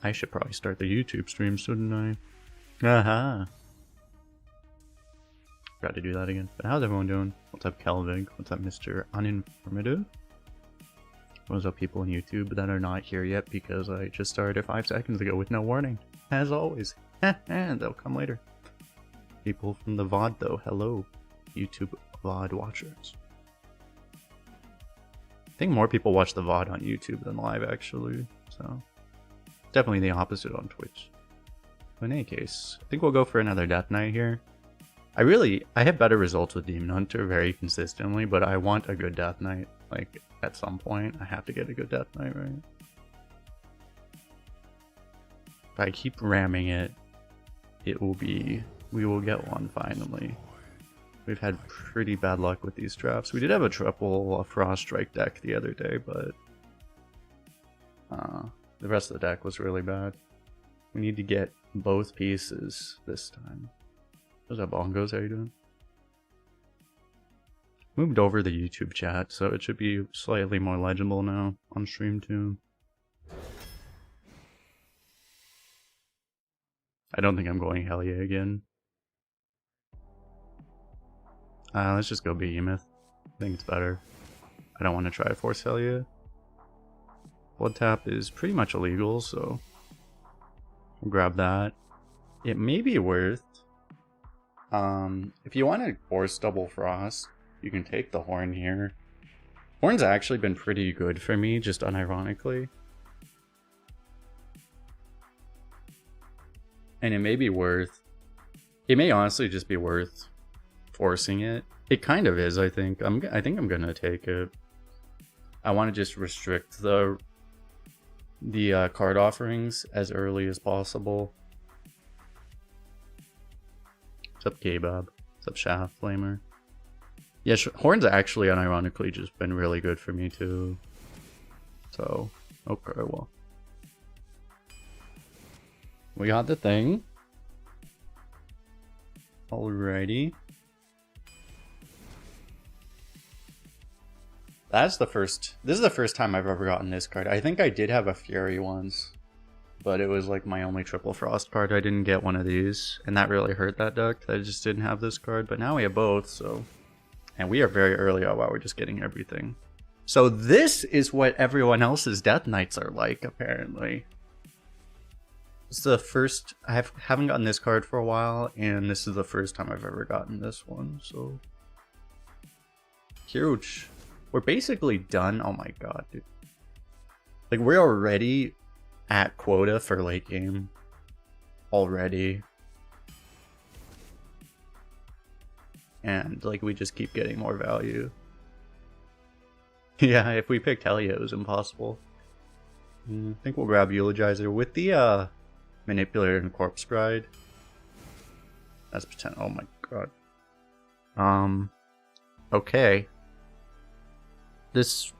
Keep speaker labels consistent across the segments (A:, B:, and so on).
A: I should probably start the YouTube stream, shouldn't I? Aha! Forgot to do that again. But how's everyone doing? What's up, Kelvig? What's up, Mr. Uninformative? What's up, people on YouTube that are not here yet because I just started 5 seconds ago with no warning. As always. And they'll come later. People from the VOD, though. Hello, YouTube VOD watchers. I think more people watch the VOD on YouTube than live, actually. So, definitely the opposite on Twitch. But in any case, I think we'll go for another Death Knight here. I have better results with Demon Hunter very consistently, but I want a good Death Knight. Like, at some point, I have to get a good Death Knight, right? If I keep ramming it, we will get one finally. We've had pretty bad luck with these drafts. We did have a triple Frost Strike deck the other day, but the rest of the deck was really bad. We need to get both pieces this time. What's up, Bongos? How you doing? Moved over the YouTube chat, so it should be slightly more legible now on stream too. I don't think I'm going Helya again. Let's just go Behemoth. I think it's better. I don't want to try to force Helya. Blood tap is pretty much illegal, so we'll grab that. It may be worth. If you want to force double frost, you can take the horn here. Horn's actually been pretty good for me, just unironically. And it may be worth. It may honestly just be worth forcing it. It kind of is, I think. I think I'm gonna take it. I want to just restrict the card offerings as early as possible. What's up, Kebab? What's up, Shaft Flamer? Yeah, Horn's actually unironically just been really good for me too. So, okay, well. We got the thing. Alrighty. This is the first time I've ever gotten this card. I think I did have a Fury once, but it was like my only triple frost card. I didn't get one of these, and that really hurt that deck. I just didn't have this card, but now we have both, so. And we are very early on while we're just getting everything. So this is what everyone else's Death Knights are like, apparently. It's the first, I haven't gotten this card for a while, and this is the first time I've ever gotten this one, so. Huge. We're basically done. Oh my god, dude. Like, we're already at quota for late game. Already. And, like, we just keep getting more value. Yeah, if we picked Helya, it was impossible. I think we'll grab Eulogizer with the, Manipulator and Corpse Bride. That's potential. Oh my god. Okay. This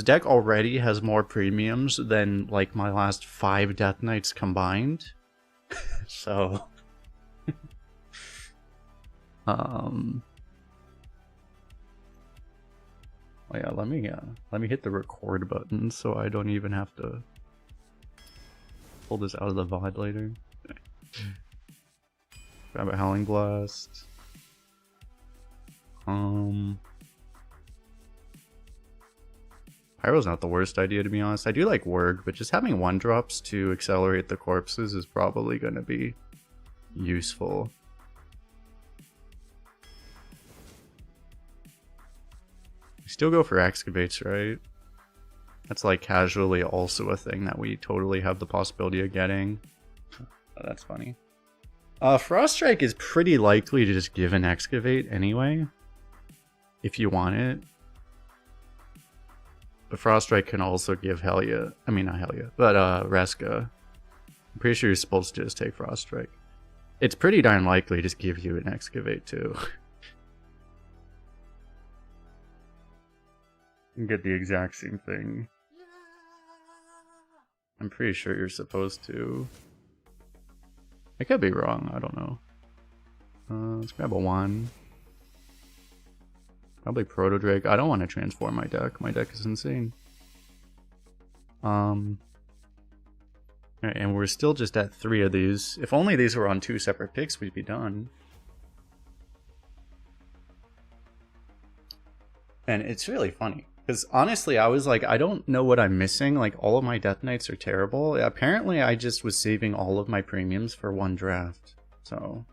A: deck already has more premiums than, like, my last 5 Death Knights combined. So... Oh yeah, let me hit the record button so I don't even have to pull this out of the VOD later. Grab a Howling Blast. Pyro's not the worst idea, to be honest. I do like Wurg, but just having 1-drops to accelerate the corpses is probably going to be useful. Still go for Excavates, right? That's like casually also a thing that we totally have the possibility of getting. Oh, that's funny. Frost Strike is pretty likely to just give an Excavate anyway, if you want it. But Frost Strike can also give Helya. I mean, not Helya, but Reska. I'm pretty sure you're supposed to just take Frost Strike. It's pretty darn likely to just give you an Excavate too. Get the exact same thing. I'm pretty sure you're supposed to. I could be wrong, I don't know. Let's grab a 1. Probably Proto Drake. I don't want to transform my deck. My deck is insane. Alright, and we're still just at 3 of these. If only these were on 2 separate picks, we'd be done. And it's really funny. Because honestly, I was like, I don't know what I'm missing. Like, all of my Death Knights are terrible. Apparently, I just was saving all of my premiums for one draft. So,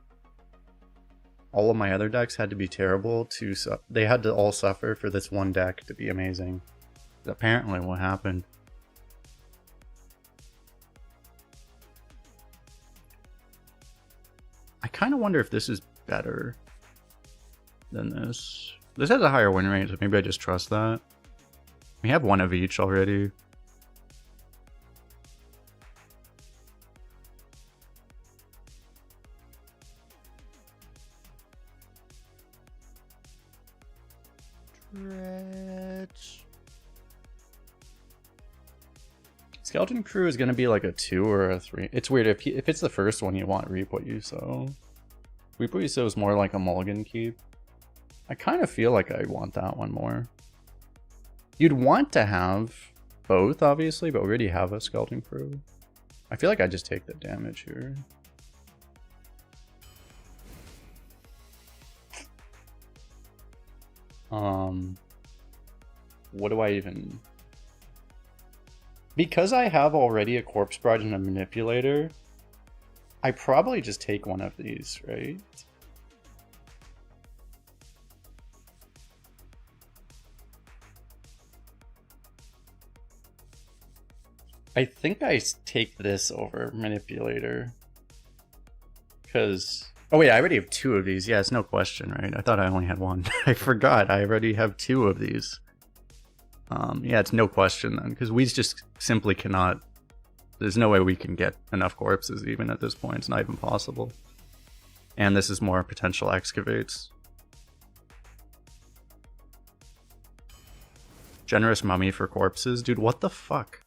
A: all of my other decks had to be terrible to... They had to all suffer for this one deck to be amazing. Apparently, what happened. I kind of wonder if this is better than this. This has a higher win rate, so maybe I just trust that. We have one of each already. Dredge. Skeleton Crew is going to be like a 2 or a 3. It's weird. If it's the first one, you want Reap What You Sow. Reap What You Sow is more like a mulligan keep. I kind of feel like I want that one more. You'd want to have both, obviously, but we already have a Skeleton Crew. I feel like I just take the damage here. What do I even... Because I have already a Corpse Bride and a Manipulator, I probably just take one of these, right? I think I take this over Manipulator. Because... Oh wait, I already have 2 of these. Yeah, it's no question, right? I thought I only had 1. I forgot. I already have 2 of these. Yeah, it's no question then. Because we just simply cannot... There's no way we can get enough corpses even at this point. It's not even possible. And this is more potential excavates. Generous Mummy for corpses? Dude, what the fuck?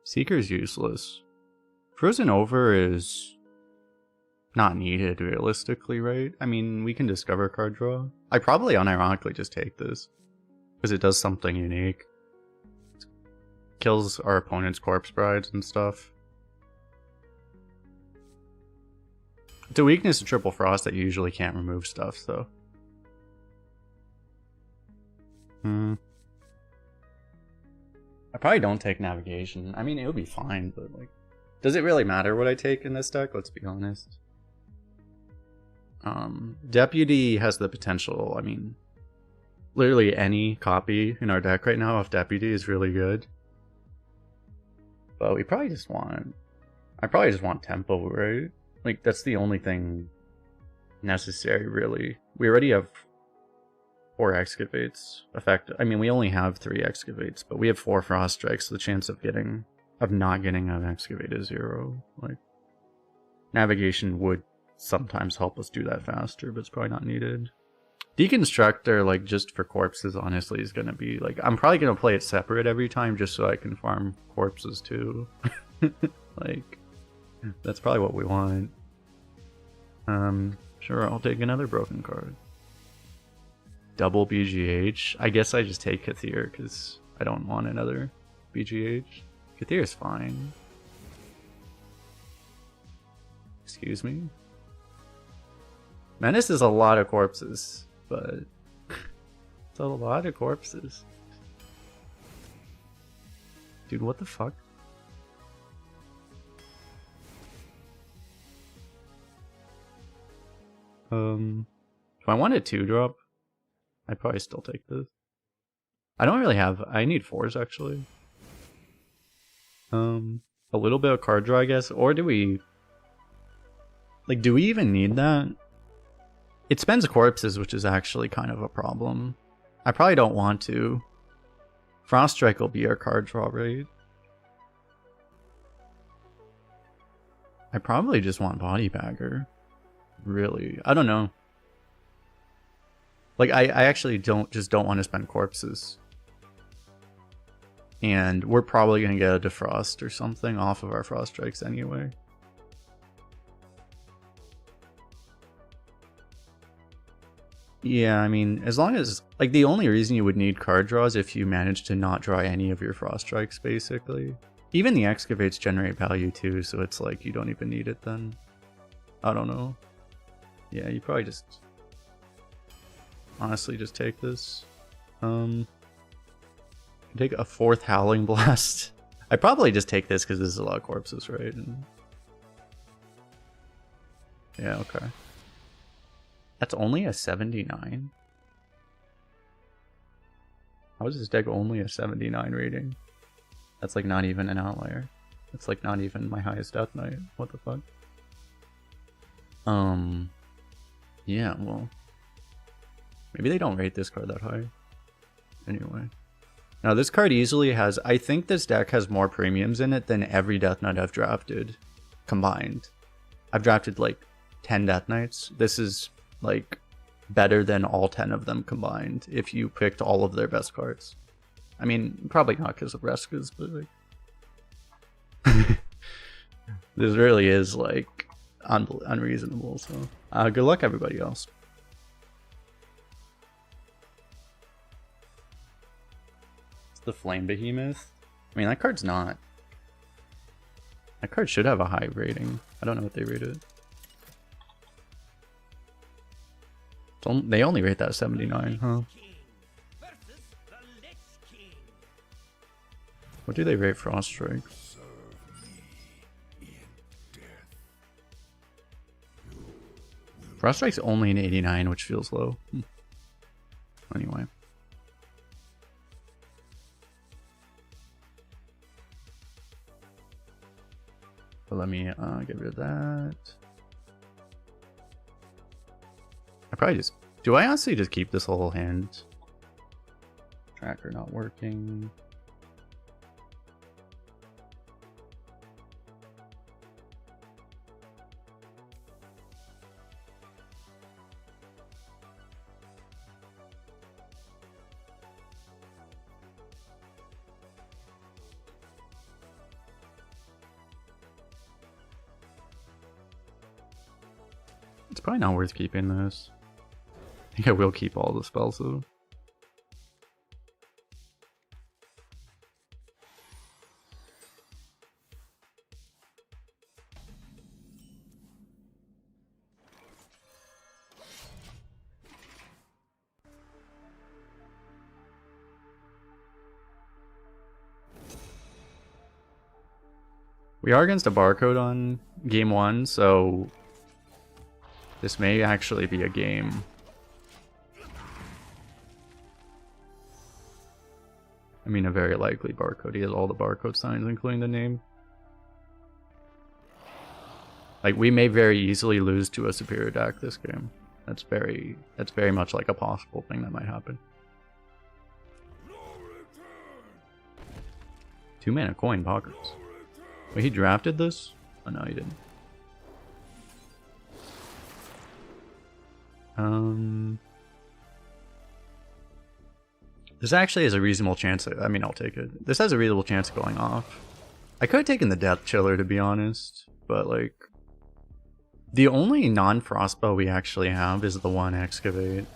A: Seeker's useless. Frozen Over is not needed realistically, right? I mean, we can discover card draw. I probably unironically just take this because it does something unique. Kills our opponent's corpse brides and stuff. It's a weakness of Triple Frost that you usually can't remove stuff, so. I probably don't take navigation. I mean, it would be fine, but like, does it really matter what I take in this deck? Let's be honest. Deputy has the potential. I mean, literally any copy in our deck right now of Deputy is really good. But we probably just want... I probably just want Tempo, right? Like, that's the only thing necessary, really. We already have 4 Excavates. I mean, we only have 3 Excavates, but we have 4 Frost Strikes, so the chance of not getting an Excavate is 0. Like, navigation would sometimes help us do that faster, but it's probably not needed. Deconstructor, like, just for corpses, honestly, is gonna be, like, I'm probably gonna play it separate every time just so I can farm corpses, too. Like, that's probably what we want. Sure, I'll take another broken card. Double BGH. I guess I just take Kathir because I don't want another BGH. Kathir is fine. Excuse me? Menace is a lot of corpses, but it's a lot of corpses. Dude, what the fuck? If I wanted 2-drop, I'd probably still take this. I don't really have... I need 4s, actually. A little bit of card draw, I guess. Or do we... Like, do we even need that? It spends corpses, which is actually kind of a problem. I probably don't want to. Frost Strike will be our card draw, right? I probably just want Body Bagger. Really. I don't know. Like, I actually don't want to spend corpses. And we're probably going to get a Defrost or something off of our Frost Strikes anyway. Yeah, I mean, as long as, like, the only reason you would need card draw is if you manage to not draw any of your frost strikes, basically. Even the excavates generate value too, so it's like you don't even need it then. I don't know. Yeah, you probably just honestly just take this. Take a 4th Howling Blast. I probably just take this because this is a lot of corpses, right? And yeah, okay. That's only a 79? How is this deck only a 79 rating? That's like not even an outlier. It's like not even my highest Death Knight. What the fuck? Yeah, well, maybe they don't rate this card that high. Anyway. Now this card easily has, I think this deck has more premiums in it than every Death Knight I've drafted combined. I've drafted like 10 Death Knights. This is like better than all 10 of them combined if you picked all of their best cards. I mean, probably not because of Reskas, but like this really is like unreasonable. So good luck everybody else. It's the Flame Behemoth. I mean, that card's not. That card should have a high rating. I don't know what they rated. They only rate that 79, huh? What do they rate Frost Strike? Frost Strike's only an 89, which feels low. Anyway. So let me get rid of that. I probably just... Do I honestly just keep this whole hand? Tracker not working. It's probably not worth keeping this. I think I will keep all the spells though. We are against a barcode on game 1, so this may actually be a game. I mean, a very likely barcode. He has all the barcode signs, including the name. Like, we may very easily lose to a superior deck this game. That's very much like a possible thing that might happen. 2-mana coin pockets. Wait, he drafted this? Oh no, he didn't. This actually has a reasonable chance. I mean, I'll take it. This has a reasonable chance of going off. I could have taken the Death Chiller, to be honest, but like, the only non-frost spell we actually have is the one Excavate.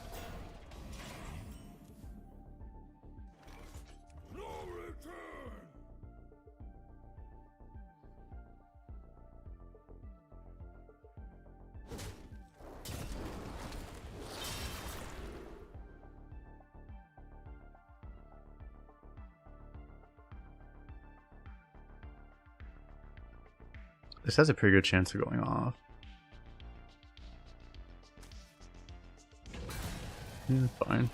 A: This has a pretty good chance of going off. Yeah, fine.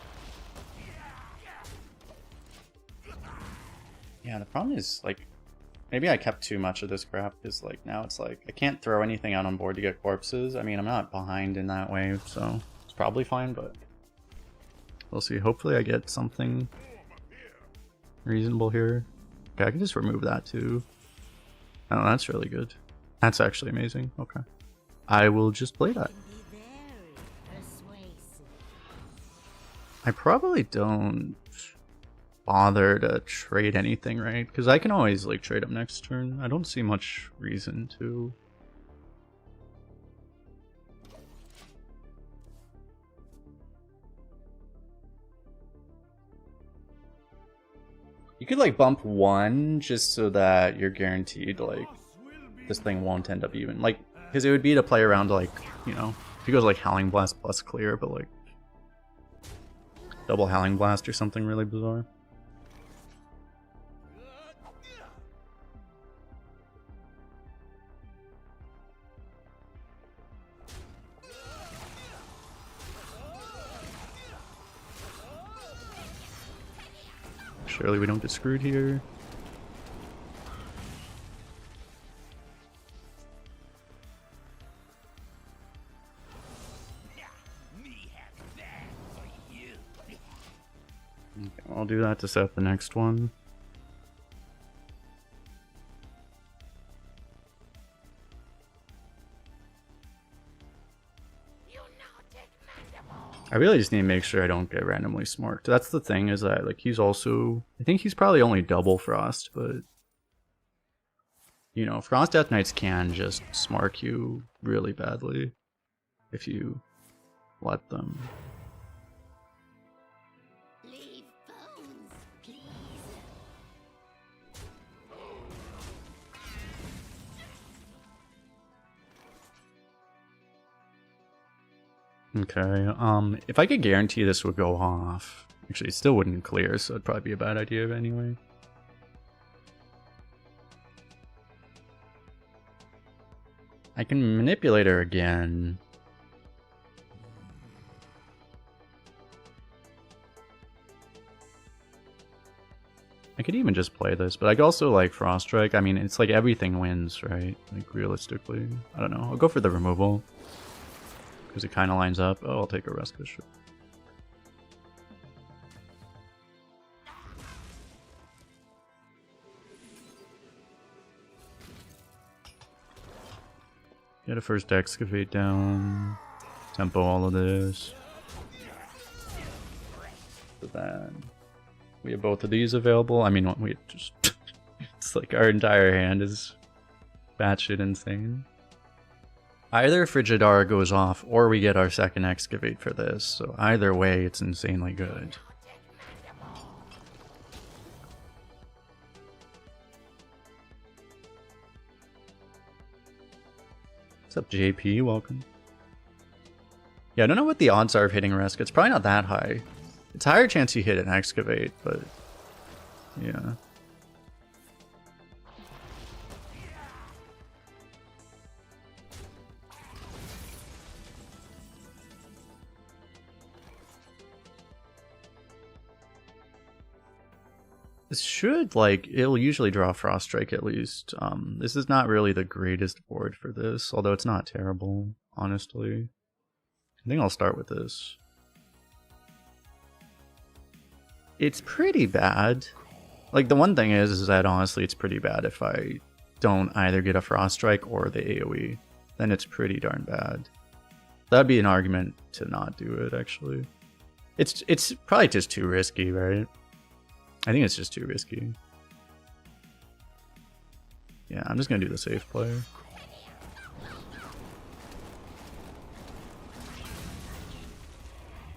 A: Yeah, the problem is, like, maybe I kept too much of this crap, because, like, now it's like, I can't throw anything out on board to get corpses. I mean, I'm not behind in that way, so it's probably fine, but we'll see. Hopefully I get something reasonable here. Okay, I can just remove that, too. Oh, that's really good. That's actually amazing. Okay. I will just play that. I probably don't bother to trade anything, right? Because I can always, like, trade up next turn. I don't see much reason to. You could like bump 1 just so that you're guaranteed like this thing won't end up even. Like, because it would be to play around like, you know, if he goes like Howling Blast plus clear, but like double Howling Blast or something really bizarre. Surely we don't get screwed here. Okay, I'll do that to set up the next one. I really just need to make sure I don't get randomly smarked. That's the thing, is that like he's also, I think he's probably only double Frost, but you know, Frost Death Knights can just smark you really badly if you let them.
B: Leave bones, please.
A: Okay, if I could guarantee this would go off, actually it still wouldn't clear, so it'd probably be a bad idea anyway. I can manipulate her again. I could even just play this, but I could also like Frost Strike. I mean, it's like everything wins, right? Like realistically. I don't know. I'll go for the removal. Because it kind of lines up. Oh, I'll take a Rescue. Sure. Get a first excavate down. Tempo all of this. So then we have both of these available. I mean, we just it's like our entire hand is batshit insane. Either Frigidar goes off or we get our second excavate for this. So either way, it's insanely good. What's up, JP? Welcome. Yeah, I don't know what the odds are of hitting Resk. It's probably not that high. It's a higher chance you hit an excavate, but yeah. This should, like, it'll usually draw Frost Strike at least. This is not really the greatest board for this, although it's not terrible, honestly. I think I'll start with this. It's pretty bad. Like, the one thing is that honestly it's pretty bad if I don't either get a Frost Strike or the AoE. Then it's pretty darn bad. That'd be an argument to not do it, actually. It's probably just too risky, right? I think it's just too risky. Yeah, I'm just gonna do the safe play.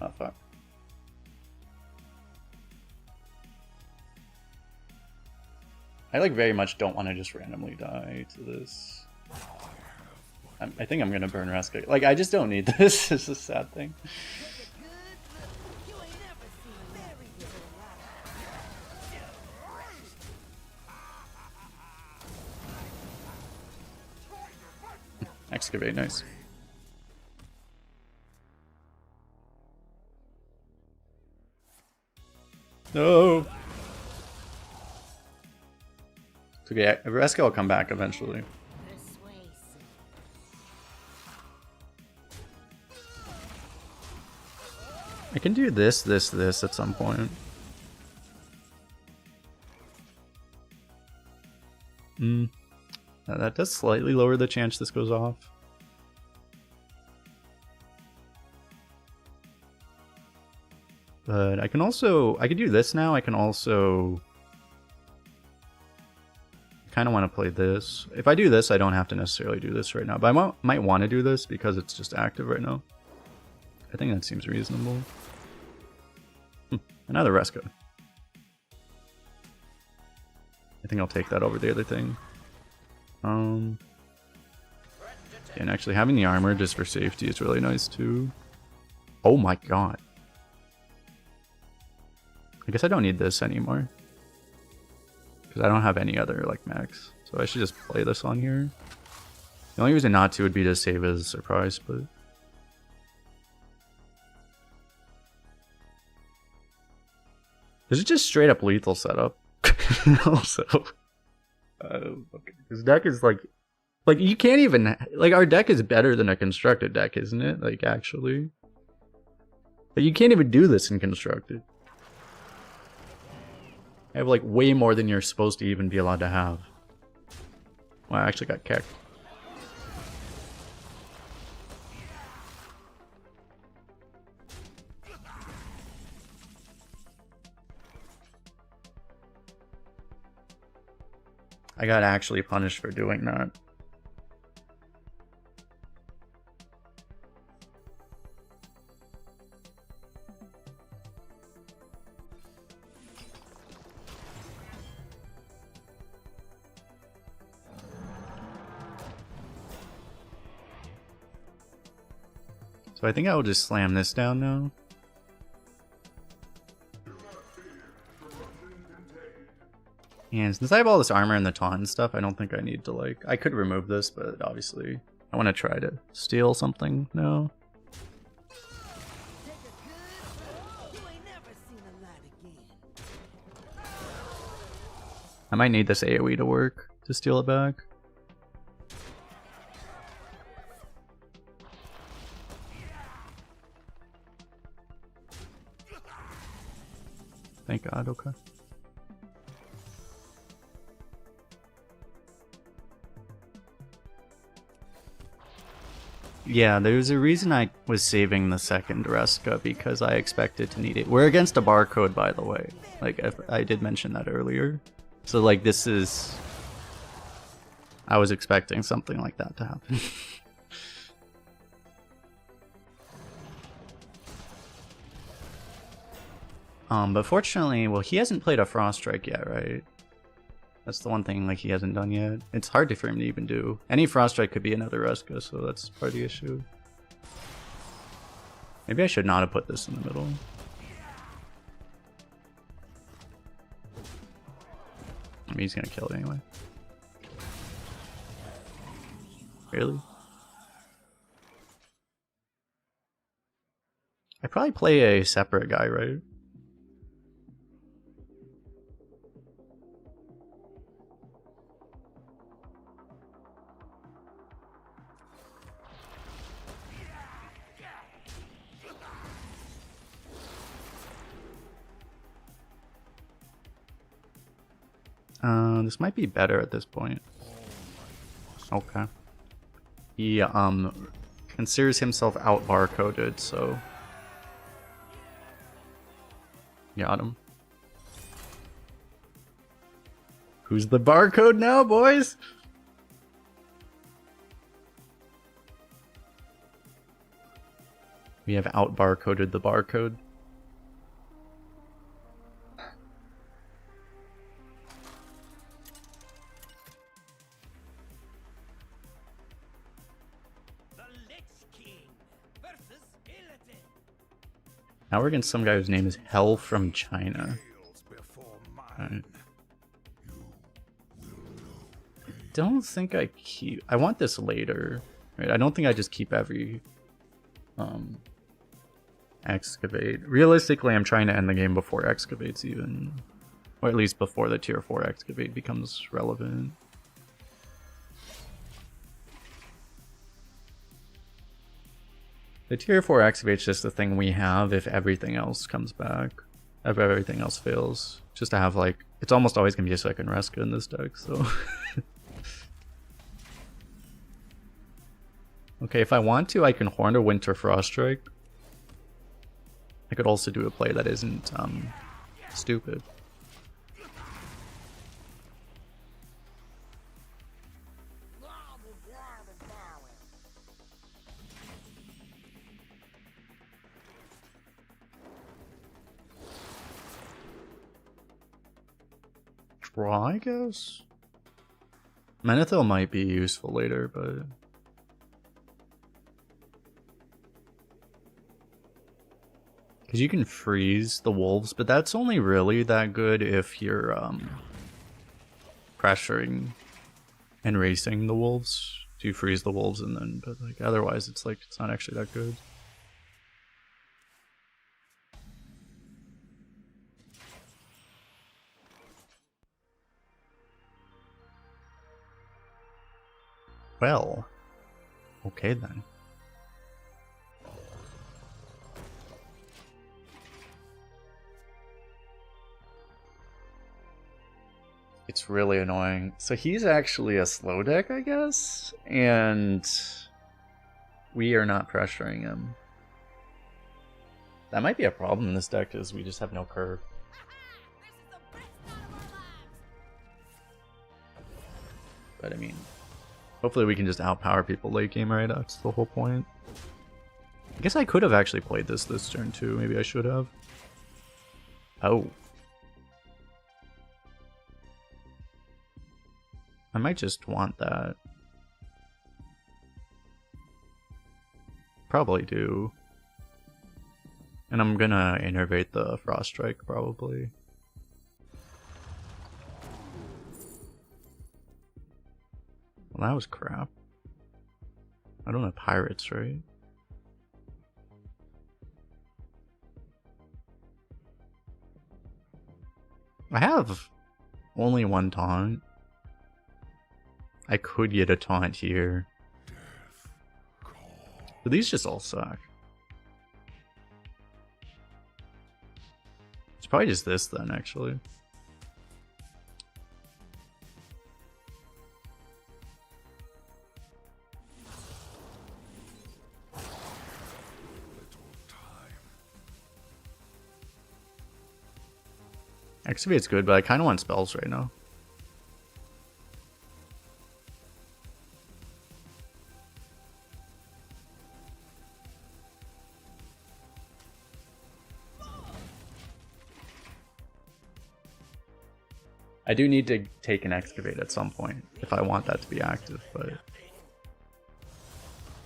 A: Oh, fuck. I like very much don't want to just randomly die to this. I think I'm gonna burn Rescue. Like, I just don't need this. It's a sad thing. Excavate, nice. No! It's okay, Rescue will come back eventually. I can do this at some point. That does slightly lower the chance this goes off. But I can do this now. I can also kind of want to play this. If I do this, I don't have to necessarily do this right now. But I might want to do this because it's just active right now. I think that seems reasonable. Another Rescue. think I'll take that over the other thing. And actually having the armor just for safety is really nice too. Oh my god. I guess I don't need this anymore. Because I don't have any other like mechs. So I should just play this on here. The only reason not to would be to save as a surprise, but... This is just straight up lethal setup. Also. Okay. This deck is like you can't even... Like, our deck is better than a constructed deck, isn't it? Like, actually. But you can't even do this in constructed. I have, like, way more than you're supposed to even be allowed to have. Well, I actually got kicked. I got actually punished for doing that. So I think I will just slam this down now. And since I have all this armor and the taunt and stuff, I don't think I need to, like... I could remove this, but obviously I want to try to steal something. No. I might need this AoE to work to steal it back. Thank God, okay. Yeah, there's a reason I was saving the second Reska, because I expected to need it. We're against a barcode, by the way. Like, I did mention that earlier. So, like, this is... I was expecting something like that to happen. But fortunately, well, he hasn't played a Frost Strike yet, right? That's the one thing, like, he hasn't done yet. It's hard for him to even do. Any Frost Strike could be another Reska, so that's part of the issue. Maybe I should not have put this in the middle. I mean, he's gonna kill it anyway. Really? I probably play a separate guy, right? This might be better at this point. Okay. He considers himself out barcoded, so got him. Who's the barcode now, boys? We have out barcoded the barcode. Now we're against some guy whose name is Hell from China. Right. I don't think I keep... I want this later. Right? I don't think I just keep every excavate. Realistically, I'm trying to end the game before excavates even. Or at least before the tier 4 excavate becomes relevant. The tier 4 excavate's just the thing we have if everything else comes back. If everything else fails. Just to have, like... It's almost always going to be a second Reska in this deck, so... Okay, if I want to, I can Horn a Winter Frost Strike. I could also do a play that isn't, stupid. draw, I guess. Menethil might be useful later, but because you can freeze the wolves, but that's only really that good if you're pressuring and racing the wolves. So you freeze the wolves and then, but like otherwise it's like it's not actually that good. Well, okay then. It's really annoying. So he's actually a slow deck, I guess, and we are not pressuring him. That might be a problem in this deck, is we just have no curve. But I mean, hopefully we can just outpower people late game, right? That's the whole point. I guess I could have actually played this turn too. Maybe I should have. Oh. I might just want that. Probably do. And I'm gonna innervate the Frost Strike, probably. Well, that was crap. I don't have pirates, right? I have only one taunt. I could get a taunt here. But these just all suck. It's probably just this then, actually. Excavate's good, but I kind of want spells right now. I do need to take an excavate at some point if I want that to be active, but I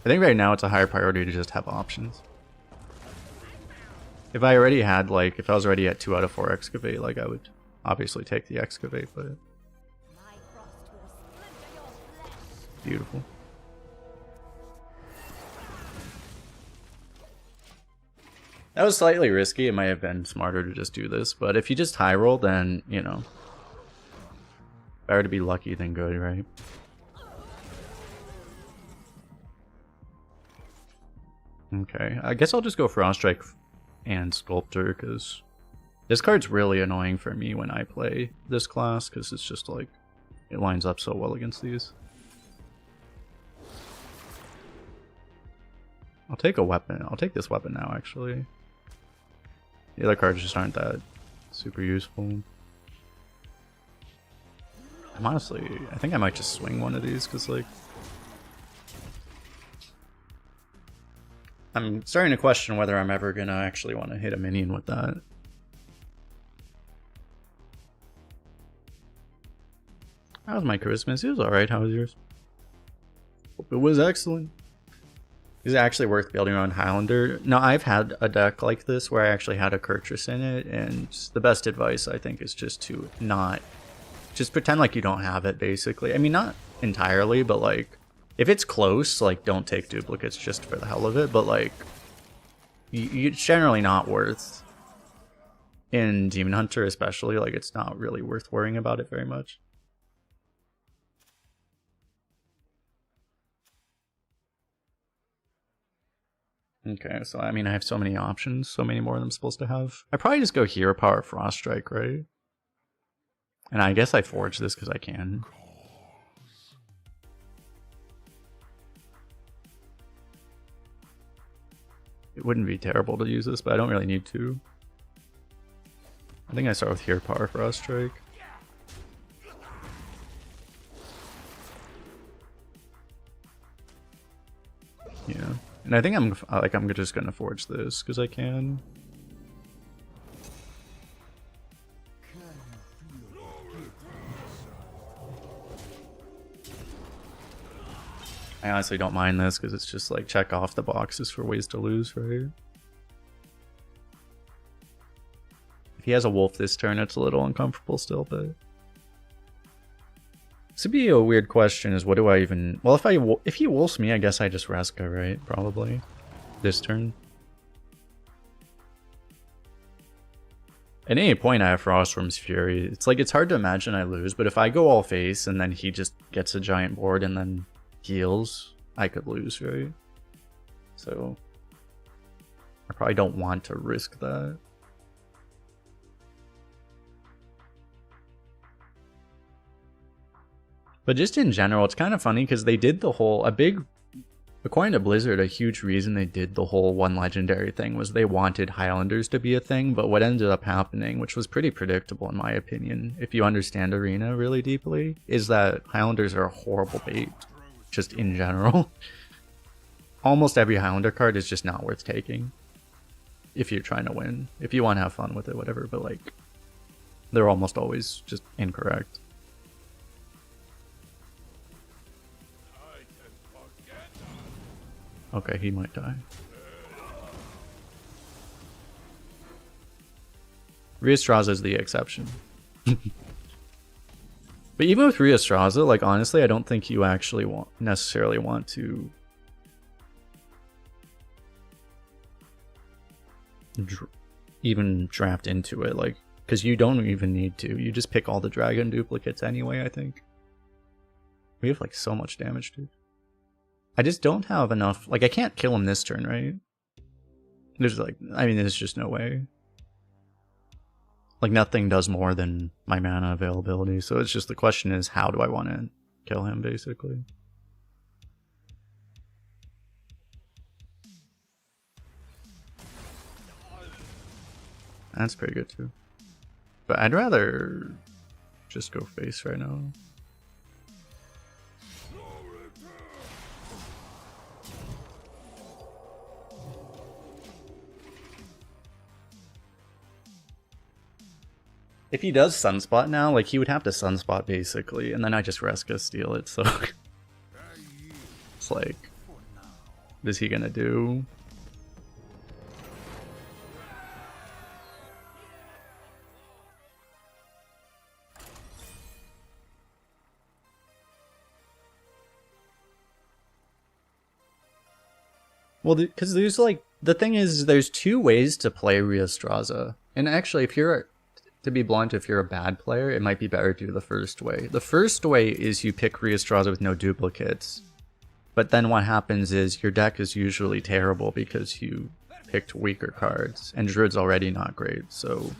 A: think right now it's a higher priority to just have options. If I already had, like, if I was already at 2 out of 4 excavate, like, I would obviously take the excavate, but beautiful. That was slightly risky. It might have been smarter to just do this, but if you just high roll, then, you know, better to be lucky than good, right? Okay, I guess I'll just go Frost Strike and Sculptor, because this card's really annoying for me when I play this class, because it's just like, it lines up so well against these. I'll take a weapon. I'll take this weapon now, actually. The other cards just aren't that super useful. I'm honestly, I think I might just swing one of these, because like, I'm starting to question whether I'm ever gonna actually want to hit a minion with that. How was my Christmas? It was alright. How was yours? Hope it was excellent. Is it actually worth building around Highlander? No, I've had a deck like this where I actually had a Kurtrus in it, and the best advice I think is just to not, just pretend like you don't have it, basically. I mean, not entirely, but like, if it's close, like, don't take duplicates just for the hell of it, but like, it's generally not worth, in Demon Hunter especially, like, it's not really worth worrying about it very much. Okay, so I mean, I have so many options, so many more than I'm supposed to have. I probably just go Hero Power Frost Strike, right? And I guess I forge this because I can. It wouldn't be terrible to use this, but I don't really need to. I think I start with Hero Power Frost Strike. Yeah. And I think I'm just gonna forge this because I can. I honestly don't mind this because it's just like check off the boxes for ways to lose, right? If he has a wolf this turn, it's a little uncomfortable still, but this would be a weird question. Is what do I even? Well, if he wolfs me, I guess I just Reska, right? Probably this turn. At any point, I have Frostworm's Fury. It's like it's hard to imagine I lose, but if I go all face and then he just gets a giant board and then heals, I could lose, right? So I probably don't want to risk that. But just in general, it's kind of funny because they did the whole, according to Blizzard, a huge reason they did the whole one legendary thing was they wanted Highlanders to be a thing, but what ended up happening, which was pretty predictable in my opinion, if you understand Arena really deeply, is that Highlanders are a horrible bait, just in general. Almost every Highlander card is just not worth taking if you're trying to win. If you want to have fun with it, whatever, but like, they're almost always just incorrect. Okay, he might die. Rheastraza is the exception. But even with Rheastraza, like honestly, I don't think you actually necessarily want to even draft into it, like, because you don't even need to. You just pick all the dragon duplicates anyway, I think. We have like so much damage, dude. I just don't have enough, like I can't kill him this turn, right? There's like, I mean, there's just no way. Like nothing does more than my mana availability, so it's just the question is how do I want to kill him, basically. That's pretty good too. But I'd rather just go face right now. If he does Sunspot now, like he would have to Sunspot basically, and then I just Reska steal it, so it's like, what is he gonna do? Well, because there's like, the thing is, there's two ways to play Rheastraza, and actually if you're, to be blunt, if you're a bad player, it might be better to do the first way. The first way is you pick Rheastraza with no duplicates. But then what happens is your deck is usually terrible because you picked weaker cards. And Druid's already not great, so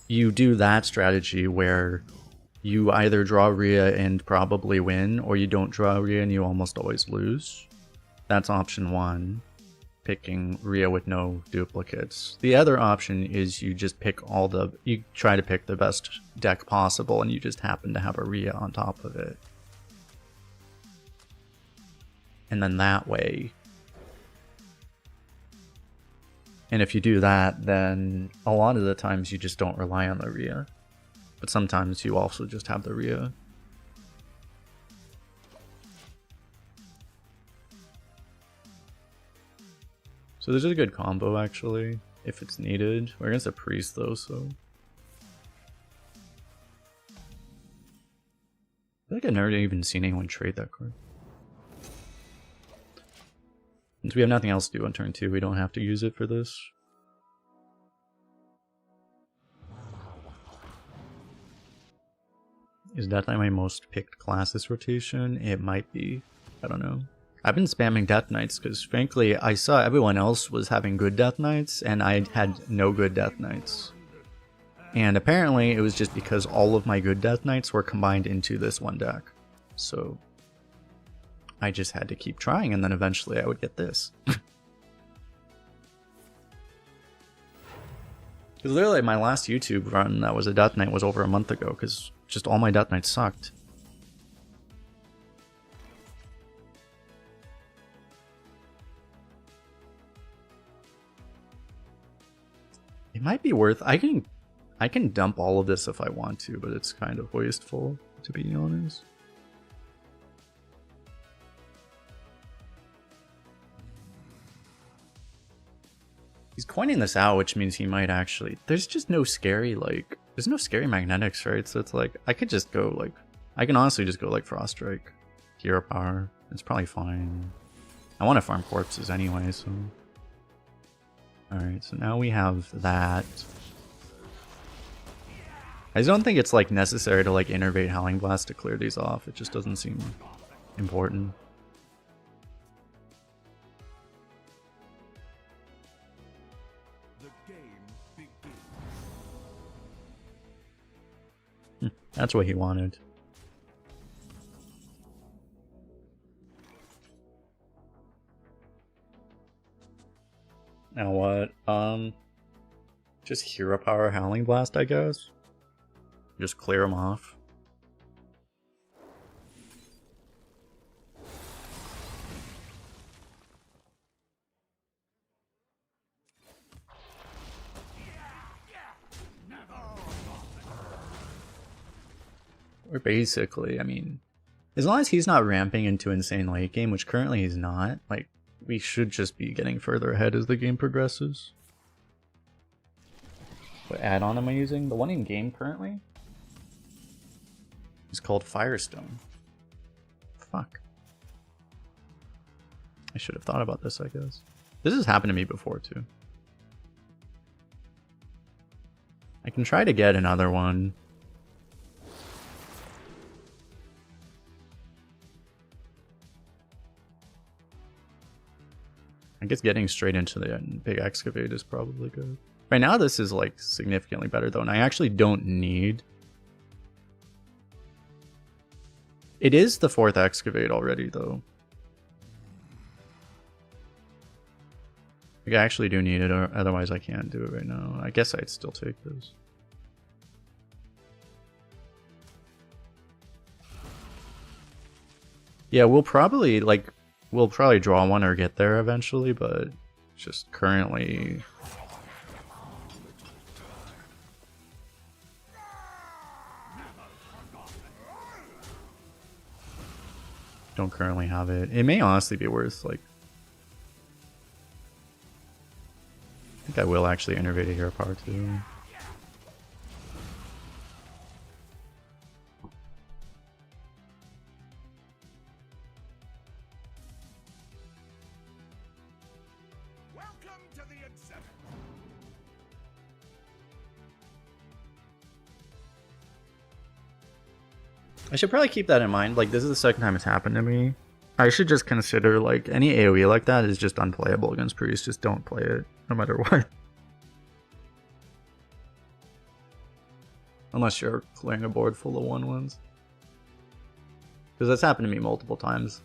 A: you do that strategy where you either draw Rhea and probably win, or you don't draw Rhea and you almost always lose. That's option one. Picking Rhea with no duplicates. The other option is you just pick you try to pick the best deck possible and you just happen to have a Rhea on top of it. And then that way, and if you do that, then a lot of the times you just don't rely on the Rhea. But sometimes you also just have the Rhea. So this is a good combo, actually, if it's needed. We're against a priest, though, so I feel like I've never even seen anyone trade that card. Since we have nothing else to do on turn 2, we don't have to use it for this. Is Death Knight my most picked class this rotation? It might be. I don't know. I've been spamming Death Knights because, frankly, I saw everyone else was having good Death Knights, and I had no good Death Knights. And apparently, it was just because all of my good Death Knights were combined into this one deck. So I just had to keep trying, and then eventually I would get this. Because literally, my last YouTube run that was a Death Knight was over a month ago, because just all my Death Knights sucked. It might be worth, I can dump all of this if I want to, but it's kind of wasteful, to be honest. He's coining this out, which means he might actually... There's just no scary, like... There's no scary magnetics, right? So it's like, I could just go, like... I can honestly just go, like, Frost Strike. Hero Power. It's probably fine. I want to farm corpses anyway, so... Alright, so now we have that. I just don't think it's, like, necessary to, like, innervate Howling Blast to clear these off. It just doesn't seem important. That's what he wanted. Now what? Just Hero Power Howling Blast, I guess. Just clear him off. Or basically, I mean, as long as he's not ramping into insane late game, which currently he's not, like, we should just be getting further ahead as the game progresses. What add-on am I using? The one in game currently is called Firestone. Fuck. I should have thought about this, I guess. This has happened to me before, too. I can try to get another one. I guess getting straight into the big excavate is probably good. Right now this is like significantly better though, and I actually don't need... It is the 4th excavate already though. Like, I actually do need it, or otherwise I can't do it right now. I guess I'd still take this. Yeah, we'll probably draw one or get there eventually, but just currently... Don't currently have it. It may honestly be worth, like... I think I will actually innervate a Hero Power too. I should probably keep that in mind. Like, this is the second time it's happened to me. I should just consider, like, any AoE like that is just unplayable against Priest. Just don't play it, no matter what. Unless you're clearing a board full of 1/1s. Because that's happened to me multiple times.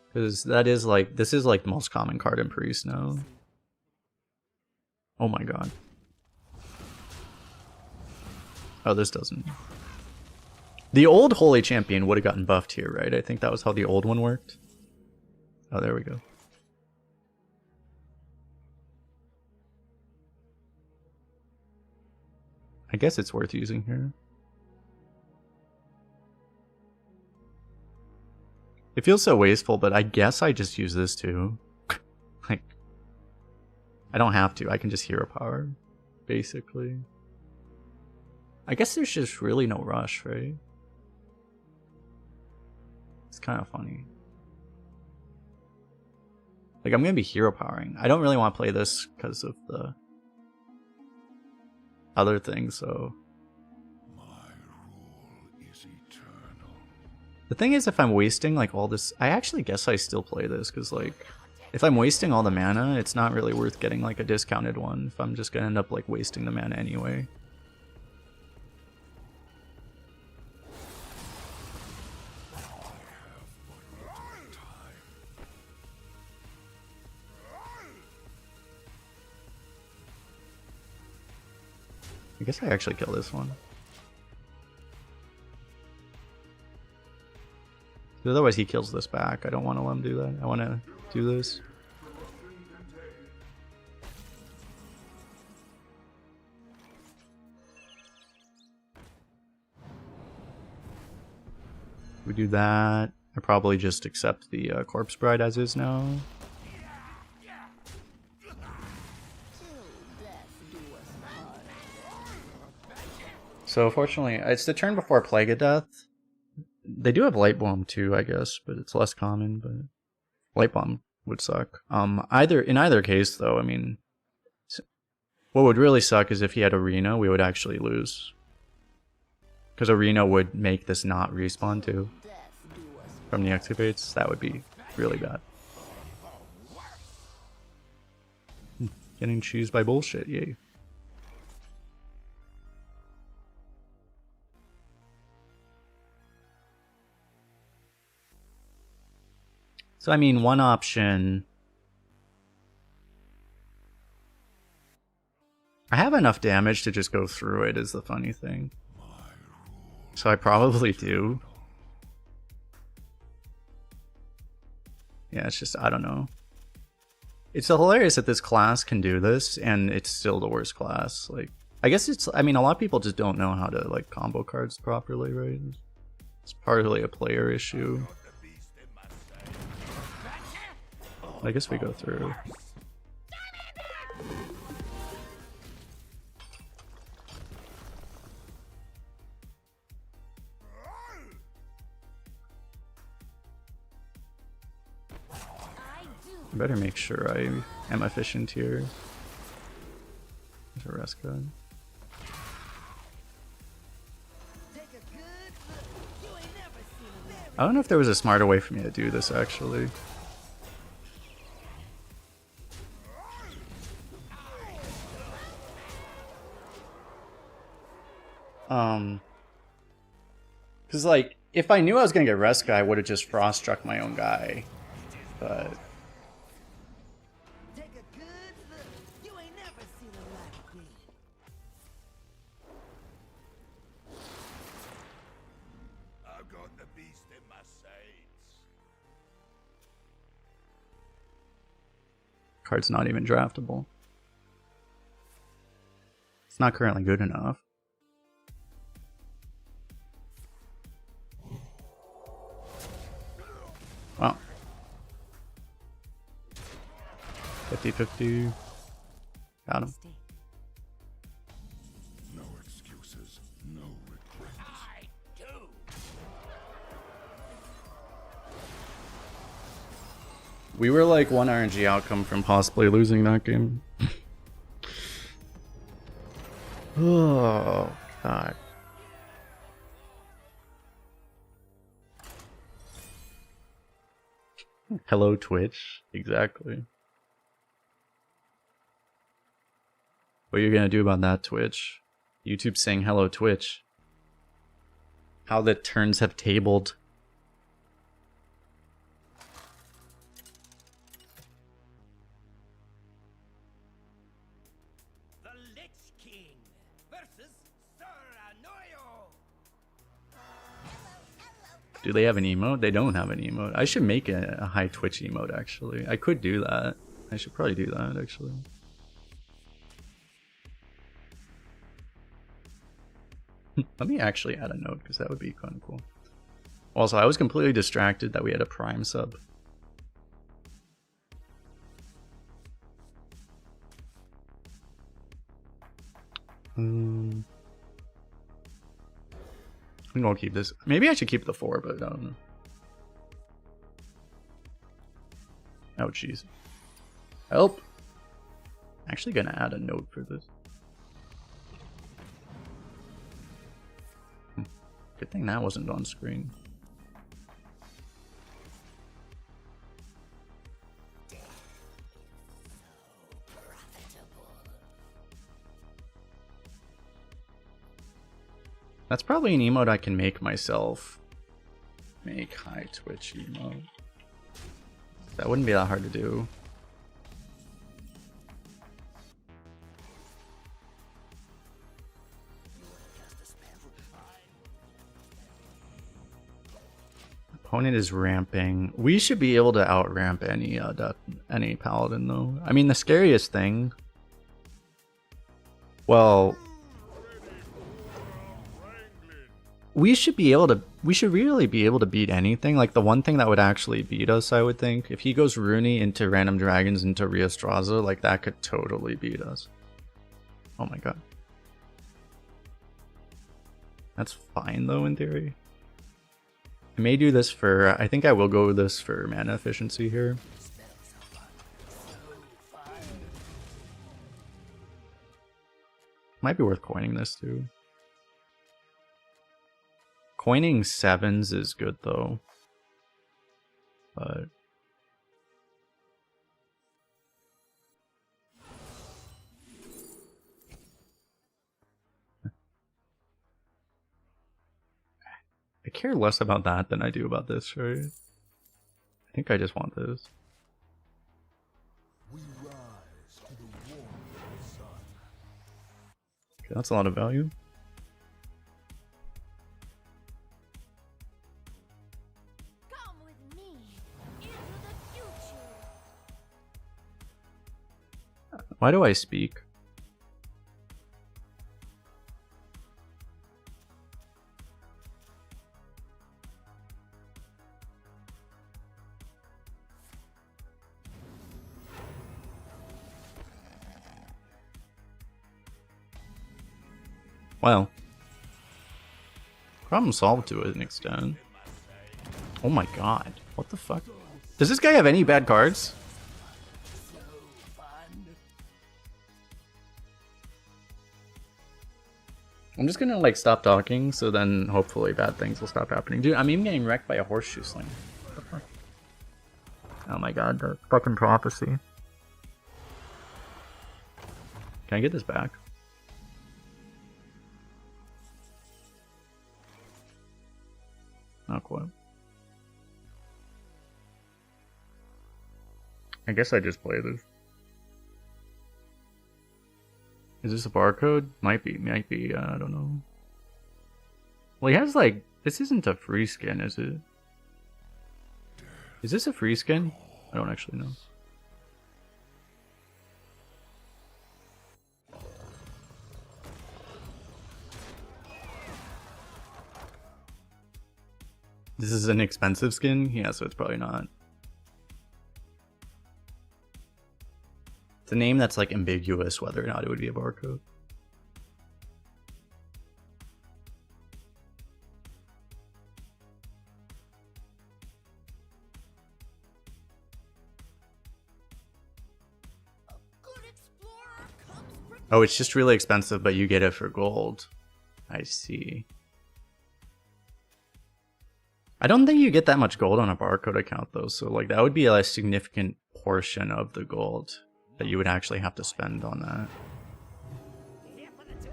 A: Because that is, like, this is, like, the most common card in Priest now. Oh my god. Oh, this doesn't... The old Holy Champion would have gotten buffed here, right? I think that was how the old one worked. Oh, there we go. I guess it's worth using here. It feels so wasteful, but I guess I just use this too. Like, I don't have to. I can just Hero Power, basically. I guess there's just really no rush, right? It's kind of funny. Like, I'm going to be Hero Powering. I don't really want to play this because of the other things, so...
C: My rule is eternal.
A: The thing is, if I'm wasting, like, all this... I actually guess I still play this, because, like, if I'm wasting all the mana, it's not really worth getting, like, a discounted one, if I'm just going to end up, like, wasting the mana anyway. I guess I actually kill this one. Otherwise he kills this back. I don't want to let him do that. I want to do this. We do that. I probably just accept the Corpse Bride as is now. So fortunately, it's the turn before Plague of Death. They do have Light Bomb too, I guess, but it's less common. But Light Bomb would suck. In either case, though, I mean, what would really suck is if he had Arena, we would actually lose. Because Arena would make this not respawn too. From the activates, that would be really bad. Getting cheesed by bullshit, yay. So I mean, one option... I have enough damage to just go through it is the funny thing. So I probably do. Yeah, it's just, I don't know. It's hilarious that this class can do this, and it's still the worst class. Like, I guess it's, I mean, a lot of people just don't know how to, like, combo cards properly, right? It's partly a player issue. I guess we go through. I better make sure I am efficient here. There's a rest gun. I don't know if there was a smarter way for me to do this actually. Cause like, if I knew I was gonna get rest guy, I would have just frost struck my own guy. But card's not even draftable. It's not currently good enough. Wow. 50-50. Got him.
C: No excuses, no regrets.
A: We were like one RNG outcome from possibly losing that game. Oh, God. Hello, Twitch. Exactly. What are you gonna do about that, Twitch? YouTube saying hello, Twitch. How the turns have tabled.
D: The Lich King versus Sir Anoyo.
A: Do they have an emote? They don't have an emote. I should make a high Twitch emote, actually. I could do that. I should probably do that, actually. Let me actually add a note, because that would be kind of cool. Also, I was completely distracted that we had a Prime sub. I'm gonna keep this. Maybe I should keep the 4, but I don't know. Oh, jeez. Help! Actually gonna add a note for this. Good thing that wasn't on screen. That's probably an emote I can make myself. Make high Twitch emote. That wouldn't be that hard to do. Opponent is ramping. We should be able to out-ramp any paladin though. I mean, the scariest thing. Well, we should really be able to beat anything. Like the one thing that would actually beat us, I would think, if he goes Rooney into random dragons into Riostraza, like that could totally beat us. Oh my god. That's fine though in theory. I may do this for, I think I will go with this for mana efficiency here. Might be worth coining this too. Coining 7s is good though. But I care less about that than I do about this, right? I think I just want this.
C: We rise to the warmth sun.
A: Okay, that's a lot of value.
B: Come with me into the future.
A: Why do I speak? Well, problem solved to an extent. Oh my god, what the fuck? Does this guy have any bad cards? I'm just gonna like stop talking, so then hopefully bad things will stop happening. Dude, I'm even getting wrecked by a horseshoe sling. What the fuck? Oh my god, the fucking prophecy. Can I get this back? Not quite. I guess I just play this. Is this a barcode? Might be, I don't know. Well, he has like, this isn't a free skin, is it? Is this a free skin? I don't actually know. This is an expensive skin? Yeah, so it's probably not. It's a name that's like ambiguous whether or not it would be a barcode.
B: Good explorer comes prepared.
A: Oh, it's just really expensive, but you get it for gold. I see. I don't think you get that much gold on a barcode account though, so like that would be a significant portion of the gold that you would actually have to spend on that.
D: Here for the tour?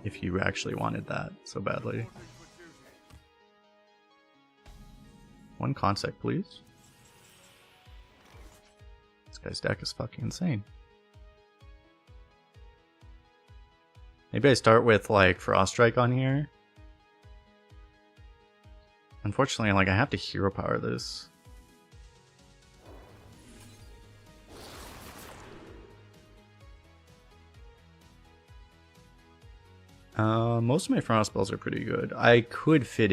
A: If you actually wanted that so badly. One concept, please. This guy's deck is fucking insane. Maybe I start with like Frost Strike on here. Unfortunately, like I have to hero power this. Most of my frost spells are pretty good. I could fit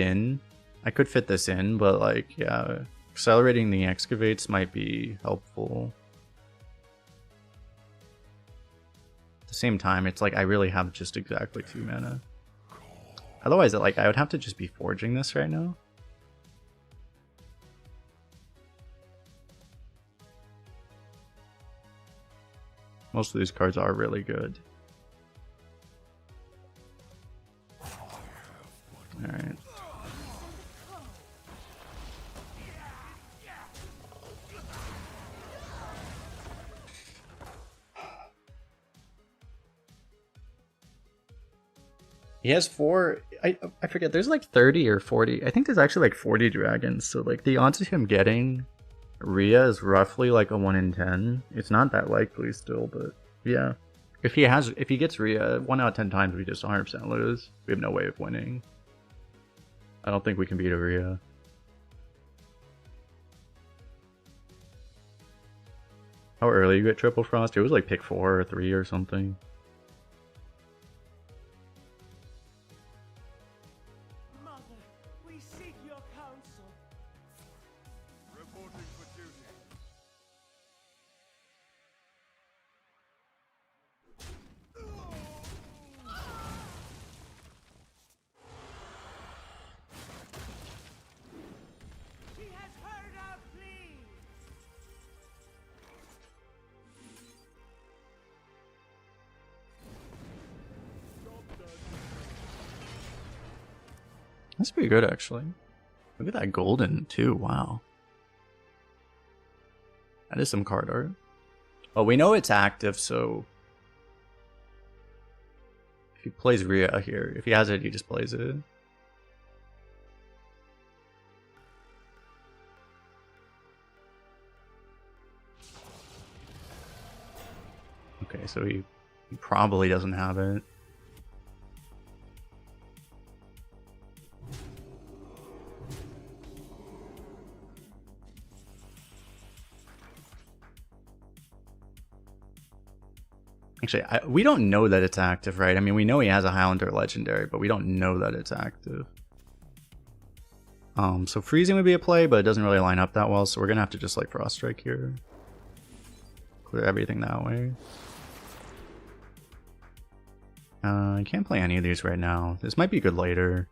A: this in, but like, yeah, accelerating the excavates might be helpful. At the same time, it's like I really have just exactly 2 mana. Otherwise, like I would have to just be forging this right now. Most of these cards are really good. Alright. He has 4, I forget, there's like 30 or 40, I think there's actually like 40 dragons, so like the odds of him getting Rhea is roughly like a 1 in 10. It's not that likely still, but yeah. If he gets Rhea, 1 out of 10 times we just 100% lose. We have no way of winning. I don't think we can beat a Rhea. How early you get Triple Frost? It was like pick 4 or 3 or something.
D: Mother, we seek your counsel.
C: Reporting for duty.
A: That's pretty good, actually. Look at that golden, too. Wow. That is some card art. Well, we know it's active, so... if he plays Rhea here, if he has it, he just plays it. Okay, so he probably doesn't have it. Actually, we don't know that it's active, right? I mean, we know he has a Highlander Legendary, but we don't know that it's active. So freezing would be a play, but it doesn't really line up that well, so we're gonna have to just like Frost Strike here. Clear everything that way. I can't play any of these right now. This might be good later.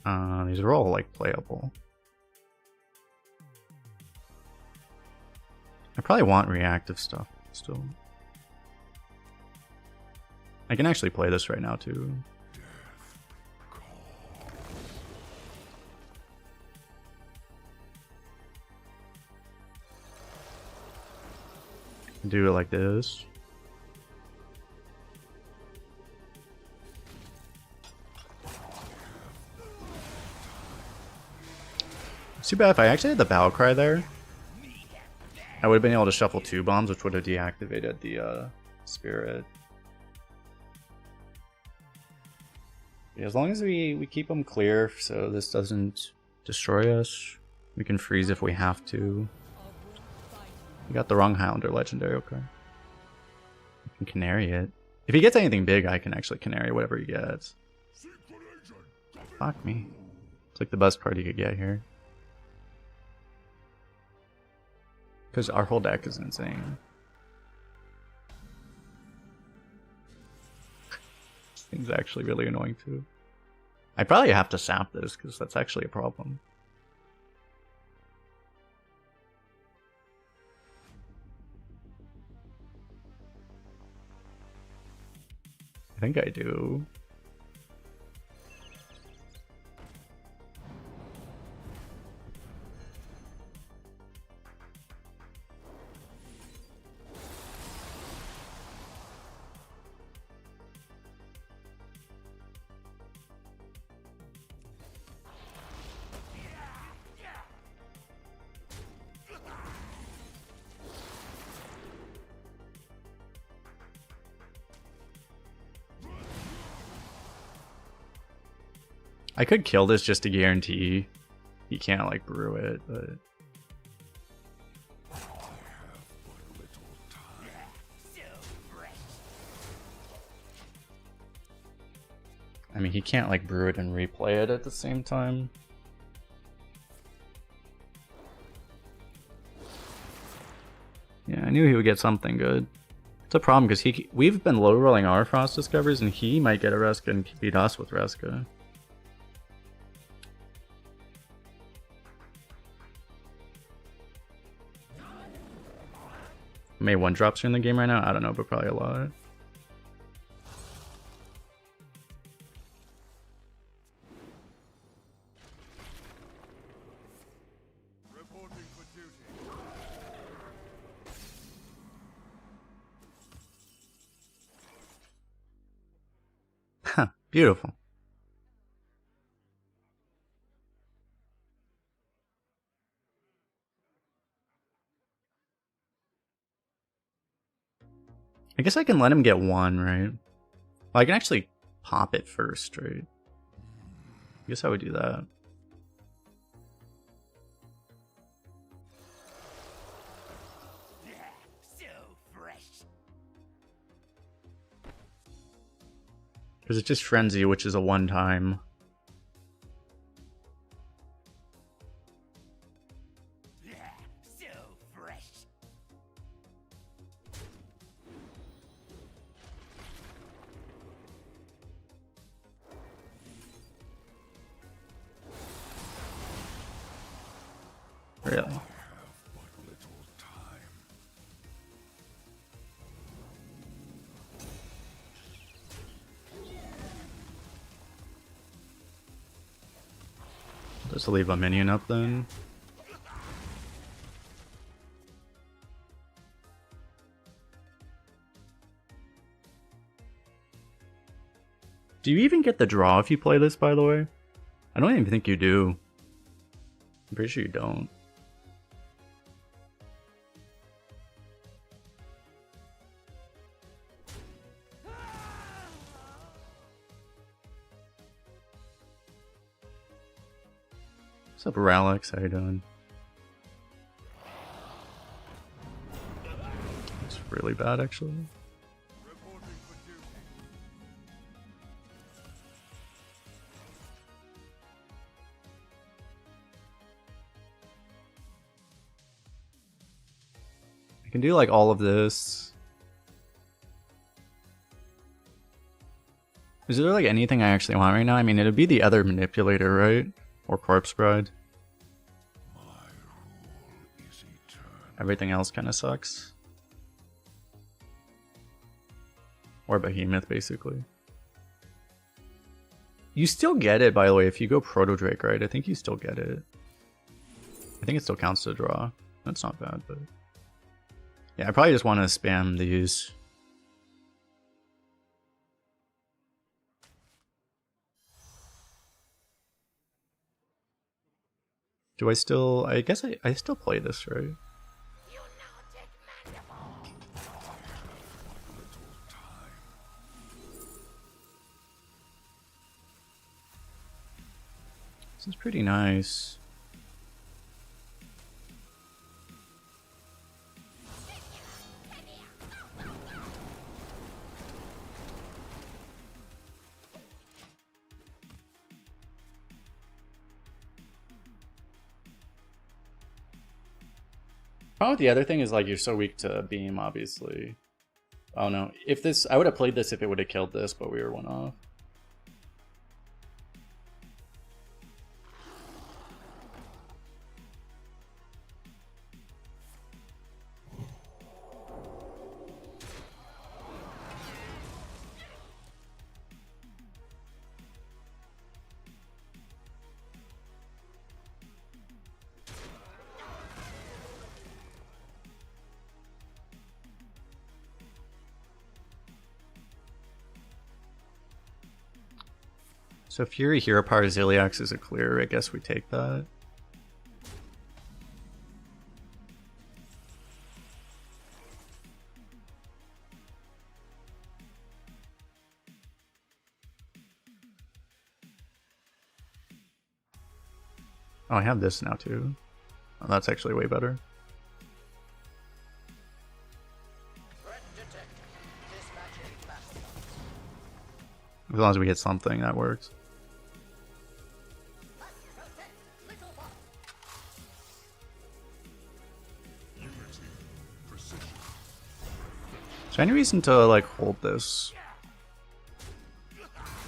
A: These are all like playable. I probably want reactive stuff still. I can actually play this right now too. Do it like this. It's too bad if I actually had the battle cry there. I would have been able to shuffle 2 bombs, which would have deactivated the spirit. Yeah, as long as we keep them clear so this doesn't destroy us, we can freeze if we have to. We got the wrong Highlander Legendary, okay. I can Canary it. If he gets anything big, I can actually Canary whatever he gets. Fuck me. It's like the best card you could get here. Because our whole deck is insane. This thing's actually really annoying too. I probably have to sap this because that's actually a problem. I think I do. I could kill this just to guarantee he can't like brew it, but I mean he can't like brew it and replay it at the same time. Yeah, I knew he would get something good. It's a problem because we've been low rolling our Frost Discoveries and he might get a Reska and beat us with Reska. How many 1-drops are in the game right now? I don't know, but probably a lot.
C: Reporting for duty.
A: Huh, beautiful. I guess I can let him get 1, right? Well, I can actually pop it first, right? I guess I would do that.
B: So fresh.
A: Because it's just Frenzy, which is a 1-time.
B: So fresh.
A: Really?
C: But little time.
A: Just leave a minion up then. Do you even get the draw if you play this, by the way? I don't even think you do. I'm pretty sure you don't. What's up, Warlock? How you doing? It's really bad, actually.
C: Reporting for duty.
A: I can do like all of this. Is there like anything I actually want right now? I mean, it'd be the other manipulator, right? Or corpse bride.
C: My rule is eternal.
A: Everything else kind of sucks. Or behemoth, basically. You still get it, by the way, if you go proto drake, right? I think you still get it. I think it still counts to draw. That's not bad, but yeah, I probably just want to spam these. Do I still? I guess I still play this, right? This is pretty nice. Problem with the other thing is like you're so weak to beam, obviously. Oh no, if this, I would have played this if it would have killed this, but we were one off. So Fury, Hero Power, Ziliax is a clear. I guess we take that. Oh, I have this now too. Oh, that's actually way better. As long as we get something, that works. Is there any reason to like hold this?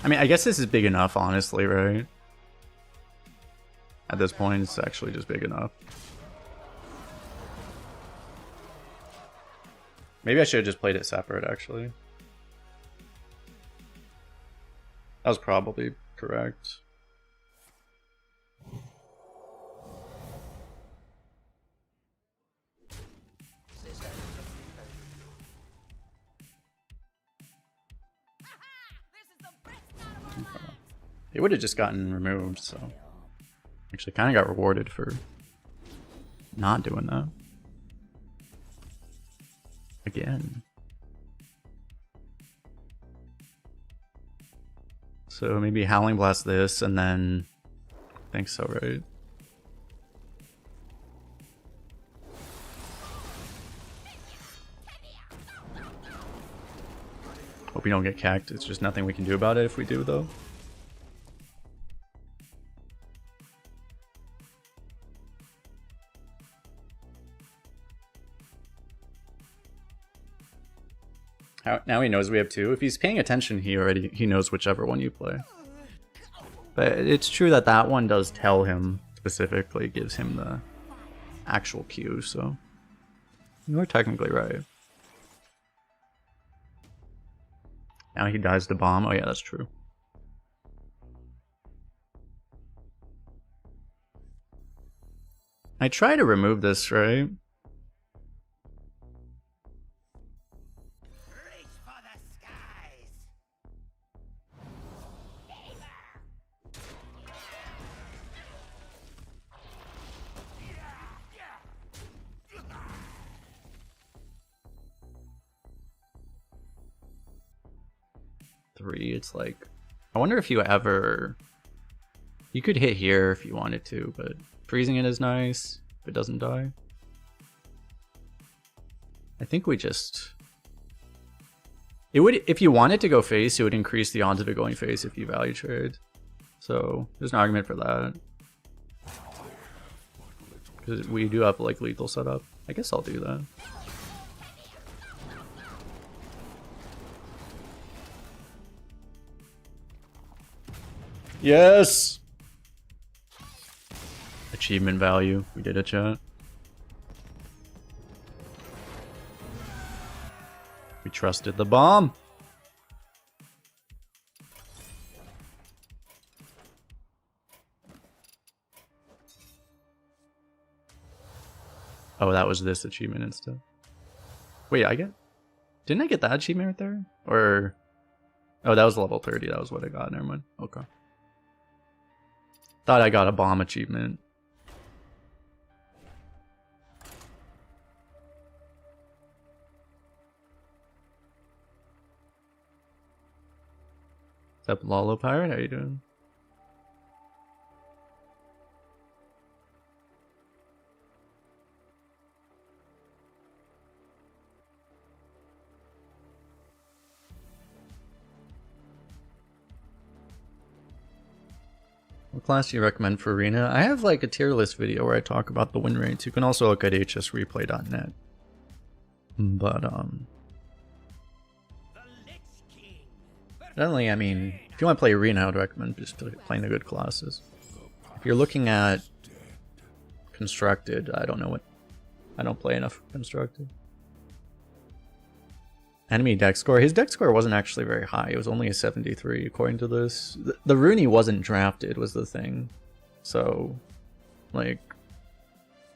A: I mean, I guess this is big enough, honestly, right? At this point, it's actually just big enough. Maybe I should have just played it separate, actually. That was probably correct. It would have just gotten removed, so actually kind of got rewarded for not doing that. Again. So maybe Howling Blast this, and then I think so, right? Hope we don't get cacked. It's just nothing we can do about it if we do, though. Now he knows we have two. If he's paying attention, he knows whichever one you play. But it's true that that one does tell him specifically, gives him the actual cue, so you're technically right. Now he dies to bomb. Oh yeah, that's true. I try to remove this, right?
B: Reach for the skies.
A: Three, it's like... I wonder if you ever... You could hit here if you wanted to, but freezing it is nice if it doesn't die. I think we just... It would, if you wanted to go face, it would increase the odds of it going face if you value trade. So there's an argument for that. Because we do have like lethal setup. I guess I'll do that. Yes! Achievement value. We did a chat. We trusted the bomb. Oh, that was this achievement instead. Wait, didn't I get that achievement right there? Or... Oh, that was level 30. That was what I got. Never mind. Okay. Thought I got a bomb achievement. What's up, Lolo Pirate? How you doing? What class do you recommend for Arena? I have like a tier list video where I talk about the win rates. You can also look at hsreplay.net. But generally, I mean, if you want to play Arena, I would recommend just playing the good classes. If you're looking at Constructed, I don't know what... I don't play enough Constructed. Enemy deck score. His deck score wasn't actually very high. It was only a 73 according to this. The Rooney wasn't drafted was the thing. So, like,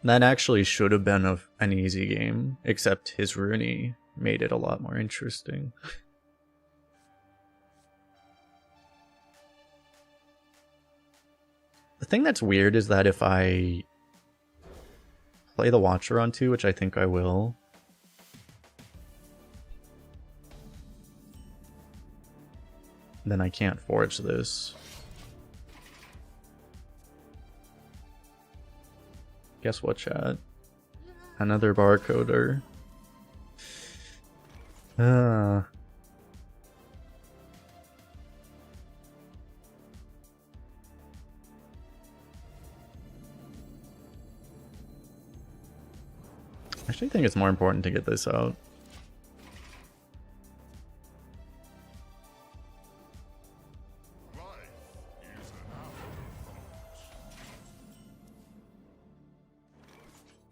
A: that actually should have been an easy game. Except his Rooney made it a lot more interesting. The thing that's weird is that if I play the Watcher on 2, which I think I will, then I can't forge this. Guess what, chat? Another barcoder. I actually think it's more important to get this out.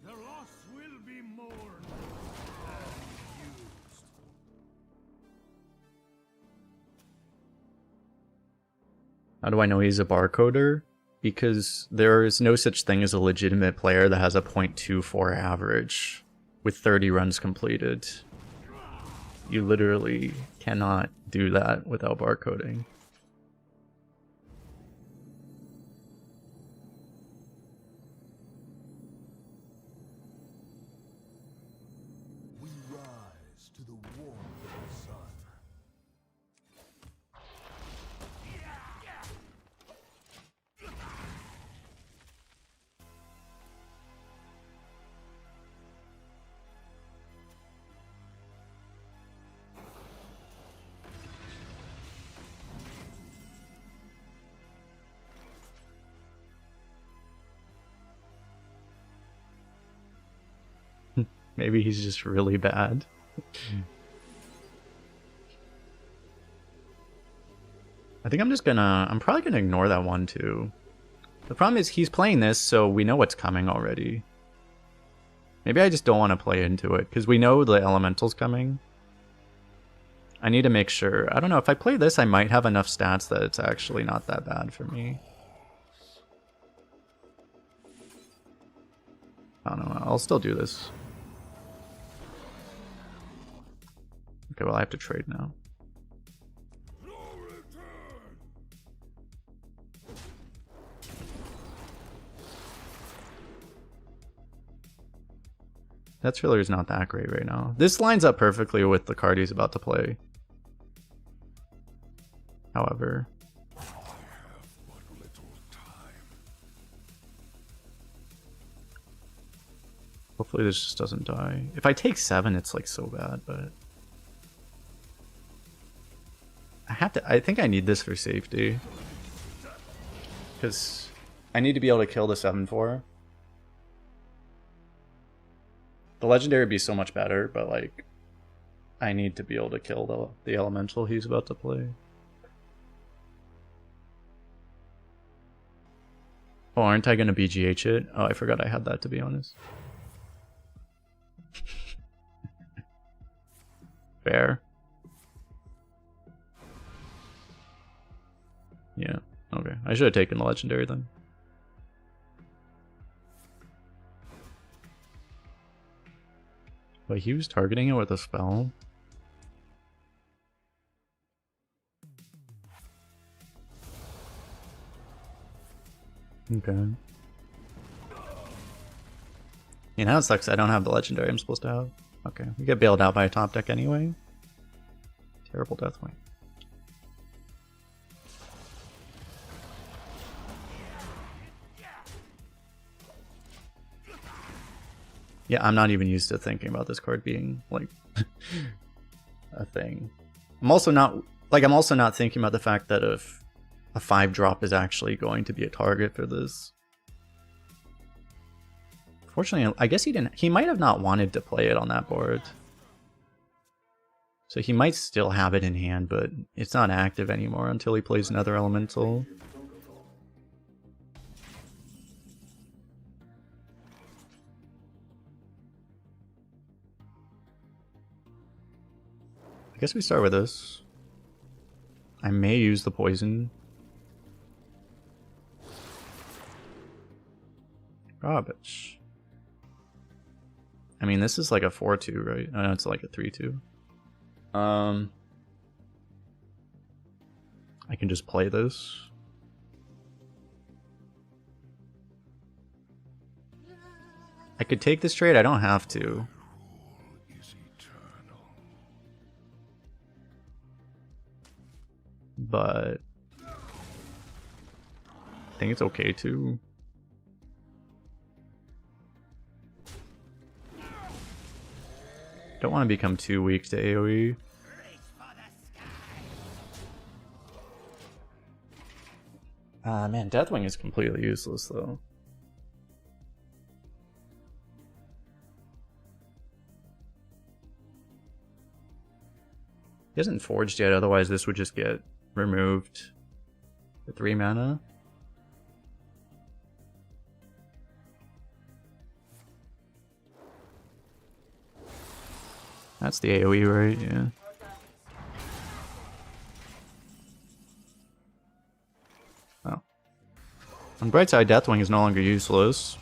C: The loss will be mourned and used.
A: How do I know he's a barcoder? Because there is no such thing as a legitimate player that has a 0.24 average with 30 runs completed. You literally cannot do that without barcoding.
C: We rise to the warmth of the sun.
A: Maybe he's just really bad. I think I'm probably gonna ignore that one too. The problem is he's playing this, so we know what's coming already. Maybe I just don't want to play into it, because we know the elemental's coming. I need to make sure. I don't know, if I play this, I might have enough stats that it's actually not that bad for me. I don't know. I'll still do this. Okay, well I have to trade now. That thriller is not that great right now. This lines up perfectly with the card he's about to play. However, hopefully this just doesn't die. If I take 7, it's like so bad, but I think I need this for safety. Because I need to be able to kill the 7/4. The legendary would be so much better, but like I need to be able to kill the elemental he's about to play. Oh, aren't I gonna BGH it? Oh, I forgot I had that, to be honest. Fair. Yeah, okay. I should have taken the legendary then. But he was targeting it with a spell. Okay. Yeah, now it sucks I don't have the legendary I'm supposed to have. Okay, we get bailed out by a top deck anyway. Terrible Deathwing. Yeah, I'm not even used to thinking about this card being like a thing. I'm also not thinking about the fact that if a 5-drop is actually going to be a target for this. Fortunately, I guess he might have not wanted to play it on that board. So he might still have it in hand, but it's not active anymore until he plays another elemental. I guess we start with this. I may use the poison. Garbage. I mean, this is like a 4-2, right? No, it's like a 3-2. I can just play this. I could take this trade, I don't have to. But I think it's okay to. Don't want to become too weak to AoE. Man, Deathwing is completely useless though. He hasn't forged yet, otherwise this would just get removed for 3 mana. That's the AoE, right? Yeah. Oh. On the bright side, Deathwing is no longer useless.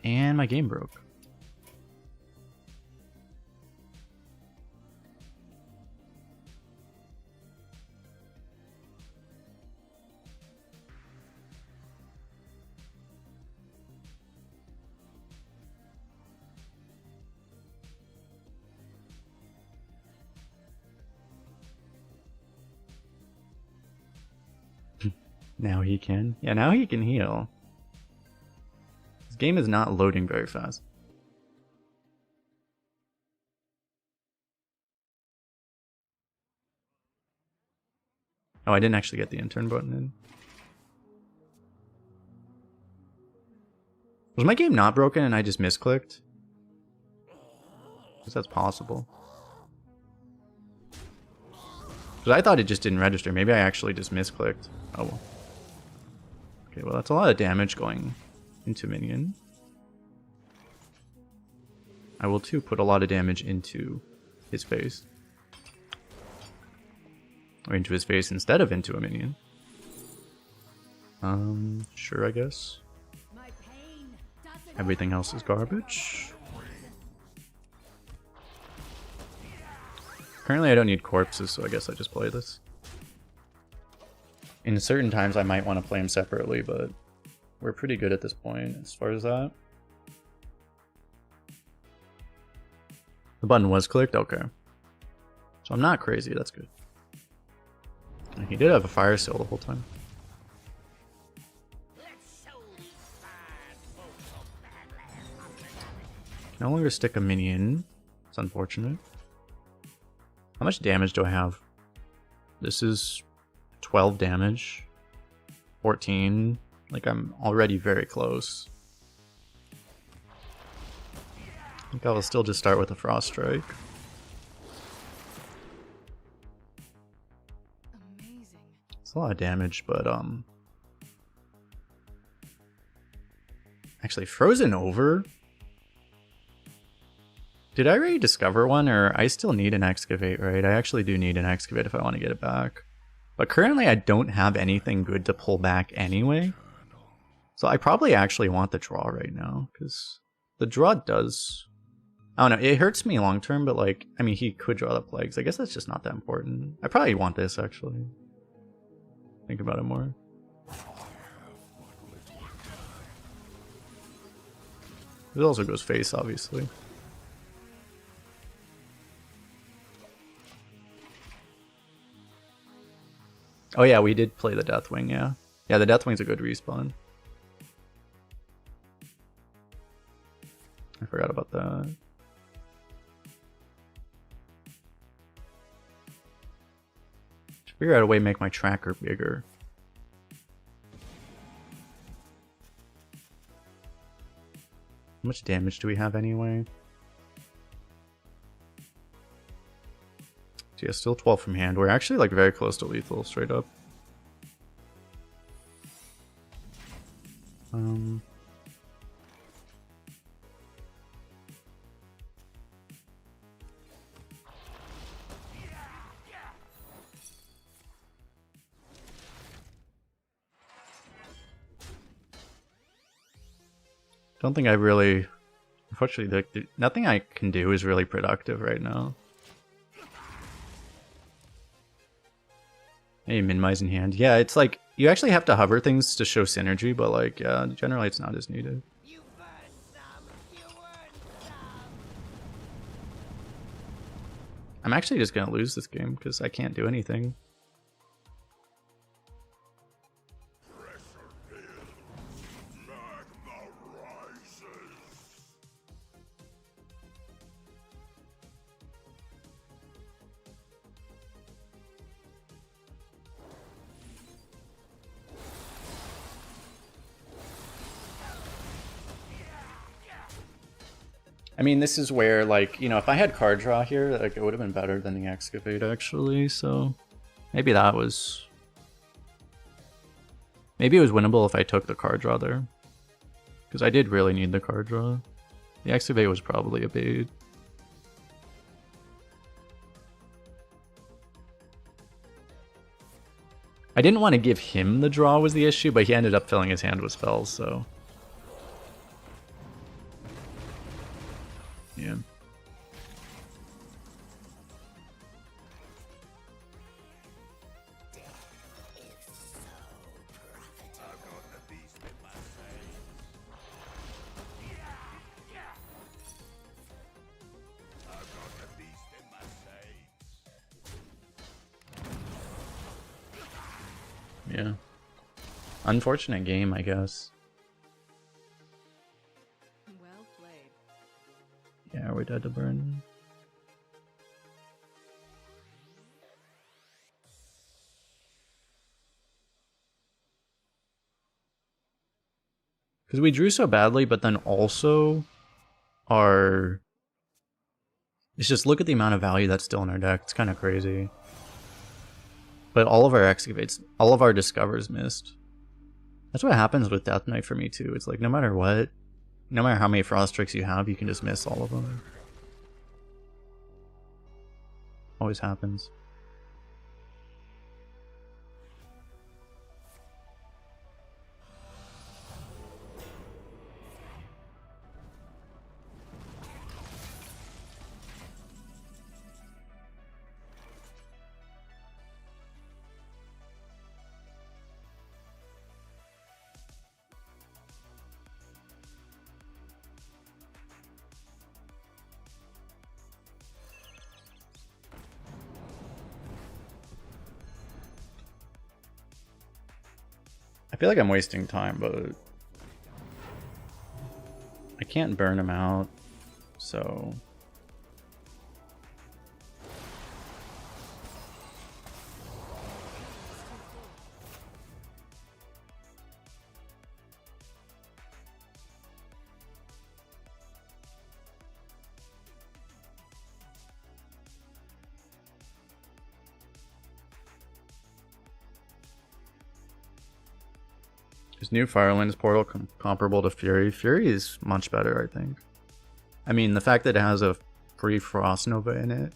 A: And my game broke. Now he can. Yeah, now he can heal. This game is not loading very fast. Oh, I didn't actually get the intern button in. Was my game not broken and I just misclicked? Because that's possible. Because I thought it just didn't register. Maybe I actually just misclicked. Oh well. Okay, well that's a lot of damage going into minion. I will too put a lot of damage into his face. Or into his face instead of into a minion. Sure, I guess.
B: My pain doesn't
A: Everything else is garbage. Currently I don't need corpses, so I guess I just play this. In certain times I might want to play them separately, but we're pretty good at this point as far as that. The button was clicked? Okay. So I'm not crazy, that's good. And he did have a fire sale the whole time. Can no longer stick a minion. It's unfortunate. How much damage do I have? This is 12 damage. 14. Like, I'm already very close. I think I will still just start with a Frost Strike.
B: Amazing.
A: It's a lot of damage, but actually, Frozen Over? Did I already discover one, or I still need an Excavate, right? I actually do need an Excavate if I want to get it back. But currently I don't have anything good to pull back anyway. So I probably actually want the draw right now, because the draw does... I don't know, it hurts me long term, but like, I mean, he could draw the Plagues. I guess that's just not that important. I probably want this, actually. Think about it more. It also goes face, obviously. Oh yeah, we did play the Deathwing, yeah. Yeah, the Deathwing's a good respawn. I forgot about that. Should figure out a way to make my tracker bigger. How much damage do we have anyway? So yeah, still 12 from hand. We're actually like very close to lethal, straight up. Don't think I really... Unfortunately, nothing I can do is really productive right now. Maybe minimizing hand. Yeah, it's like, you actually have to hover things to show synergy, but like, yeah, generally it's not as needed.
B: You burn some, you earn some.
A: I'm actually just gonna lose this game, because I can't do anything. I mean, this is where, like, you know, if I had card draw here, like, it would have been better than the Excavate, actually, so... Maybe that was... Maybe it was winnable if I took the card draw there. Because I did really need the card draw. The Excavate was probably a bait. I didn't want to give him the draw was the issue, but he ended up filling his hand with spells, so... Yeah. Yeah. Unfortunate game, I guess.
B: Well played.
A: Yeah, we're dead to burn. Because we drew so badly, but then also our... It's just, look at the amount of value that's still in our deck. It's kind of crazy. But all of our excavates, all of our discovers missed. That's what happens with Death Knight for me too. It's like, no matter what, no matter how many Frost Strikes you have, you can just miss all of them. Always happens. I feel like I'm wasting time, but I can't burn him out, so... Is new Firelands portal comparable to Fury? Fury is much better, I think. I mean, the fact that it has a free Frost Nova in it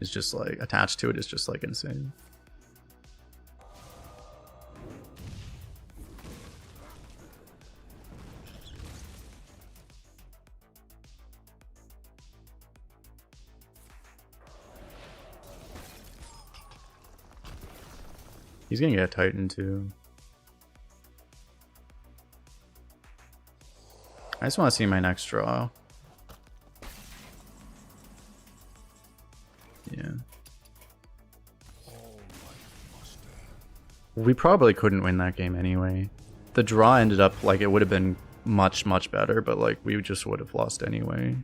A: is just like, attached to it is just like insane. He's gonna get a Titan too. I just want to see my next draw. Yeah. We probably couldn't win that game anyway. The draw ended up, like, it would have been much, much better, but, like, we just would have lost anyway.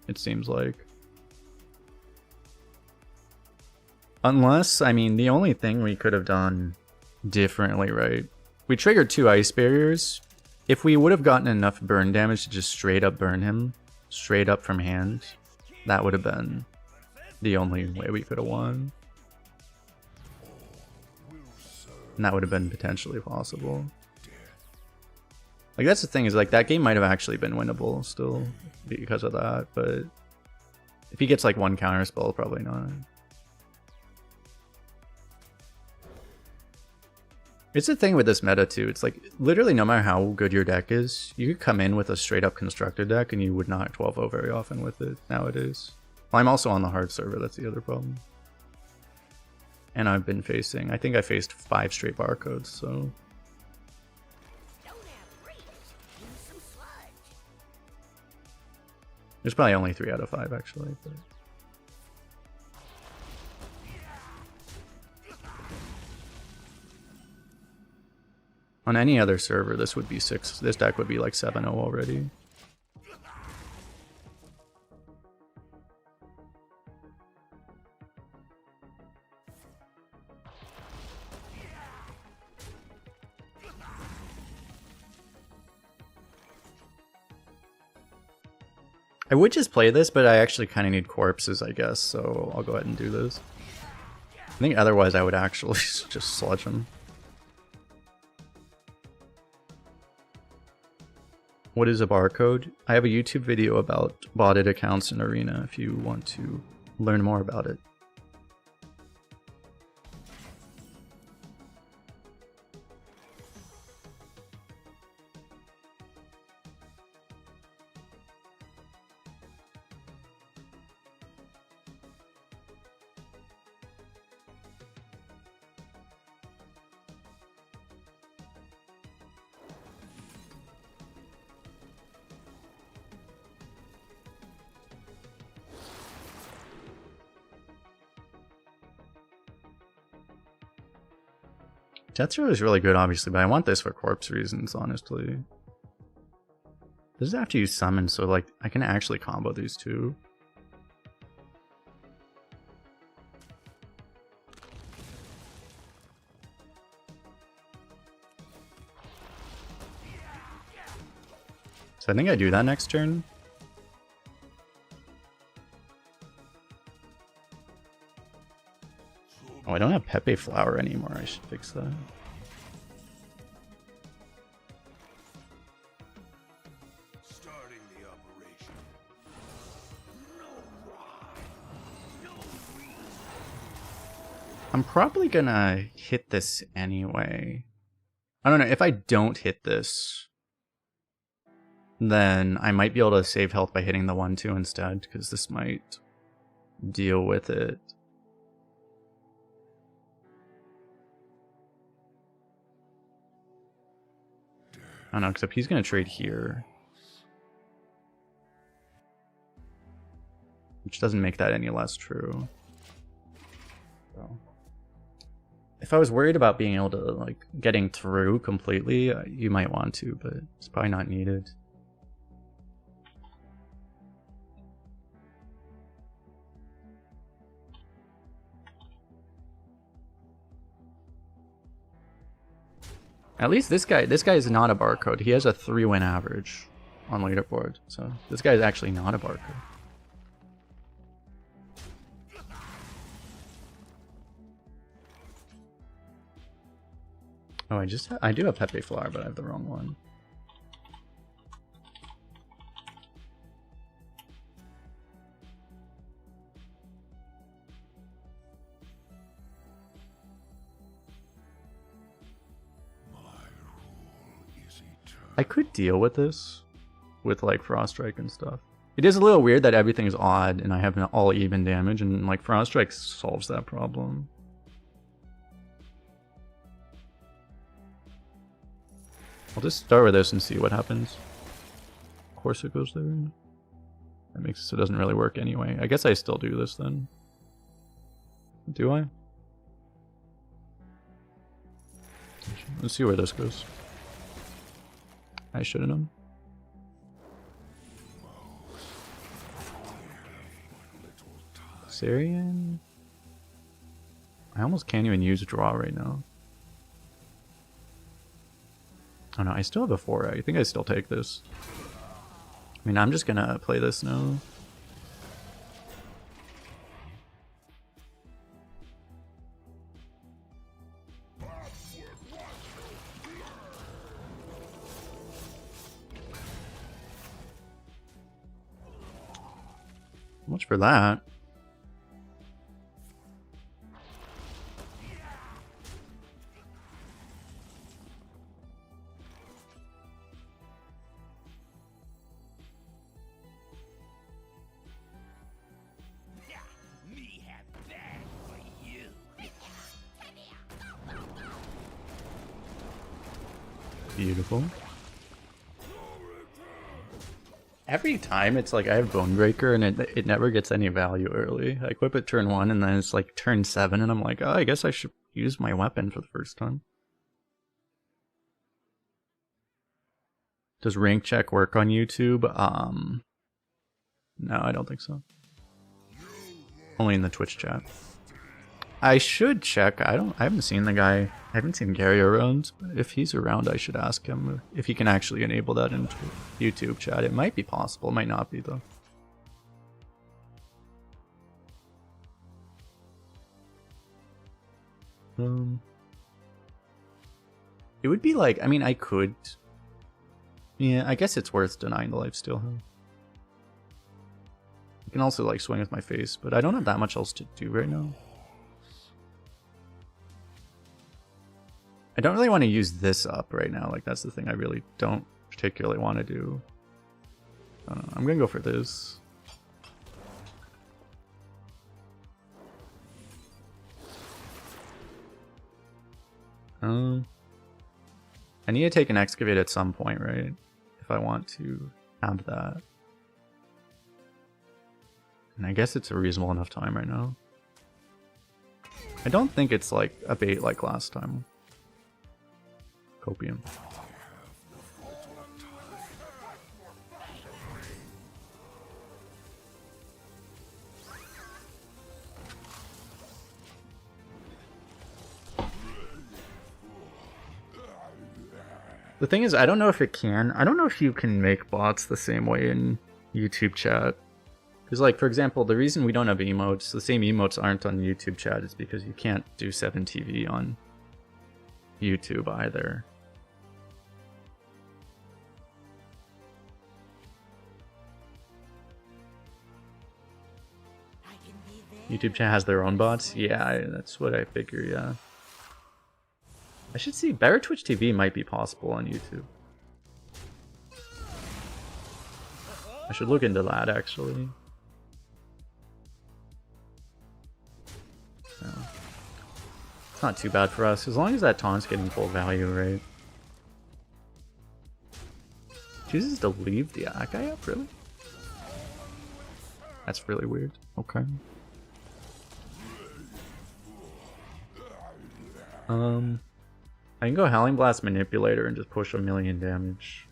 A: It seems like. Unless, I mean, the only thing we could have done differently, right? We triggered 2 ice barriers. If we would have gotten enough burn damage to just straight up burn him, straight up from hand, that would have been the only way we could have won. And that would have been potentially possible. Like, that's the thing, is like that game might have actually been winnable still because of that, but if he gets like 1 counter spell, probably not. It's the thing with this meta too, it's like literally no matter how good your deck is, you could come in with a straight up constructed deck and you would not 12-0 very often with it nowadays. Well, I'm also on the hard server, that's the other problem. And I've been facing, I think I faced 5 straight barcodes, so... There's probably only 3 out of 5 actually, but... On any other server, this would be 6. This deck would be like 7-0 already. I would just play this, but I actually kind of need corpses, I guess, so I'll go ahead and do this. I think otherwise I would actually just sludge them. What is a barcode? I have a YouTube video about botted accounts in Arena if you want to learn more about it. Tetra is really good, obviously, but I want this for corpse reasons, honestly. Does it have to use summon, so like I can actually combo these two? So I think I do that next turn. Oh, I don't have Pepe Flower anymore. I should fix that.
C: Starting the operation.
A: I'm probably gonna hit this anyway. I don't know. If I don't hit this, then I might be able to save health by hitting the 1-2 instead, because this might deal with it. I don't know, except he's going to trade here. Which doesn't make that any less true. So. If I was worried about being able to, like, getting through completely, you might want to, but it's probably not needed. At least this guy is not a barcode. He has a 3-win average on leaderboard, so this guy is actually not a barcode. Oh, I do have Pepe Flower, but I have the wrong one. I could deal with this with like Frost Strike and stuff. It is a little weird that everything's odd and I have all even damage, and like Frost Strike solves that problem. I'll just start with this and see what happens. Of course it goes there. That makes it so it doesn't really work anyway. I guess I still do this then. Do I? Let's see where this goes. I shouldn't have. Sarian? I almost can't even use draw right now. Oh no, I still have a 4. I think I still take this. I mean, I'm just gonna play this now. Much for that. Beautiful. Every time it's like I have Bonebreaker and it never gets any value early. I equip it turn 1 and then it's like turn 7 and I'm like, oh, I guess I should use my weapon for the first time. Does rank check work on YouTube? No, I don't think so. Only in the Twitch chat. I should check. I haven't seen the guy. I haven't seen Gary around. If he's around, I should ask him if he can actually enable that in YouTube chat. It might be possible. It might not be though. It would be like, I mean, I could. Yeah, I guess it's worth denying the lifesteal. I can also like swing with my face, but I don't have that much else to do right now. I don't really want to use this up right now. Like, that's the thing I really don't particularly want to do. I don't know. I'm going to go for this. I need to take an excavate at some point, right? If I want to have that. And I guess it's a reasonable enough time right now. I don't think it's like a bait like last time. Copium. The thing is, I don't know if it can. I don't know if you can make bots the same way in YouTube chat. Because, like, for example, the reason we don't have emotes, the same emotes aren't on YouTube chat, is because you can't do 7TV on YouTube either. YouTube chat has their own bots? Yeah, that's what I figure, yeah. I should see, better Twitch TV might be possible on YouTube. I should look into that, actually. No. It's not too bad for us, as long as that taunt's getting full value, right? Chooses to leave the Akai up, really? That's really weird. Okay. I can go Howling Blast Manipulator and just push 1,000,000 damage.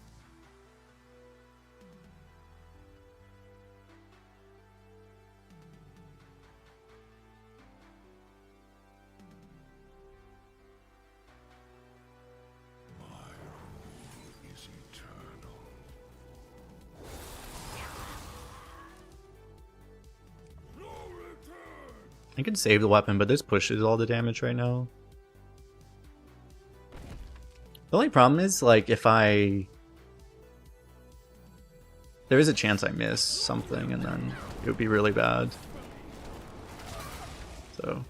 C: Is eternal. No return.
A: I can save the weapon, but this pushes all the damage right now. The only problem is, like, if I... There is a chance I miss something, and then it would be really bad. So...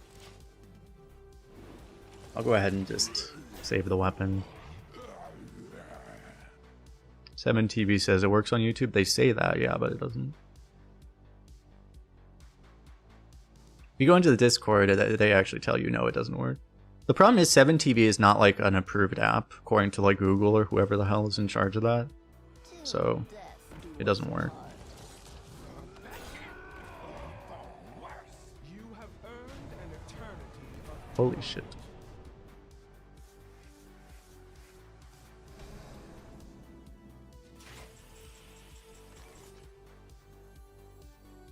A: I'll go ahead and just save the weapon. 7TV says it works on YouTube. They say that, yeah, but it doesn't. If you go into the Discord, they actually tell you no, it doesn't work. The problem is 7TV is not like an approved app, according to like Google or whoever the hell is in charge of that. So, it doesn't work.
D: You have earned an eternity of
A: Holy shit.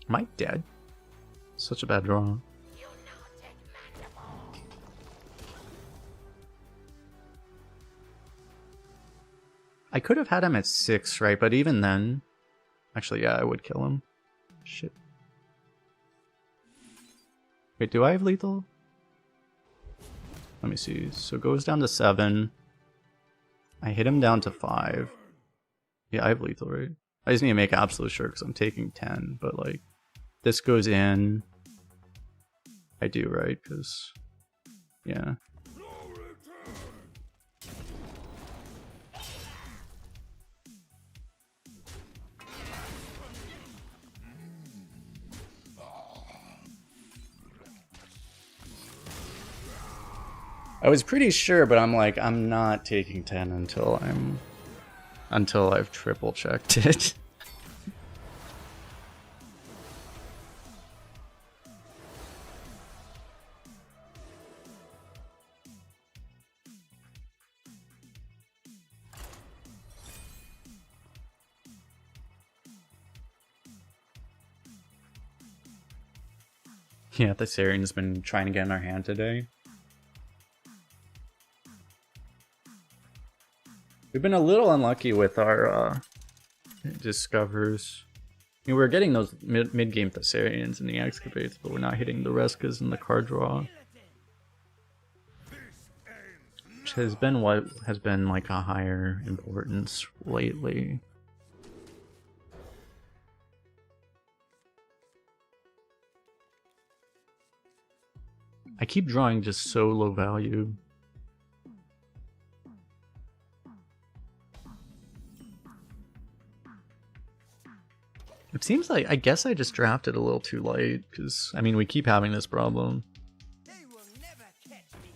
A: Am I dead? Such a bad draw. I could have had him at 6, right? But even then... Actually, yeah, I would kill him. Shit. Wait, do I have lethal? Let me see. So it goes down to 7. I hit him down to 5. Yeah, I have lethal, right? I just need to make absolute sure because I'm taking 10. But, like, this goes in. I do, right? Because, yeah. I was pretty sure, but I'm like, I'm not taking 10 until I've triple checked it. Yeah, the Saren's been trying to get in our hand today. We've been a little unlucky with our discovers. I mean, we're getting those mid-game Thessarians and the Excavates, but we're not hitting the Reskas and the card draw. Which has been what has been like a higher importance lately. I keep drawing just so low value. It seems like, I guess I just drafted a little too light, because, I mean, we keep having this problem.
D: They will never catch me.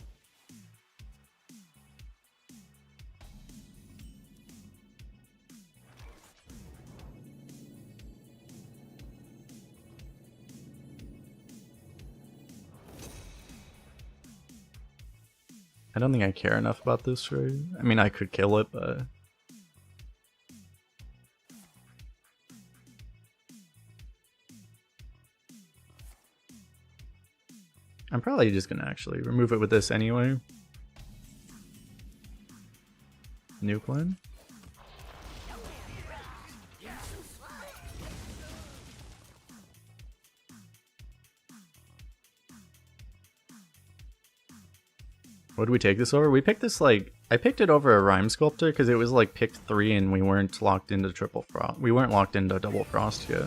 A: I don't think I care enough about this, right? I mean, I could kill it, but... I'm probably just gonna actually remove it with this anyway. New plan? What did we take this over? We picked this like... I picked it over a Rhyme Sculptor because it was like pick 3 and we weren't locked into triple frost. We weren't locked into double frost yet.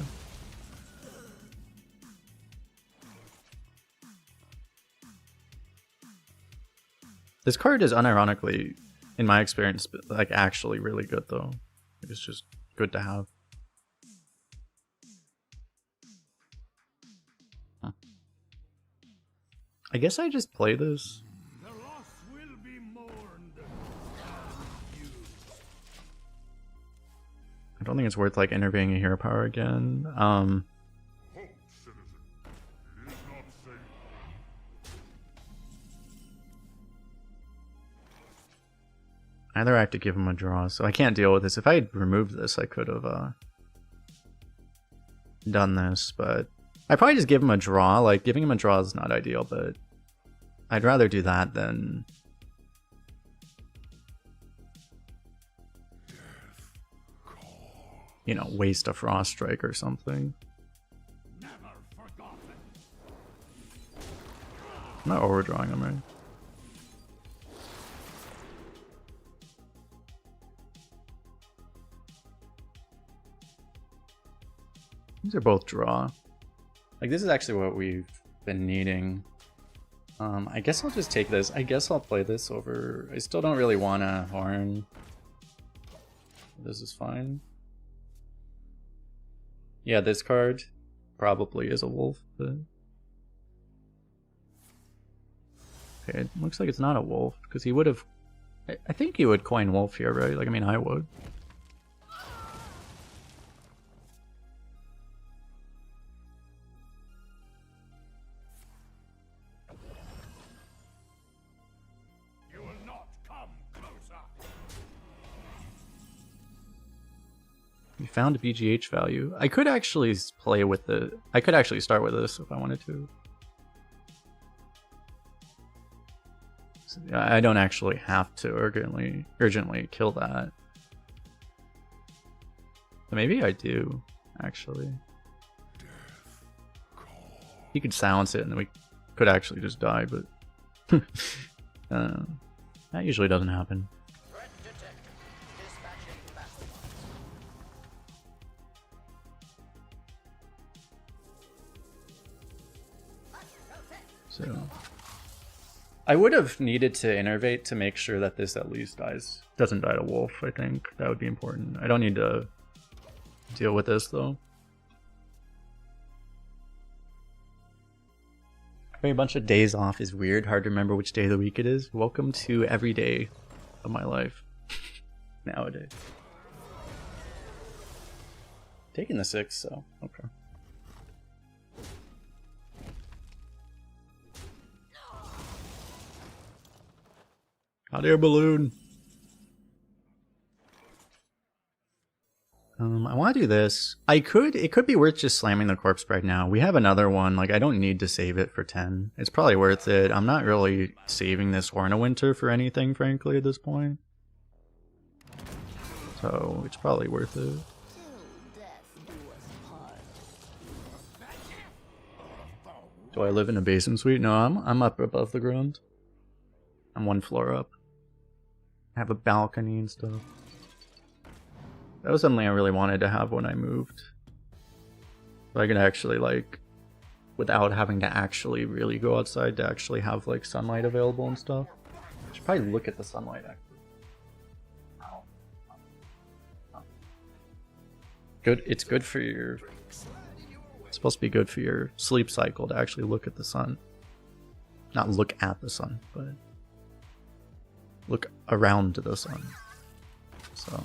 A: This card is unironically, in my experience, like actually really good though. It's just good to have. Huh. I guess I just play this.
C: The loss will be mourned.
A: I don't think it's worth like intervening a hero power again.
C: Hope, citizen. It is not safe.
A: Either I have to give him a draw, so I can't deal with this. If I had removed this, I could have done this, but I probably just give him a draw. Like, giving him a draw is not ideal, but I'd rather do that than... you know, waste a Frost Strike or something. I'm not overdrawing him, right? These are both draw. Like, this is actually what we've been needing. I guess I'll just take this. I guess I'll play this over... I still don't really want a Horn. This is fine. Yeah, this card probably is a wolf, but... okay, it looks like it's not a wolf, because he would have... I think he would coin wolf here, right? Like, I mean, I would. We found a BGH value. I could actually play with the... I could actually start with this if I wanted to. So, I don't actually have to urgently kill that. But maybe I do, actually. He could silence it and then we could actually just die, but... that usually doesn't happen. So I would have needed to innervate to make sure that this at least doesn't die to wolf. I think that would be important. I don't need to deal with this though. Having a bunch of days off is weird. Hard to remember which day of the week it is. Welcome to every day of my life nowadays. Taking the 6, so okay. Hot air balloon. I want to do this. It could be worth just slamming the corpse right now. We have another one. Like, I don't need to save it for 10. It's probably worth it. I'm not really saving this Horn of Winter for anything, frankly, at this point. So, it's probably worth it. Do I live in a basement suite? No, I'm up above the ground. I'm 1 floor up. I have a balcony and stuff. That was something I really wanted to have when I moved. So I could actually, like, without having to actually really go outside, to actually have, like, sunlight available and stuff. I should probably look at the sunlight, actually. Good. It's good for your... It's supposed to be good for your sleep cycle to actually look at the sun. Not look at the sun, but... look around the sun. So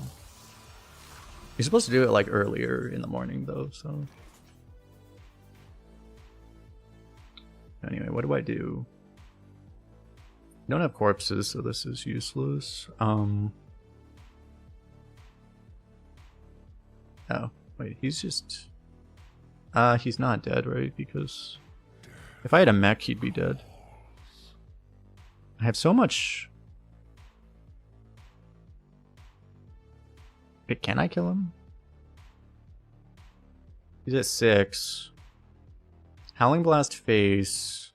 A: you're supposed to do it like earlier in the morning though, so anyway, what do I do? I don't have corpses, so this is useless. Oh wait, he's just he's not dead, right? Because if I had a mech he'd be dead. I have so much. Wait, can I kill him? He's at 6. Howling Blast face.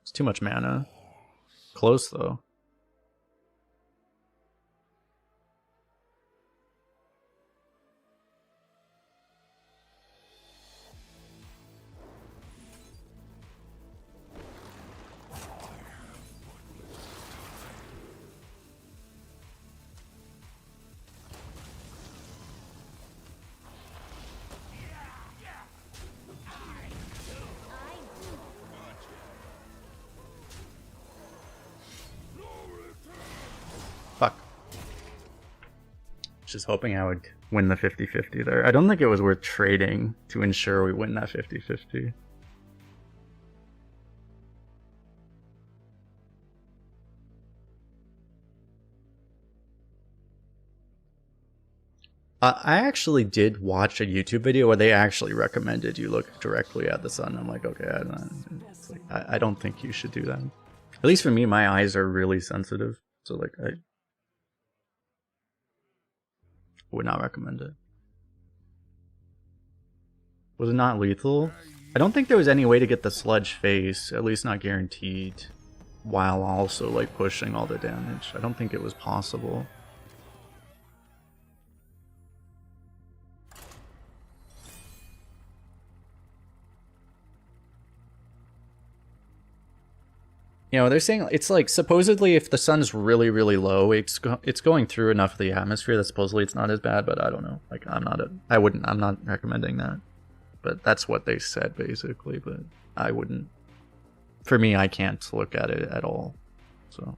A: It's too much mana. Close though. Fuck. Just hoping I would win the 50-50 there. I don't think it was worth trading to ensure we win that 50-50. I actually did watch a YouTube video where they actually recommended you look directly at the sun. I'm like, okay, I don't think you should do that. At least for me, my eyes are really sensitive, so like I would not recommend it. Was it not lethal? I don't think there was any way to get the sludge face, at least not guaranteed, while also like pushing all the damage. I don't think it was possible. You know, they're saying it's like supposedly if the sun's really, really low, it's going through enough of the atmosphere that supposedly it's not as bad, but I don't know. Like I'm not recommending that. But that's what they said basically, but I wouldn't. For me, I can't look at it at all. So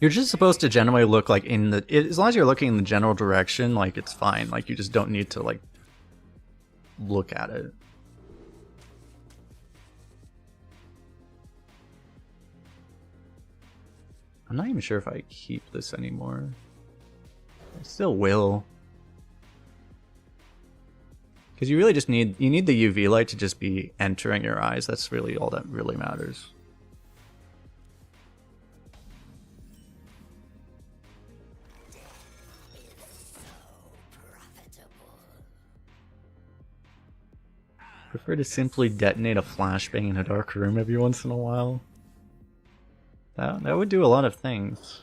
A: you're just supposed to generally look like in the, as long as you're looking in the general direction, like it's fine. Like you just don't need to like look at it. I'm not even sure if I keep this anymore. I still will. Because you really just need the UV light to just be entering your eyes. That's really all that really matters. Prefer to simply detonate a flashbang in a dark room every once in a while. That would do a lot of things.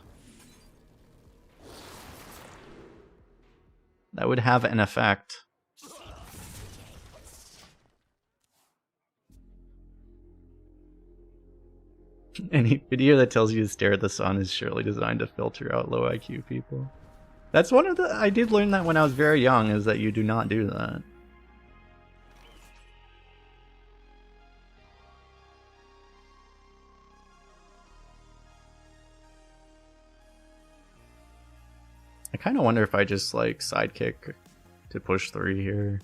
A: That would have an effect. Any video that tells you to stare at the sun is surely designed to filter out low IQ people. That's one of the... I did learn that when I was very young, is that you do not do that. I kind of wonder if I just like sidekick to push 3 here.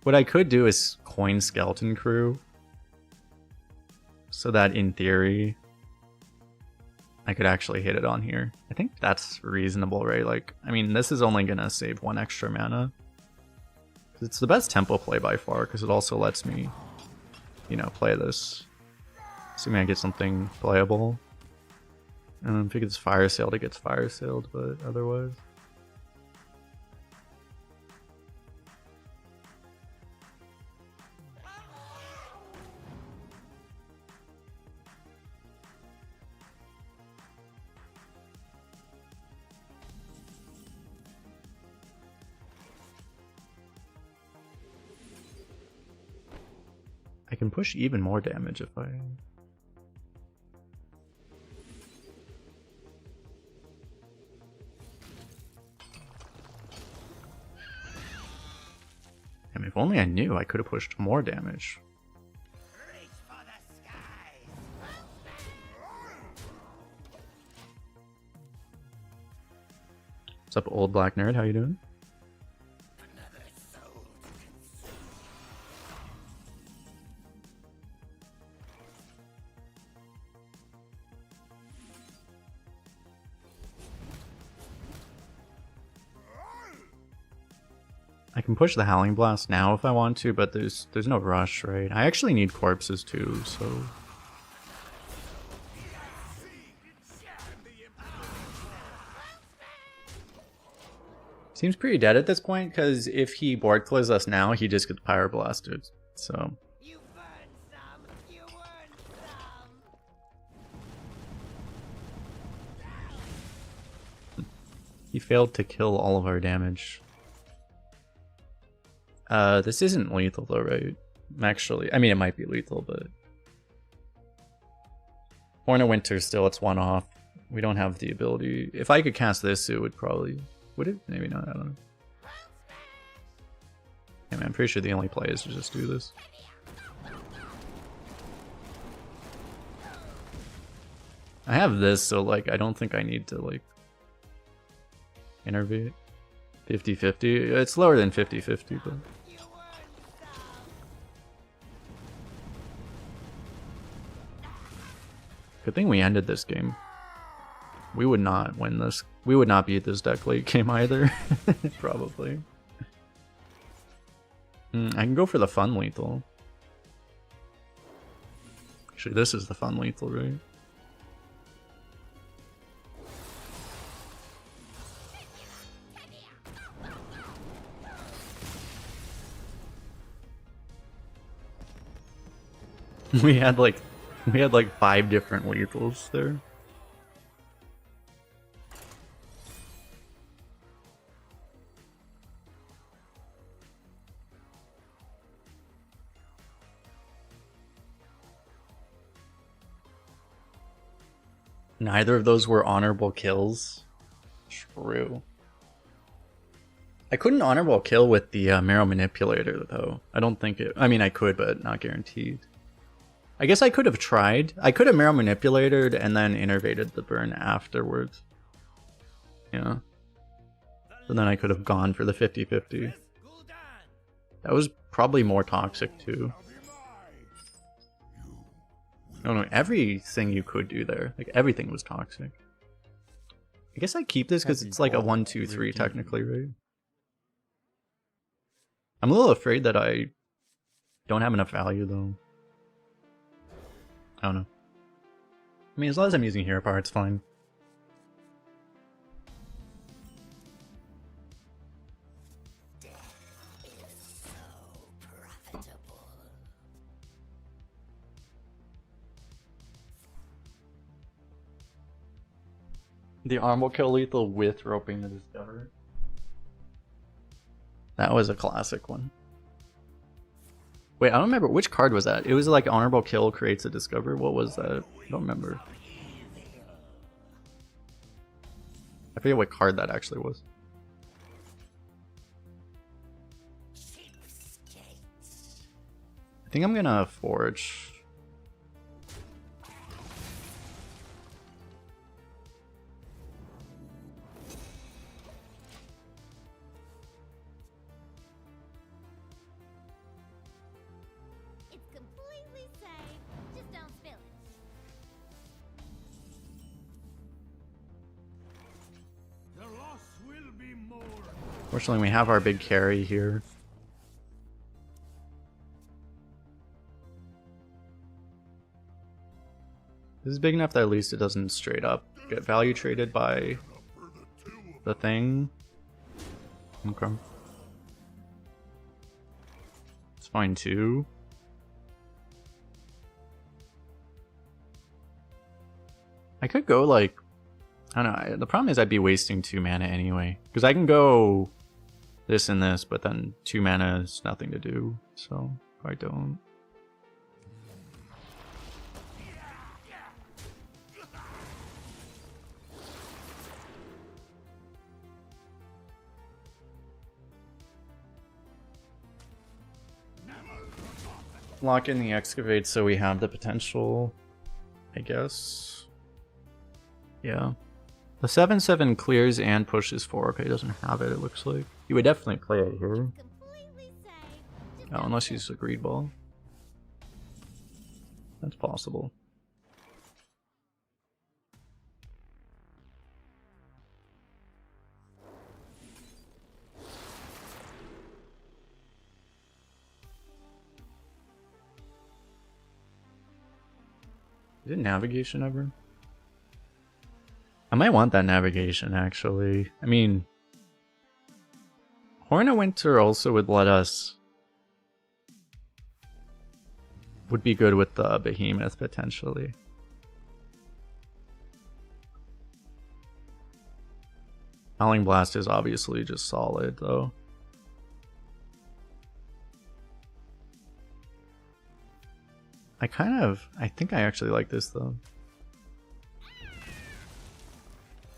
A: What I could do is coin skeleton crew, so that in theory I could actually hit it on here. I think that's reasonable, right? Like, I mean, this is only gonna save 1 extra mana. It's the best tempo play by far because it also lets me, you know, play this. Assuming I get something playable. If it gets fire sailed, it gets fire sailed, but otherwise. I can push even more damage if I... I mean, if only I knew, I could have pushed more damage. What's up, old black nerd? How you doing? I can push the Howling Blast now if I want to, but there's no rush, right? I actually need corpses too, so... Seems pretty dead at this point, because if he board closes us now, he just gets Pyro Blasted, so...
B: You burn some, you earn some.
A: He failed to kill all of our damage. This isn't lethal though, right? Actually, I mean, it might be lethal, but... Horn of Winter still, it's 1 off. We don't have the ability... If I could cast this, it would probably... Would it? Maybe not, I don't know. Yeah, man, I'm pretty sure the only play is to just do this. I have this, so like I don't think I need to like innervate. 50-50. It's lower than 50-50, but
B: You earned some.
A: good thing we ended this game. We would not win this. We would not beat this deck late game either. Probably. I can go for the fun lethal. Actually, this is the fun lethal, right? We had like 5 different lethals there. Neither of those were honorable kills. True. I couldn't honorable kill with the Marrow Manipulator though. I don't think it. I mean, I could, but not guaranteed. I guess I could have tried. I could have Marrow Manipulated and then innervated the burn afterwards. Yeah. So then I could have gone for the 50-50. That was probably more toxic too. No, no, everything you could do there. Like, everything was toxic. I guess I keep this because it's like a 1-2-3 technically, right? I'm a little afraid that I don't have enough value though. I don't know. I mean, as long as I'm using hero power, it's fine. The arm will kill lethal with roping the discoverer. That was a classic one. Wait, I don't remember which card was that. It was like honorable kill creates a discover. What was that? I don't remember. I forget what card that actually was. I think I'm gonna forge.
E: It's completely safe. Just don't spill it.
C: The loss will be more.
A: Fortunately, we have our big carry here. This is big enough that at least it doesn't straight up get value traded by the thing. Okay. It's fine too. I could go like, I don't know, the problem is I'd be wasting 2 mana anyway. Because I can go this and this, but then 2 mana is nothing to do, so I don't. Lock in the excavate so we have the potential, I guess. Yeah. The 7/7 clears and pushes 4. Okay, he doesn't have it, it looks like. He would definitely play it here.
E: Completely safe. Just
A: Oh,
E: don't
A: unless
E: spill
A: he's a greed ball. That's possible. Is it navigation ever? I might want that navigation actually. I mean, Horn of Winter also would let us. Would be good with the Behemoth potentially. Howling Blast is obviously just solid though. I think I actually like this though.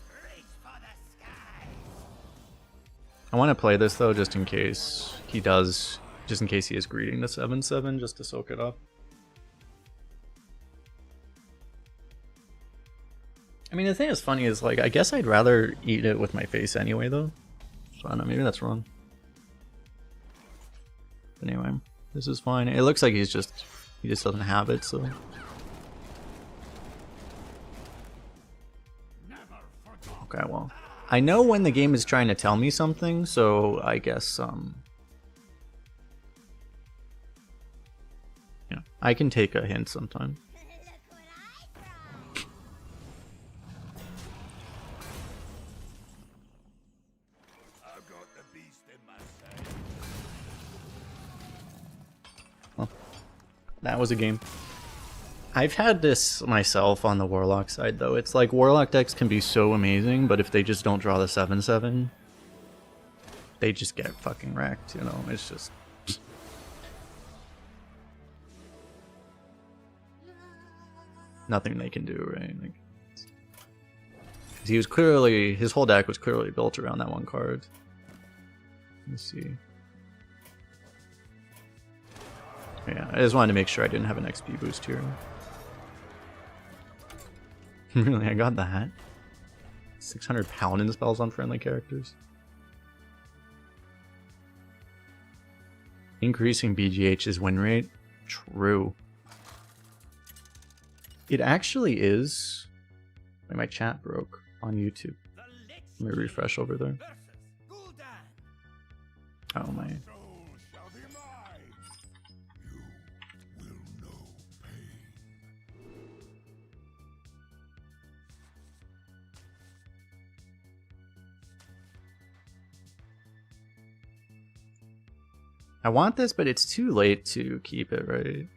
B: Reach for the sky.
A: I want to play this though just in case he does, just in case he is greeting the 7/7 just to soak it up. I mean, the thing that's funny is, like, I guess I'd rather eat it with my face anyway, though. So I don't know, maybe that's wrong. But anyway, this is fine. It looks like he just doesn't have it, so. Okay, well, I know when the game is trying to tell me something, so I guess, yeah, I can take a hint sometime. Well, that was a game. I've had this myself on the Warlock side, though. It's like Warlock decks can be so amazing, but if they just don't draw the 7/7, they just get fucking wrecked, you know? It's just... nothing they can do, right? Like, he was clearly... his whole deck was clearly built around that one card. Let's see. Yeah, I just wanted to make sure I didn't have an XP boost here. Really, I got that. 600 Paladin spells on friendly characters. Increasing BGH's win rate? True. It actually is... wait, my chat broke on YouTube. Let me refresh over there. Oh my... I want this, but it's too late to keep it, right?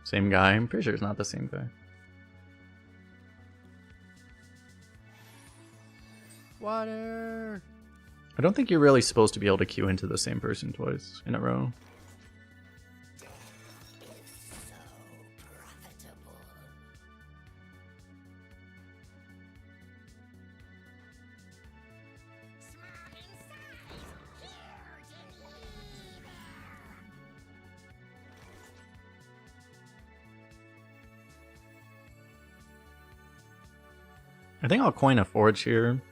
A: Same guy? I'm pretty sure it's not the same guy.
F: Water.
A: I don't think you're really supposed to be able to queue into the same person twice in a row. I think I'll coin a forge here.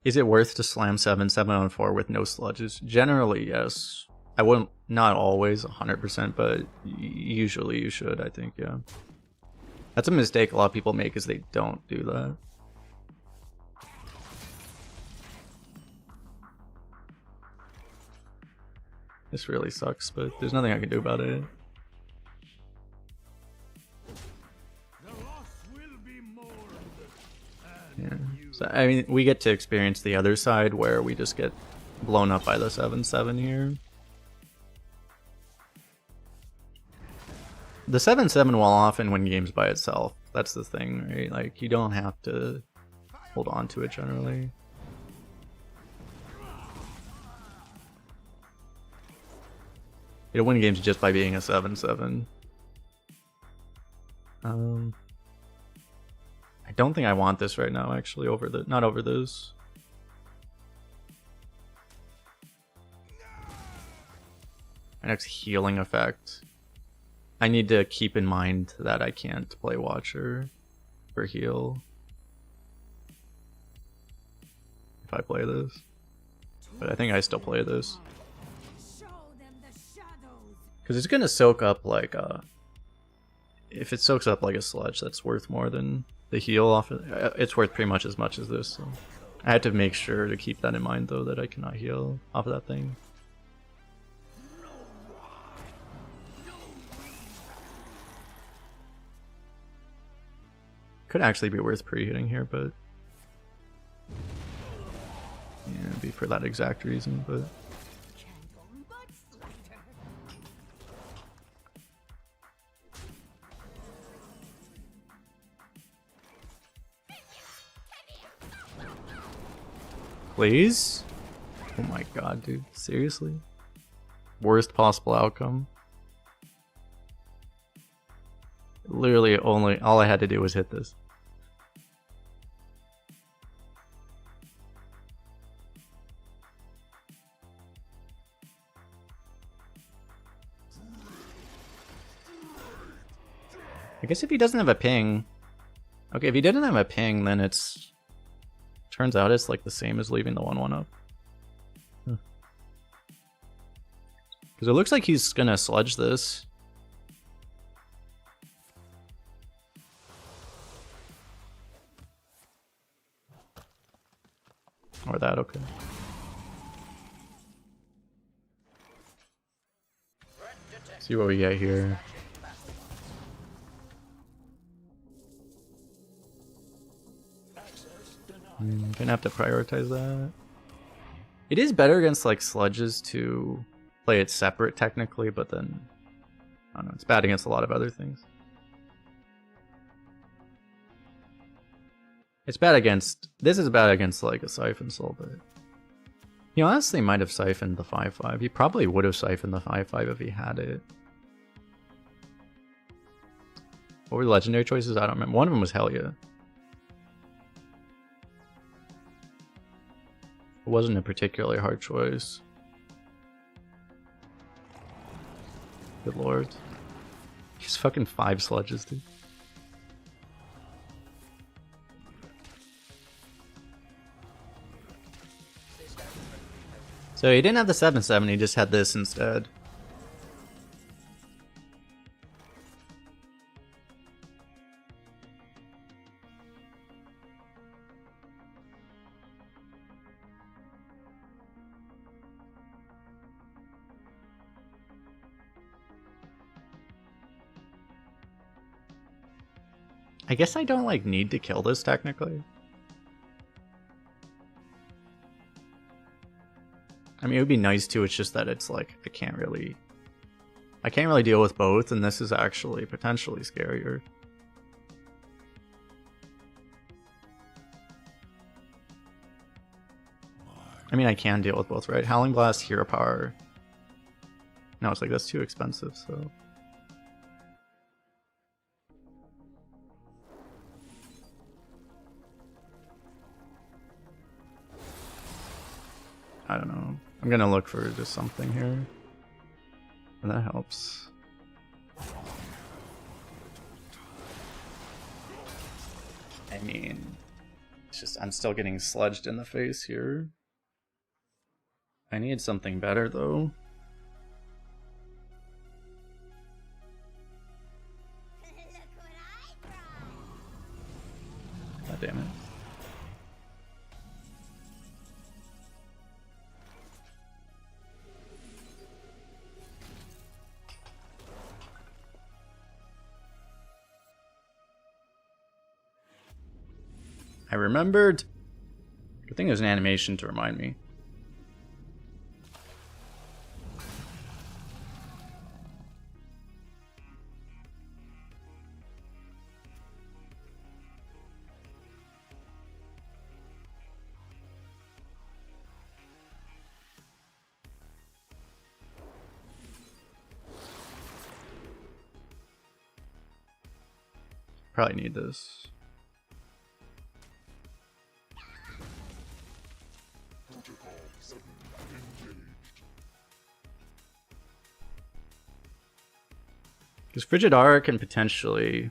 A: Is it worth to slam 7/7 on 4 with no sludges? Generally, yes. I wouldn't, not always 100%, but usually you should, I think, yeah. That's a mistake a lot of people make, is they don't do that. This really sucks, but there's nothing I can do about it. Yeah. So, I mean, we get to experience the other side where we just get blown up by the 7/7 here. The 7/7 will often win games by itself. That's the thing, right? Like, you don't have to hold on to it generally. It'll win games just by being a 7/7. I don't think I want this right now, actually, over the not over this. My next healing effect. I need to keep in mind that I can't play Watcher for heal if I play this. But I think I still play this. Because it's gonna soak up like if it soaks up like a sludge, that's worth more than the heal off it. It's worth pretty much as much as this. So I had to make sure to keep that in mind, though, that I cannot heal off of that thing. Could actually be worth pre-hitting here, but yeah, it'd be for that exact reason, but. Please? Oh my god, dude. Seriously? Worst possible outcome. literally all I had to do was hit this. I guess if he doesn't have a ping... Okay, if he didn't have a ping, then it's... Turns out it's like the same as leaving the 1-1 up. Because it looks like he's gonna sludge this. Or that, okay. See what we get here. Gonna have to prioritize that. It is better against like sludges to play it separate technically, but then I don't know, it's bad against a lot of other things. It's bad against, this is bad against like a Siphon Soul, but he honestly might have siphoned the 5-5. He probably would have siphoned the 5-5 if he had it. What were the legendary choices? I don't remember. One of them was Hell Yeah. It wasn't a particularly hard choice. Good lord. He's fucking 5 sludges, dude. So he didn't have the 7-7, he just had this instead. I guess I don't like need to kill this technically. I mean, it would be nice to, it's just that it's like, I can't really deal with both, and this is actually potentially scarier. I mean, I can deal with both, right? Howling Blast, Hero Power. No, it's like, that's too expensive, so... I don't know. I'm gonna look for just something here. And that helps. I mean, it's just, I'm still getting sludged in the face here. I need something better though.
E: Look what I brought.
A: God damn it. I remembered. Good thing there's an animation to remind me. Probably need this. Because Frigidara can potentially...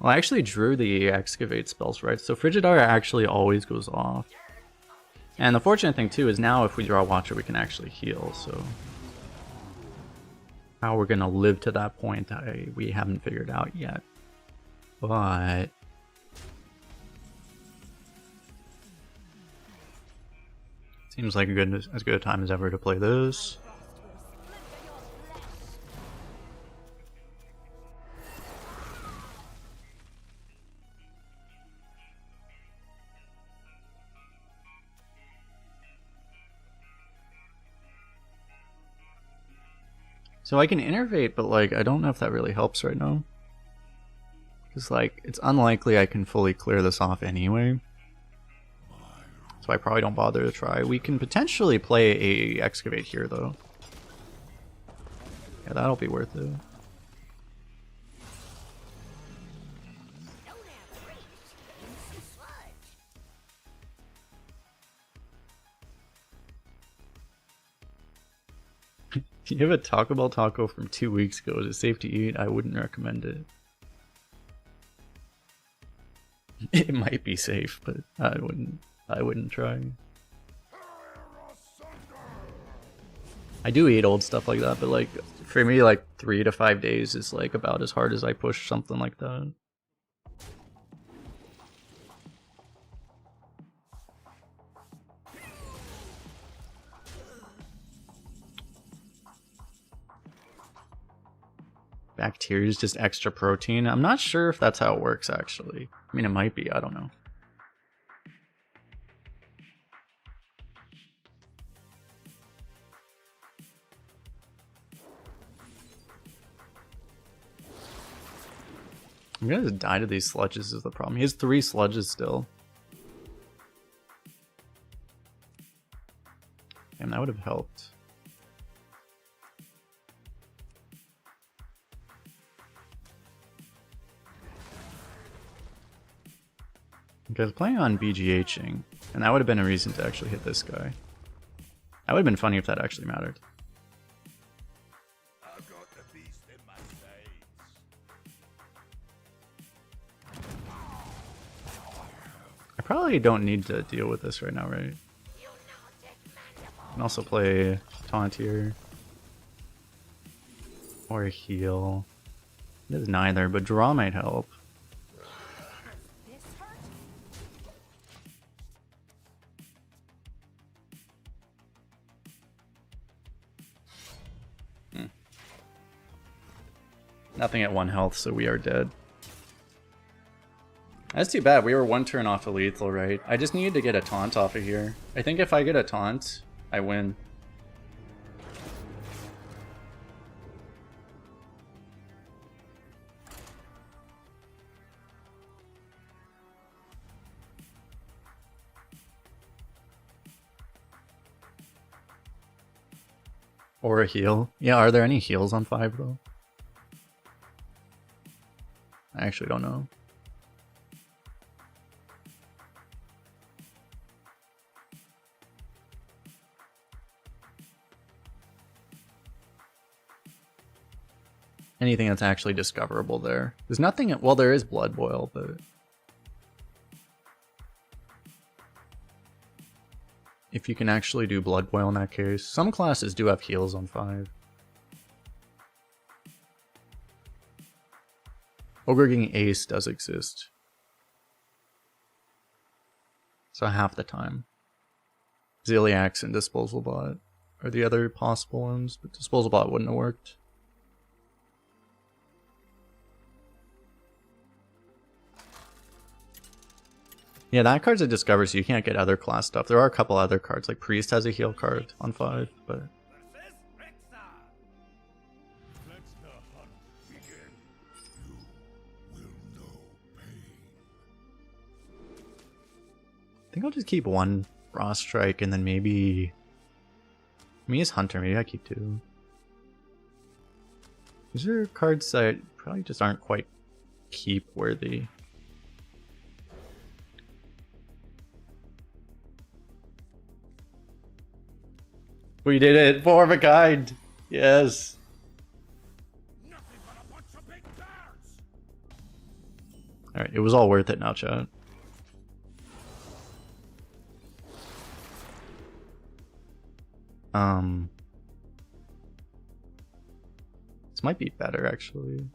A: Well, I actually drew the Excavate spells, right? So Frigidara actually always goes off. And the fortunate thing, too, is now if we draw Watcher, we can actually heal, so... How we're gonna live to that point, we haven't figured out yet. But... Seems like as good a time as ever to play this. So I can innervate, but like, I don't know if that really helps right now. Because like, it's unlikely I can fully clear this off anyway. So I probably don't bother to try. We can potentially play a Excavate here though. Yeah, that'll be worth it. If you have a Taco Bell taco from 2 weeks ago, is it safe to eat? I wouldn't recommend it. It might be safe, but I wouldn't try. I do eat old stuff like that, but like for me, like 3 to 5 days is like about as hard as I push something like that. Bacteria is just extra protein. I'm not sure if that's how it works, actually. I mean, it might be. I don't know. I'm gonna just die to these sludges is the problem. He has 3 sludges still. Damn, that would have helped. Okay, I was playing on BGHing, and that would have been a reason to actually hit this guy. That would have been funny if that actually mattered.
C: I've got the beast in my sights.
A: I probably don't need to deal with this right now, right? I can also play Taunt here. Or heal. It is neither, but draw might help.
E: This hurt?
A: Nothing at 1 health, so we are dead. That's too bad. We were 1 turn off of lethal, right? I just needed to get a taunt off of here. I think if I get a taunt, I win. Or a heal. Yeah, are there any heals on 5 though? I actually don't know. Anything that's actually discoverable there. There's nothing, well there is Blood Boil, but... if you can actually do Blood Boil in that case. Some classes do have heals on 5. Ogre getting Ace does exist. So half the time. Ziliax and Disposal Bot are the other possible ones, but Disposal Bot wouldn't have worked. Yeah, that card's a discover, so you can't get other class stuff. There are a couple other cards, like Priest has a heal card on 5, but...
C: Let the hunt begin. You will know pain.
A: I think I'll just keep 1 Frost Strike and then maybe... me as Hunter, maybe I keep 2. These are cards that probably just aren't quite keep worthy. We did it! 4 of a kind! Yes!
C: Nothing but a bunch of big birds.
A: Alright, it was all worth it now, chat. This might be better, actually.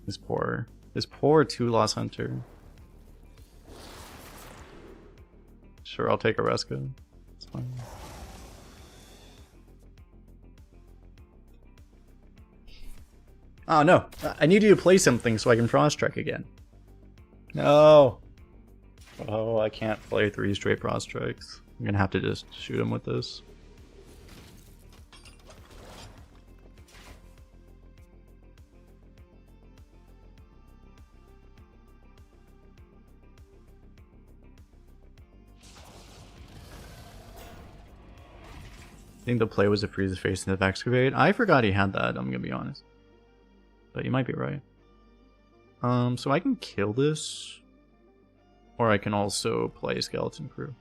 A: This poor 2-loss hunter. Sure, I'll take a Rescue. It's fine. Oh no, I need you to play something so I can Frost Strike again. No! Oh, I can't play 3 straight Frost Strikes. I'm gonna have to just shoot him with this. I think the play was to freeze his face and excavate. I forgot he had that, I'm gonna be honest. But you might be right. So I can kill this, or I can also play Skeleton Crew.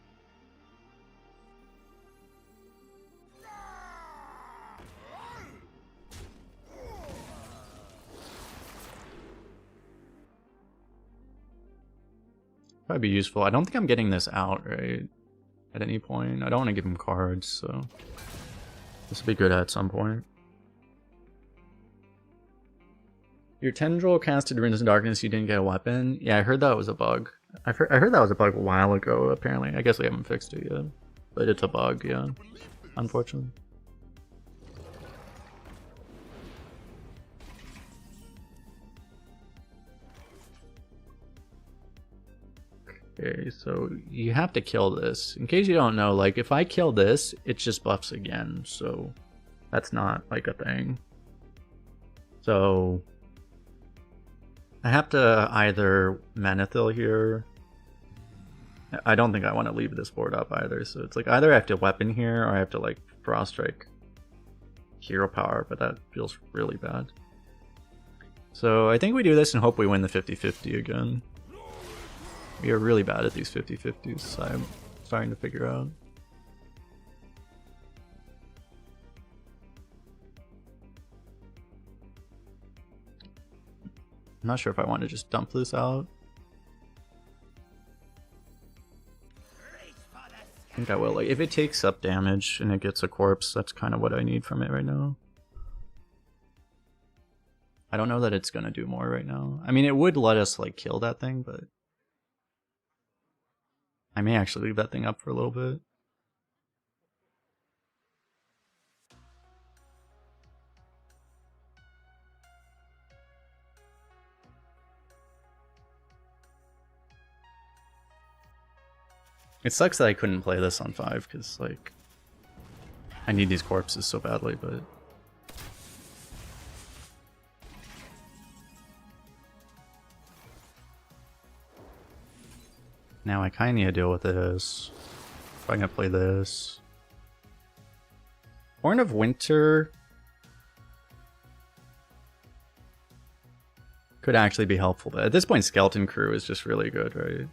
A: Probably be useful. I don't think I'm getting this out, right? At any point. I don't want to give him cards, so this will be good at some point. Your Tendril casted Runes in Darkness, you didn't get a weapon? Yeah, I heard that was a bug. I heard that was a bug a while ago, apparently. I guess we haven't fixed it yet. But it's a bug, yeah. Unfortunately. Okay, so you have to kill this. In case you don't know, like, if I kill this, it just buffs again, so that's not, like, a thing. So I have to either Manithil here. I don't think I want to leave this board up either, so it's like either I have to weapon here, or I have to, like, Frost Strike hero power, but that feels really bad. So I think we do this and hope we win the 50-50 again. We are really bad at these 50-50s, I'm starting to figure out. I'm not sure if I want to just dump this out. I think I will. Like, if it takes up damage and it gets a corpse, that's kind of what I need from it right now. I don't know that it's gonna do more right now. I mean, it would let us, like, kill that thing, but I may actually leave that thing up for a little bit. It sucks that I couldn't play this on 5, because, like, I need these corpses so badly, but now I kind of need to deal with this. If I'm gonna play this. Horn of Winter could actually be helpful, but at this point Skeleton Crew is just really good, right?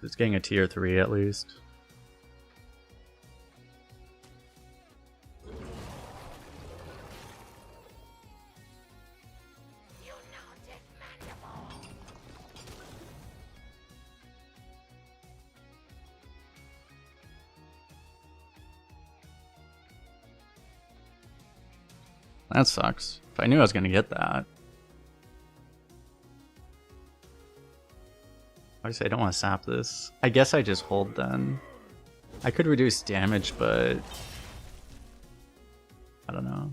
A: It's getting a tier 3 at least. That sucks. If I knew I was gonna get that. Obviously, I don't want to sap this. I guess I just hold then. I could reduce damage, but I don't know.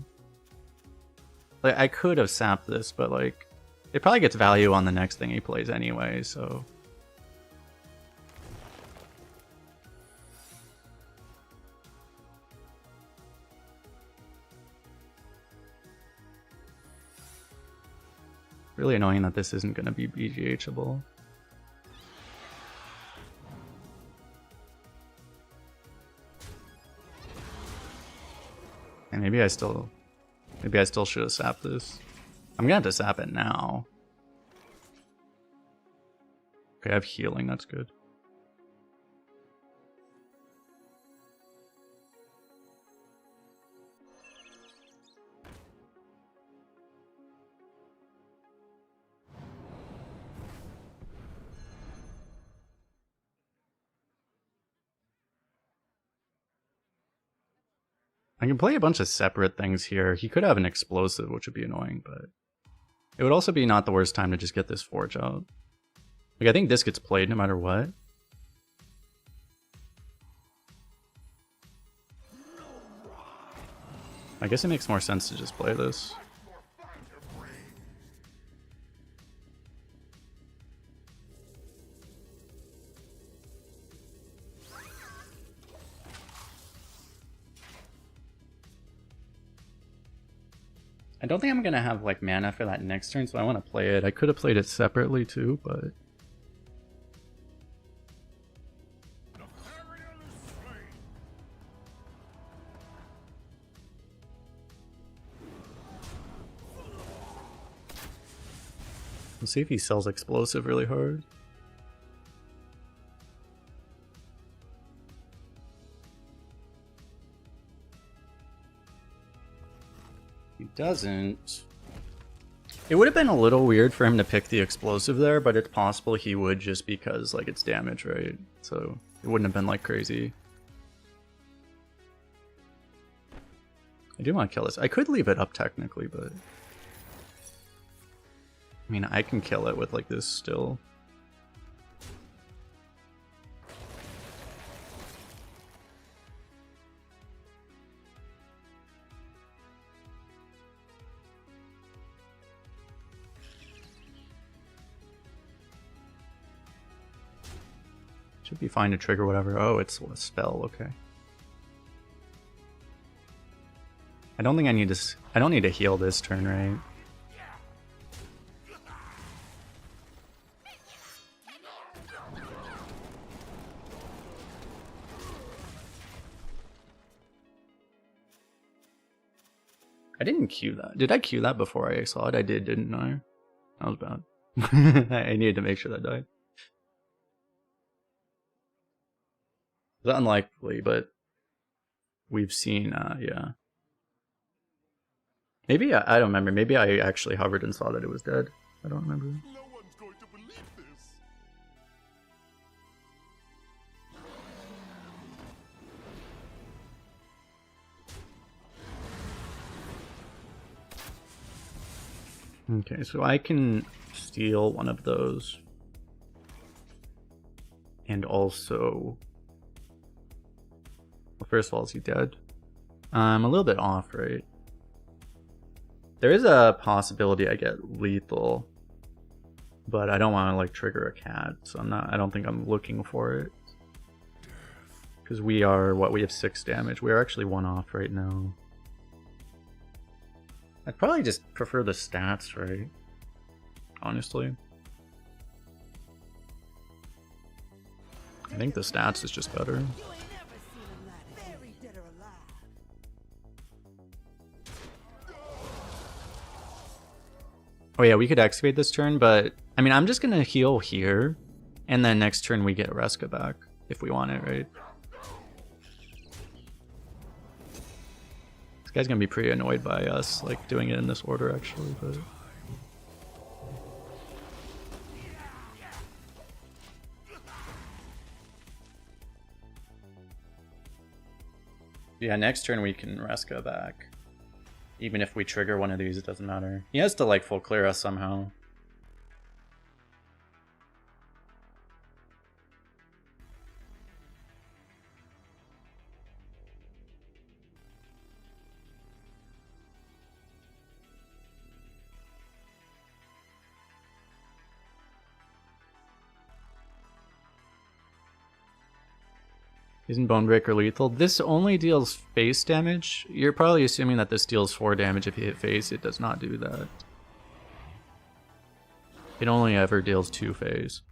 A: Like, I could have sapped this, but, like, it probably gets value on the next thing he plays anyway, so. Really annoying that this isn't going to be BGHable. And maybe I still should have sapped this. I'm gonna have to sap it now. Okay, I have healing, that's good. I can play a bunch of separate things here. He could have an explosive, which would be annoying, but it would also be not the worst time to just get this forge out. Like, I think this gets played no matter what. I guess it makes more sense to just play this. I don't think I'm gonna have, like, mana for that next turn, so I want to play it. I could have played it separately too, but Let's see if he sells explosive really hard. He doesn't. It would have been a little weird for him to pick the explosive there, but it's possible he would just because like it's damage, right? So it wouldn't have been like crazy. I do want to kill this. I could leave it up technically, but I mean I can kill it with like this still. Should be fine to trigger whatever. Oh, it's a spell. Okay. I don't think I need to. I don't need to heal this turn, right? I didn't queue that. Did I queue that before I saw it? I did, didn't I? That was bad. I needed to make sure that died. It's unlikely, but we've seen, yeah. Maybe, I don't remember. Maybe I actually hovered and saw that it was dead. I don't remember.
C: No one's going to believe this.
A: Okay, so I can steal one of those. And also... Well, first of all, is he dead? I'm a little bit off, right? There is a possibility I get lethal. But I don't want to, like, trigger a cat, so I don't think I'm looking for it. Because we are, we have 6 damage. We are actually 1 off right now. I'd probably just prefer the stats, right? Honestly. I think the stats is just better. Oh yeah, we could excavate this turn, but I mean, I'm just gonna heal here, and then next turn we get Reska back if we want it, right? This guy's gonna be pretty annoyed by us, like doing it in this order, actually. But yeah, next turn we can Reska back. Even if we trigger one of these, it doesn't matter. He has to like full clear us somehow. Isn't Bonebreaker lethal? This only deals face damage. You're probably assuming that this deals 4 damage if you hit face. It does not do that. It only ever deals 2 face.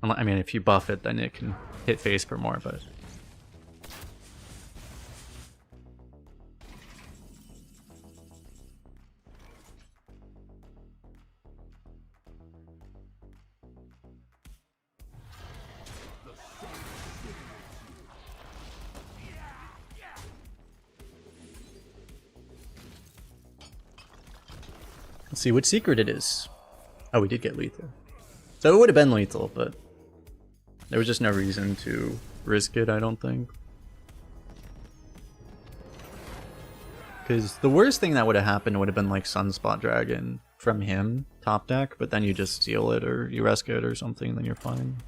A: I mean, if you buff it, then it can hit face for more, but... Let's see which secret it is. Oh, we did get lethal. So it would have been lethal, but there was just no reason to risk it, I don't think. Because the worst thing that would have happened would have been like Sunspot Dragon from him, top deck, but then you just steal it or you rescue it or something, and then you're fine.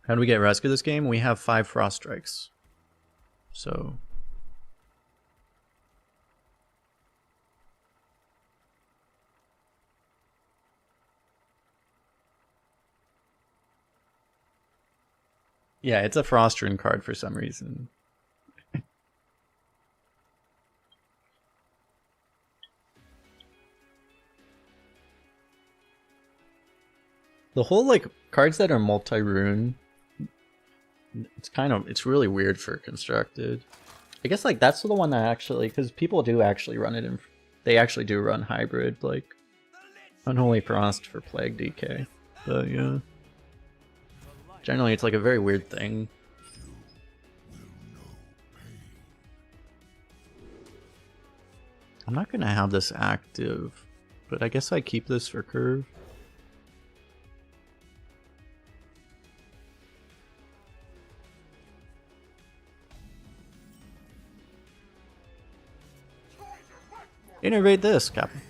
A: How do we get rescue this game? We have 5 Frost Strikes. So... Yeah, it's a Frost Rune card for some reason. The whole, like, cards that are multi-rune, it's really weird for constructed. I guess, like, that's the one that actually, because people do actually run it in, they actually do run hybrid, like, Unholy Frost for Plague DK. But, yeah. Generally, it's, like, a very weird thing. I'm not gonna have this active, but I guess I keep this for curve. Innovate this, Captain.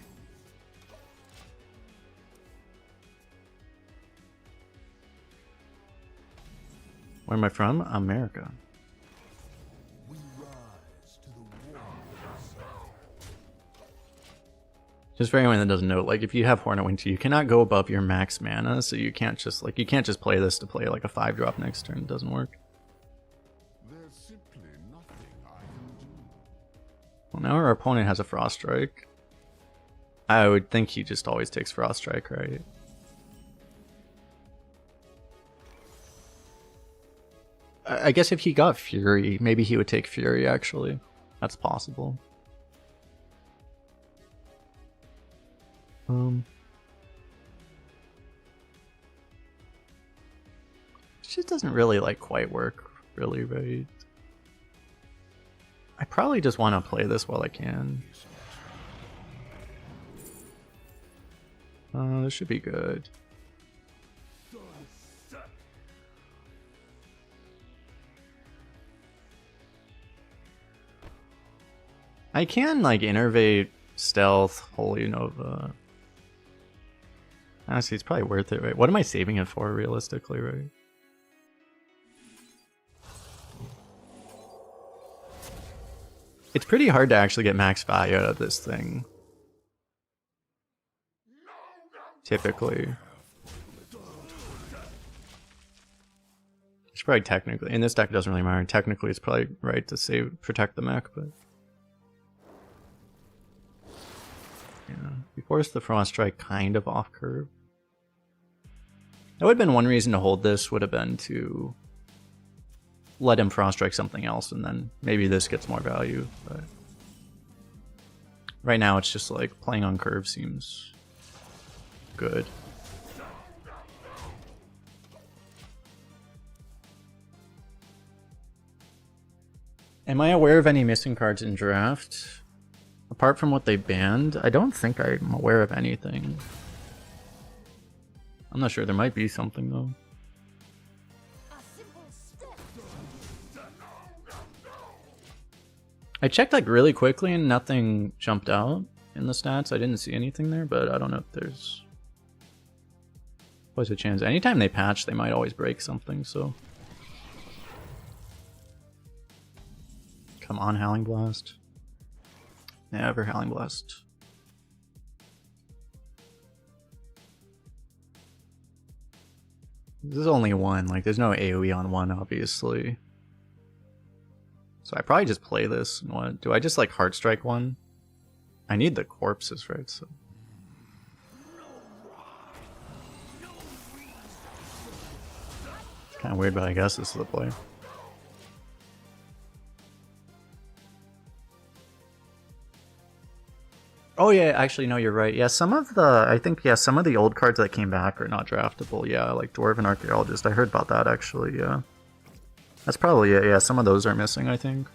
A: Where am I from? America.
C: We rise to the war.
A: Just for anyone that doesn't know, like, if you have Hornet Wing 2, you cannot go above your max mana, so you can't just, like, you can't just play this to play, like, a 5-drop next turn. It doesn't work.
C: There's simply nothing I can do.
A: Well, now our opponent has a Frost Strike. I would think he just always takes Frost Strike, right? I guess if he got Fury, maybe he would take Fury, actually. That's possible. It just doesn't really, like, quite work, really, right? I probably just want to play this while I can. This should be good. I can, like, innervate Stealth, Holy Nova. Honestly, it's probably worth it, right? What am I saving it for, realistically, right? It's pretty hard to actually get max value out of this thing. Typically. It's probably technically, in this deck it doesn't really matter. Technically it's probably right to save, protect the mech, but... yeah, we forced the Frost Strike kind of off curve. That would have been one reason to hold this, would have been to let him Frost Strike something else, and then maybe this gets more value, but... right now it's just like, playing on curve seems good. Am I aware of any missing cards in draft? Apart from what they banned, I don't think I'm aware of anything. I'm not sure, there might be something though. I checked like really quickly and nothing jumped out in the stats. I didn't see anything there, but I don't know if there's always a chance. Anytime they patch, they might always break something, so. Come on, Howling Blast. Never Howling Blast. This is only one, like there's no AoE on one, obviously. So I probably just play this. And what do I just like Heart Strike one? I need the corpses, right? So kind of weird, but I guess this is the play. Oh yeah, actually no, you're right. Yeah, some of the, I think, yeah, some of the old cards that came back are not draftable. Yeah, like Dwarven Archaeologist. I heard about that actually, yeah. That's probably it, yeah, some of those are missing, I think.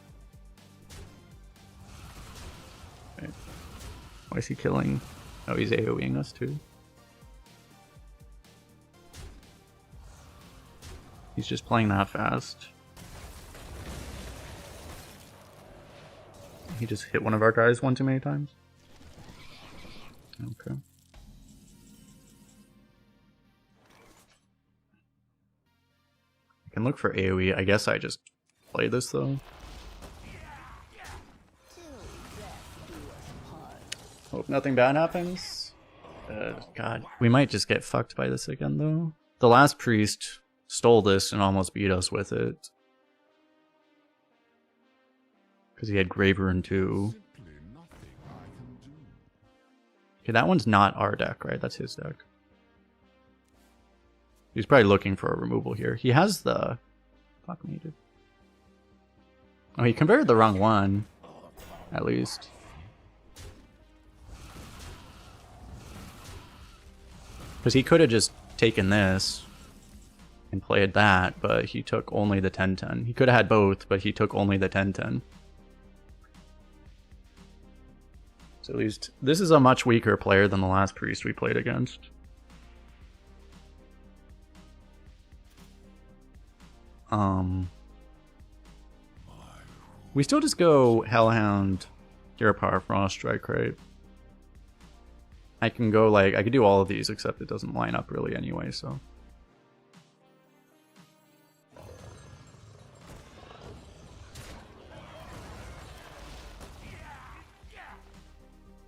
A: Okay. Why is he killing? Oh, he's AoEing us too. He's just playing that fast. He just hit one of our guys one too many times. Okay. I can look for AoE. I guess I just play this though. Hope nothing bad happens. God, we might just get fucked by this again though. The last priest stole this and almost beat us with it. Because he had Graverin too.
C: Simply nothing I can do.
A: Okay, that one's not our deck, right? That's his deck. He's probably looking for a removal here. He has the... Fuck me, dude. Oh, he converted the wrong one. At least. Because he could have just taken this and played that, but he took only the 10-10. He could have had both, but he took only the 10-10. So at least this is a much weaker player than the last priest we played against. We still just go Hellhound, Hero Power, Frost Strike, right? I can go like, I could do all of these, except it doesn't line up really anyway, so.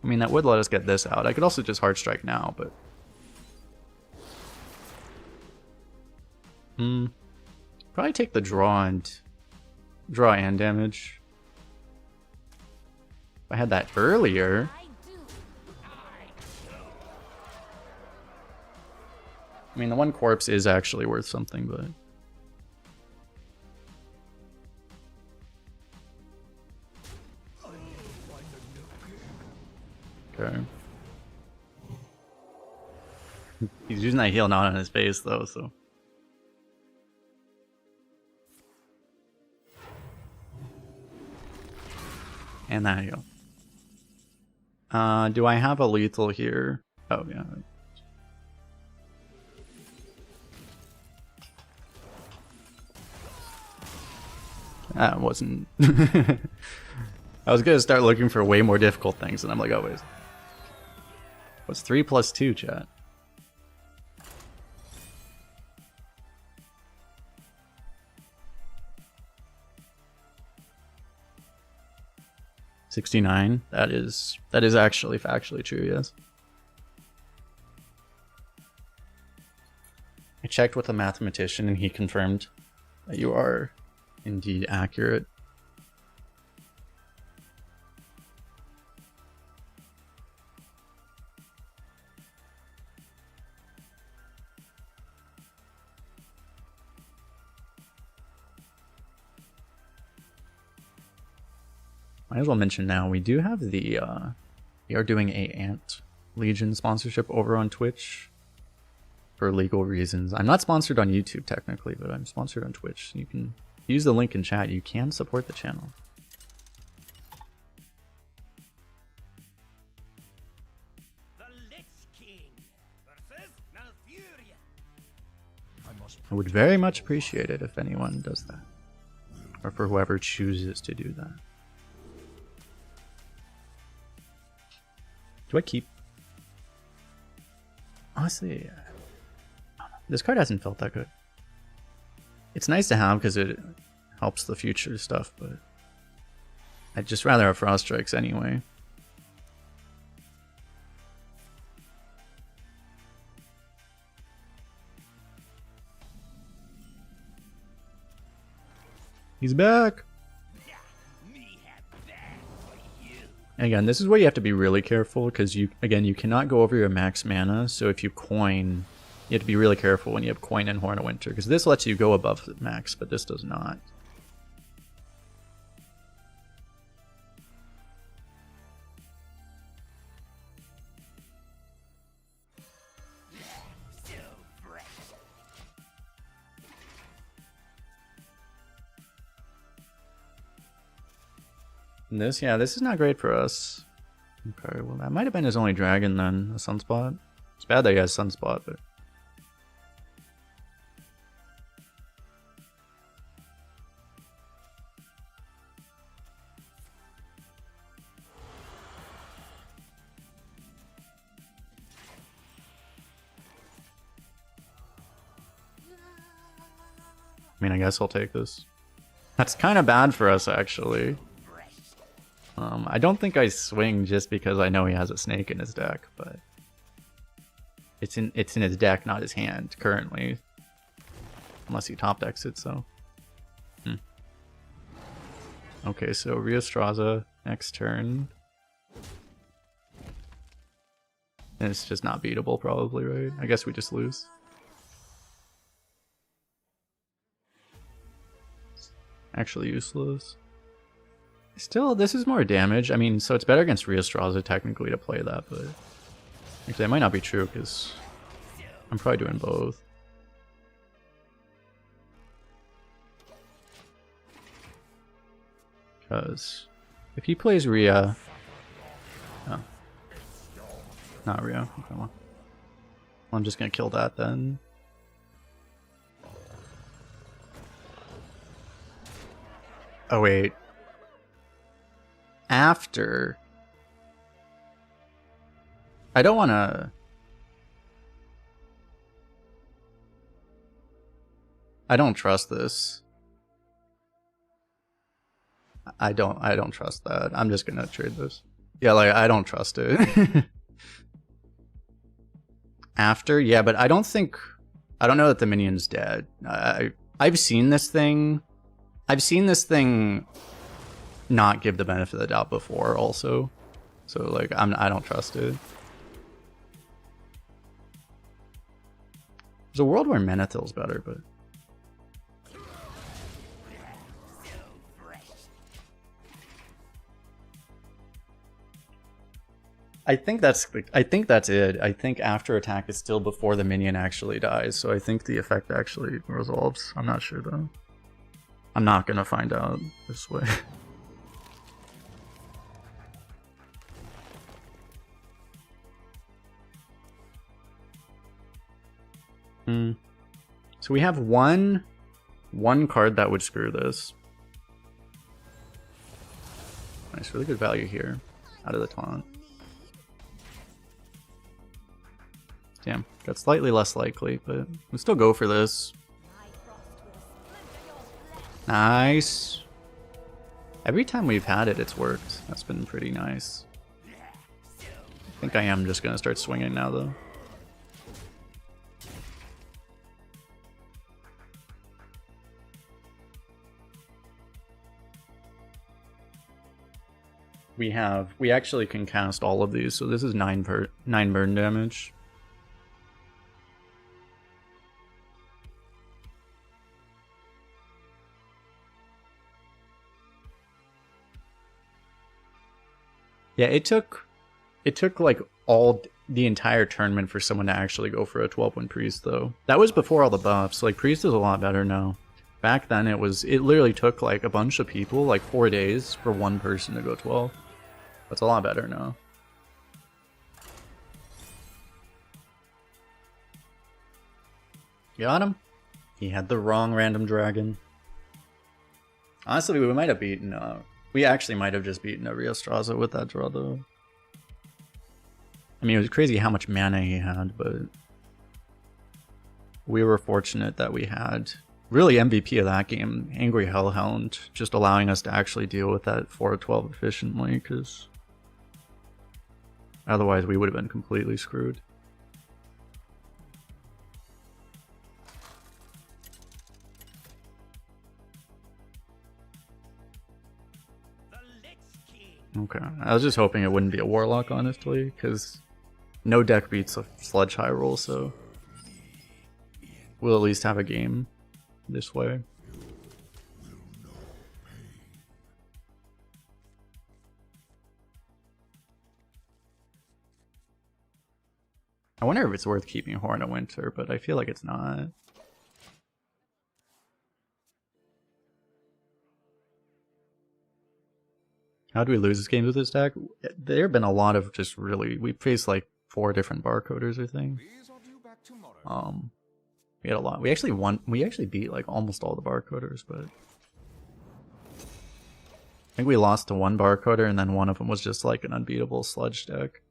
A: I mean, that would let us get this out. I could also just Hard Strike now, but... Probably take the draw and damage. If I had that earlier... I mean, the one corpse is actually worth something, but... Okay. He's using that heal not on his face, though, so... And that heal. Do I have a lethal here? Oh, yeah. That wasn't... I was gonna start looking for way more difficult things, and I'm like, oh, wait. What's 3 plus 2, chat? $69. That is actually factually true, yes. I checked with a mathematician and he confirmed that you are indeed accurate. Might as well mention now, we do have the, we are doing a Ant Legion sponsorship over on Twitch for legal reasons. I'm not sponsored on YouTube technically, but I'm sponsored on Twitch. You can use the link in chat. You can support the channel.
B: The Lich King versus Malfurion.
A: I would very much appreciate it if anyone does that. Or for whoever chooses to do that. Do I keep... Honestly, this card hasn't felt that good. It's nice to have because it helps the future stuff, but I'd just rather have Frost Strikes anyway. He's back! And again, this is where you have to be really careful because you cannot go over your max mana. So if you coin, you have to be really careful when you have coin and Horn of Winter because this lets you go above the max, but this does not. And this, yeah, this is not great for us. Okay, well that might have been his only dragon then, a Sunspot. It's bad that he has Sunspot, but... I mean, I guess I'll take this. That's kind of bad for us, actually. I don't think I swing just because I know he has a snake in his deck, but it's in his deck, not his hand, currently. Unless he top decks it, so. Okay, so Rheostraza next turn. And it's just not beatable, probably, right? I guess we just lose. Actually useless. Still, this is more damage. I mean, so it's better against Rheostraza technically to play that, but actually that might not be true because I'm probably doing both. Because if he plays Rhea, oh, not Rhea. Okay, well, I'm just gonna kill that then. Oh wait. After. I don't want to. I don't trust this. I don't trust that. I'm just gonna trade this. Yeah, like I don't trust it. After, yeah, but I don't know that the minion's dead. I've seen this thing. I've seen this thing not give the benefit of the doubt before also. So like I don't trust it. There's a world where Menethil's better, but I think that's it. I think after attack is still before the minion actually dies, so I think the effect actually resolves. I'm not sure though. I'm not gonna find out this way. So we have one card that would screw this. Nice, really good value here out of the taunt. Damn, got slightly less likely, but we'll still go for this. Nice. Every time we've had it, it's worked. That's been pretty nice. I think I am just gonna start swinging now, though. We actually can cast all of these, so this is 9 burn damage. Yeah, it took like the entire tournament for someone to actually go for a 12-1 priest though. That was before all the buffs. Like priest is a lot better now. Back then it literally took like a bunch of people, like 4 days for one person to go 12. That's a lot better now. Got him. He had the wrong random dragon. Honestly, we might have beaten we actually might have just beaten a Rheostraza with that draw, though. I mean, it was crazy how much mana he had, but we were fortunate that we had really MVP of that game, Angry Hellhound, just allowing us to actually deal with that 4-12 efficiently, because otherwise we would have been completely screwed. Okay, I was just hoping it wouldn't be a Warlock, honestly, because no deck beats a Sludge High Roll, so we'll at least have a game this way. I wonder if it's worth keeping Horn of Winter, but I feel like it's not. How do we lose this game with this deck? There have been a lot of just really... We faced like 4 different barcoders, I think. We had a lot. We actually won. We actually beat like almost all the barcoders, but I think we lost to one barcoder, and then one of them was just like an unbeatable sludge deck.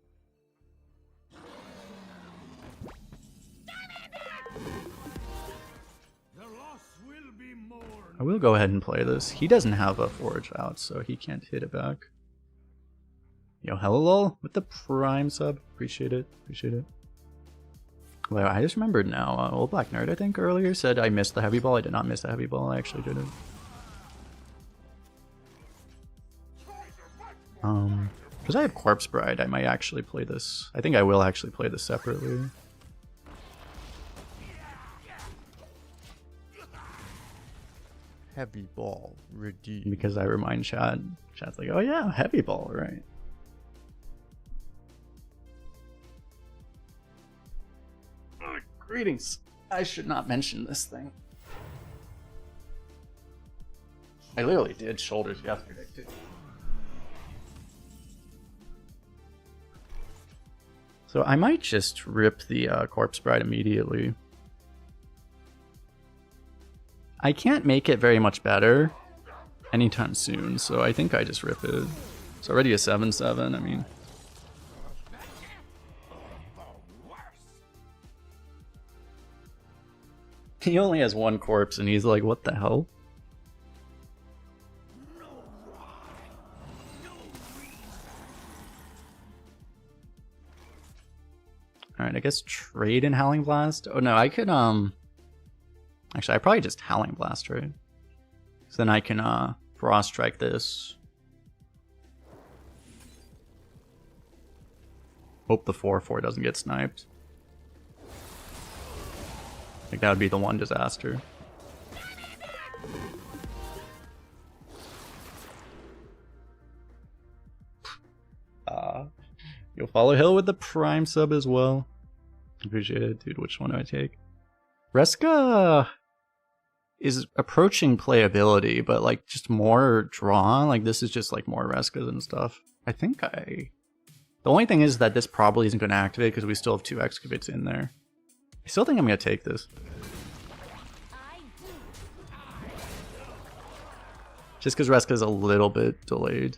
A: I will go ahead and play this. He doesn't have a forge out, so he can't hit it back. Yo, hello lol with the prime sub. Appreciate it. Appreciate it. Well, I just remembered now. Old Black Nerd, I think, earlier said I missed the heavy ball. I did not miss the heavy ball. I actually did it. Because I have Corpse Bride, I might actually play this. I think I will actually play this separately.
F: Heavy ball redeemed.
A: Because I remind chat. Chat's like, oh yeah, heavy ball, right? Greetings. I should not mention this thing. I literally did shoulders yesterday too. So I might just rip the Corpse Bride immediately. I can't make it very much better anytime soon, so I think I just rip it. It's already a 7/7, I mean. He only has one corpse and he's like, what the hell? Alright, I guess trade in Howling Blast? Oh no, I could, actually, I probably just Howling Blast, right? So then I can, Frost Strike this. Hope the 4/4 doesn't get sniped. I think that would be the one disaster. You'll follow Hill with the Prime sub as well. Appreciate it, dude. Which one do I take? Reska is approaching playability, but like just more draw. Like this is just like more Reskas and stuff. I think I... The only thing is that this probably isn't going to activate because we still have 2 excavates in there. I still think I'm going to take this. Just because Reska is a little bit delayed.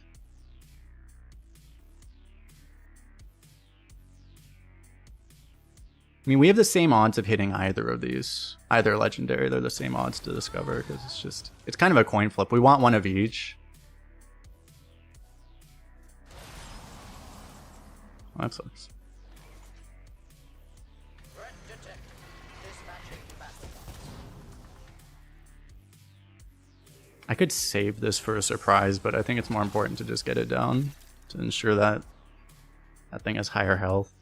A: I mean, we have the same odds of hitting either of these. Either legendary, they're the same odds to discover because it's just... It's kind of a coin flip. We want one of each. Oh, that sucks. I could save this for a surprise, but I think it's more important to just get it down to ensure that that thing has higher health.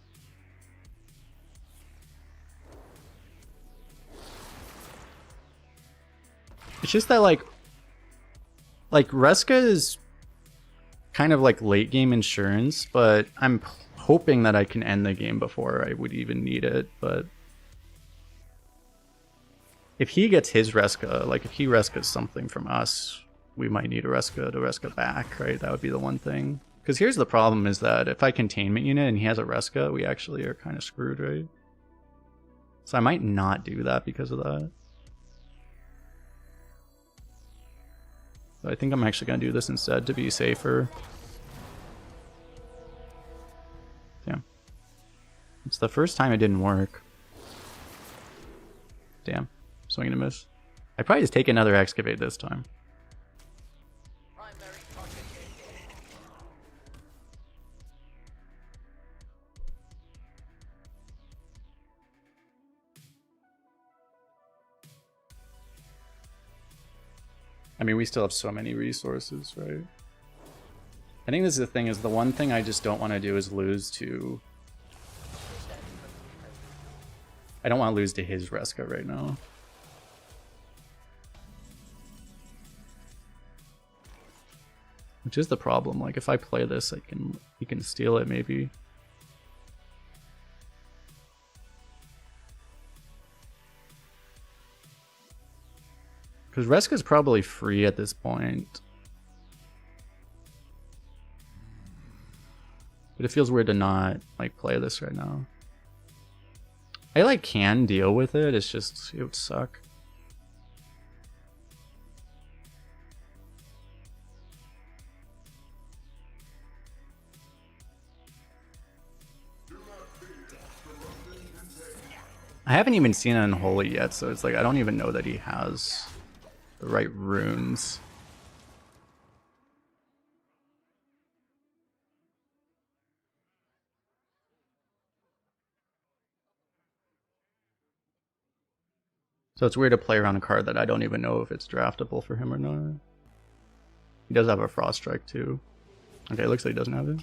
A: It's just that like Reska is kind of like late game insurance, but I'm hoping that I can end the game before I would even need it. But if he gets his Reska, like if he Reskas something from us, we might need a Reska to Reska back, right? That would be the one thing. Because here's the problem is that if I containment unit and he has a Reska, we actually are kind of screwed, right? So I might not do that because of that. So I think I'm actually going to do this instead to be safer. Damn. It's the first time it didn't work. Damn. Swing and a miss. I probably just take another excavate this time. I mean, we still have so many resources, right? I think this is the thing, is the one thing I just don't want to do is lose to... I don't want to lose to his Reska right now. Which is the problem, like if I play this, he can steal it maybe. Because Reska's probably free at this point. But it feels weird to not like play this right now. I like can deal with it, it's just it would suck. I haven't even seen an Unholy yet, so it's like I don't even know that he has the right runes. So it's weird to play around a card that I don't even know if it's draftable for him or not. He does have a Frost Strike too. Okay, looks like he doesn't have it.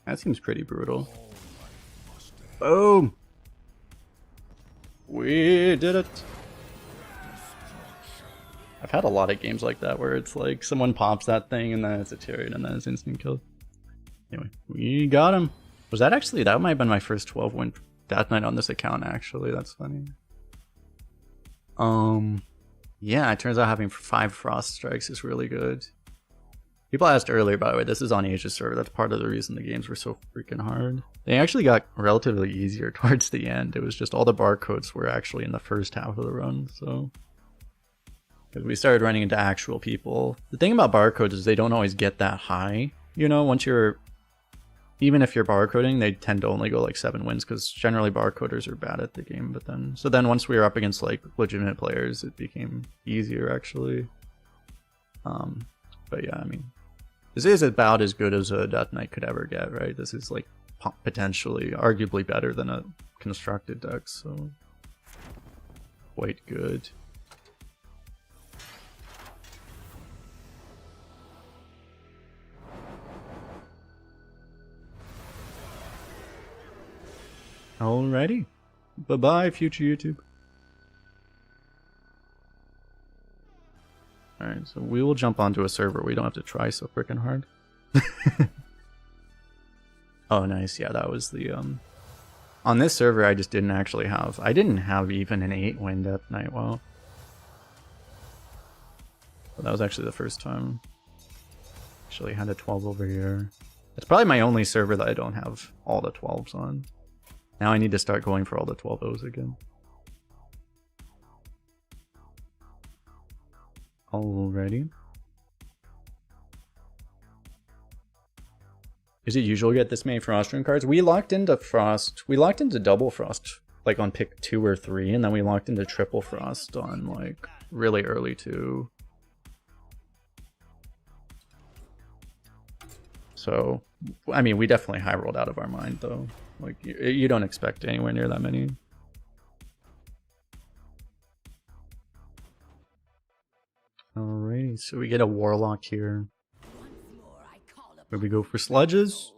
A: That seems pretty brutal. Boom! We did it! I've had a lot of games like that where it's like someone pops that thing and then it's a Tyrion and then it's instant kill. Anyway, we got him. Was that actually, that might have been my first 12 win Death Knight on this account actually, that's funny. Yeah, it turns out having 5 Frost Strikes is really good. People asked earlier, by the way, this is on Asia's server, that's part of the reason the games were so freaking hard. They actually got relatively easier towards the end, it was just all the barcodes were actually in the first half of the run, so... Because we started running into actual people. The thing about barcodes is they don't always get that high, you know, once you're... Even if you're barcoding, they tend to only go like 7 wins, because generally barcoders are bad at the game, but then... So then once we were up against like legitimate players, it became easier actually. But yeah, I mean... This is about as good as a Death Knight could ever get, right? This is like potentially, arguably better than a constructed deck, so... Quite good. Alrighty. Bye-bye, future YouTube. Alright, so we will jump onto a server we don't have to try so freaking hard. Oh, nice. Yeah, that was the, On this server, I just didn't actually have... I didn't have even an 8-win Death Knight, wow. But that was actually the first time. Actually had a 12 over here. It's probably my only server that I don't have all the 12s on. Now I need to start going for all the 12-0s again. Alrighty. Is it usual to get this many Frost Rune cards? We locked into Frost. We locked into double Frost, like on pick 2 or 3, and then we locked into triple Frost on like really early too. So, I mean, we definitely high rolled out of our mind though. Like, you don't expect anywhere near that many. Alright, so we get a Warlock here. Where we go for sludges.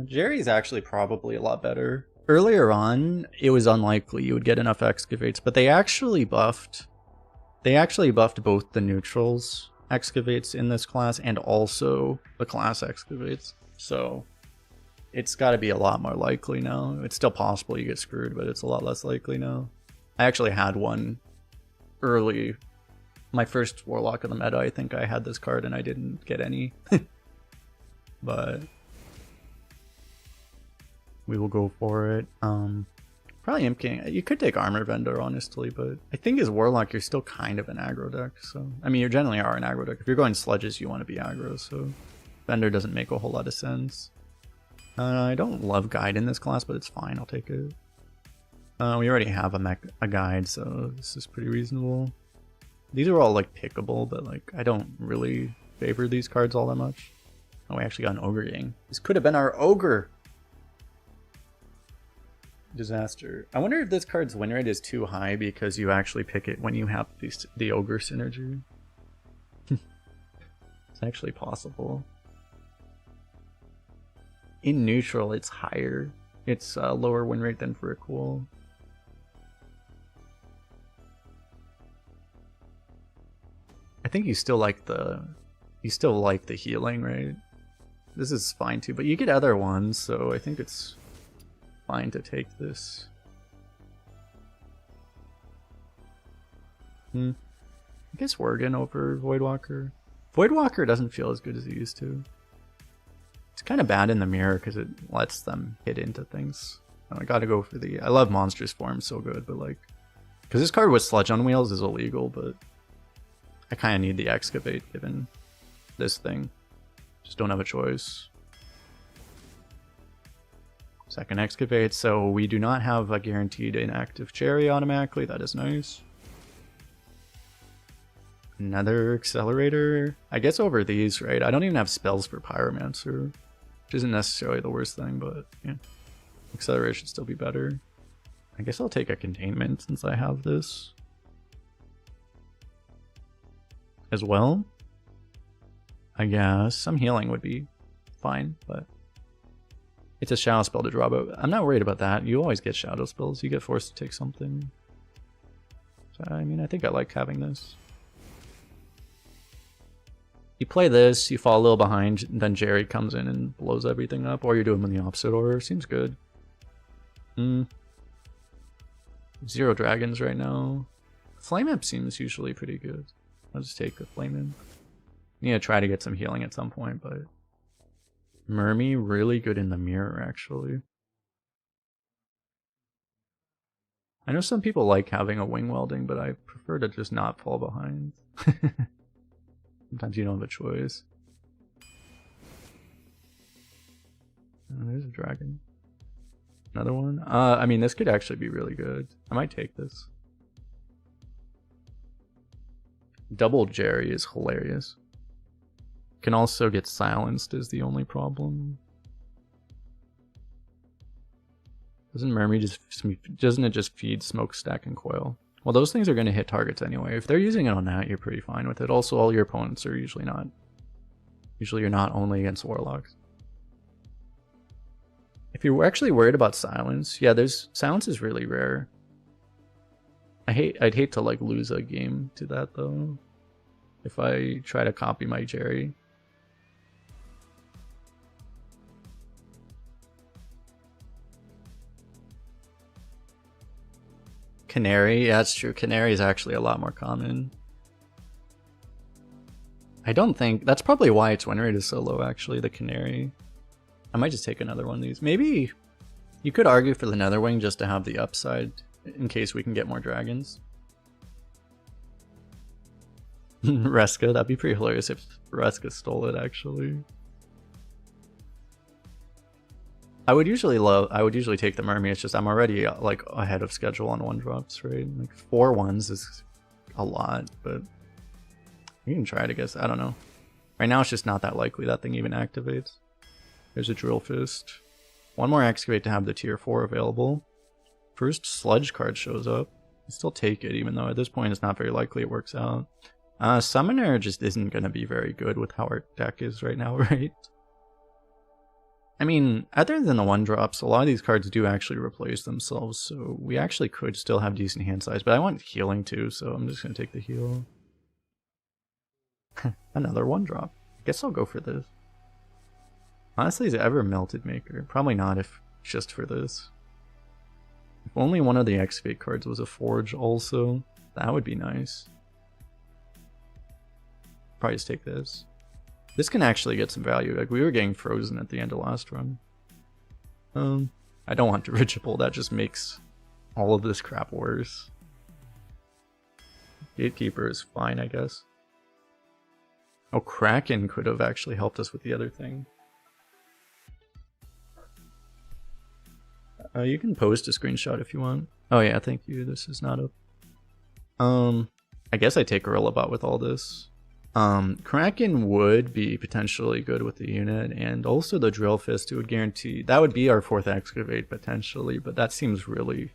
A: Jerry's actually probably a lot better. Earlier on, it was unlikely you would get enough excavates, but they actually buffed both the neutrals excavates in this class and also the class excavates. So it's got to be a lot more likely now. It's still possible you get screwed, but it's a lot less likely now. I actually had one early. My first Warlock of the meta, I think I had this card and I didn't get any. But we will go for it. Probably Imp King. You could take Armor Vendor, honestly, but I think as Warlock, you're still kind of an aggro deck. So, I mean, you generally are an aggro deck. If you're going sludges, you want to be aggro, so Vendor doesn't make a whole lot of sense. I don't love Guide in this class, but it's fine. I'll take it. We already have a Guide, so this is pretty reasonable. These are all, like, pickable, but, like, I don't really favor these cards all that much. Oh, we actually got an Ogre Gang. This could have been our Ogre! Disaster. I wonder if this card's win rate is too high because you actually pick it when you have the Ogre synergy. It's actually possible. In neutral, it's higher. It's a lower win rate than for a cool. I think you still like the healing, right? This is fine too, but you get other ones, so I think it's fine to take this. I guess Worgen over Voidwalker. Voidwalker doesn't feel as good as it used to. It's kind of bad in the mirror because it lets them hit into things. I gotta go for the... I love Monstrous Form, so good, but like... Because this card with Sludge on Wheels is illegal, but... I kind of need the Excavate given this thing. Just don't have a choice. Second excavate, so we do not have a guaranteed inactive cherry automatically. That is nice. Another accelerator. I guess over these, right? I don't even have spells for pyromancer, which isn't necessarily the worst thing, but yeah. Accelerator should still be better. I guess I'll take a containment since I have this as well. I guess some healing would be fine, but it's a shadow spell to draw, but I'm not worried about that. You always get shadow spells. You get forced to take something. So, I mean, I think I like having this. You play this, you fall a little behind, then Jerry comes in and blows everything up, or you do them in the opposite order. Seems good. 0 dragons right now. Flame Imp seems usually pretty good. I'll just take the Flame Imp. Need to try to get some healing at some point, but Mermy really good in the mirror, actually. I know some people like having a wing welding, but I prefer to just not fall behind. Sometimes you don't have a choice. Oh, there's a dragon. Another one? I mean, this could actually be really good. I might take this. Double Jerry is hilarious. Can also get silenced is the only problem. Doesn't it just feed Smokestack and Coil? Well, those things are going to hit targets anyway. If they're using it on that, you're pretty fine with it. Also, all your opponents are usually not. Usually you're not only against Warlocks. If you're actually worried about silence, yeah, silence is really rare. I'd hate to like lose a game to that though. If I try to copy my Jerry. Canary, yeah, that's true. Canary is actually a lot more common. I don't think that's probably why its win rate is so low, actually, the Canary. I might just take another one of these. Maybe you could argue for the Netherwing just to have the upside in case we can get more dragons. Reska, that'd be pretty hilarious if Reska stole it, actually. I would usually take the Mermy. It's just I'm already like ahead of schedule on 1-drops, right? Like 4 1s is a lot, but you can try it, I guess. I don't know. Right now it's just not that likely that thing even activates. There's a Drill Fist. One more excavate to have the tier 4 available. First Sludge card shows up. I still take it, even though at this point it's not very likely it works out. Summoner just isn't going to be very good with how our deck is right now, right? I mean, other than the 1-drops, a lot of these cards do actually replace themselves, so we actually could still have decent hand size, but I want healing too, so I'm just going to take the heal. Another 1-drop. I guess I'll go for this. Honestly, is it ever Melted Maker? Probably not if just for this. If only one of the Excavate cards was a Forge also, that would be nice. Probably just take this. This can actually get some value. Like, we were getting frozen at the end of last run. I don't want Dirigible. That just makes all of this crap worse. Gatekeeper is fine, I guess. Oh, Kraken could have actually helped us with the other thing. You can post a screenshot if you want. Oh yeah, thank you. This is not up. I guess I take Gorilla Bot with all this. Kraken would be potentially good with the unit, and also the Drill Fist would guarantee that would be our 4th Excavate potentially, but that seems really,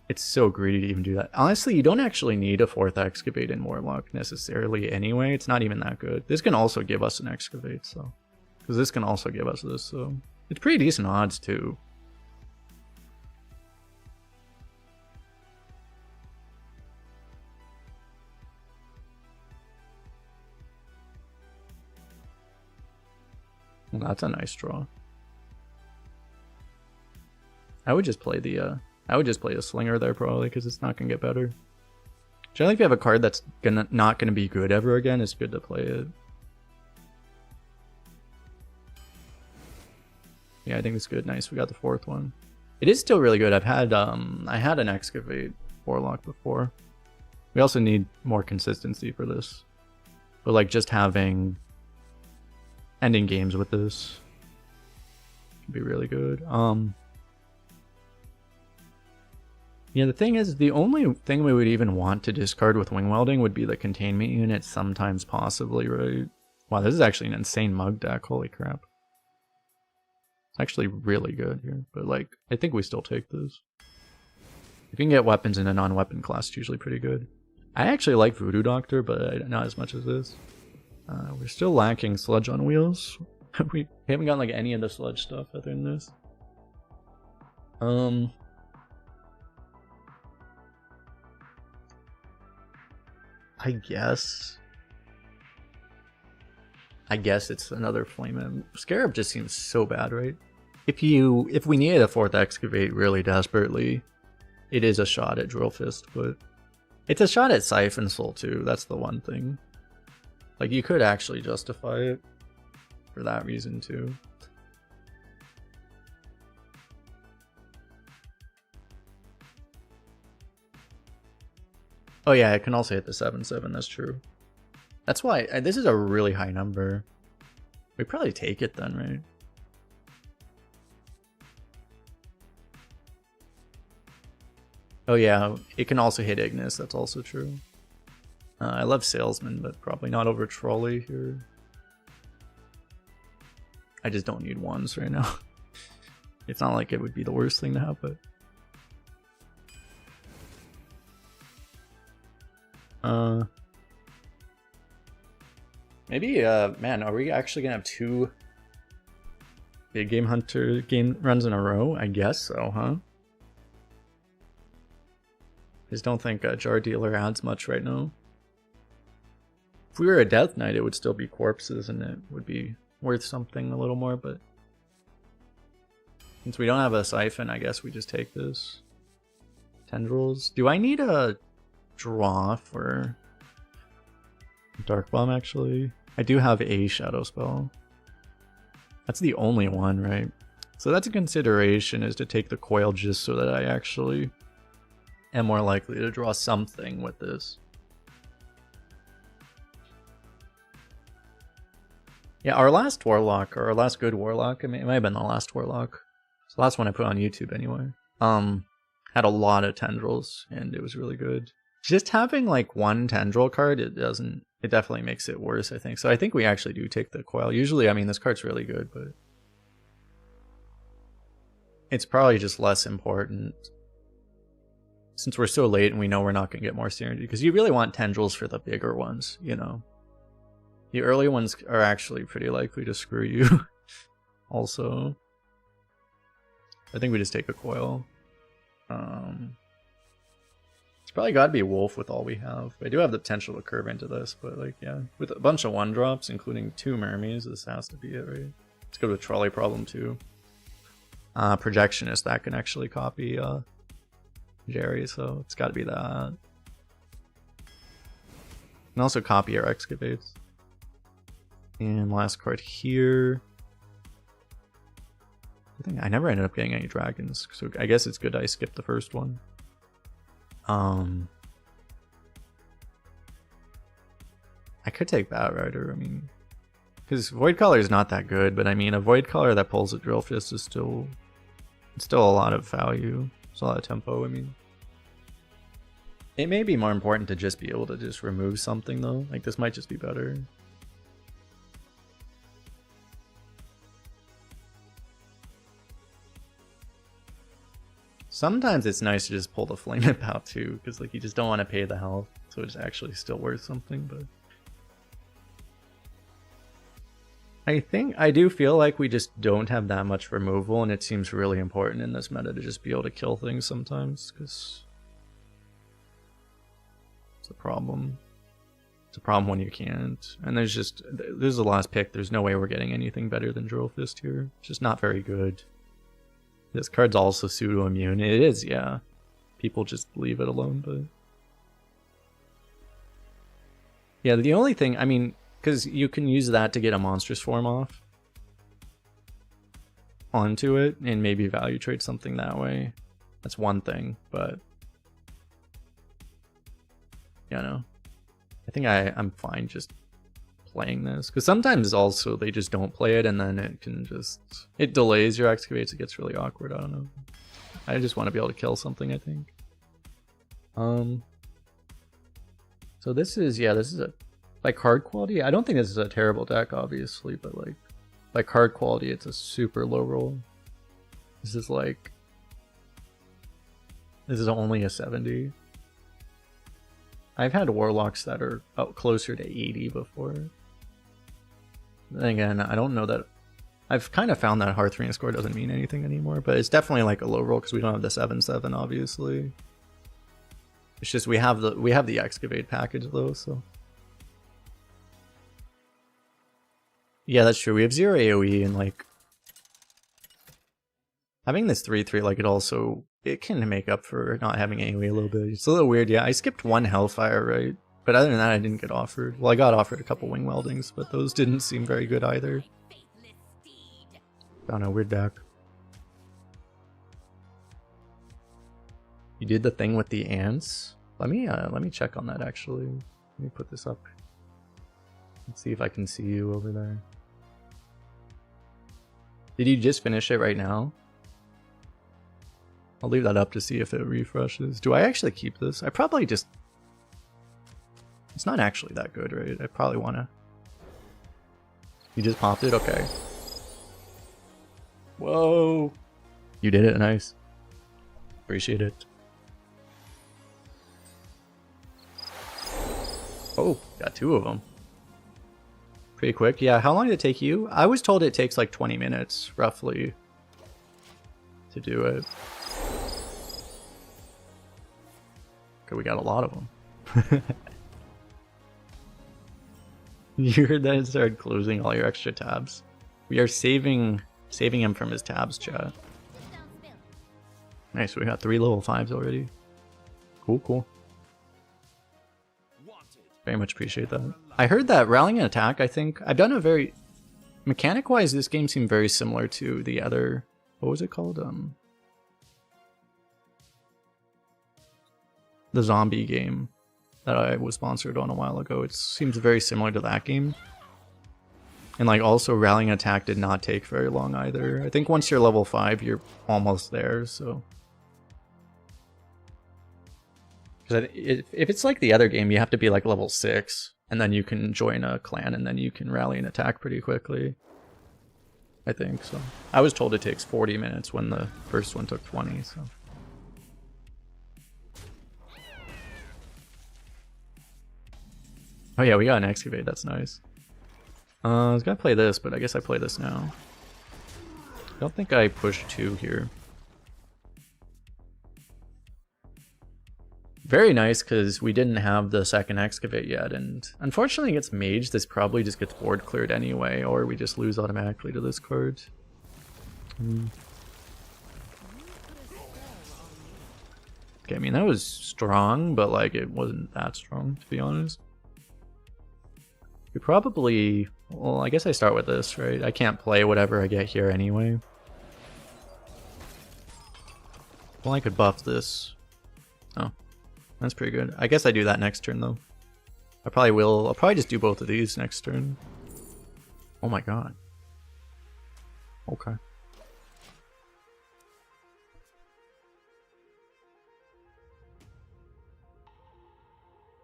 A: it's so greedy to even do that. Honestly, you don't actually need a 4th Excavate in Warlock necessarily anyway. It's not even that good. This can also give us an Excavate, so because this can also give us this, so it's pretty decent odds too. Well, that's a nice draw. I would just play the a Slinger there probably, because it's not gonna get better. Generally, if you have a card that's not gonna be good ever again, it's good to play it. Yeah, I think it's good. Nice, we got the 4th one. It is still really good. I had an Excavate Warlock before. We also need more consistency for this, but like just having ending games with this It'd be really good. Yeah, the thing is, the only thing we would even want to discard with wing welding would be the containment unit, sometimes, possibly, right? Wow, this is actually an insane mug deck. Holy crap. It's actually really good here, but like, I think we still take this. If you can get weapons in a non-weapon class, it's usually pretty good. I actually like Voodoo Doctor, but not as much as this. We're still lacking Sludge on Wheels. We haven't gotten like any of the Sludge stuff other than this. I guess it's another Flame. Scarab just seems so bad, right? If we needed a 4th Excavate really desperately, it is a shot at Drill Fist, but it's a shot at Siphon Soul too. That's the one thing. Like, you could actually justify it for that reason too. Oh yeah, it can also hit the 7/7, that's true. That's why, this is a really high number. We probably take it then, right? Oh yeah, it can also hit Ignis, that's also true. I love Salesman, but probably not over Trolley here. I just don't need ones right now. It's not like it would be the worst thing to have, but... Maybe, man, are we actually gonna have 2 Big Game Hunter game runs in a row? I guess so, huh? I just don't think Jar Dealer adds much right now. If we were a Death Knight, it would still be corpses and it would be worth something a little more, but since we don't have a Siphon, I guess we just take this. Tendrils. Do I need a draw for Dark Bomb, actually? I do have a Shadow Spell. That's the only one, right? So that's a consideration, is to take the Coil just so that I actually am more likely to draw something with this. Yeah, our last Warlock, or our last good Warlock, I mean, it might have been the last Warlock. It's the last one I put on YouTube anyway. Had a lot of Tendrils, and it was really good. Just having like one Tendril card, it definitely makes it worse, I think. So I think we actually do take the Coil. Usually, I mean, this card's really good, but it's probably just less important since we're so late and we know we're not going to get more synergy, because you really want Tendrils for the bigger ones, you know. The early ones are actually pretty likely to screw you. Also, I think we just take a Coil. It's probably got to be Wolf with all we have. I do have the potential to curve into this, but like, yeah, with a bunch of 1-drops, including 2 Mermies, this has to be it, right? Let's go with Trolley Problem too. Projectionist, that can actually copy Jerry, so it's got to be that. And also copy our Excavates. And last card here. I never ended up getting any dragons, so I guess it's good I skipped the first one. I could take Batrider, I mean, because Void Color is not that good, but I mean, a Void Color that pulls a Drill Fist is still a lot of value. It's a lot of tempo, I mean. It may be more important to just be able to just remove something though, like this might just be better. Sometimes it's nice to just pull the Flame Whip out too, because like you just don't want to pay the health, so it's actually still worth something. But I do feel like we just don't have that much removal, and it seems really important in this meta to just be able to kill things sometimes, because it's a problem. It's a problem when you can't. And there's the last pick. There's no way we're getting anything better than Drill Fist here. It's just not very good. This card's also pseudo-immune. It is, yeah. People just leave it alone, but... yeah, the only thing, I mean, because you can use that to get a monstrous form off onto it, and maybe value trade something that way. That's one thing, but... yeah, no. I think I'm fine just playing this, because sometimes also they just don't play it and then it delays your excavates. It gets really awkward. I don't know. I just want to be able to kill something, I think. So this is a, by card quality, I don't think this is a terrible deck, obviously, but like by card quality, it's a super low roll. This is only a 70. I've had Warlocks that are out closer to 80 before. Then again, I don't know that... I've kind of found that Hearthstone score doesn't mean anything anymore, but it's definitely like a low roll because we don't have the 7/7, obviously. It's just we have the excavate package though, so... Yeah, that's true. We have 0 AoE and like... Having this 3/3, like it can make up for not having AoE a little bit. It's a little weird, yeah. I skipped one Hellfire, right? But other than that, I didn't get offered. Well, I got offered a couple Wing Weldings, but those didn't seem very good either. Found a weird deck. You did the thing with the ants? Let me check on that actually. Let me put this up. Let's see if I can see you over there. Did you just finish it right now? I'll leave that up to see if it refreshes. Do I actually keep this? I probably just... It's not actually that good, right? I probably want to... You just popped it? Okay. Whoa! You did it, nice. Appreciate it. Oh, got 2 of them. Pretty quick. Yeah, how long did it take you? I was told it takes like 20 minutes, roughly, to do it. Okay, we got a lot of them. You heard that and started closing all your extra tabs. We are saving him from his tabs, chat. Nice, we got 3 level 5s already. Cool, cool. Very much appreciate that. I heard that rallying an attack, I think... I've done a very... Mechanic-wise, this game seemed very similar to the other... What was it called? The zombie game that I was sponsored on a while ago. It seems very similar to that game. And like also rallying attack did not take very long either. I think once you're level 5 you're almost there, so... Because if it's like the other game, you have to be like level 6 and then you can join a clan and then you can rally and attack pretty quickly. I think so. I was told it takes 40 minutes when the first one took 20, so... Oh yeah, we got an excavate, that's nice. I was gonna play this, but I guess I play this now. I don't think I pushed 2 here. Very nice, because we didn't have the second excavate yet, and unfortunately against mage, this probably just gets board cleared anyway, or we just lose automatically to this card. Okay, I mean, that was strong, but like, it wasn't that strong, to be honest. We probably... Well, I guess I start with this, right? I can't play whatever I get here anyway. Well, I could buff this. Oh, that's pretty good. I guess I do that next turn, though. I probably will. I'll probably just do both of these next turn. Oh my god. Okay.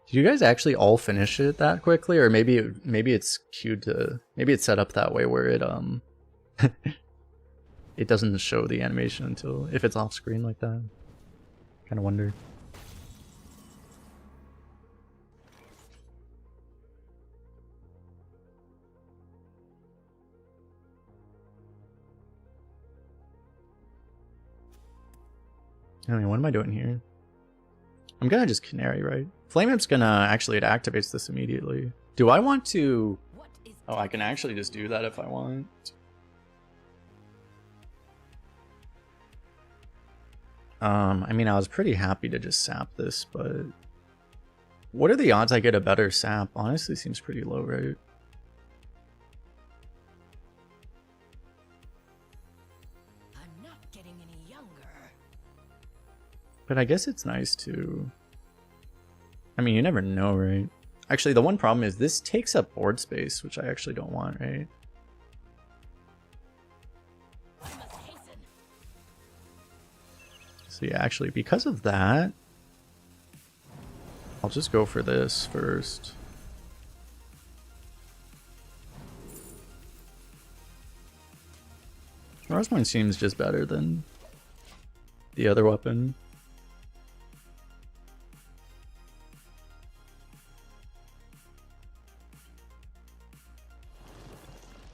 A: Did you guys actually all finish it that quickly, or maybe it's queued to, maybe it's set up that way where it it doesn't show the animation until if it's off screen like that. Kind of wonder. I mean, what am I doing here? I'm gonna just Canary, right? Flame Imp's gonna actually, it activates this immediately. Do I want to... Oh, I can actually just do that if I want. I mean, I was pretty happy to just sap this, but... What are the odds I get a better sap? Honestly, seems pretty low, right?
B: I'm not getting any younger.
A: But I guess it's nice to... I mean, you never know, right? Actually, the one problem is this takes up board space, which I actually don't want, right? So yeah, actually, because of that, I'll just go for this first. Rosemine seems just better than the other weapon.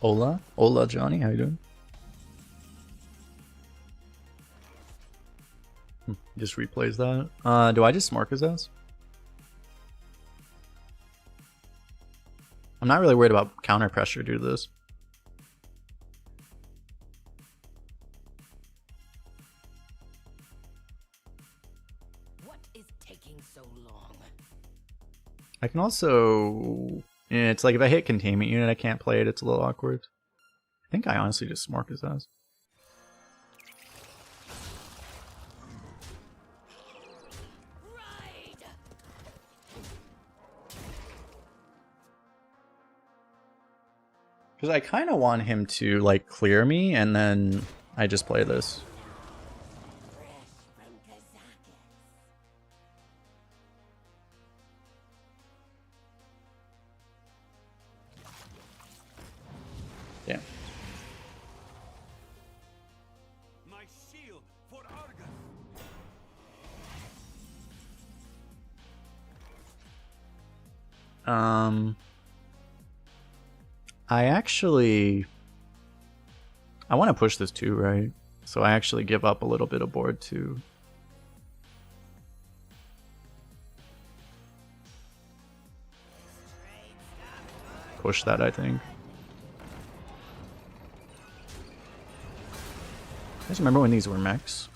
A: Hola? Hola, Johnny. How you doing? Just replays that. Do I just smork his ass? I'm not really worried about counter pressure due to this.
B: What is taking so long?
A: I can also... Yeah, it's like if I hit containment unit, I can't play it. It's a little awkward. I think I honestly just smork his ass. Because I kind of want him to like clear me, and then I just play this. Yeah.
C: My shield for Argus.
A: I want to push this too, right? So I actually give up a little bit of board to push that, I think. I just remember when these were mechs.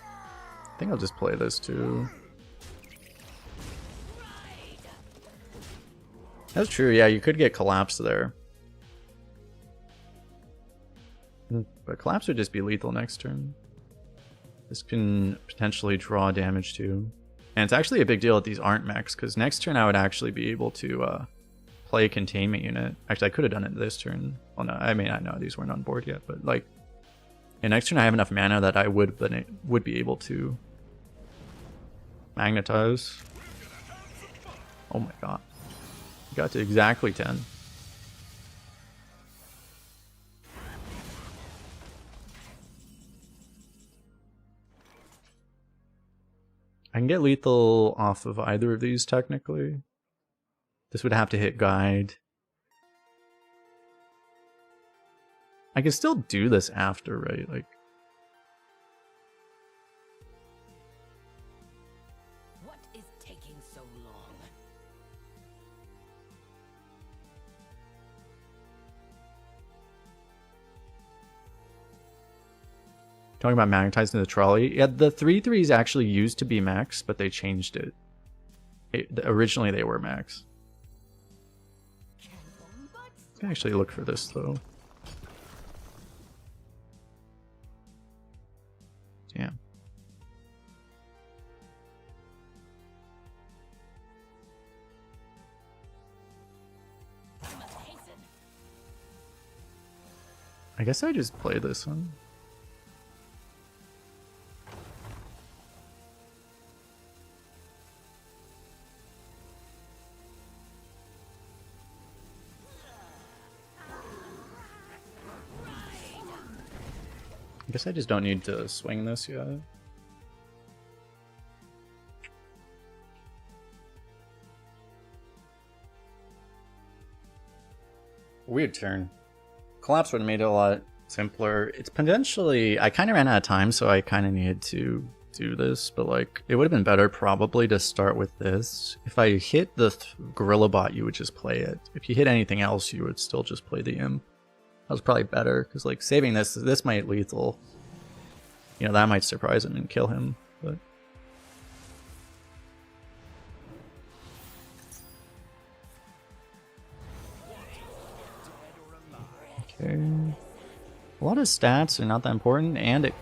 A: I think I'll just play this too. That's true, yeah, you could get collapse there. But collapse would just be lethal next turn. This can potentially draw damage too. And it's actually a big deal that these aren't mechs, because next turn I would actually be able to play a containment unit. Actually, I could have done it this turn. Well, no, I may not know, these weren't on board yet, but like, and next turn I have enough mana that I would be able to magnetize. Oh my god. Got to exactly 10. I can get lethal off of either of these technically. This would have to hit guide. I can still do this after, right? Like,
B: What is taking so long?
A: talking about magnetizing the trolley. Yeah, the 3/3s actually used to be max, but they changed it. Originally they were max. I can actually look for this though. Damn. I guess I just play this one. I guess I just don't need to swing this yet. Weird turn. Collapse would have made it a lot simpler. It's potentially... I kind of ran out of time, so I kind of needed to do this, but like, it would have been better probably to start with this. If I hit the Gorilla Bot, you would just play it. If you hit anything else, you would still just play the Imp. That was probably better, because like saving this might lethal. You know, that might surprise him and kill him, but... Okay. A lot of stats are not that important, and it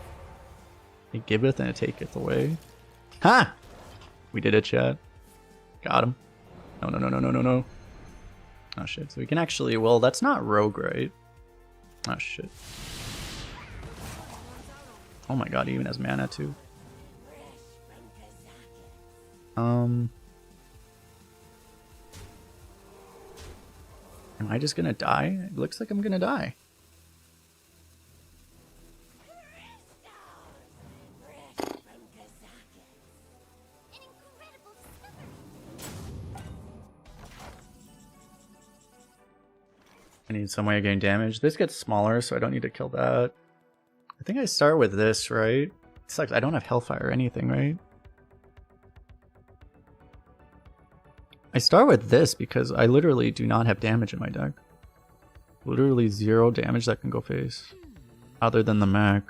A: giveth and it taketh away. Ha! We did it, chat. Got him. No, no, no, no, no, no, no. Oh shit, so we can actually, well, that's not rogue, right? Oh shit. Oh my god, he even has mana too. Am I just gonna die? It looks like I'm gonna die. I need some way of getting damage. This gets smaller, so I don't need to kill that. I think I start with this, right? It sucks, I don't have Hellfire or anything, right? I start with this because I literally do not have damage in my deck. Literally 0 damage that can go face. Other than the mech.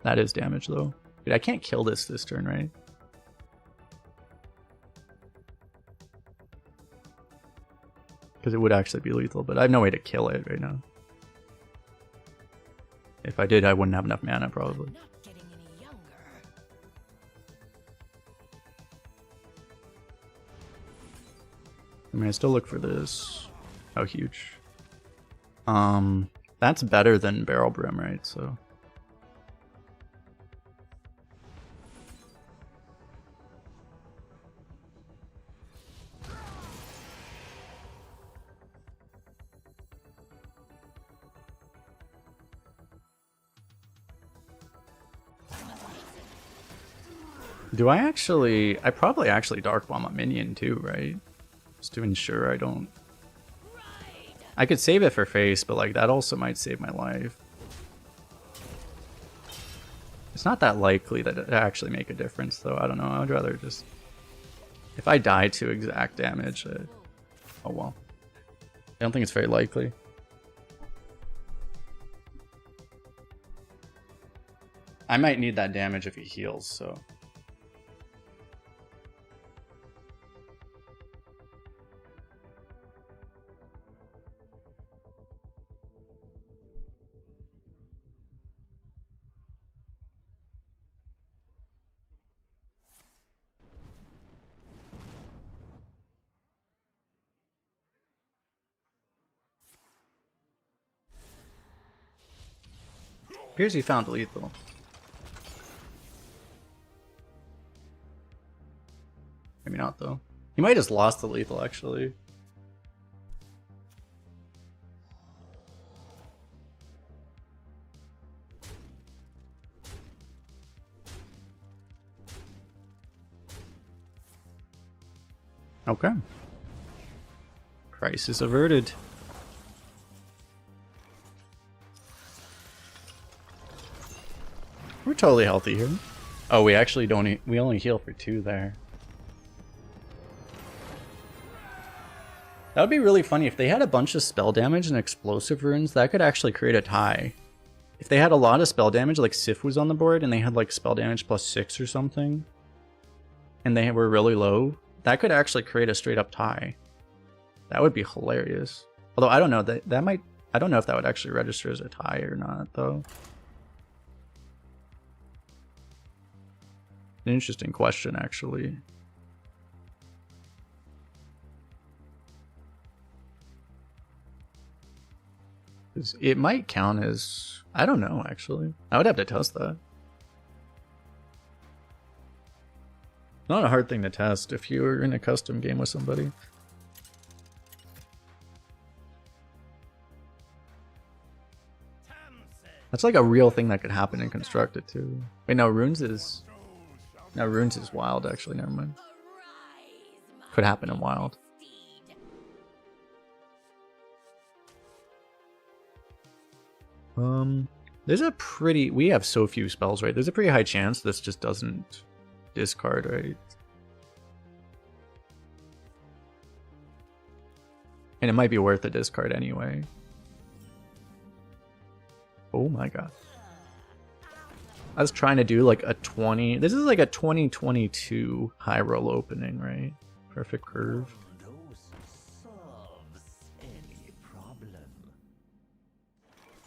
A: That is damage though. Dude, I can't kill this turn, right? Because it would actually be lethal, but I have no way to kill it right now. If I did, I wouldn't have enough mana, probably.
B: Not getting any younger.
A: I mean, I still look for this. How huge? That's better than Barrel Brim, right? So. Do I actually... I probably actually Dark Bomb a minion too, right? Just to ensure I don't... I could save it for face, but like that also might save my life. It's not that likely that it actually make a difference though. I don't know. I would rather just... If I die to exact damage... Oh well. I don't think it's very likely. I might need that damage if he heals, so... Appears he found lethal. Maybe not though. He might have just lost the lethal actually. Okay. Crisis averted. We're totally healthy here. Oh, we actually don't. We only heal for 2 there. That would be really funny if they had a bunch of spell damage and explosive runes. That could actually create a tie. If they had a lot of spell damage, like Sif was on the board, and they had like spell damage +6 or something, and they were really low, that could actually create a straight up tie. That would be hilarious. Although I don't know that might. I don't know if that would actually register as a tie or not, though. An interesting question, actually. It might count as... I don't know, actually. I would have to test that. Not a hard thing to test if you were in a custom game with somebody. That's like a real thing that could happen in Constructed, too. Wait, no, Runes is... No, Runes is Wild, actually. Never mind. Could happen in Wild. There's a pretty... We have so few spells, right? There's a pretty high chance this just doesn't discard, right? And it might be worth a discard anyway. Oh my god. I was trying to do like a 20. This is like a 2022 high roll opening, right? Perfect curve.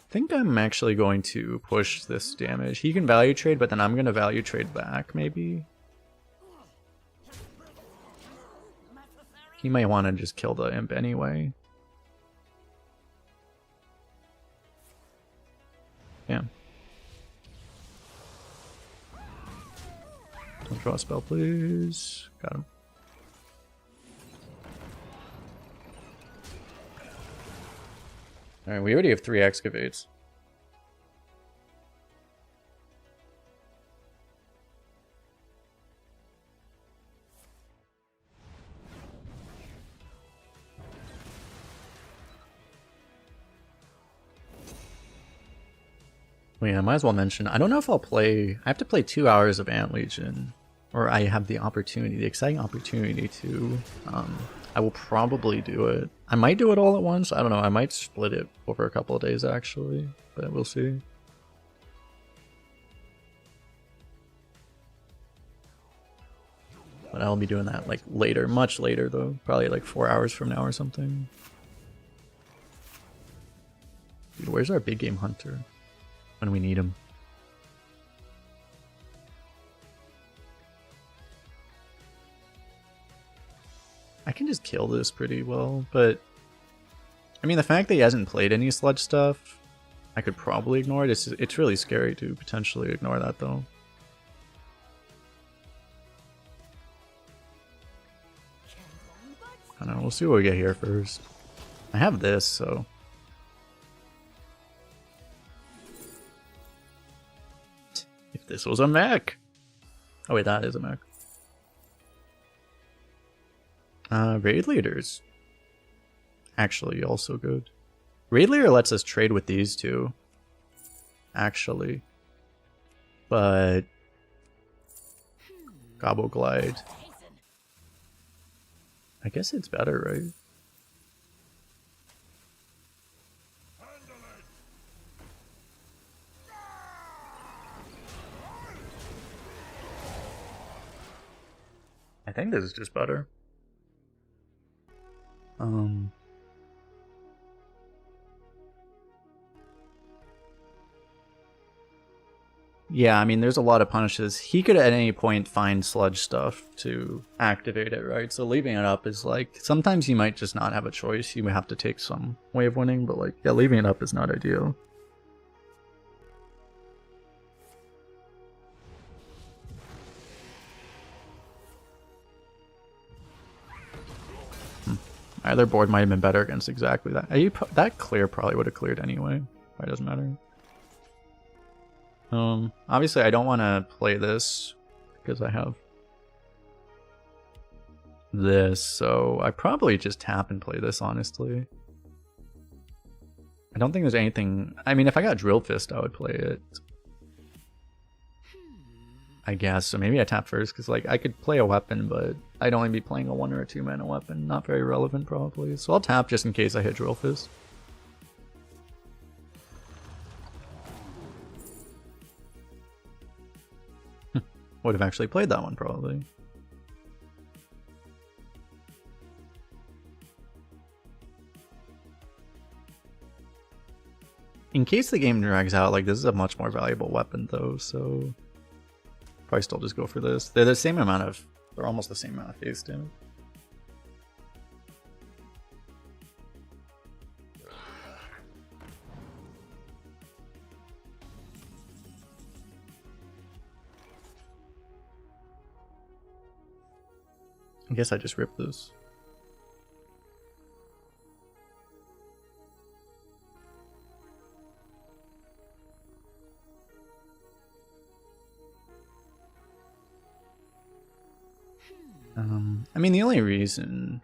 A: I think I'm actually going to push this damage. He can value trade, but then I'm going to value trade back, maybe. He might want to just kill the imp anyway. Damn. Don't draw a spell, please. Got him. Alright, we already have 3 excavates. Well, yeah, I might as well mention, I don't know if I'll play, I have to play 2 hours of Ant Legion, or I have the opportunity, the exciting opportunity to, I will probably do it. I might do it all at once, I don't know, I might split it over a couple of days actually, but we'll see. But I'll be doing that like later, much later though, probably like 4 hours from now or something. Dude, where's our big game hunter? When we need him. I can just kill this pretty well, but I mean the fact that he hasn't played any sludge stuff, I could probably ignore it. It's really scary to potentially ignore that though. I don't know, we'll see what we get here first. I have this, so if this was a mech. Oh wait, that is a mech. Raid leaders. Actually, also good. Raid leader lets us trade with these two. Actually. But Gobble Glide. I guess it's better, right? I think this is just better. Yeah, I mean, there's a lot of punishes. He could at any point find sludge stuff to activate it, right? So leaving it up is like, sometimes you might just not have a choice. You may have to take some way of winning, but like, yeah, leaving it up is not ideal. Either board might have been better against exactly that. That clear probably would have cleared anyway. Probably doesn't matter. Obviously I don't want to play this because I have this, so I probably just tap and play this, honestly. I don't think there's anything... I mean, if I got Drill Fist, I would play it, I guess. So maybe I tap first, because like I could play a weapon, but I'd only be playing a 1 or a 2 mana weapon. Not very relevant, probably. So I'll tap just in case I hit Drill Fist. Would have actually played that one, probably. In case the game drags out, like, this is a much more valuable weapon, though, so... probably still just go for this. They're the same amount of... they're almost the same amount of face damage. I guess I just ripped this. I mean, the only reason...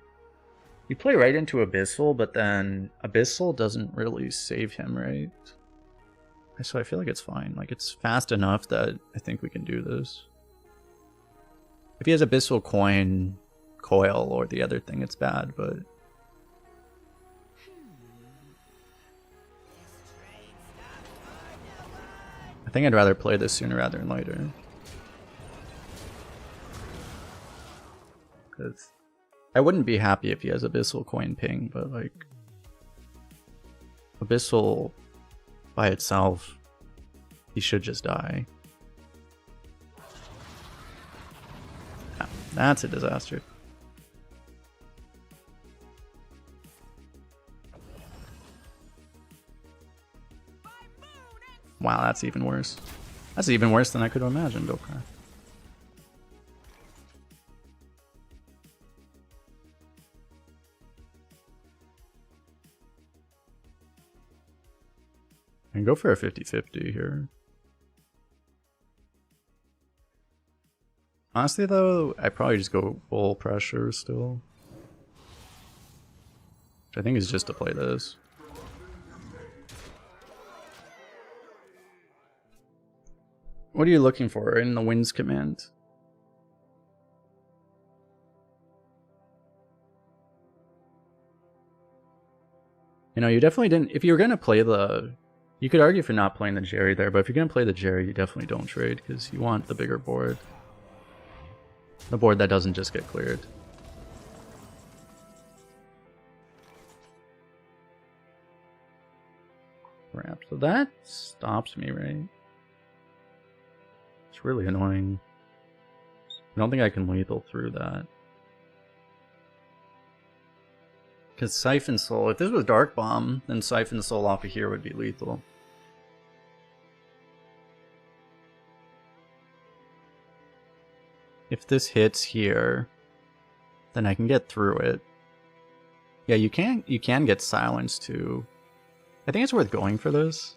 A: you play right into Abyssal, but then Abyssal doesn't really save him, right? So I feel like it's fine. Like, it's fast enough that I think we can do this. If he has Abyssal Coil or the other thing, it's bad, but... I think I'd rather play this sooner rather than later. Because I wouldn't be happy if he has Abyssal Coin Ping, but like Abyssal by itself, he should just die. Ah, that's a disaster. Wow, that's even worse. That's even worse than I could have imagined, okay. I can go for a 50-50 here. Honestly though, I probably just go full pressure still. Which I think is just to play this. What are you looking for in the winds command? You know, you definitely didn't... If you were going to play the... You could argue for not playing the Jerry there, but if you're going to play the Jerry, you definitely don't trade, because you want the bigger board. The board that doesn't just get cleared. Crap, so that stops me, right? It's really annoying. I don't think I can lethal through that. Because Siphon Soul, if this was Dark Bomb, then Siphon Soul off of here would be lethal. If this hits here, then I can get through it. Yeah, you can get Silence too. I think it's worth going for this.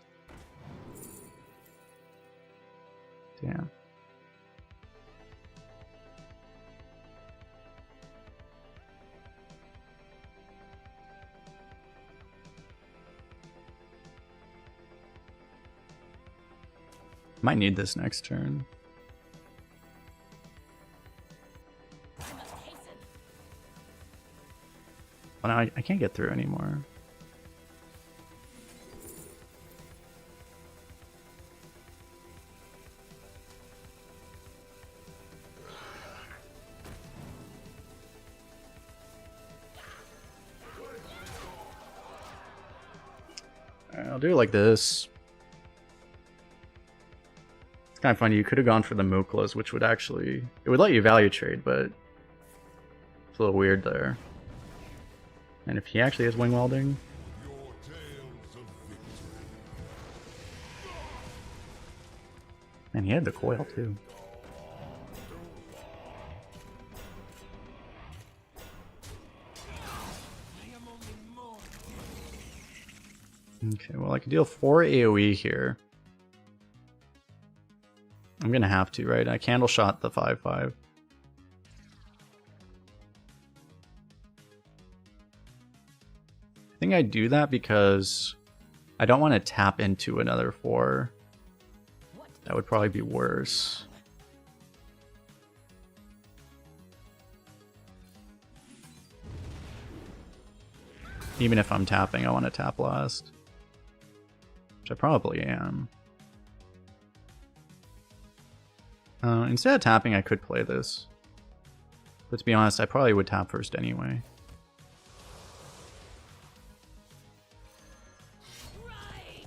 A: Damn. Might need this next turn. Oh, no, I can't get through anymore. Alright, I'll do it like this. It's kind of funny, you could have gone for the Muklas, which would actually... It would let you value trade, but... It's a little weird there. And if he actually has wing welding... And he had the coil too. Okay, well I can deal 4 AoE here. I'm gonna have to, right? I candle shot the 5/5. I think I do that because I don't want to tap into another 4. That would probably be worse. Even if I'm tapping, I want to tap last. Which I probably am. Instead of tapping, I could play this. But to be honest, I probably would tap first anyway.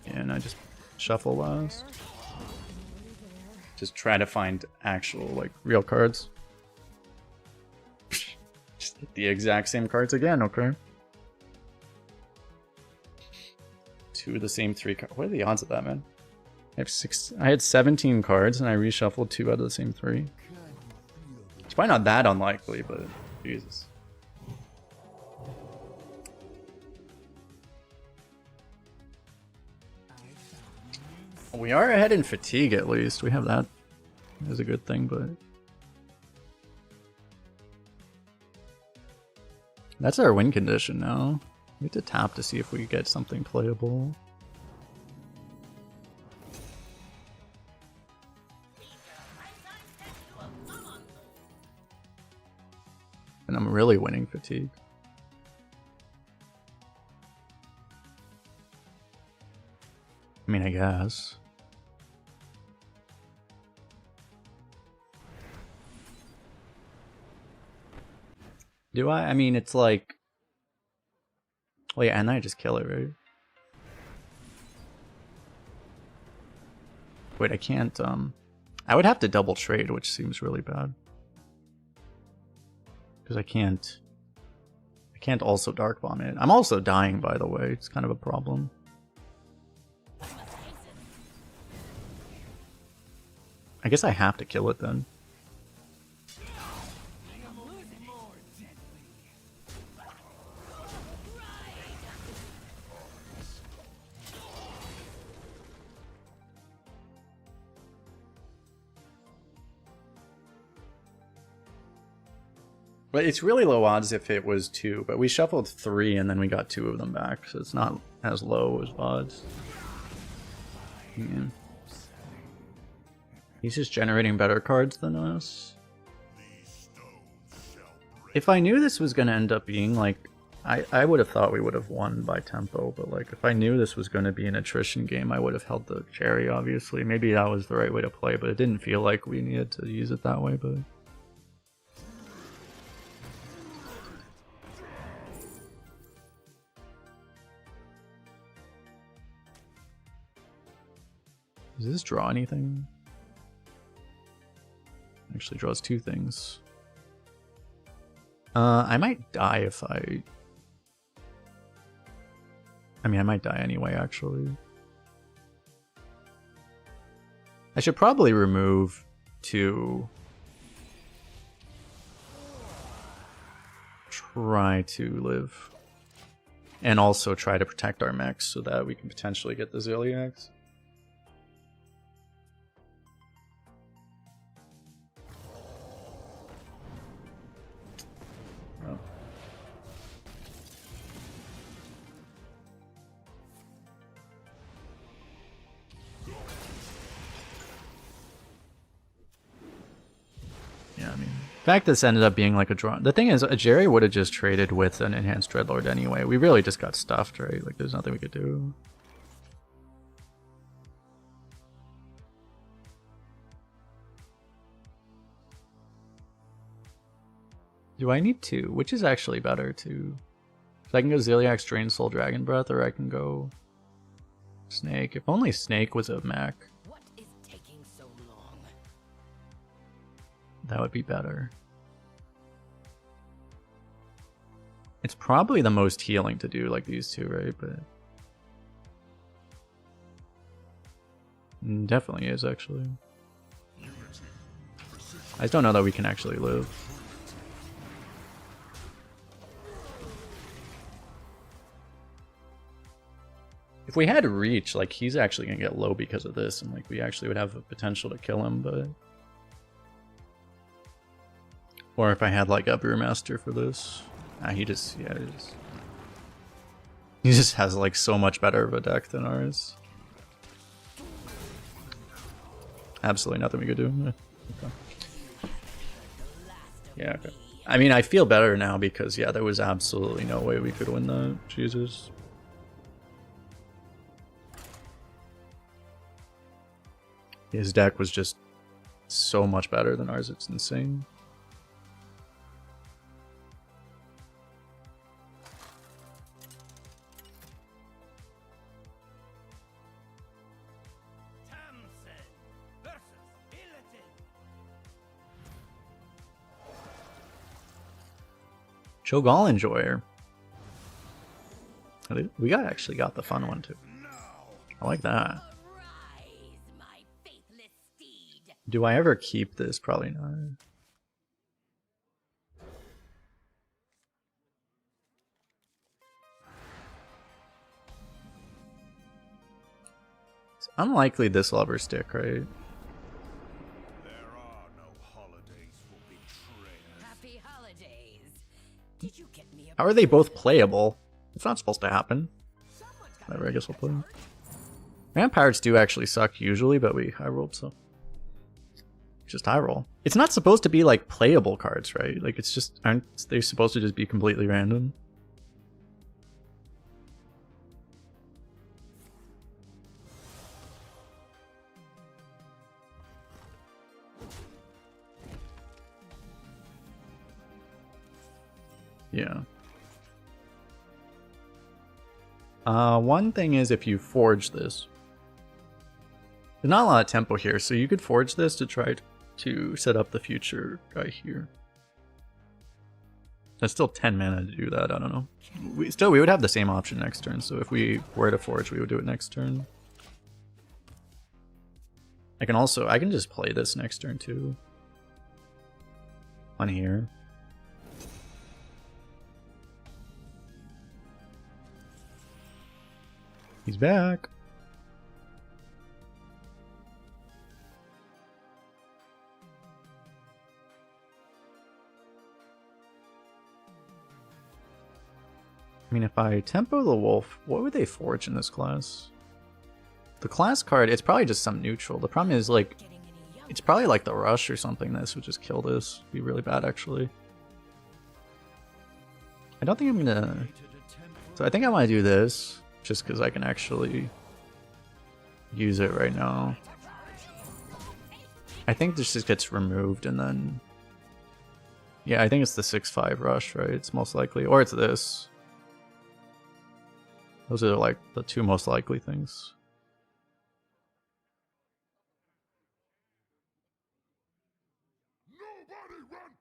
A: And I just shuffle last. Just try to find actual, like, real cards. Just hit the exact same cards again, okay? 2 of the same 3 cards. What are the odds of that, man? I had 17 cards and I reshuffled 2 out of the same 3. It's probably not that unlikely, but Jesus. We are ahead in fatigue at least. We have that as a good thing, but that's our win condition now. We have to tap to see if we get something playable. And I'm really winning fatigue. I mean, I guess. Do I? I mean, it's like... Well, yeah, and then I just kill it, right? Wait, I can't, I would have to double trade, which seems really bad. Because I can't also Dark Bomb it. I'm also dying, by the way. It's kind of a problem. I guess I have to kill it then. But it's really low odds if it was 2, but we shuffled 3 and then we got 2 of them back, so it's not as low as odds. Yeah. He's just generating better cards than us. If I knew this was going to end up being like... I would have thought we would have won by tempo, but like if I knew this was going to be an attrition game, I would have held the cherry, obviously. Maybe that was the right way to play, but it didn't feel like we needed to use it that way, but... Does this draw anything? Actually draws 2 things. I might die if I mean, I might die anyway, actually. I should probably remove 2. Try to live. And also try to protect our mechs so that we can potentially get the Zilliax. In fact, this ended up being like a draw. The thing is, Jerry would have just traded with an enhanced Dreadlord anyway. We really just got stuffed, right? Like, there's nothing we could do. Do I need 2? Which is actually better to... So I can go Zilliax, Drain Soul, Dragon Breath, or I can go Snake. If only Snake was a mech.
B: What is taking so long?
A: That would be better. It's probably the most healing to do, like these 2, right? But definitely is, actually. I just don't know that we can actually live. If we had reach, like, he's actually gonna get low because of this, and like we actually would have a potential to kill him, but... Or if I had like a Brewmaster for this. He just, yeah, he just has like so much better of a deck than ours. Absolutely nothing we could do. Okay. Yeah, okay. I mean, I feel better now because, yeah, there was absolutely no way we could win that. Jesus. His deck was just so much better than ours, it's insane. Cho'Gall Enjoyer. We actually got the fun one too. I like that.
B: Arise, my faithless steed.
A: Do I ever keep this? Probably not. It's unlikely this will ever stick, right?
C: There are no holidays for betrayers.
B: Happy holidays. Did you get me a
A: How are they both playable? It's not supposed to happen. Whatever, I guess we'll play. Vampires do actually suck usually, but we high rolled, so just high roll. It's not supposed to be like playable cards, right? Like it's just, aren't they supposed to just be completely random? Yeah. One thing is if you forge this. There's not a lot of tempo here, so you could forge this to try to set up the future guy here. There's still 10 mana to do that, I don't know. We would have the same option next turn, so if we were to forge, we would do it next turn. I can just play this next turn too. On here. He's back. I mean, if I tempo the wolf, what would they forge in this class? The class card, it's probably just some neutral. The problem is, like, it's probably like the rush or something. This would just kill this. It'd be really bad, actually. I don't think I'm gonna... So I think I want to do this, just because I can actually use it right now. I think this just gets removed and then... Yeah, I think it's the 6-5 rush, right? It's most likely. Or it's this. Those are like the two most likely things.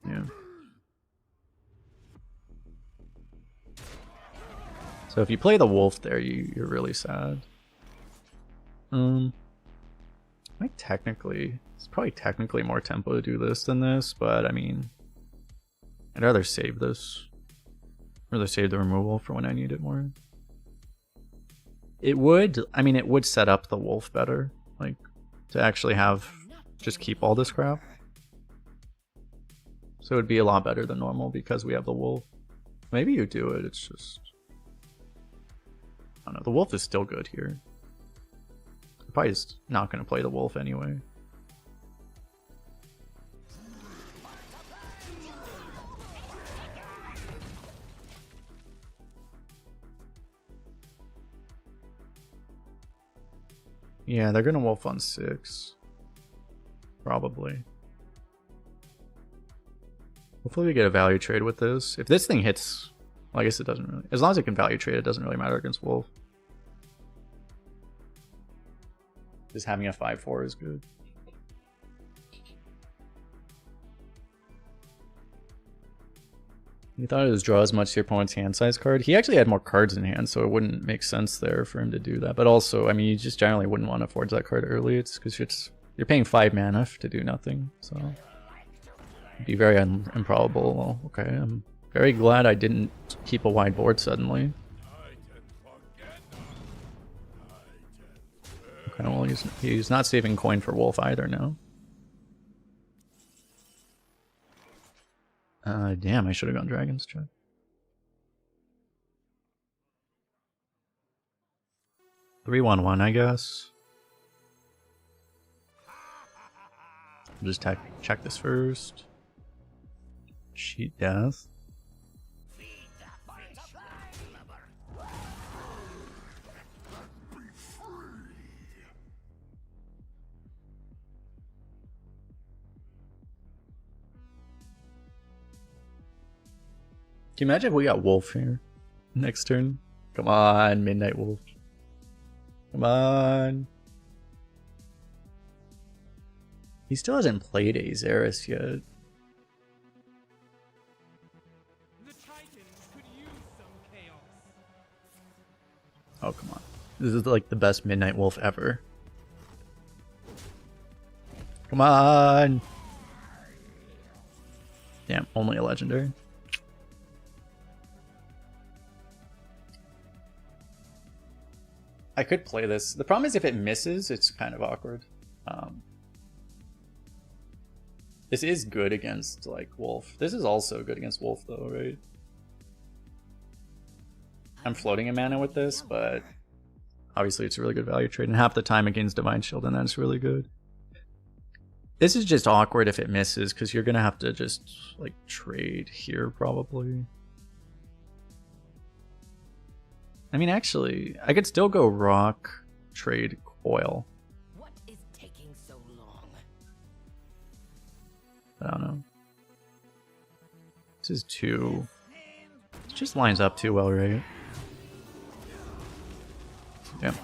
A: Yeah. So if you play the wolf there, you're really sad. Like technically, it's probably technically more tempo to do this than this, but I mean, I'd rather save this. Rather save the removal for when I need it more. It would, I mean, it would set up the wolf better, like to actually have just keep all this crap. So it would be a lot better than normal because we have the wolf. Maybe you do it, it's just... I don't know, the wolf is still good here. I'm probably just not going to play the wolf anyway. Yeah, they're going to wolf on 6. Probably. Hopefully we get a value trade with this. If this thing hits, well, I guess it doesn't really. As long as it can value trade, it doesn't really matter against wolf. Just having a 5/4 is good. You thought it was draw as much to your opponent's hand size card. He actually had more cards in hand, so it wouldn't make sense there for him to do that. But also, I mean, you just generally wouldn't want to forge that card early. It's because you're paying 5 mana to do nothing, so it'd be very improbable. Well, okay, I'm very glad I didn't keep a wide board suddenly. Okay, well, he's not saving coin for wolf either now. Damn, I should have gone Dragon's Check. Three, 1/1, I guess. I'll just check this first. Cheat death. Can you imagine if we got Wolf here next turn? Come on, Midnight Wolf. Come on. He still hasn't played Azaris yet.
D: The Titans could use some chaos.
A: Oh, come on. This is like the best Midnight Wolf ever. Come on. Damn, only a legendary. I could play this. The problem is if it misses, it's kind of awkward. This is good against like Wolf. This is also good against Wolf though, right? I'm floating a mana with this, but obviously it's a really good value trade. And half the time against Divine Shield, and that's really good. This is just awkward if it misses, because you're going to have to just like trade here probably. I mean, actually, I could still go rock, trade, coil.
B: What is taking so long?
A: I don't know. This is 2. just lines up too well, right? Yep.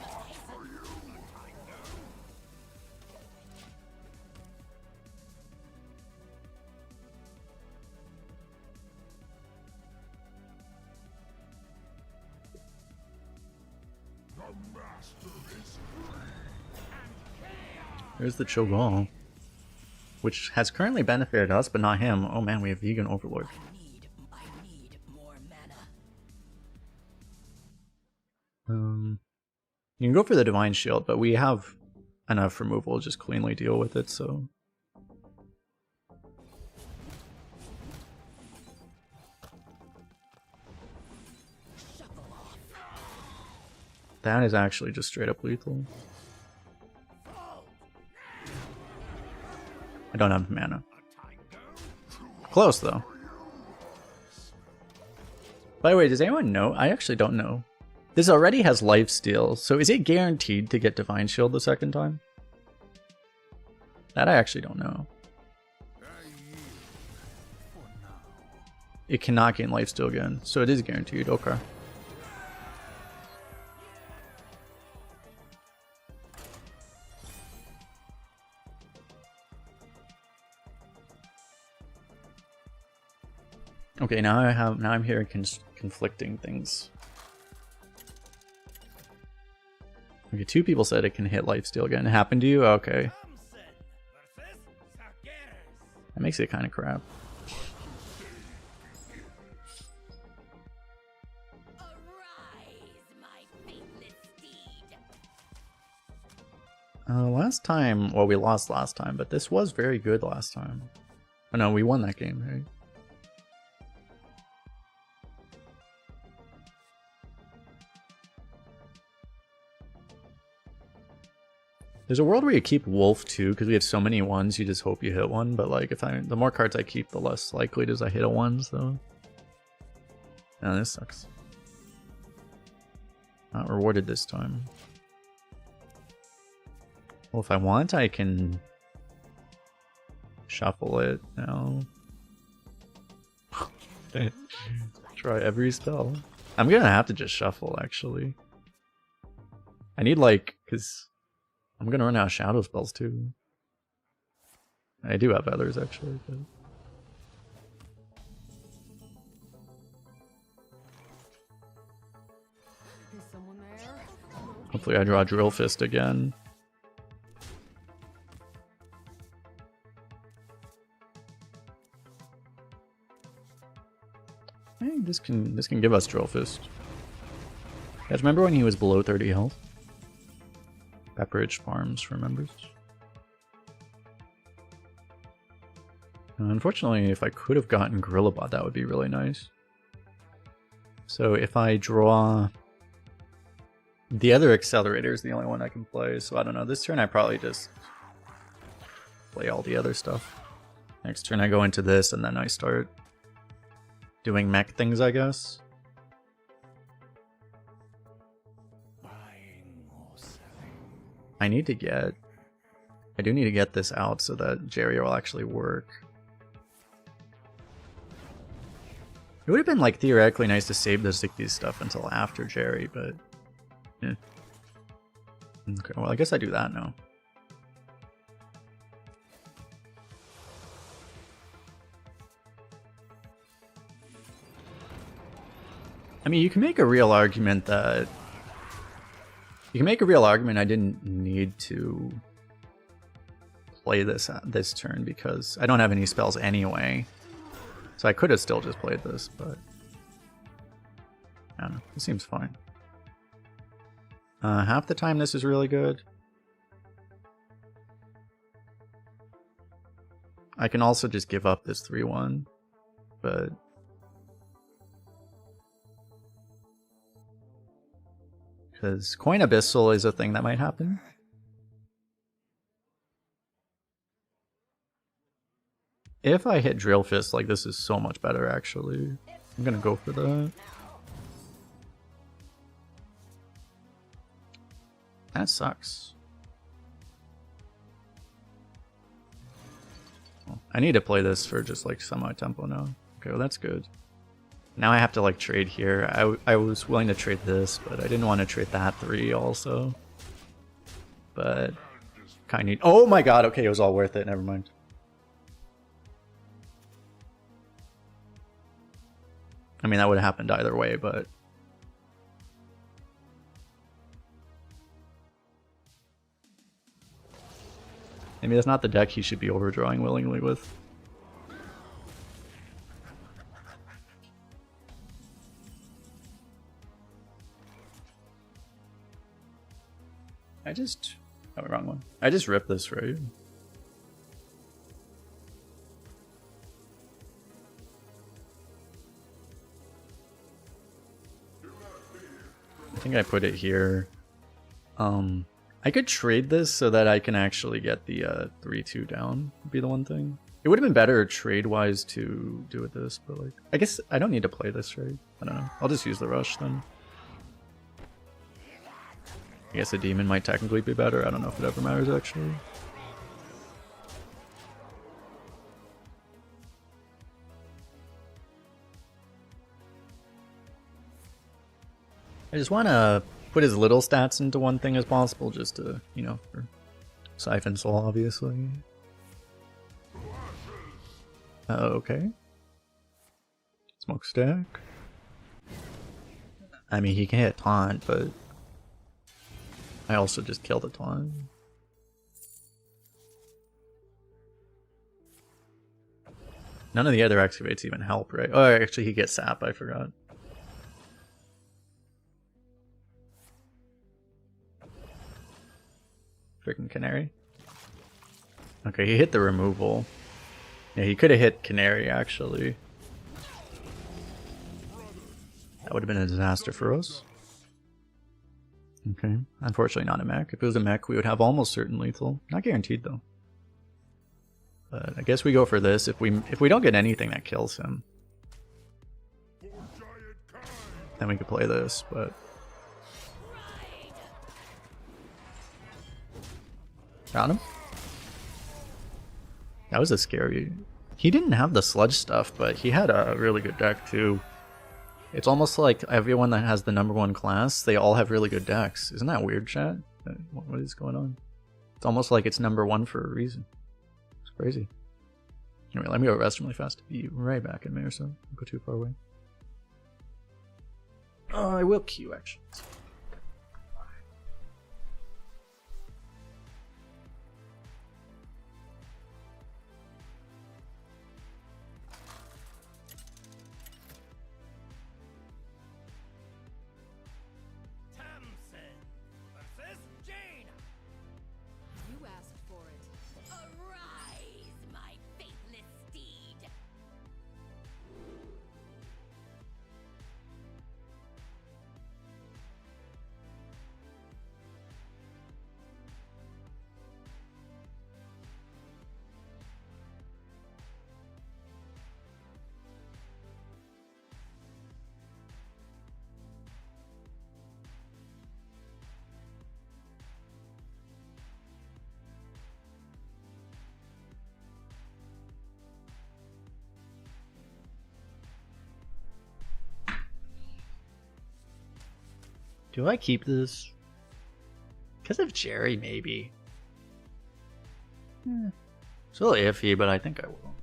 A: There's the Cho'Gall, which has currently benefited us, but not him. Oh man, we have Vegan Overlord.
B: I need more mana.
A: You can go for the Divine Shield, but we have enough removal to just cleanly deal with it, so... That is actually just straight up lethal. I don't have mana. Close, though. By the way, does anyone know? I actually don't know. This already has lifesteal, so is it guaranteed to get Divine Shield the second time? That I actually don't know. It cannot gain lifesteal again, so it is guaranteed. Okay. Okay, now I'm hearing conflicting things. Okay, 2 people said it can hit lifesteal again. It happened to you? Okay. That makes it kind of crap.
B: Arise, my faithless steed.
A: Last time, well, we lost last time, but this was very good last time. Oh no, we won that game, right? There's a world where you keep Wolf too, because we have so many ones, you just hope you hit one. But like, the more cards I keep, the less likely it is I hit a one. So, no, this sucks. Not rewarded this time. Well, if I want, I can shuffle it now. Try every spell. I'm gonna have to just shuffle actually. I need like, because I'm gonna run out of shadow spells too. I do have others actually, but...
D: Is someone there?
A: Hopefully I draw Drill Fist again. I think this can give us Drill Fist. Guys, remember when he was below 30 health? Pepperidge Farms remembers. Unfortunately, if I could have gotten Gorillabot, that would be really nice. So if I draw... The other Accelerator is the only one I can play, so I don't know. This turn I probably just play all the other stuff. Next turn I go into this, and then I start doing mech things, I guess. I do need to get this out so that Jerry will actually work. It would have been like theoretically nice to save the 60s stuff until after Jerry, but yeah. Okay, well I guess I do that now. I mean, you can make a real argument that I didn't need to play this turn because I don't have any spells anyway. So I could have still just played this, but I don't know. It seems fine. Half the time this is really good. I can also just give up this 3-1, but because Coin Abyssal is a thing that might happen. If I hit Drill Fist, like, this is so much better, actually. I'm gonna go for that. That sucks. I need to play this for just, like, semi-tempo now. Okay, well, that's good. Now I have to like trade here. I was willing to trade this, but I didn't want to trade that 3 also. But kind of. Oh my god! Okay, it was all worth it. Never mind. I mean, that would have happened either way, but maybe that's not the deck he should be overdrawing willingly with. Oh, wrong one. I just ripped this, right? I think I put it here. I could trade this so that I can actually get the 3-2 down, would be the one thing. It would have been better trade-wise to do with this, but like, I guess I don't need to play this, right? I don't know. I'll just use the rush then. I guess a demon might technically be better. I don't know if it ever matters, actually. I just want to put as little stats into one thing as possible, just to, you know, for Siphon Soul, obviously. Okay. Smokestack. I mean, he can hit taunt, but I also just killed a taunt. None of the other excavates even help, right? Oh, actually, he gets sap. I forgot. Freaking Canary. Okay, he hit the removal. Yeah, he could have hit Canary, actually. That would have been a disaster for us. Okay, unfortunately not a mech. If it was a mech, we would have almost certain lethal. Not guaranteed, though. But I guess we go for this. If we don't get anything that kills him, then we could play this, but... Got him? That was a scary... He didn't have the sludge stuff, but he had a really good deck too. It's almost like everyone that has the #1 class, they all have really good decks. Isn't that weird, chat? What is going on? It's almost like it's #1 for a reason. It's crazy. Anyway, let me go rest really fast. Be right back in a minute or so. Don't go too far away. Oh, I will queue actions.
B: You asked for it.
E: Arise, my faithless steed.
A: Do I keep this? Because of Jerry, maybe. It's a little iffy, but I think I will.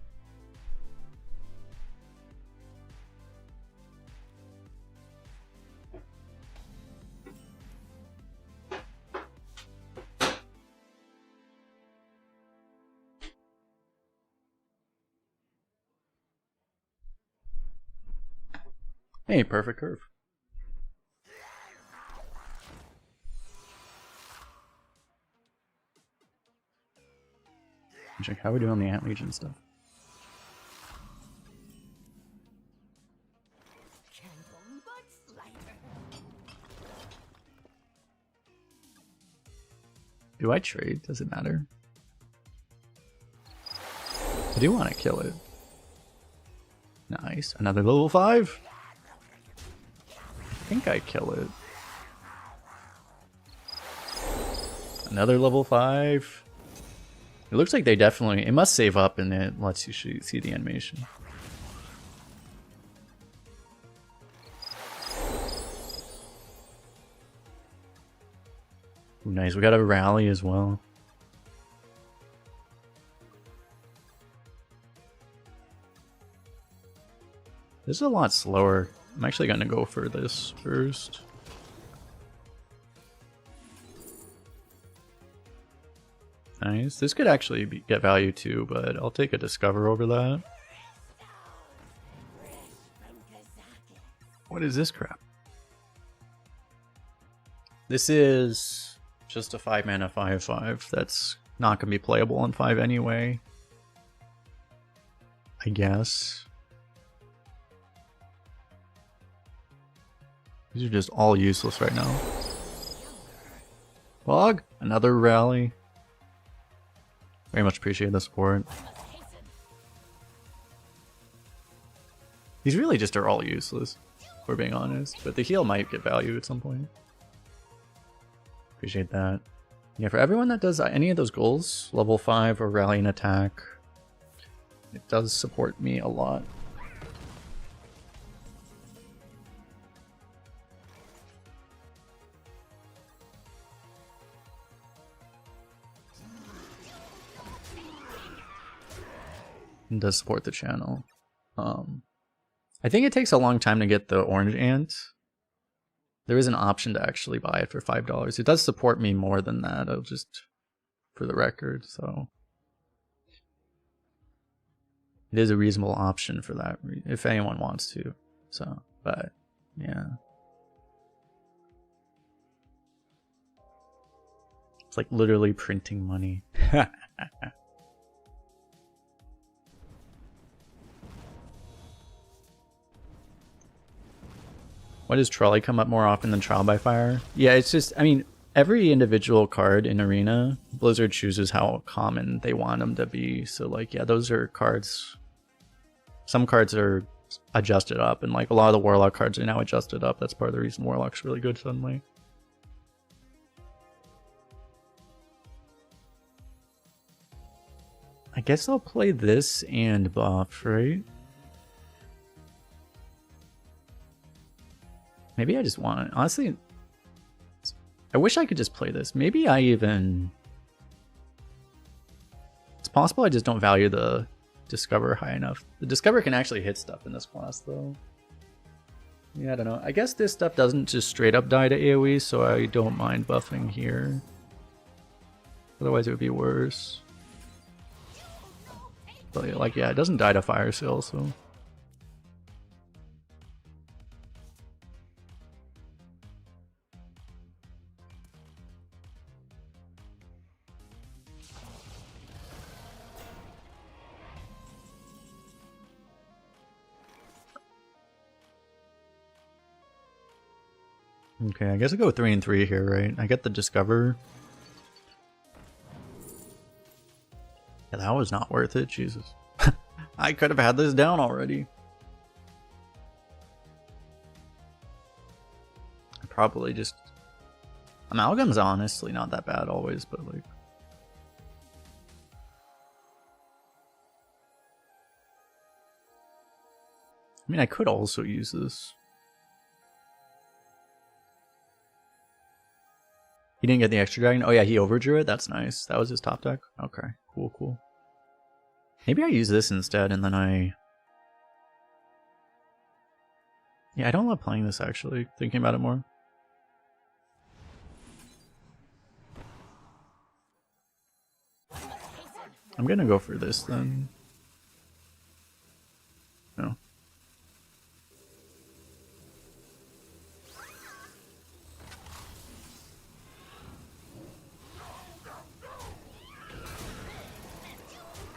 A: Hey, perfect curve. Check how we do on the Ant Legion stuff.
B: Gentle but slighter.
A: Do I trade? Does it matter? I do want to kill it. Nice. Another level 5? I think I kill it. Another level 5. It looks like they definitely... It must save up and it lets you see the animation. Ooh, nice. We got a rally as well. This is a lot slower. I'm actually going to go for this first. Nice. This could actually get value too, but I'll take a discover over that. What is this crap? This is just a 5 mana 5/5 that's not going to be playable in 5 anyway. I guess. These are just all useless right now. Bog! Another rally. Very much appreciate the support. These really just are all useless, if we're being honest. But the heal might get value at some point. Appreciate that. Yeah, for everyone that does any of those goals, level 5 or rally and attack, it does support me a lot. It does support the channel. I think it takes a long time to get the orange ant. There is an option to actually buy it for $5. It does support me more than that, I'll just for the record, so it is a reasonable option for that if anyone wants to. So, but yeah. It's like literally printing money. Why does Trolley come up more often than Trial by Fire? Yeah, it's just, I mean, every individual card in Arena, Blizzard chooses how common they want them to be. So, like, yeah, those are cards. Some cards are adjusted up, and, like, a lot of the Warlock cards are now adjusted up. That's part of the reason Warlock's really good suddenly. I guess I'll play this and buff, right? Maybe I just want it. Honestly, I wish I could just play this. Maybe I even... It's possible I just don't value the Discover high enough. The Discover can actually hit stuff in this class, though. Yeah, I don't know. I guess this stuff doesn't just straight up die to AoE, so I don't mind buffing here. Otherwise it would be worse. But like, yeah, it doesn't die to Fire Sale, so... Okay, I guess I go 3 and 3 here, right? I get the Discover. Yeah, that was not worth it, Jesus. I could have had this down already. I probably just... Amalgam's honestly not that bad always, but like... I mean, I could also use this. He didn't get the extra dragon? Oh yeah, he overdrew it? That's nice. That was his top deck? Okay, cool, cool. Maybe I use this instead and then I... Yeah, I don't love playing this actually, thinking about it more. I'm gonna go for this then. No.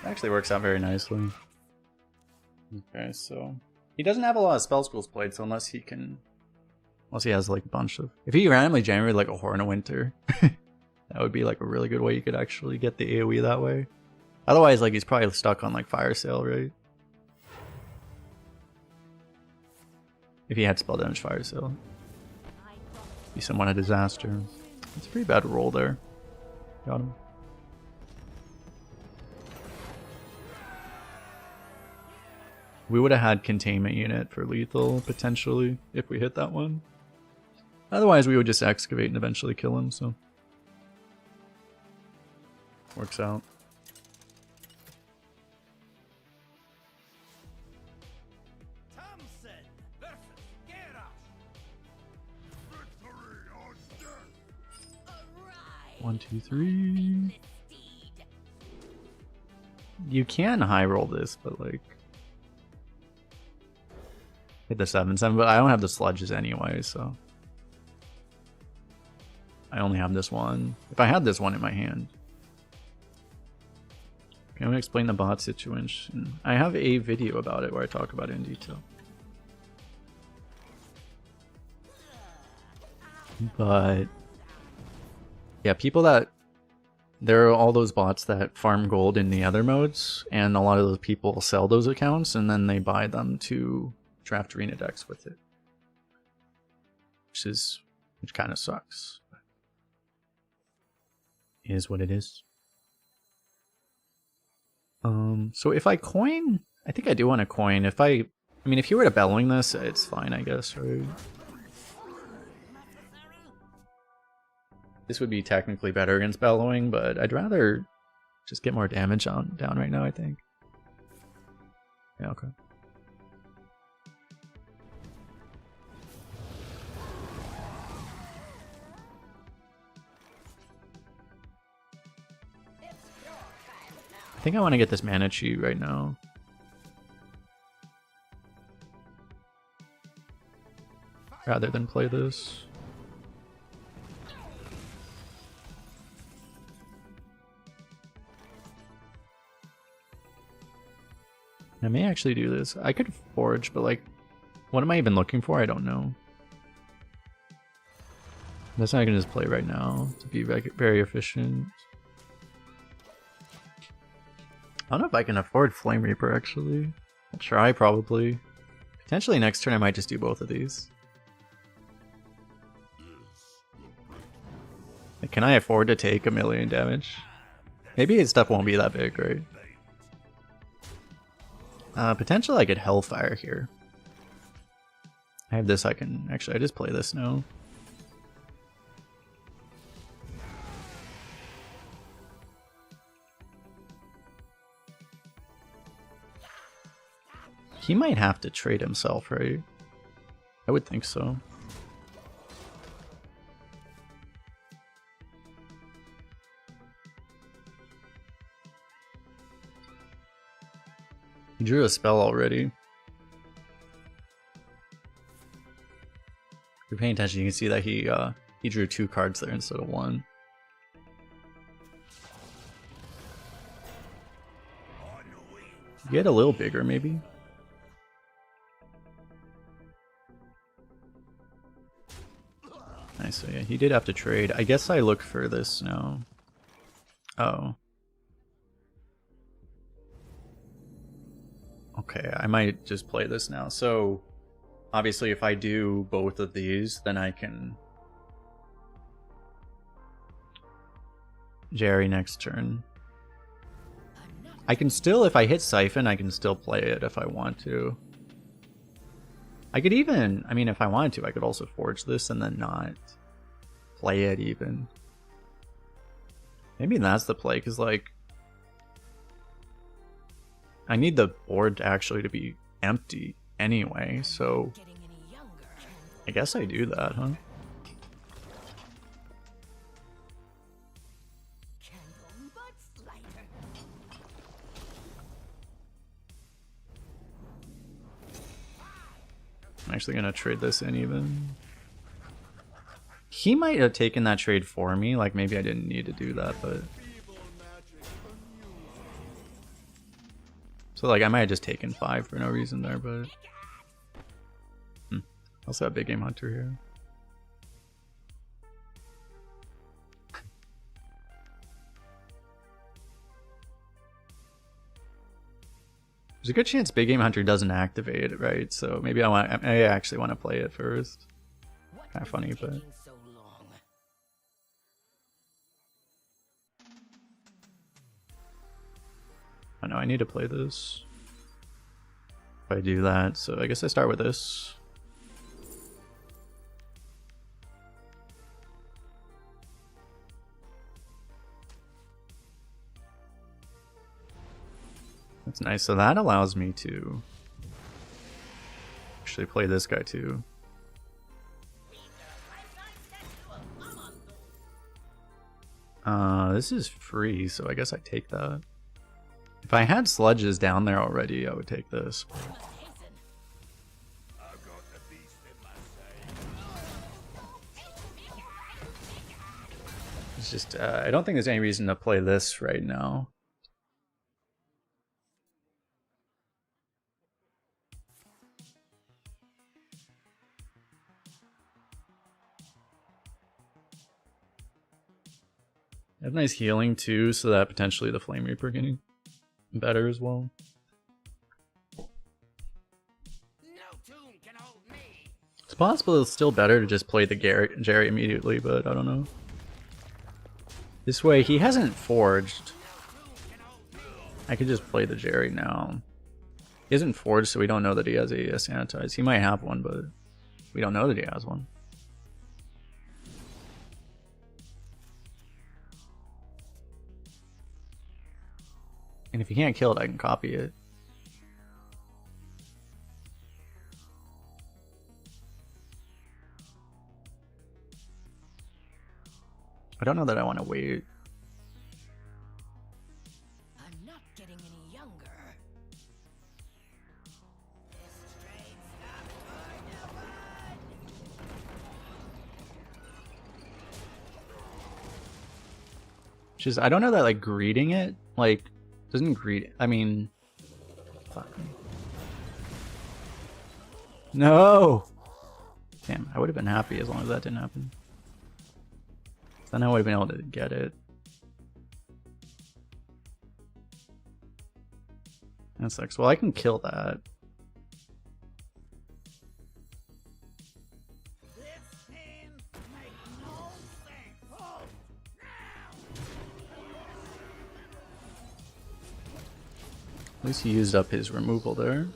A: Actually works out very nicely. Okay, so he doesn't have a lot of spell schools played, so unless he has like a bunch of... If he randomly generated like a Horn of Winter, that would be like a really good way you could actually get the AoE that way. Otherwise, like, he's probably stuck on like Fire Sale, right? If he had spell damage Fire Sale, be somewhat a disaster. It's a pretty bad roll there. Got him. We would have had containment unit for lethal, potentially, if we hit that one. Otherwise, we would just excavate and eventually kill him, so... Works out.
D: Thompson versus Geralt.
C: Victory or death!
E: Arise,
A: 1, 2, 3.
E: faithless steed.
A: You can high roll this, but like hit the 7/7. But I don't have the sludges anyway, so I only have this one. If I had this one in my hand. Okay, I'm gonna explain the bot situation. I have a video about it where I talk about it in detail. But yeah, people that there are all those bots that farm gold in the other modes, and a lot of those people sell those accounts and then they buy them to draft arena decks with it, which kind of sucks. It is what it is. So if I coin, I think I do want to coin. If I mean, if you were to bellowing this, it's fine, I guess, right? This would be technically better against bellowing, but I'd rather just get more damage down right now, I think. Yeah, okay. I think I want to get this mana cheat right now. Rather than play this. I may actually do this. I could forge, but like, what am I even looking for? I don't know. That's not I can just play right now to be very efficient. I don't know if I can afford Flame Reaper actually. I'll try probably. Potentially next turn I might just do both of these. Like, can I afford to take 1,000,000 damage? Maybe his stuff won't be that big, right? Potentially I could Hellfire here. I have this, I just play this now. He might have to trade himself, right? I would think so. He drew a spell already. If you're paying attention, you can see that he drew 2 cards there instead of 1. Get a little bigger, maybe. Nice. So yeah, he did have to trade. I guess I look for this now. Oh. Okay, I might just play this now. So, obviously if I do both of these, then I can Jerry next turn. I can still, if I hit Siphon, I can still play it if I want to. I could even, I mean, if I wanted to, I could also forge this and then not play it even. Maybe that's the play, because like, I need the board actually to be empty anyway, so I guess I do that, huh? I'm actually gonna trade this in even. He might have taken that trade for me, like maybe I didn't need to do that, but... So like I might have just taken 5 for no reason there, but... Also have Big Game Hunter here. There's a good chance Big Game Hunter doesn't activate it, right? So maybe I actually want to play it first. Kind of funny, but... I know I need to play this. If I do that, so I guess I start with this. That's nice. So that allows me to actually play this guy too. This is free, so I guess I take that. If I had sludges down there already, I would take this. It's just, I don't think there's any reason to play this right now. I have nice healing too, so that potentially the Flame Reaper getting better as well. It's possible it's still better to just play the Jerry immediately, but I don't know. This way, he hasn't forged. I could just play the Jerry now. He hasn't forged, so we don't know that he has a sanitize. He might have one, but we don't know that he has one. And if you can't kill it, I can copy it. I don't know that I want to wait.
B: I'm not getting any younger. This train stops for no one.
A: Just, I don't know that like greeting it, like, doesn't greet, I mean, fuck me. No! Damn, I would have been happy as long as that didn't happen. Then I would have been able to get it. That sucks. Well, I can kill that. At least he used up his removal there.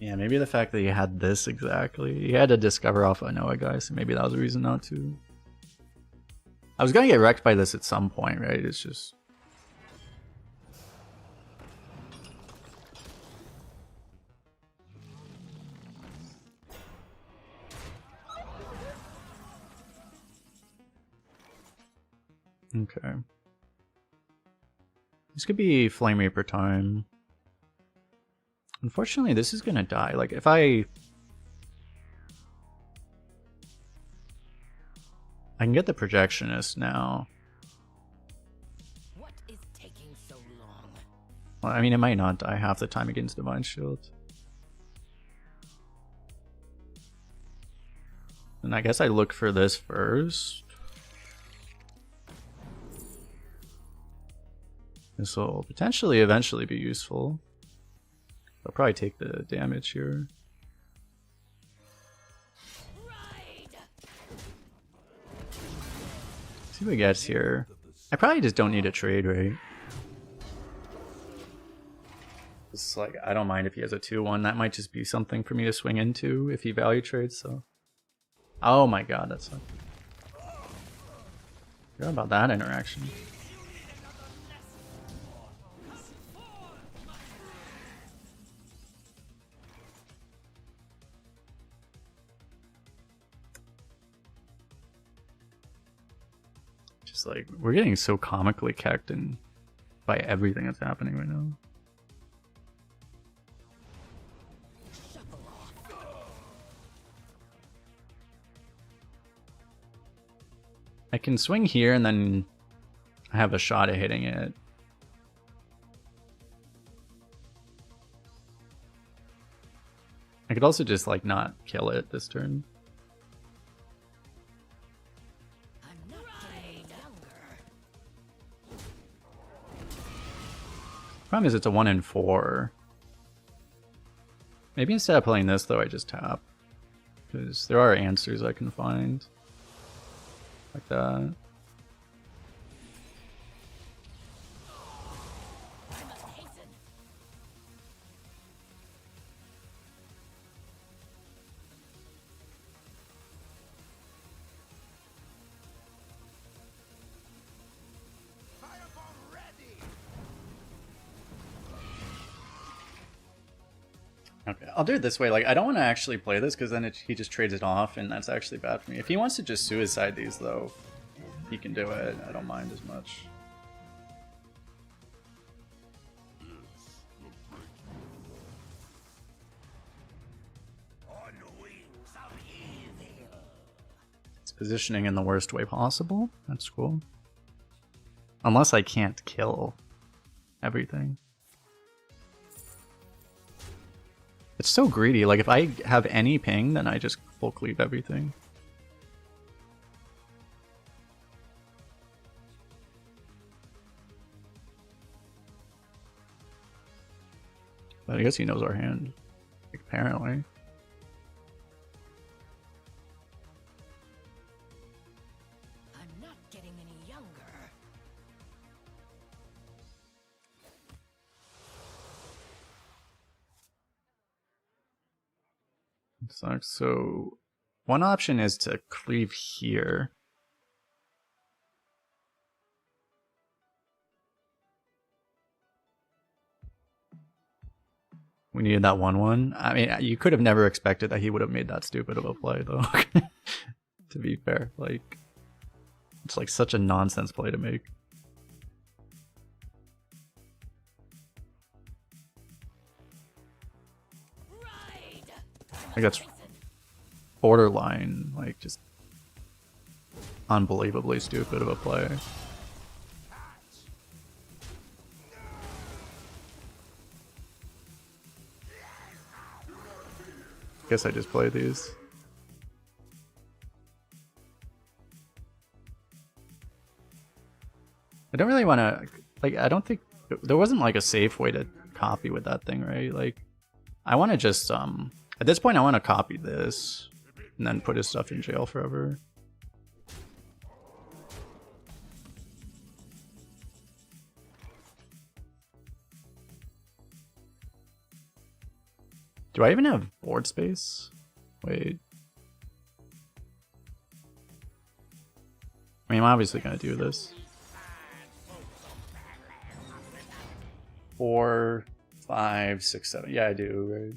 A: Yeah, maybe the fact that he had this exactly. He had to discover off a Noah guy, so maybe that was a reason not to. I was gonna get wrecked by this at some point, right? It's just... Okay. This could be Flame Reaper time. Unfortunately, this is gonna die. Like, if I can get the Projectionist now.
B: What is taking so long?
A: Well, I mean, it might not die half the time against Divine Shield. And I guess I look for this first. This will potentially eventually be useful. I'll probably take the damage here. See what he gets here. I probably just don't need a trade, right? It's like, I don't mind if he has a 2-1. That might just be something for me to swing into if he value trades, so. Oh my god, that's like... Forgot about that interaction. Like, we're getting so comically kecked and by everything that's happening right now. I can swing here and then I have a shot at hitting it. I could also just like not kill it this turn. Problem is it's a 1 in 4. Maybe instead of playing this though, I just tap. Because there are answers I can find. Like that. Okay, I'll do it this way. Like, I don't want to actually play this because then he just trades it off, and that's actually bad for me. If he wants to just suicide these, though, he can do it. I don't mind as much. It's positioning in the worst way possible. That's cool. Unless I can't kill everything. It's so greedy. Like, if I have any ping, then I just full cleave everything. But I guess he knows our hand. Like, apparently.
B: I'm not getting any younger.
A: Sucks. So one option is to cleave here. We needed that 1/1. I mean, you could have never expected that he would have made that stupid of a play, though. To be fair, like, it's like such a nonsense play to make. Like, that's borderline, like, just unbelievably stupid of a play. Guess I just play these. I don't really want to, like, I don't think there wasn't like a safe way to copy with that thing, right? Like, I want to just at this point I want to copy this and then put his stuff in jail forever. Do I even have board space? Wait. I mean, I'm obviously gonna do this. 4, 5, 6, 7. Yeah, I do, right?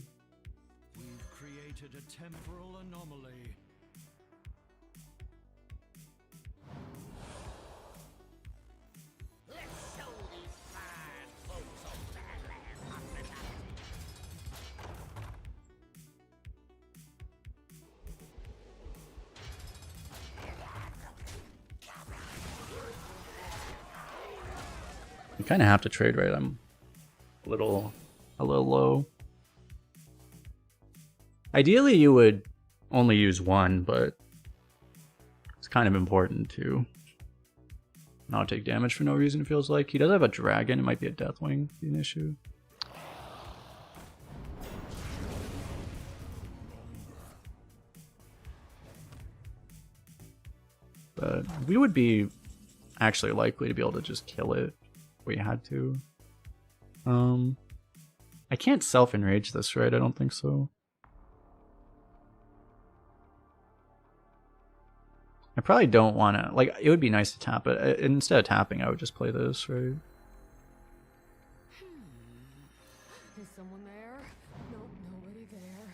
C: We've created a temporal anomaly.
A: You kind of have to trade, right? I'm a little low. Ideally, you would only use one, but it's kind of important to not take damage for no reason, it feels like. He does have a dragon. It might be a Deathwing, be an issue. But we would be actually likely to be able to just kill it if we had to. I can't self-enrage this, right? I don't think so. I probably don't want to, like, it would be nice to tap it. Instead of tapping, I would just play this, right?
D: Is someone there? Nope, nobody there.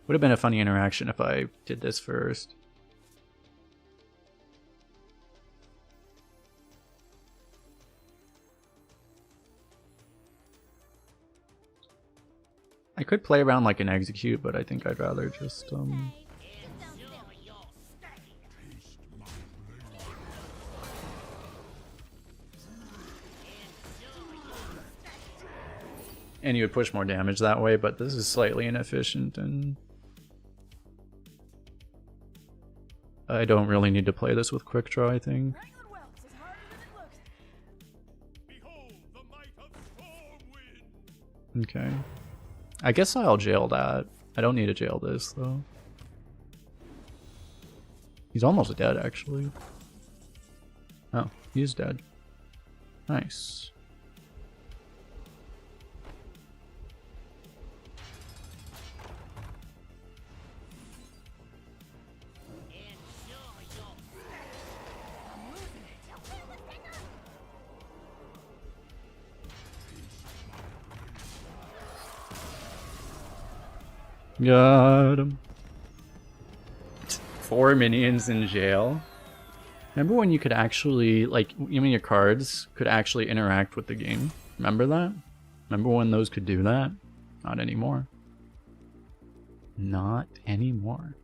A: Would have been a funny interaction if I did this first. I could play around like an execute, but I think I'd rather just and you would push more damage that way, but this is slightly inefficient, and I don't really need to play this with quick draw, I think.
D: Regular Welks is harder than it looks.
C: Behold the might of Stormwind!
A: Okay. I guess I'll jail that. I don't need to jail this, though. He's almost dead, actually. Oh, he's dead. Nice. Got him. 4 minions in jail. Remember when you could actually, like, even your cards could actually interact with the game? Remember that? Remember when those could do that? Not anymore. Not anymore.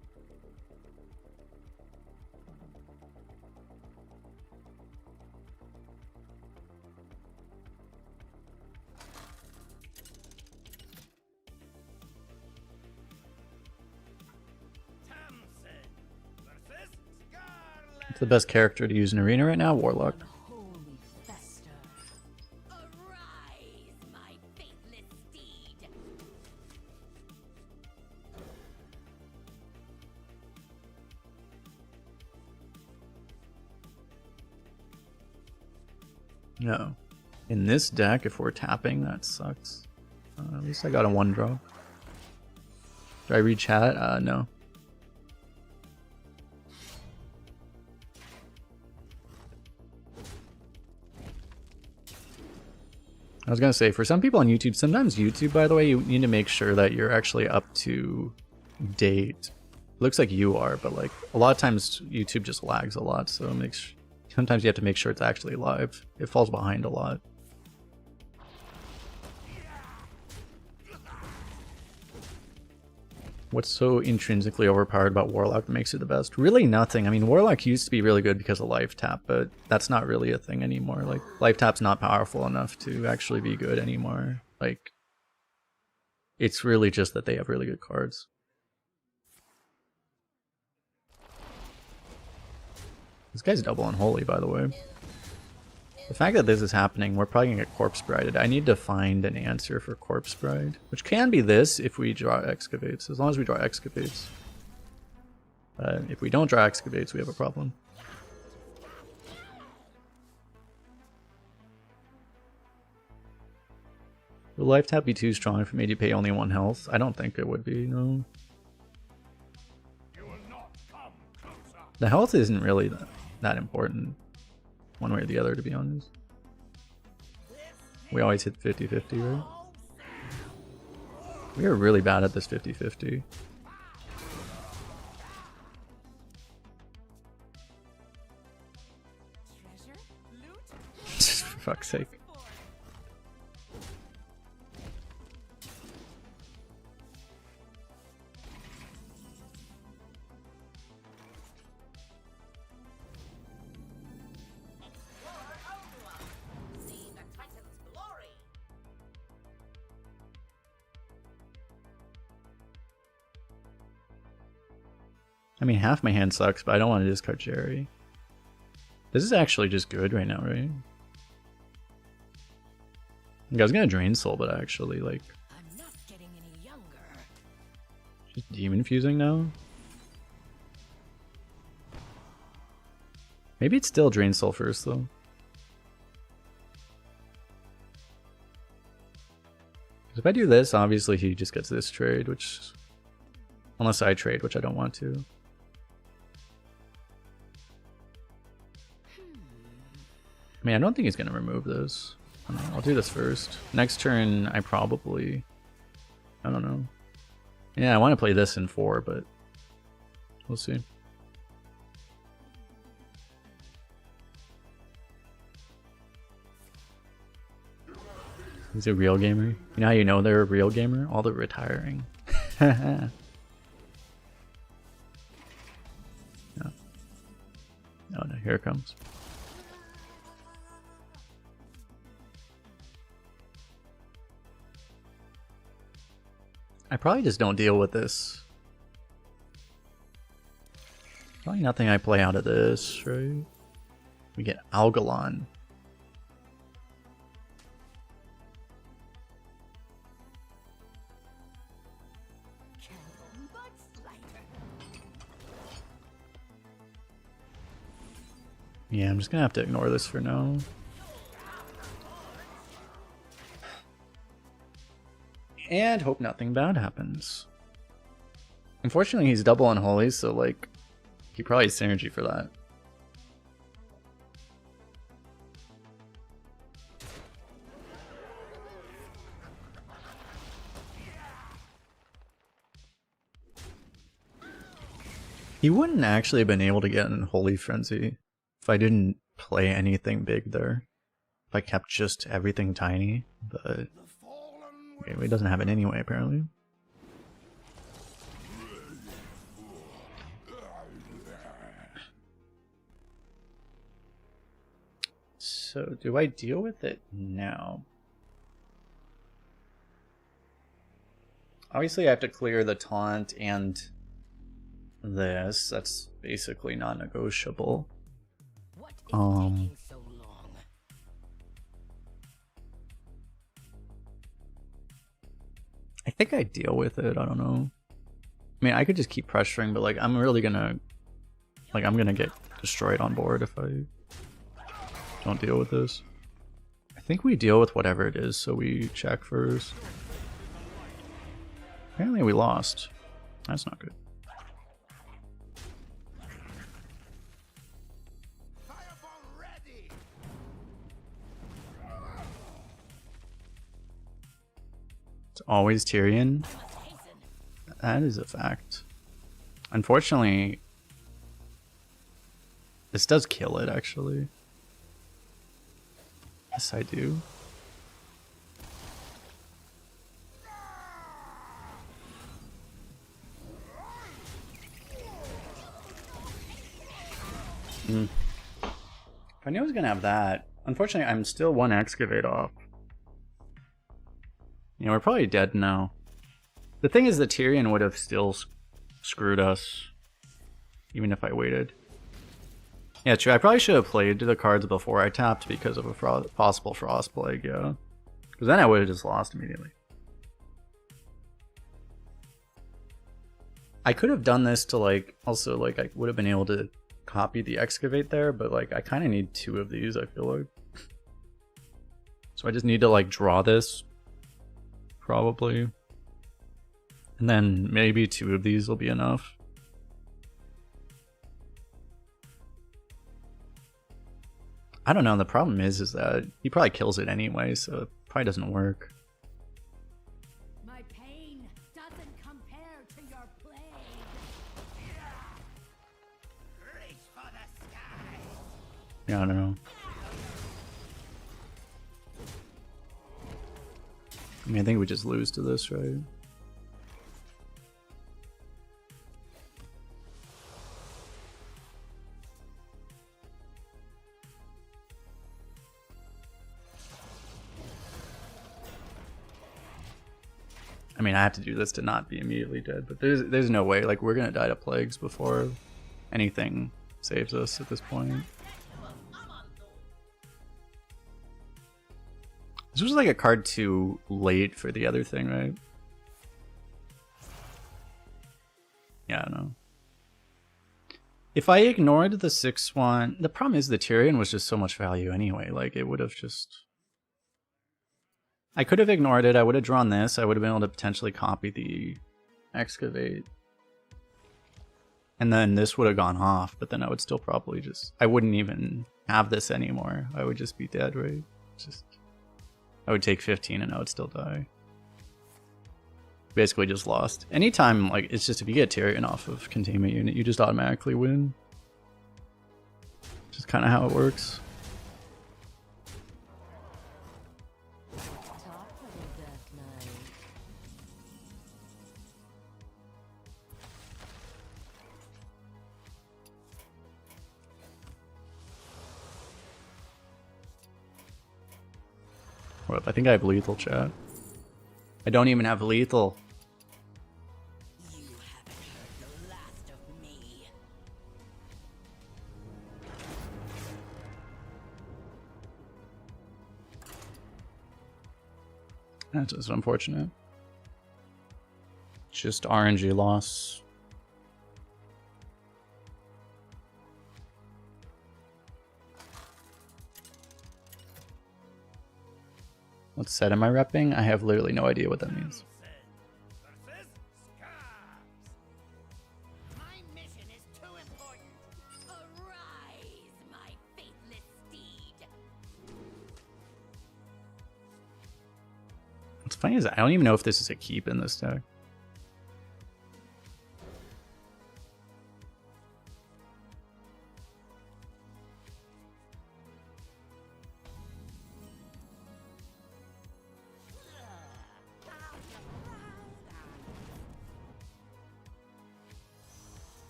A: It's the best character to use in Arena right now, Warlock.
D: Holy fester.
E: Arise, my faithless steed.
A: No. In this deck, if we're tapping, that sucks. At least I got a 1-drop. Do I read chat? No. I was gonna say, for some people on YouTube, sometimes YouTube, by the way, you need to make sure that you're actually up to date. Looks like you are, but like a lot of times YouTube just lags a lot, so sometimes you have to make sure it's actually live. It falls behind a lot. What's so intrinsically overpowered about Warlock that makes it the best? Really nothing. I mean, Warlock used to be really good because of life tap, but that's not really a thing anymore. Like, life tap's not powerful enough to actually be good anymore. Like, it's really just that they have really good cards. This guy's double unholy, by the way. The fact that this is happening, we're probably gonna get corpse brided. I need to find an answer for corpse bride, which can be this if we draw excavates, as long as we draw excavates. If we don't draw excavates, we have a problem. Will life tap be too strong if it made you pay only 1 health? I don't think it would be, no. The health isn't really that important, one way or the other, to be honest. We always hit 50-50, right? We are really bad at this 50-50. For fuck's sake. I mean, half my hand sucks, but I don't want to discard Jerry. This is actually just good right now, right? I was gonna Drain Soul, but actually, like...
D: I'm not getting any younger.
A: Just Demon Fusing now? Maybe it's still Drain Soul first, though. If I do this, obviously he just gets this trade, which... Unless I trade, which I don't want to. I mean, I don't think he's going to remove this. I'll do this first. Next turn, I probably... I don't know. Yeah, I want to play this in 4, but... We'll see. He's a real gamer. You know how you know they're a real gamer? All the retiring. No. Oh no, here it comes. I probably just don't deal with this. Probably nothing I play out of this, right? We get Algalon. Yeah, I'm just gonna have to ignore this for now. And hope nothing bad happens. Unfortunately, he's double unholy, so like, he probably has synergy for that. He wouldn't actually have been able to get in Holy Frenzy if I didn't play anything big there. If I kept just everything tiny, but okay, he doesn't have it anyway, apparently. So, do I deal with it now? Obviously, I have to clear the taunt and this. That's basically non-negotiable.
B: What is taking so long?
A: I think I deal with it. I don't know. I mean, I could just keep pressuring, but like, I'm really gonna, like, I'm gonna get destroyed on board if I don't deal with this. I think we deal with whatever it is, so we check first. Apparently we lost. That's not good. It's always Tyrion. That is a fact. Unfortunately, this does kill it, actually. Yes, I do. If I knew I was gonna have that. Unfortunately, I'm still one excavate off. You know, we're probably dead now. The thing is that Tyrion would have still screwed us, even if I waited. Yeah, true. I probably should have played the cards before I tapped because of a possible Frost Plague, yeah. Because then I would have just lost immediately. I could have done this to, like, also, like, I would have been able to copy the excavate there, but, like, I kind of need 2 of these, I feel like. So I just need to, like, draw this, probably. And then maybe 2 of these will be enough. I don't know, the problem is that he probably kills it anyway, so it probably doesn't work.
B: My pain doesn't compare to your plague. Reach for the sky.
A: Yeah, I don't know. I mean, I think we just lose to this, right? I mean, I have to do this to not be immediately dead, but there's no way. Like, we're gonna die to plagues before anything saves us at this point. This was like a card too late for the other thing, right? Yeah, I don't know. If I ignored the 6-1, the problem is the Tyrion was just so much value anyway. Like, it would have just... I could have ignored it. I would have drawn this. I would have been able to potentially copy the excavate. And then this would have gone off, but then I would still probably just... I wouldn't even have this anymore. I would just be dead, right? Just... I would take 15 and I would still die. Basically just lost. Anytime, like, it's just if you get Tyrion off of containment unit, you just automatically win. Just kind of how it works. What? I think I have lethal, chat. I don't even have lethal.
B: You haven't heard the last of me.
A: That's just unfortunate. Just RNG loss. What set am I repping? I have literally no idea what that means.
B: My mission is too important. Arise, my faithless steed.
A: What's funny is I don't even know if this is a keep in this deck.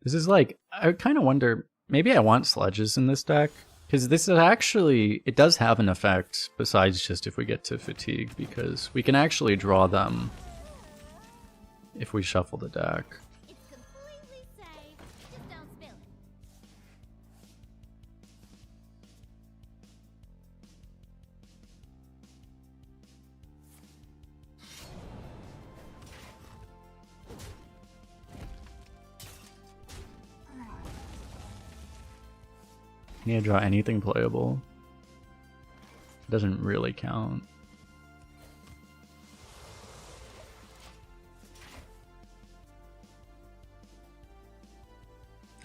A: This is like, I kind of wonder, maybe I want sledges in this deck. Because this is actually, it does have an effect besides just if we get to fatigue, because we can actually draw them if we shuffle the deck.
E: It's completely safe. Just don't spill it.
A: I need to draw anything playable. It doesn't really count.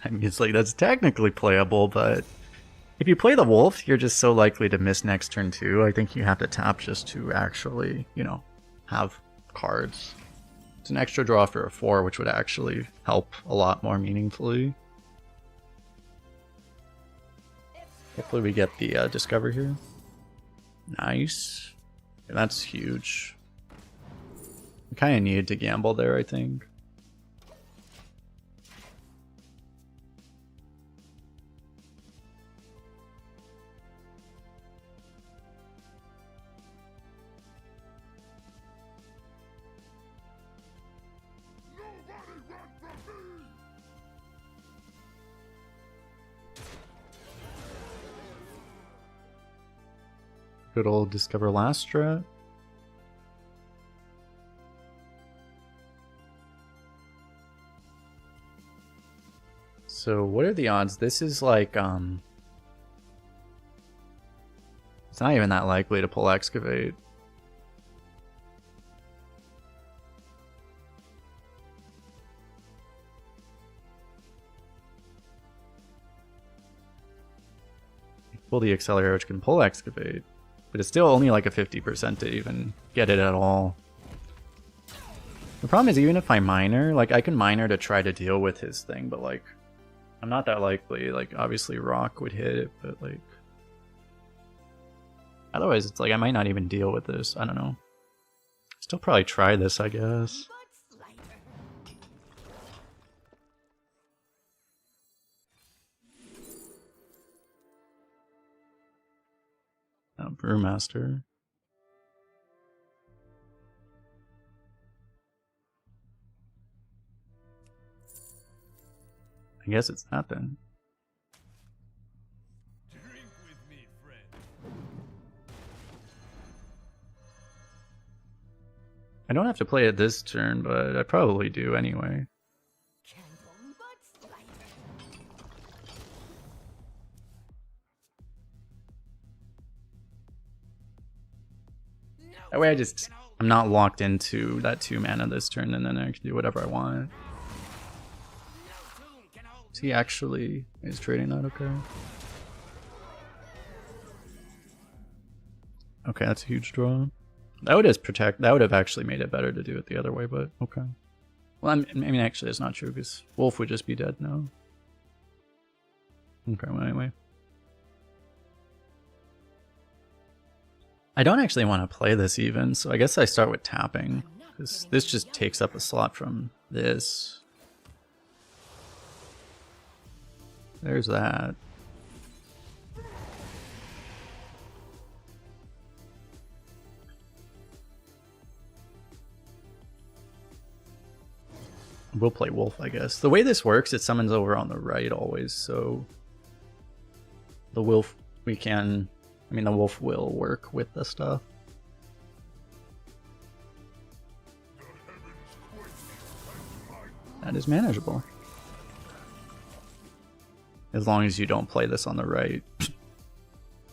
A: I mean, it's like, that's technically playable, but if you play the wolf, you're just so likely to miss next turn too. I think you have to tap just to actually, you know, have cards. It's an extra draw for a 4, which would actually help a lot more meaningfully. Hopefully we get the discover here. Nice. Yeah, that's huge. We kind of needed to gamble there, I think. Good old discover last strat. So what are the odds? This is like, it's not even that likely to pull excavate. Pull the accelerator, which can pull excavate. But it's still only like a 50% to even get it at all. The problem is, even if I miner, like I can miner to try to deal with his thing, but like I'm not that likely. Like obviously rock would hit it, but like otherwise it's like I might not even deal with this. I don't know. Still probably try this, I guess. Brewmaster. I guess it's that then.
C: Drink with me, friend.
A: I don't have to play it this turn, but I probably do anyway. That way I'm not locked into that 2 mana this turn, and then I can do whatever I want. Is he actually is trading that? Okay. Okay, that's a huge draw. That would have actually made it better to do it the other way, but okay. Well, I mean, actually, it's not true because Wolf would just be dead now. Okay, well, anyway. I don't actually want to play this even, so I guess I start with tapping, because this just takes up a slot from this. There's that. We'll play Wolf, I guess. The way this works, it summons over on the right always, so the Wolf the Wolf will work with the stuff. That is manageable. As long as you don't play this on the right.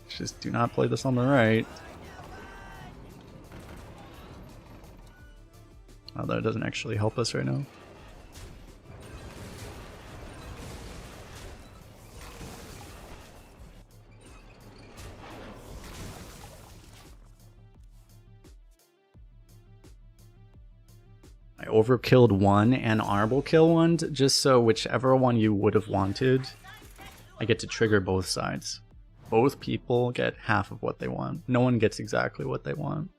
A: Just do not play this on the right. Although it doesn't actually help us right now. I overkilled one and honorable kill one just so whichever one you would have wanted, I get to trigger both sides. Both people get half of what they want. No one gets exactly what they want.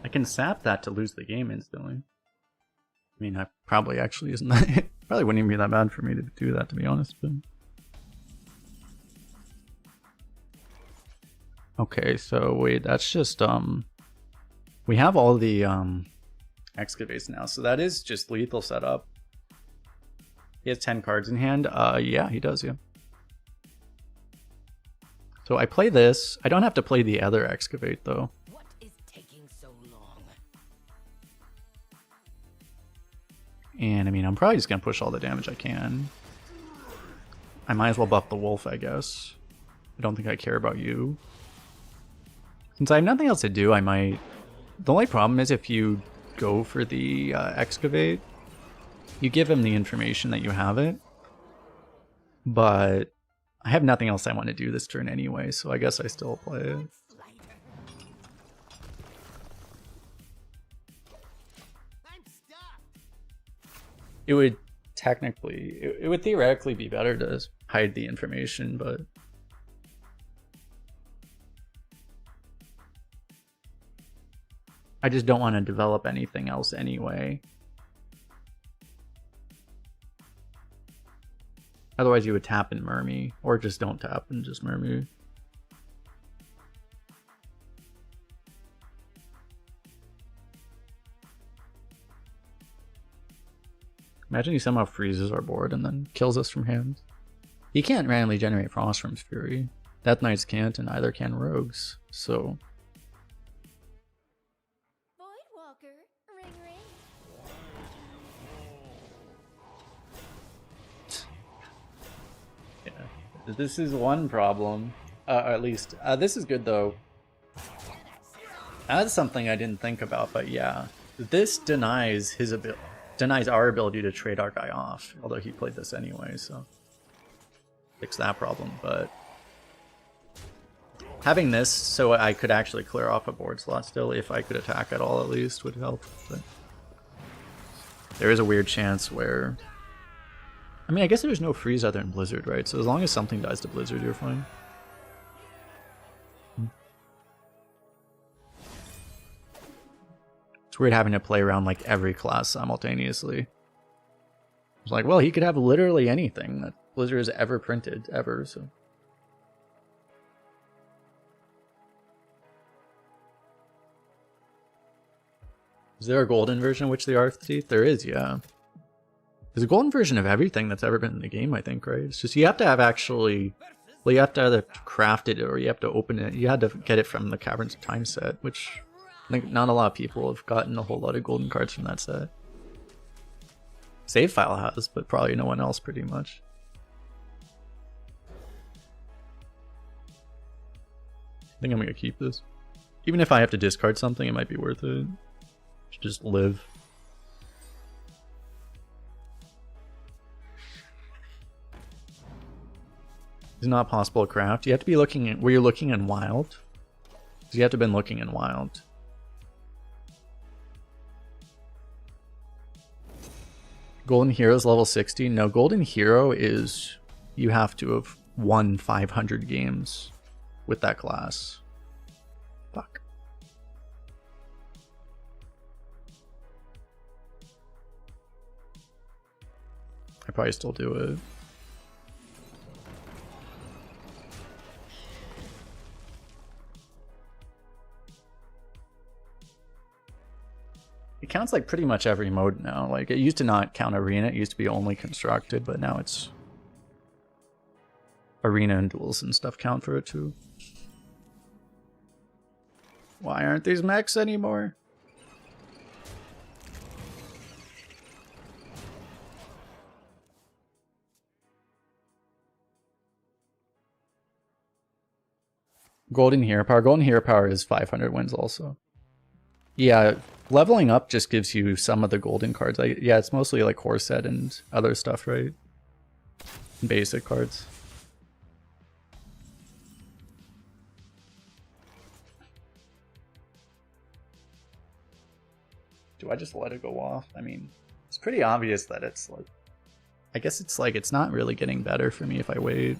A: I can sap that to lose the game instantly. I mean, I probably actually isn't that. Probably wouldn't even be that bad for me to do that, to be honest. But okay, so wait, that's just we have all the excavates now, so that is just lethal setup. He has 10 cards in hand. Yeah, he does. Yeah. So I play this. I don't have to play the other excavate though.
B: What is taking so long?
A: And I mean, I'm probably just gonna push all the damage I can. I might as well buff the wolf, I guess. I don't think I care about you. Since I have nothing else to do, I might... The only problem is if you go for the excavate, you give him the information that you have it. But I have nothing else I want to do this turn anyway, so I guess I still play it. It would technically, it would theoretically be better to hide the information, but I just don't want to develop anything else anyway. Otherwise you would tap and Murmy, or just don't tap and just Murmy. Imagine he somehow freezes our board and then kills us from hand. He can't randomly generate Frostworm's Fury. Death Knights can't, and neither can Rogues, so...
E: Voidwalker, ring ring.
A: Yeah. This is one problem. At least. This is good, though. That's something I didn't think about, but yeah. This denies his ability. Denies our ability to trade our guy off, although he played this anyway, so fix that problem. But having this so I could actually clear off a board slot still, if I could attack at all at least, would help. But there is a weird chance where, I mean, I guess there's no freeze other than Blizzard, right? So as long as something dies to Blizzard, you're fine. It's weird having to play around like every class simultaneously. It's like, well, he could have literally anything that Blizzard has ever printed, ever, so. Is there a golden version of Witch of the Arth Teeth? There is, yeah. There's a golden version of everything that's ever been in the game, I think, right? It's just you have to have actually... Well, you have to either craft it or you have to open it. You had to get it from the Caverns of Time set, which... I think not a lot of people have gotten a whole lot of golden cards from that set. Save File has, but probably no one else pretty much. I think I'm gonna keep this. Even if I have to discard something, it might be worth it. Just live. It's not possible to craft. You have to be looking at... Were you looking in Wild? Because you have to have been looking in Wild. Golden Hero's level 60? No, Golden Hero is... You have to have won 500 games with that class. Fuck. I probably still do it. It counts like pretty much every mode now. Like it used to not count arena, it used to be only constructed, but now it's arena and duels and stuff count for it too. Why aren't these mechs anymore? Golden Hero Power. Golden Hero Power is 500 wins also. Yeah, leveling up just gives you some of the golden cards. Yeah, it's mostly like Corset and other stuff, right? Basic cards. Do I just let it go off? I mean, it's pretty obvious that it's like... I guess it's like, it's not really getting better for me if I wait.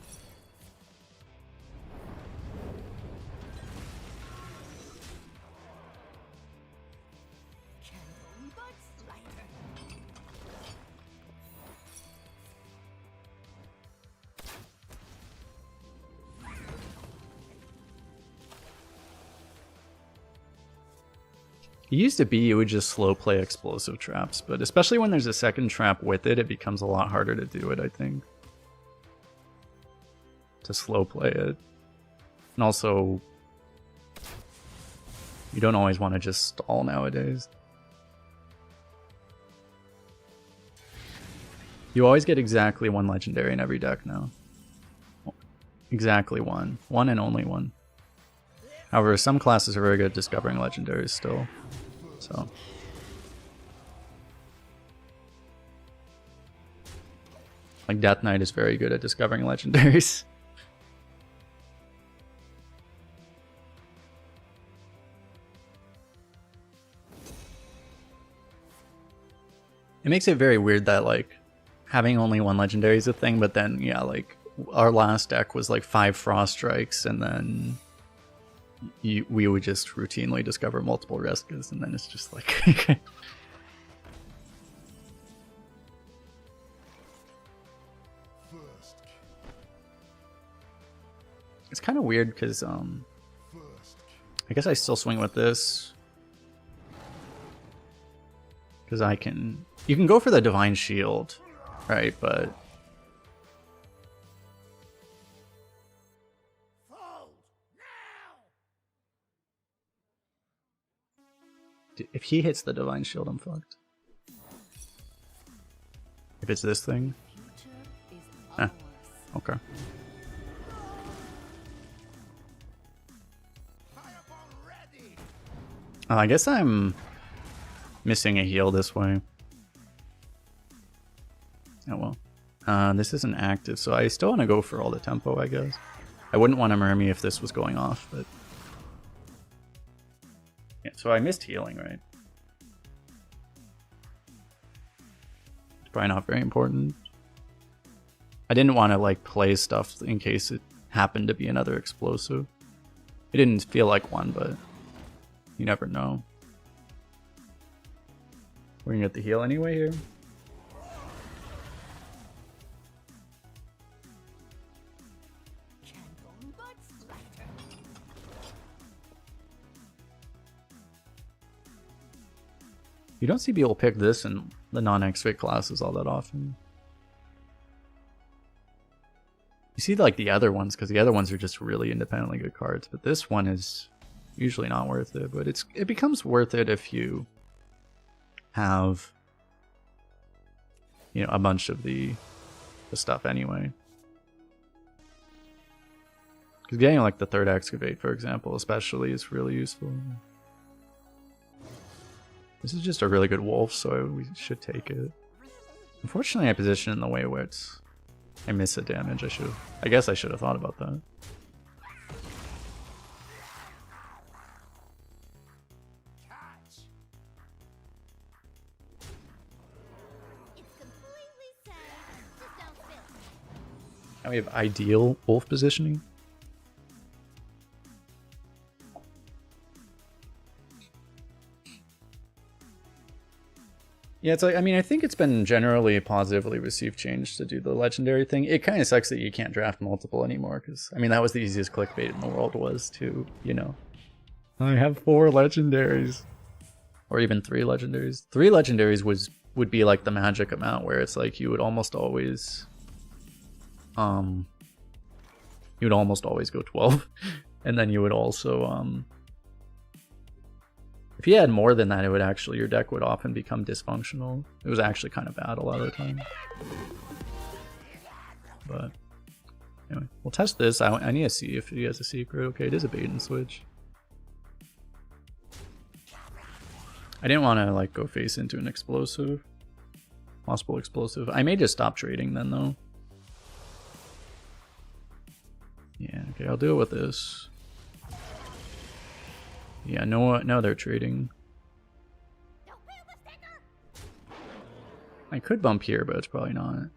A: It used to be you would just slow play explosive traps, but especially when there's a second trap with it, it becomes a lot harder to do it, I think. To slow play it. And also, you don't always want to just stall nowadays. You always get exactly one legendary in every deck now. Exactly one. One and only one. However, some classes are very good at discovering legendaries still. So. Like Death Knight is very good at discovering legendaries. It makes it very weird that like having only one legendary is a thing, but then yeah, like our last deck was like 5 Frost Strikes, and then we would just routinely discover multiple Reskas, and then it's just like it's kind of weird because I guess I still swing with this because you can go for the Divine Shield, right? But if he hits the Divine Shield, I'm fucked. If it's this thing. Okay. I guess I'm missing a heal this way. Oh well. This isn't active, so I still want to go for all the tempo, I guess. I wouldn't want to Murmy if this was going off, but... Yeah, so I missed healing, right? It's probably not very important. I didn't want to like play stuff in case it happened to be another explosive. It didn't feel like one, but you never know. We're gonna get the heal anyway here. You don't see people pick this in the non-X-Fit classes all that often. You see like the other ones, because the other ones are just really independently good cards, but this one is usually not worth it, but it becomes worth it if you have, you know, a bunch of the stuff anyway. Because getting like the third excavate, for example, especially is really useful. This is just a really good wolf, so we should take it. Unfortunately, I position it in the way where I miss a damage. I guess I should have thought about that. Now we have ideal wolf positioning. Yeah, it's like, I mean, I think it's been generally positively received change to do the legendary thing. It kind of sucks that you can't draft multiple anymore, because, I mean, that was the easiest clickbait in the world, was to, you know, I have 4 legendaries. Or even 3 legendaries. 3 legendaries would be like the magic amount, where it's like you would almost always go 12. And then you would also if you had more than that, your deck would often become dysfunctional. It was actually kind of bad a lot of the time. But anyway, we'll test this. I need to see if he has a secret. Okay, it is a bait and switch. I didn't want to like go face into an explosive. Possible explosive. I may just stop trading then though. Yeah, okay, I'll do it with this. Yeah, no, they're trading. I could bump here, but it's probably not.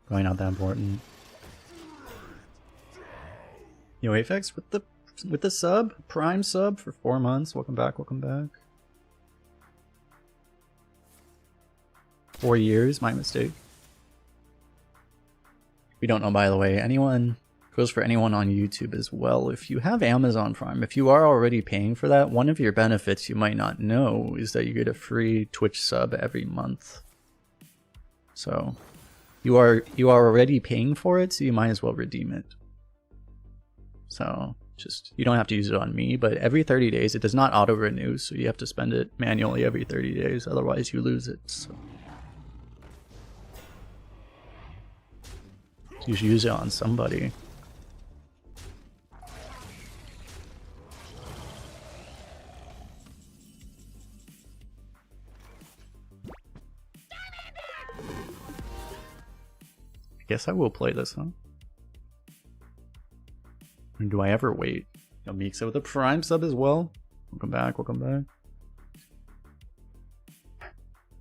A: Probably not that important. Yo, Apex with the sub, Prime sub for 4 months. Welcome back, welcome back. 4 years, my mistake. We don't know, by the way, anyone Goes for anyone on YouTube as well. If you have Amazon Prime, if you are already paying for that, one of your benefits you might not know is that you get a free Twitch sub every month. So you are already paying for it, so you might as well redeem it. So just, you don't have to use it on me, but every 30 days, it does not auto renew, so you have to spend it manually every 30 days, otherwise you lose it. So you should use it on somebody. I guess I will play this, huh? Or do I ever wait? Yo, Meeksa with a Prime sub as well. Welcome back, welcome back. I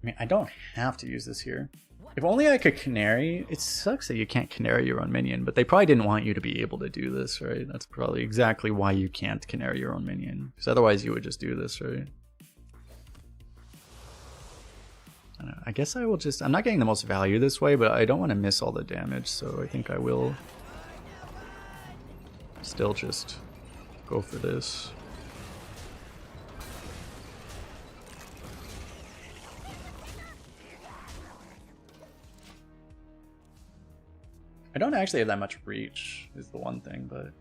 A: mean, I don't have to use this here. If only I could canary. It sucks that you can't canary your own minion, but they probably didn't want you to be able to do this, right? That's probably exactly why you can't canary your own minion. Because otherwise you would just do this, right? I guess I will just... I'm not getting the most value this way, but I don't want to miss all the damage, so I think I will still just go for this. I don't actually have that much reach, is the one thing, but...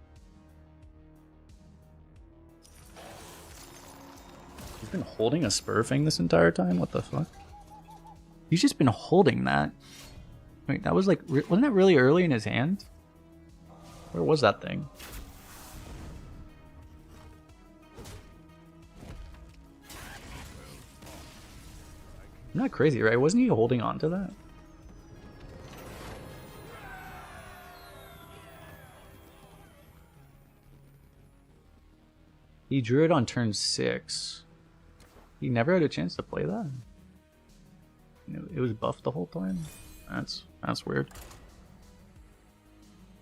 A: He's been holding a spur thing this entire time? What the fuck? He's just been holding that. Wait, that was like... Wasn't that really early in his hand? Where was that thing? I'm not crazy, right? Wasn't he holding on to that? He drew it on turn 6. He never had a chance to play that. It was buffed the whole time. That's weird.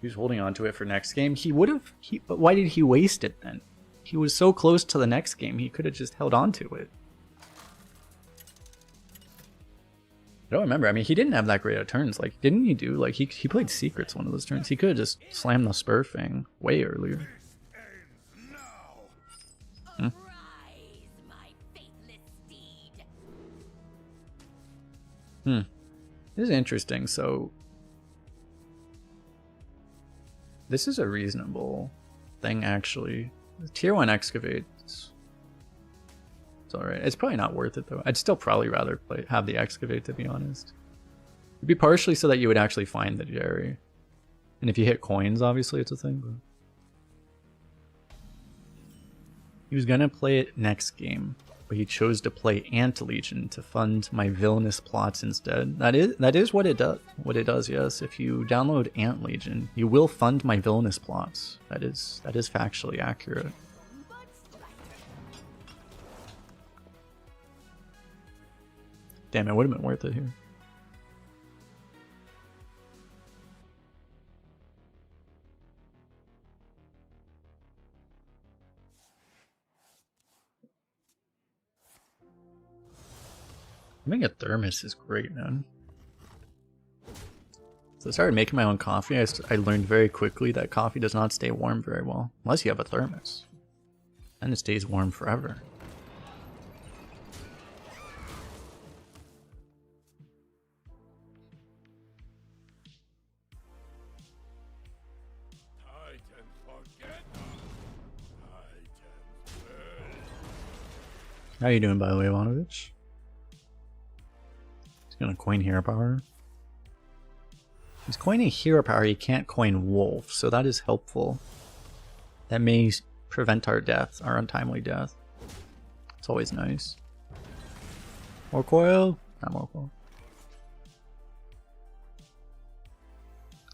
A: He was holding on to it for next game. He would have. But why did he waste it then? He was so close to the next game. He could have just held on to it. I don't remember. I mean, he didn't have that great of turns. Like, didn't he do? Like, he played secrets one of those turns. He could have just slammed the spur thing way earlier.
B: Arise, my faithless steed.
A: This is interesting. So this is a reasonable thing, actually. Tier 1 excavate. It's alright. It's probably not worth it though. I'd still probably rather have the excavate, to be honest. It'd be partially so that you would actually find the Jerry. And if you hit coins, obviously it's a thing, but he was gonna play it next game, but he chose to play Ant Legion to fund my villainous plots instead. That is what it does. What it does, yes. If you download Ant Legion, you will fund my villainous plots. That is factually accurate. Damn, it would have been worth it here. Having a thermos is great, man. So I started making my own coffee. I learned very quickly that coffee does not stay warm very well, unless you have a thermos. Then it stays warm forever. How you doing, by the way, Ivanovich? He's gonna coin hero power. He's coining hero power, he can't coin wolf, so that is helpful. That may prevent our death, our untimely death. It's always nice. More coil? Not more coil.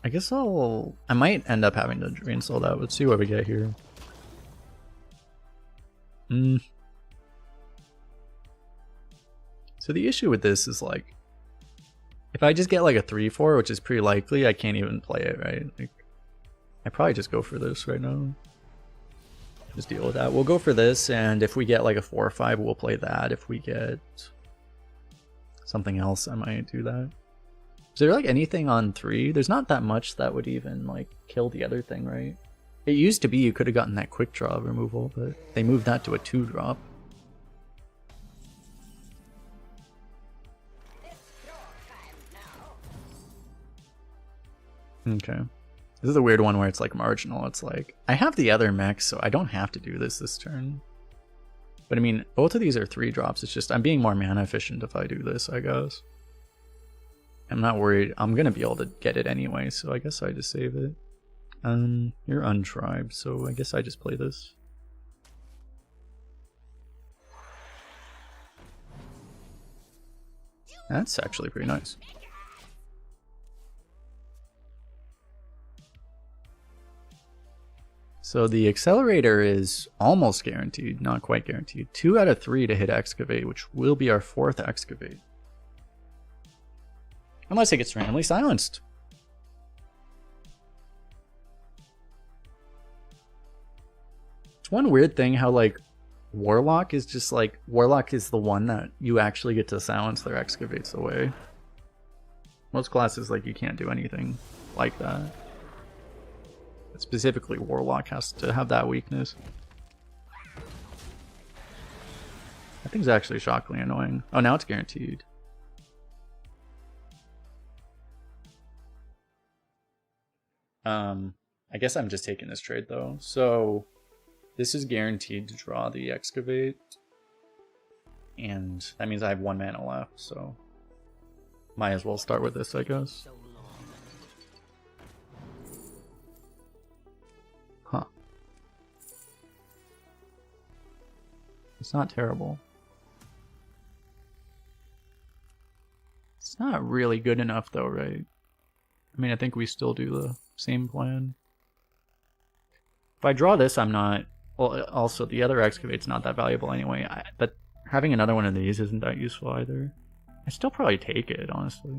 A: I guess I might end up having to drain soul that. Let's see what we get here. So the issue with this is, like, if I just get like a 3-4, which is pretty likely, I can't even play it, right? Like, I probably just go for this right now. Just deal with that. We'll go for this, and if we get like a 4 or 5, we'll play that. If we get something else, I might do that. Is there like anything on 3? There's not that much that would even like kill the other thing, right? It used to be you could have gotten that quick draw removal, but they moved that to a 2-drop. Okay. This is a weird one where it's like marginal. It's like, I have the other mech, so I don't have to do this turn. But I mean, both of these are 3-drops. It's just, I'm being more mana efficient if I do this, I guess. I'm not worried. I'm going to be able to get it anyway, so I guess I just save it. You're untribed, so I guess I just play this. That's actually pretty nice. So the accelerator is almost guaranteed, not quite guaranteed. 2 out of 3 to hit excavate, which will be our 4th excavate. Unless it gets randomly silenced. It's one weird thing how like Warlock is just like, Warlock is the one that you actually get to silence their excavates away. Most classes like you can't do anything like that. Specifically, Warlock has to have that weakness. That thing's actually shockingly annoying. Oh, now it's guaranteed. I guess I'm just taking this trade though. So this is guaranteed to draw the excavate. And that means I have 1 mana left, so might as well start with this, I guess. Huh. It's not terrible. It's not really good enough though, right? I mean, I think we still do the same plan. If I draw this, I'm not... Well, also, the other excavate's not that valuable anyway, but having another one of these isn't that useful either. I still probably take it, honestly.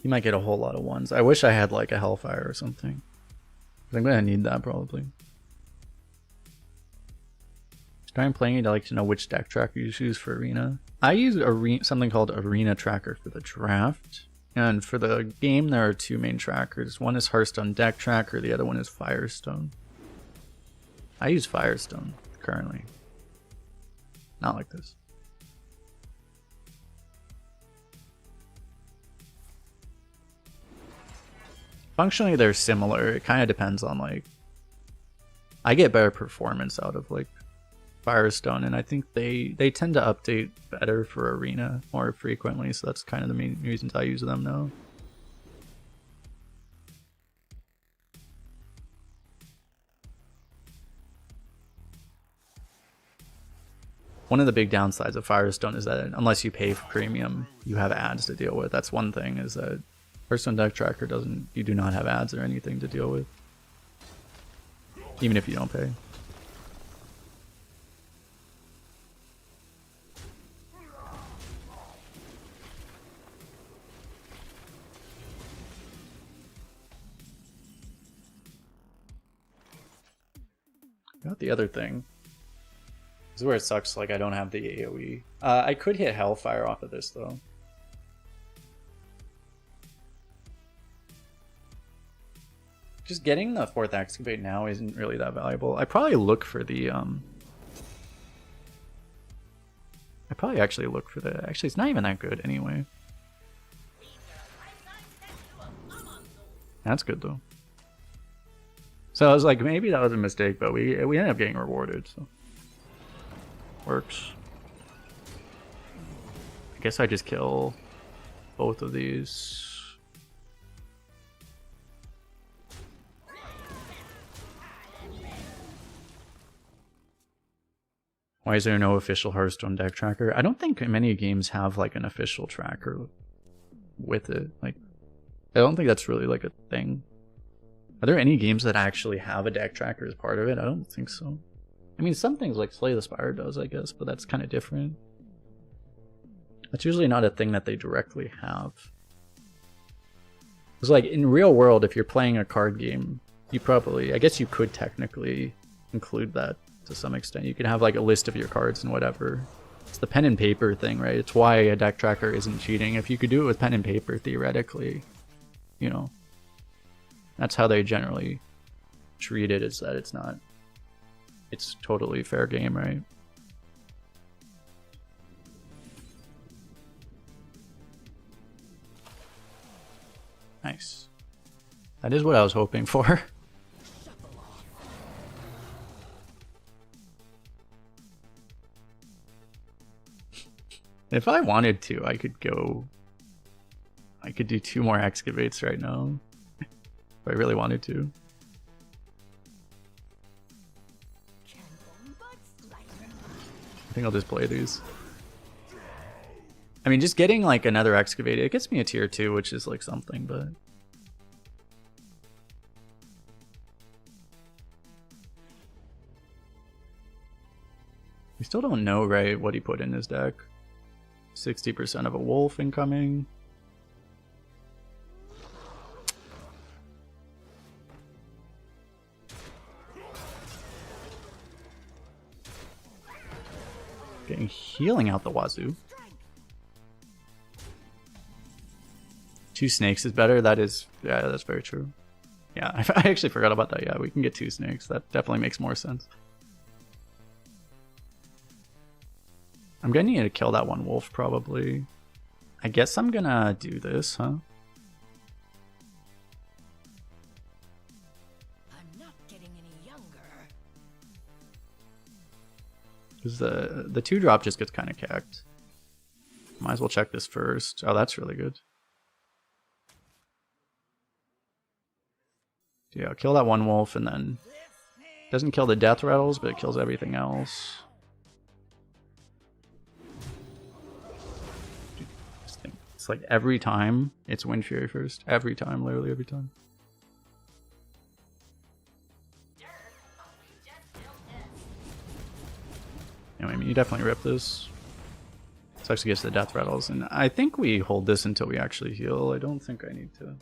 A: You might get a whole lot of ones. I wish I had like a Hellfire or something. I'm gonna need that probably. Starting playing it, I like to know which deck tracker you choose for Arena. I use something called Arena Tracker for the draft. And for the game, there are 2 main trackers. One is Hearthstone Deck Tracker, the other one is Firestone. I use Firestone currently. Not like this. Functionally, they're similar. It kind of depends on, like... I get better performance out of, like, Firestone, and I think they tend to update better for Arena more frequently, so that's kind of the main reasons I use them now. One of the big downsides of Firestone is that unless you pay for premium, you have ads to deal with. That's one thing, is that Hearthstone Deck Tracker doesn't, you do not have ads or anything to deal with. Even if you don't pay. Got the other thing. This is where it sucks, like I don't have the AoE. I could hit Hellfire off of this though. Just getting the 4th excavate now isn't really that valuable. I probably look for the I probably actually look for the... Actually, it's not even that good anyway. That's good though. So I was like, maybe that was a mistake, but we ended up getting rewarded, so works. I guess I just kill both of these. Why is there no official Hearthstone deck tracker? I don't think many games have like an official tracker with it. Like, I don't think that's really like a thing. Are there any games that actually have a deck tracker as part of it? I don't think so. I mean, some things like Slay the Spire does, I guess, but that's kind of different. That's usually not a thing that they directly have. It's like in real world, if you're playing a card game, you probably, I guess you could technically include that to some extent. You could have like a list of your cards and whatever. It's the pen and paper thing, right? It's why a deck tracker isn't cheating. If you could do it with pen and paper, theoretically, you know, that's how they generally treat it, is that it's not, it's totally fair game, right? Nice. That is what I was hoping for. If I wanted to, I could go... I could do 2 more excavates right now. If I really wanted to. I think I'll just play these. I mean, just getting like another excavate, it gets me a tier 2, which is like something, but... We still don't know, right, what he put in his deck. 60% of a wolf incoming. Getting healing out the wazoo. 2 snakes is better. That is, yeah, that's very true. Yeah, I actually forgot about that. Yeah, we can get 2 snakes. That definitely makes more sense. I'm gonna need to kill that one wolf, probably. I guess I'm gonna do this, huh?
B: I'm not getting any younger.
A: Because the 2-drop just gets kind of cacked. Might as well check this first. Oh, that's really good. Yeah, kill that one wolf, and then... Doesn't kill the death rattles, but it kills everything else. It's like every time it's Wind Fury first. Every time, literally every time. Anyway, I mean, you definitely rip this. This actually gets the death rattles, and I think we hold this until we actually heal. I don't think I need to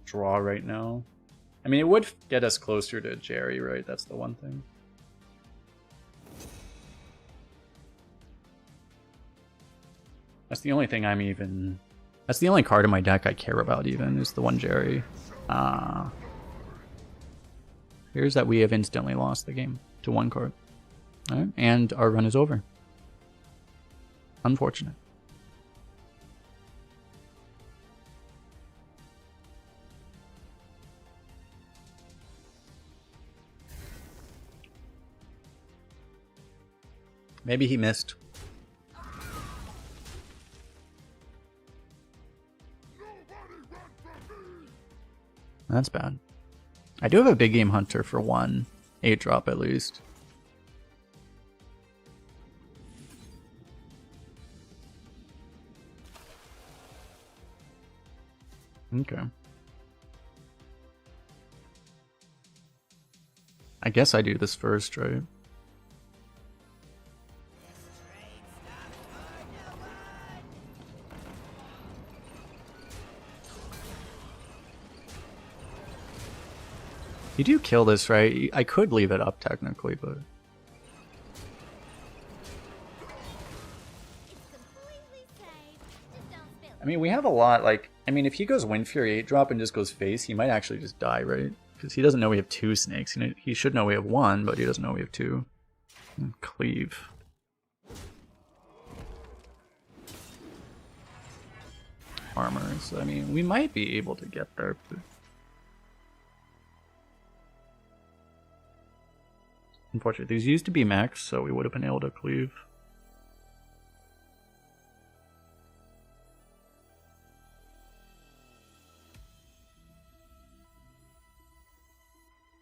A: draw right now. I mean, it would get us closer to Jerry, right? That's the one thing. That's the only thing I'm even... That's the only card in my deck I care about even, is the one Jerry. Here's that we have instantly lost the game to 1 card. Alright, and our run is over. Unfortunate. Maybe he missed. That's bad. I do have a big game hunter for 1 8-drop at least. Okay. I guess I do this first, right? You do kill this, right? I could leave it up technically, but... I mean, we have a lot, like... I mean, if he goes Wind Fury 8-drop and just goes face, he might actually just die, right? Because he doesn't know we have 2 snakes. He should know we have 1, but he doesn't know we have 2. And cleave. Armor, so I mean, we might be able to get there, but... Unfortunately, these used to be max, so we would have been able to cleave.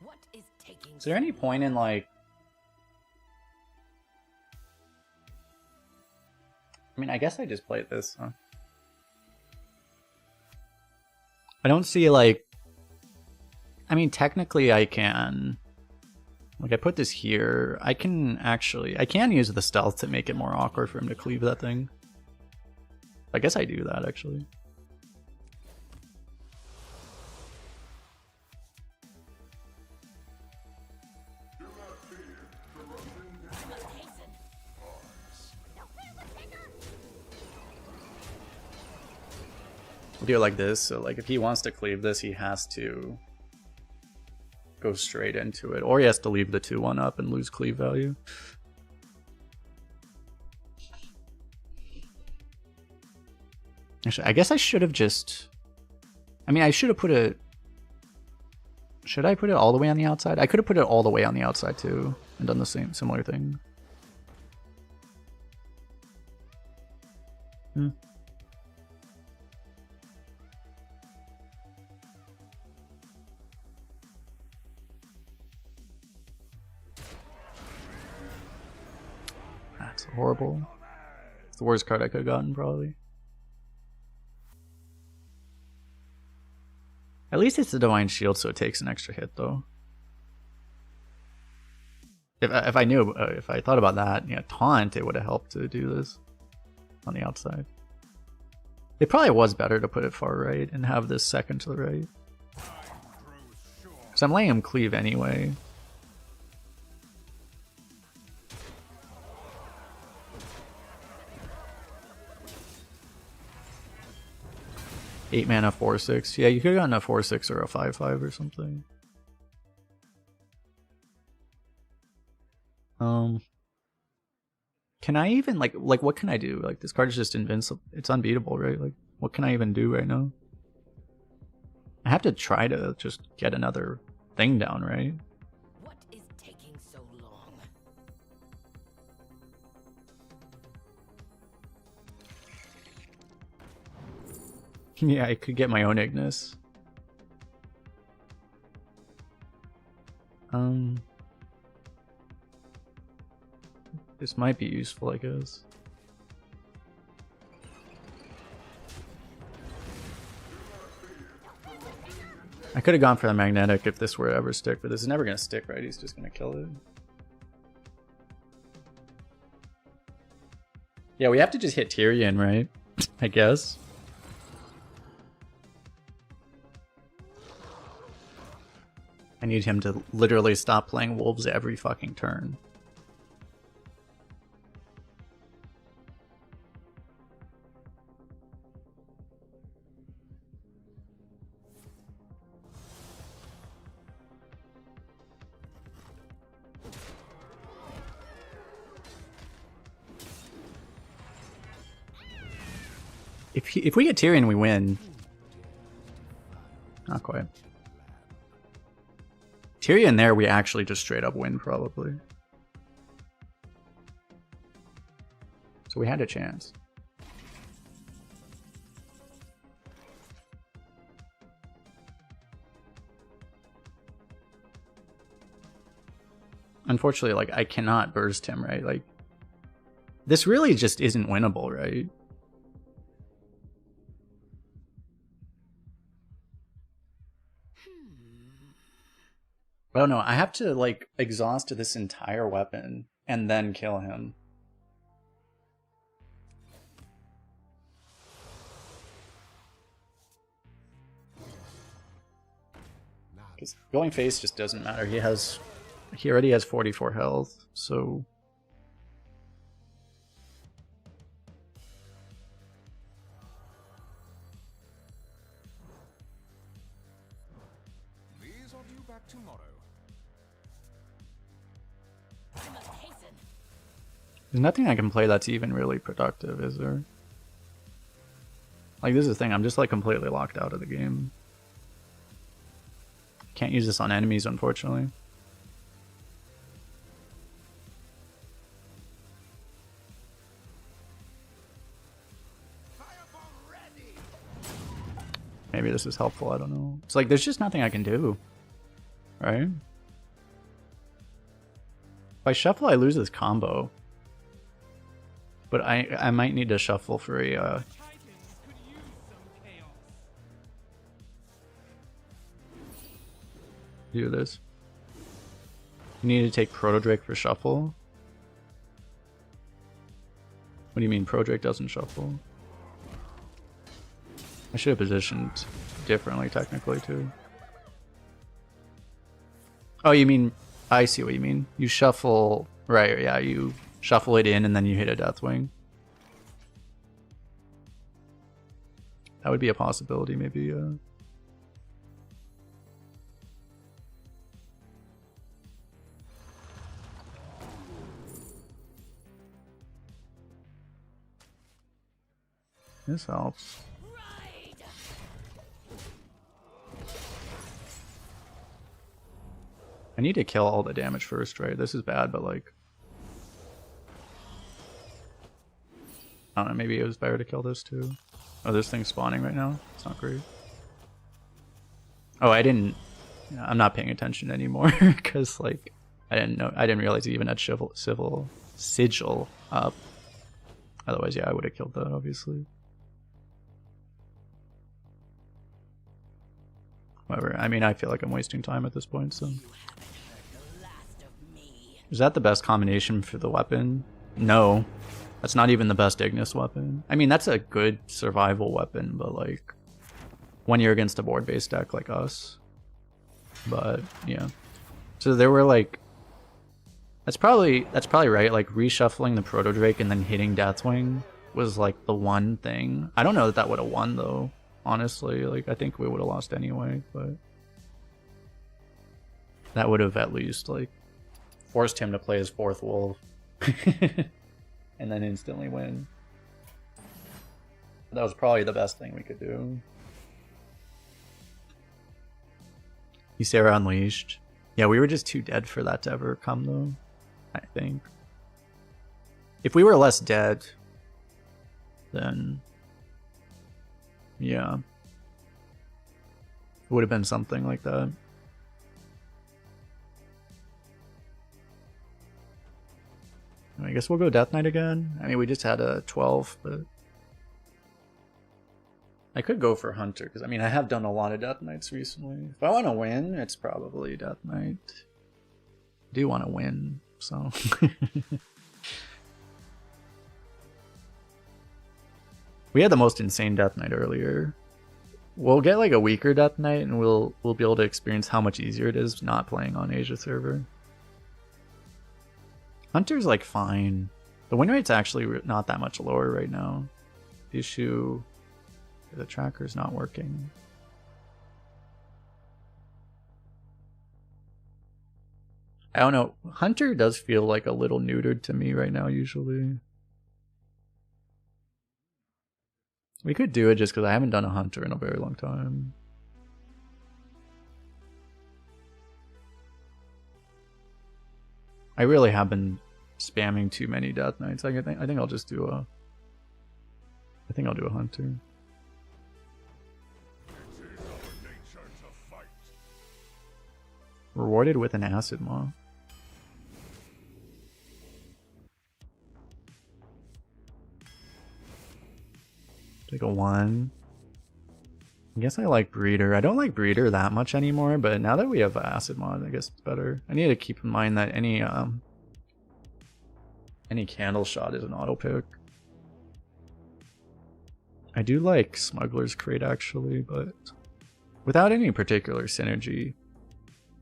B: What is taking?
A: Is there any point in like... I mean, I guess I just played this, huh? I don't see like... I mean, technically I can... Like, I put this here. I can actually... I can use the stealth to make it more awkward for him to cleave that thing. I guess I do that actually. Do it like this, so like if he wants to cleave this, he has to go straight into it, or he has to leave the 2-1 up and lose cleave value. Actually, I guess I should have just... I mean, I should have put it... Should I put it all the way on the outside? I could have put it all the way on the outside too, and done the similar thing. That's horrible. It's the worst card I could have gotten, probably. At least it's the Divine Shield, so it takes an extra hit, though. If I knew, if I thought about that, yeah, Taunt, it would have helped to do this on the outside. It probably was better to put it far right and have this second to the right. Because I'm letting him cleave anyway. Eight mana 4/6. Yeah, you could have gotten a 4/6 or a 5/5 or something. Can I even like what can I do? Like this card is just invincible. It's unbeatable, right? Like what can I even do right now? I have to try to just get another thing down, right?
B: What is taking so long?
A: Yeah, I could get my own Ignis. This might be useful, I guess. I could have gone for the magnetic if this were to ever stick, but this is never going to stick, right? He's just going to kill it. Yeah, we have to just hit Tyrion, right? I guess. I need him to literally stop playing wolves every fucking turn. If we get Tyrion, we win. Not quite. Tyrion there, we actually just straight up win, probably. So we had a chance. Unfortunately, like, I cannot burst him, right? Like, this really just isn't winnable, right? I don't know, I have to, like, exhaust this entire weapon and then kill him. Because going face just doesn't matter. He already has 44 health, so...
C: These are due back tomorrow.
B: I must hasten.
A: There's nothing I can play that's even really productive, is there? Like, this is the thing, I'm just, like, completely locked out of the game. Can't use this on enemies, unfortunately. Maybe this is helpful, I don't know. It's like, there's just nothing I can do. Right? If I shuffle, I lose this combo. But I might need to shuffle for a... do this. You need to take Proto Drake for shuffle? What do you mean Pro Drake doesn't shuffle? I should have positioned differently technically too. Oh, you mean, I see what you mean. You shuffle, right, yeah, you shuffle it in and then you hit a Deathwing. That would be a possibility, maybe. This helps. I need to kill all the damage first, right? This is bad, but like... I don't know, maybe it was better to kill this too. Oh, this thing's spawning right now? It's not great. Oh, I didn't... I'm not paying attention anymore, because like... I didn't realize it even had sigil up. Otherwise, yeah, I would have killed that, obviously. Whatever, I mean, I feel like I'm wasting time at this point, so... Is that the best combination for the weapon? No. That's not even the best Ignis weapon. I mean, that's a good survival weapon, but like... when you're against a board-based deck like us. But, yeah. So there were like... That's probably right, like reshuffling the Proto Drake and then hitting Deathwing was like the one thing. I don't know that that would have won though, honestly. Like, I think we would have lost anyway, but... that would have at least like... forced him to play his 4th wolf. And then instantly win. That was probably the best thing we could do. Ysera Unleashed. Yeah, we were just too dead for that to ever come though, I think. If we were less dead, then... yeah. It would have been something like that. I guess we'll go Death Knight again. I mean, we just had a 12, but... I could go for Hunter, because I mean, I have done a lot of Death Knights recently. If I want to win, it's probably Death Knight. I do want to win, so... We had the most insane Death Knight earlier. We'll get like a weaker Death Knight, and we'll be able to experience how much easier it is not playing on Asia server. Hunter's like fine. The win rate's actually not that much lower right now. The issue, the tracker's not working. I don't know. Hunter does feel like a little neutered to me right now usually. We could do it just because I haven't done a Hunter in a very long time. I really have been spamming too many Death Knights. I think I'll just do a... I think I'll do a Hunter. Rewarded with an Acid Maw. Take a 1. I guess I like Breeder. I don't like Breeder that much anymore, but now that we have Acid Mod, I guess it's better. I need to keep in mind that any Candle Shot is an auto pick. I do like Smuggler's Crate actually, but without any particular synergy.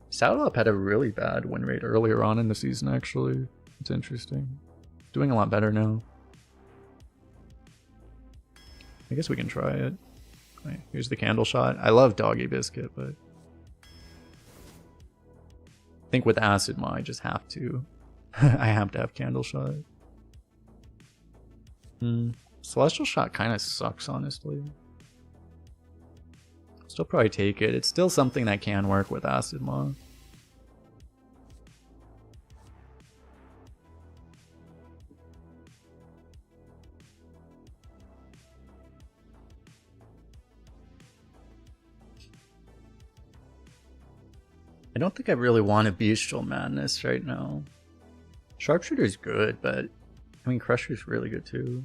A: Saddle Up had a really bad win rate earlier on in the season actually. It's interesting. Doing a lot better now. I guess we can try it. Right, here's the Candle Shot. I love Doggy Biscuit, but I think with Acid Maw I just have to. I have to have Candle Shot. Celestial Shot kind of sucks, honestly. Still probably take it. It's still something that can work with Acid Maw. I don't think I really want a Bestial Madness right now. Sharpshooter's good, but I mean Crusher's really good too.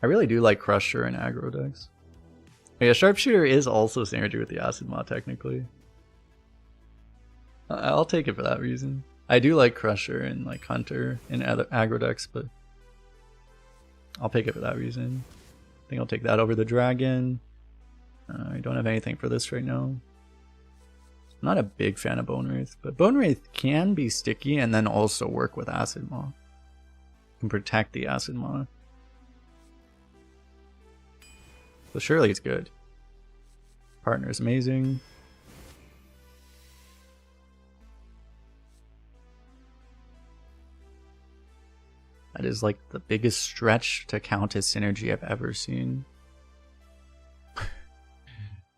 A: I really do like Crusher and aggro decks. Yeah, Sharpshooter is also synergy with the Acid Maw technically. I'll take it for that reason. I do like Crusher and like Hunter and other aggro decks, but I'll pick it for that reason. I think I'll take that over the dragon. I don't have anything for this right now. I'm not a big fan of Bone Wraith, but Bone Wraith can be sticky and then also work with Acid Maw. Can protect the Acid Maw. So surely it's good. Partner is amazing. That is like the biggest stretch to count as synergy I've ever seen.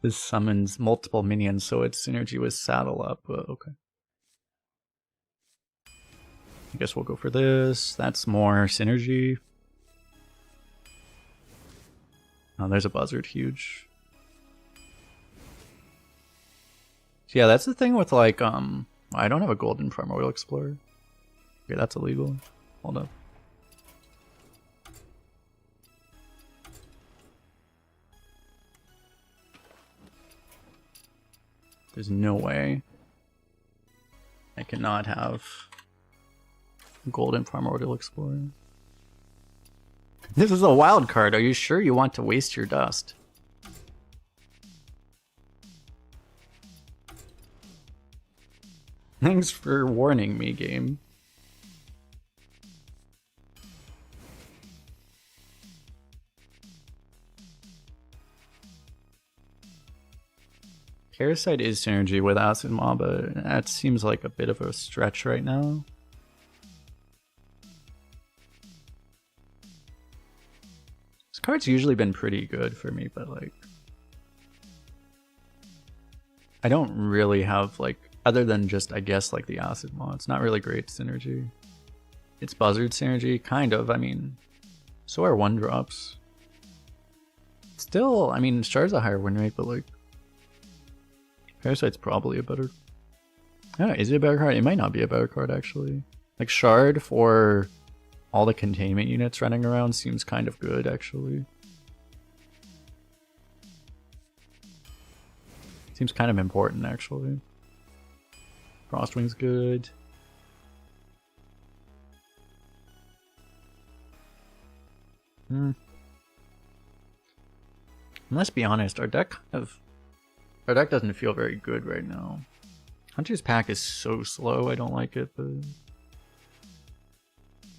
A: This summons multiple minions, so its synergy with Saddle Up. Okay. I guess we'll go for this. That's more synergy. Oh, there's a buzzard, huge. So yeah, that's the thing with like, I don't have a golden primordial explorer. Okay, that's illegal. Hold up. There's no way I cannot have golden primordial explorer. This is a wild card. Are you sure you want to waste your dust? Thanks for warning me, game. Parasite is synergy with Acid Maw, but that seems like a bit of a stretch right now. This card's usually been pretty good for me, but like, I don't really have like, other than just, I guess, like the Acid Maw, it's not really great synergy. It's Buzzard synergy, kind of. I mean, so are 1-drops. Still, I mean, Shard's a higher win rate, but like, Parasite's probably a better... I don't know, is it a better card? It might not be a better card, actually. Like, Shard for all the containment units running around seems kind of good, actually. Seems kind of important, actually. Frostwing's good. Let's be honest, our deck doesn't feel very good right now. Hunter's Pack is so slow, I don't like it, but...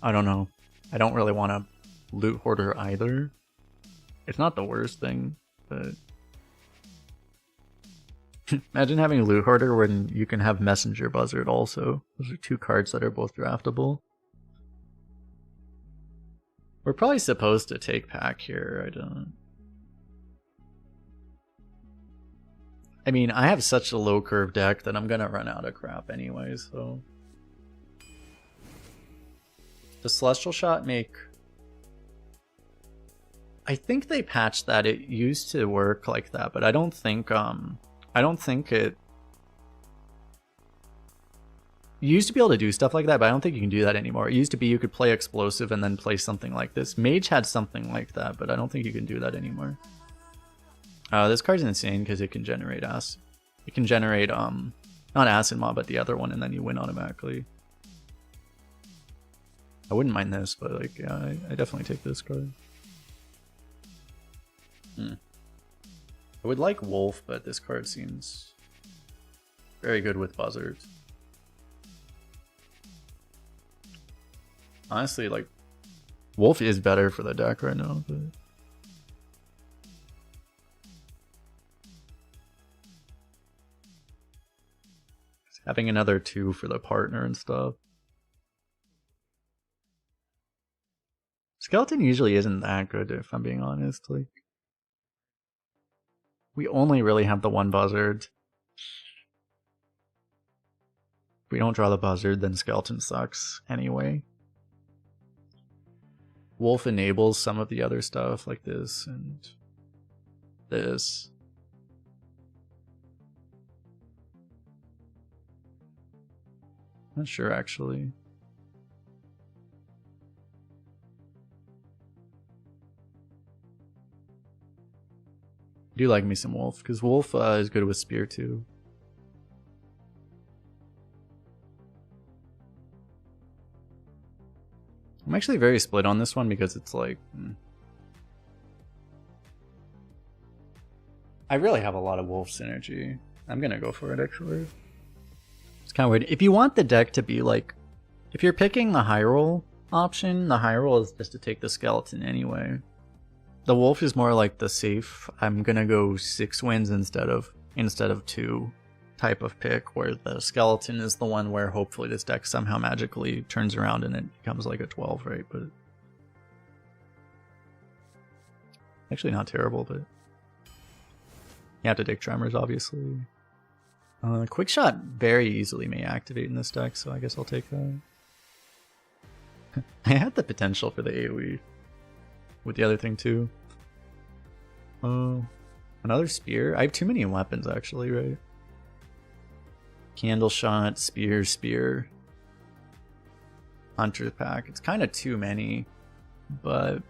A: I don't know. I don't really want to Loot Hoarder either. It's not the worst thing, but... Imagine having Loot Hoarder when you can have Messenger Buzzard also. Those are two cards that are both draftable. We're probably supposed to take Pack here, I mean, I have such a low curve deck that I'm gonna run out of crap anyway, so... Does Celestial Shot make... I think they patched that. It used to work like that, but I don't think it... You used to be able to do stuff like that, but I don't think you can do that anymore. It used to be you could play Explosive and then play something like this. Mage had something like that, but I don't think you can do that anymore. This card's insane because it can generate It can generate, not Acid Maw, but the other one, and then you win automatically. I wouldn't mind this, but like, yeah, I definitely take this card. I would like Wolf, but this card seems very good with Buzzards. Honestly, like, Wolf is better for the deck right now, but... Having another 2 for the partner and stuff. Skeleton usually isn't that good, if I'm being honest. Like, we only really have the one Buzzard. If we don't draw the Buzzard, then Skeleton sucks anyway. Wolf enables some of the other stuff, like this and this. Not sure, actually. I do like me some Wolf, because Wolf is good with Spear too. I'm actually very split on this one because it's like... I really have a lot of wolf synergy. I'm gonna go for it actually. It's kind of weird. If you want the deck to be like, if you're picking the high roll option, the high roll is just to take the skeleton anyway. The wolf is more like the safe, I'm gonna go 6 wins instead of 2 type of pick, where the skeleton is the one where hopefully this deck somehow magically turns around and it becomes like a 12, right? But actually not terrible, but you have to take tremors obviously. Quick shot very easily may activate in this deck, so I guess I'll take that. I had the potential for the AoE with the other thing too. Another spear. I have too many weapons actually, right? Candle shot, spear, spear. Hunter's pack. It's kind of too many, but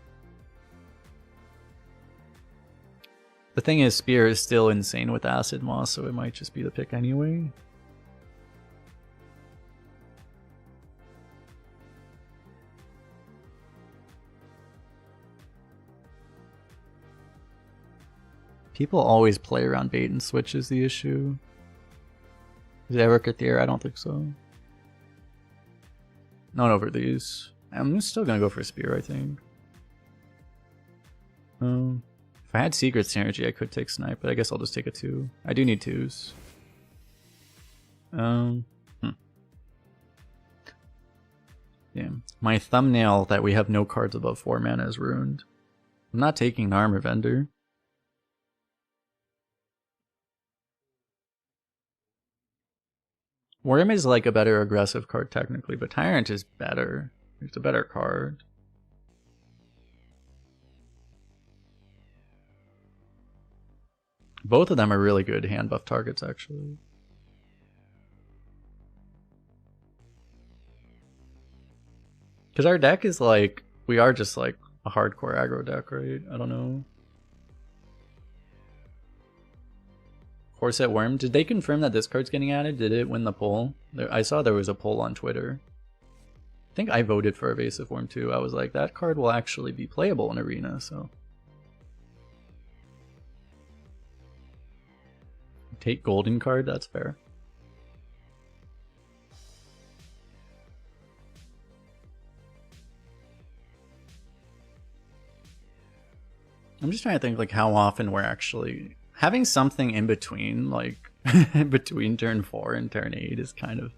A: the thing is, spear is still insane with acid moss, so it might just be the pick anyway. People always play around bait and switch is the issue. Is it ever Kathir? I don't think so. Not over these. I'm still gonna go for spear, I think. If I had secret synergy, I could take snipe, but I guess I'll just take a 2. I do need 2s. Damn. My thumbnail that we have no cards above 4 mana is ruined. I'm not taking the armor vendor. Worm is like a better aggressive card technically, but Tyrant is better. It's a better card. Both of them are really good hand buff targets actually. Because our deck is like, we are just like a hardcore aggro deck, right? I don't know. Corset Worm, did they confirm that this card's getting added? Did it win the poll? I saw there was a poll on Twitter. I think I voted for Evasive Worm too. I was like, that card will actually be playable in Arena, so. Take golden card, that's fair. I'm just trying to think like how often we're actually having something in between, like between turn 4 and turn 8 is kind of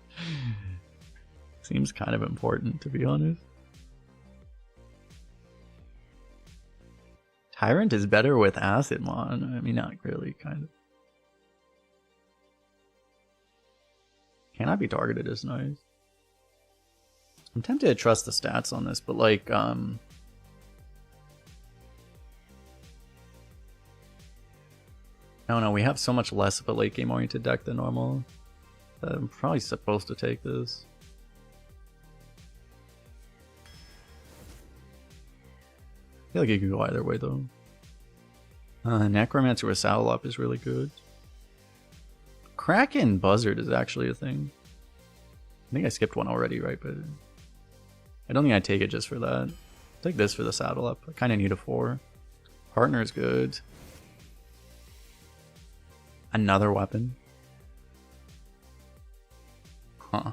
A: seems kind of important, to be honest. Tyrant is better with Acid Mon. I mean, not really, kind of. Cannot be targeted is nice. I'm tempted to trust the stats on this, but like, I don't know, we have so much less of a late game oriented deck than normal that I'm probably supposed to take this. I feel like it could go either way though. Necromancer with Saddle Up is really good. Kraken Buzzard is actually a thing. I think I skipped one already, right? But I don't think I'd take it just for that. I'll take this for the Saddle Up. I kind of need a 4. Partner is good. Another weapon. Huh.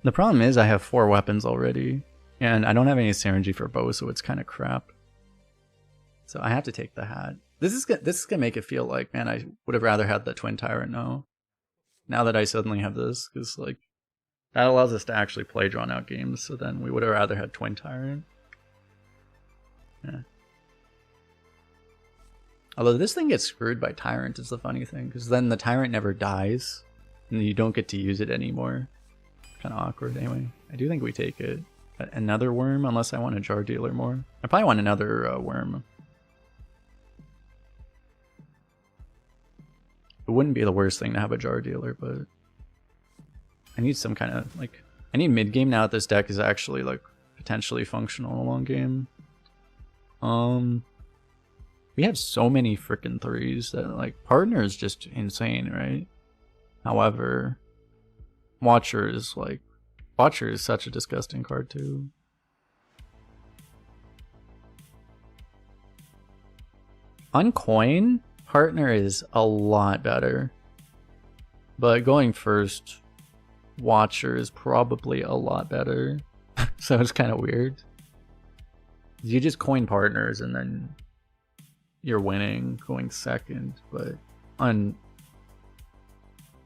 A: The problem is I have 4 weapons already, and I don't have any synergy for bow, so it's kind of crap. So I have to take the hat. This is gonna make it feel like, man, I would have rather had the Twin Tyrant now that I suddenly have this, because like that allows us to actually play drawn out games. So then we would have rather had Twin Tyrant. Yeah. Although this thing gets screwed by Tyrant is the funny thing, because then the Tyrant never dies, and you don't get to use it anymore. Kind of awkward. Anyway, I do think we take it. Another worm, unless I want a Jar Dealer more. I probably want another worm. It wouldn't be the worst thing to have a Jar Dealer, but I need some kind of like, I need mid game now that this deck is actually like potentially functional in a long game. We have so many freaking 3s that like Partner is just insane, right? However, Watcher is such a disgusting card too. On coin, partner is a lot better. But going first, watcher is probably a lot better. So it's kind of weird. You just coin partners and then you're winning going second, but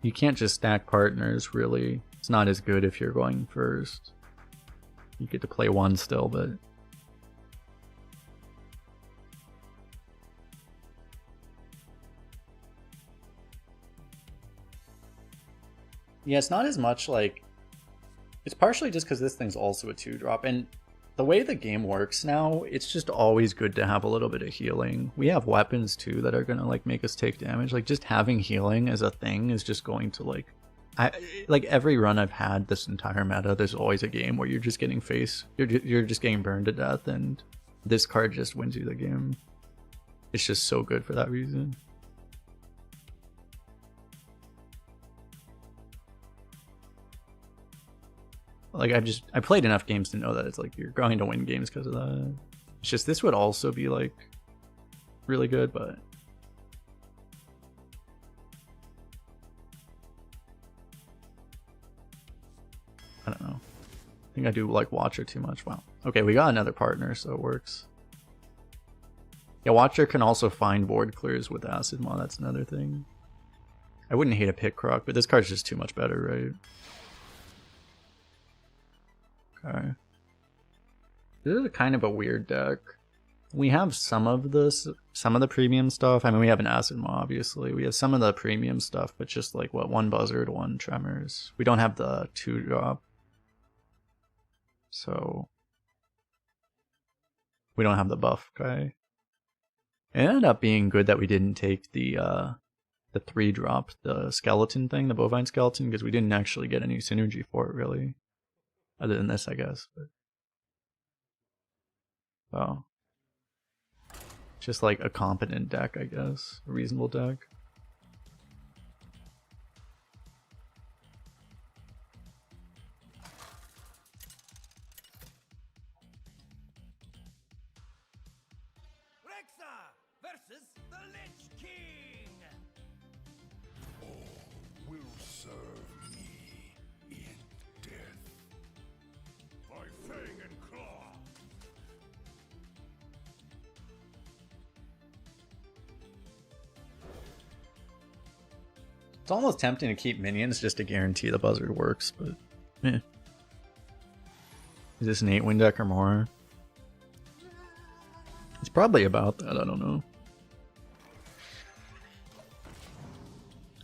A: you can't just stack partners really. It's not as good if you're going first. You get to play one still, but yeah, it's not as much like, it's partially just because this thing's also a 2-drop, and the way the game works now, it's just always good to have a little bit of healing. We have weapons too that are gonna like make us take damage. Like just having healing as a thing is just going to like, like every run I've had this entire meta, there's always a game where you're just getting you're just getting burned to death, and this card just wins you the game. It's just so good for that reason. Like I played enough games to know that it's like you're going to win games because of that. It's just this would also be like really good, but I don't know. I think I do like Watcher too much. Wow. Okay, we got another partner, so it works. Yeah, Watcher can also find board clears with Acid Maw. That's another thing. I wouldn't hate a Pit Croc, but this card's just too much better, right? Okay. This is a kind of a weird deck. We have some of the premium stuff. I mean, we have an Acid Maw, obviously. We have some of the premium stuff, but just like what, 1 Buzzard, 1 Tremors. We don't have the 2-drop. So we don't have the buff guy. It ended up being good that we didn't take the 3-drop, the skeleton thing, the bovine skeleton, because we didn't actually get any synergy for it really. Other than this, I guess. But oh. Just like a competent deck, I guess. A reasonable deck.
B: Rexa versus the Lich King.
C: Will serve me in death. By fang and claw.
A: It's almost tempting to keep minions just to guarantee the Buzzard works, but eh. Is this an 8-win deck or more? It's probably about that, I don't know.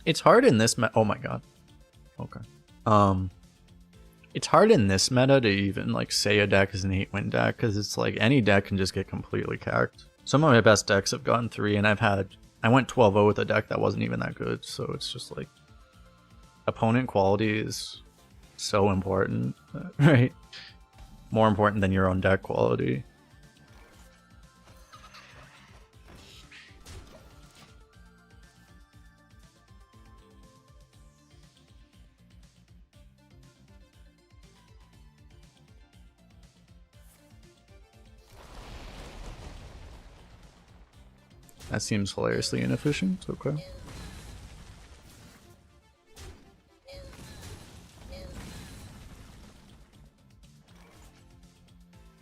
A: It's hard in this oh my god. Okay. It's hard in this meta to even like say a deck is an 8-win deck, because it's like any deck can just get completely cacked. Some of my best decks have gotten 3, and I went 12-0 with a deck that wasn't even that good, so it's just like opponent quality is so important, right? More important than your own deck quality. That seems hilariously inefficient. Okay.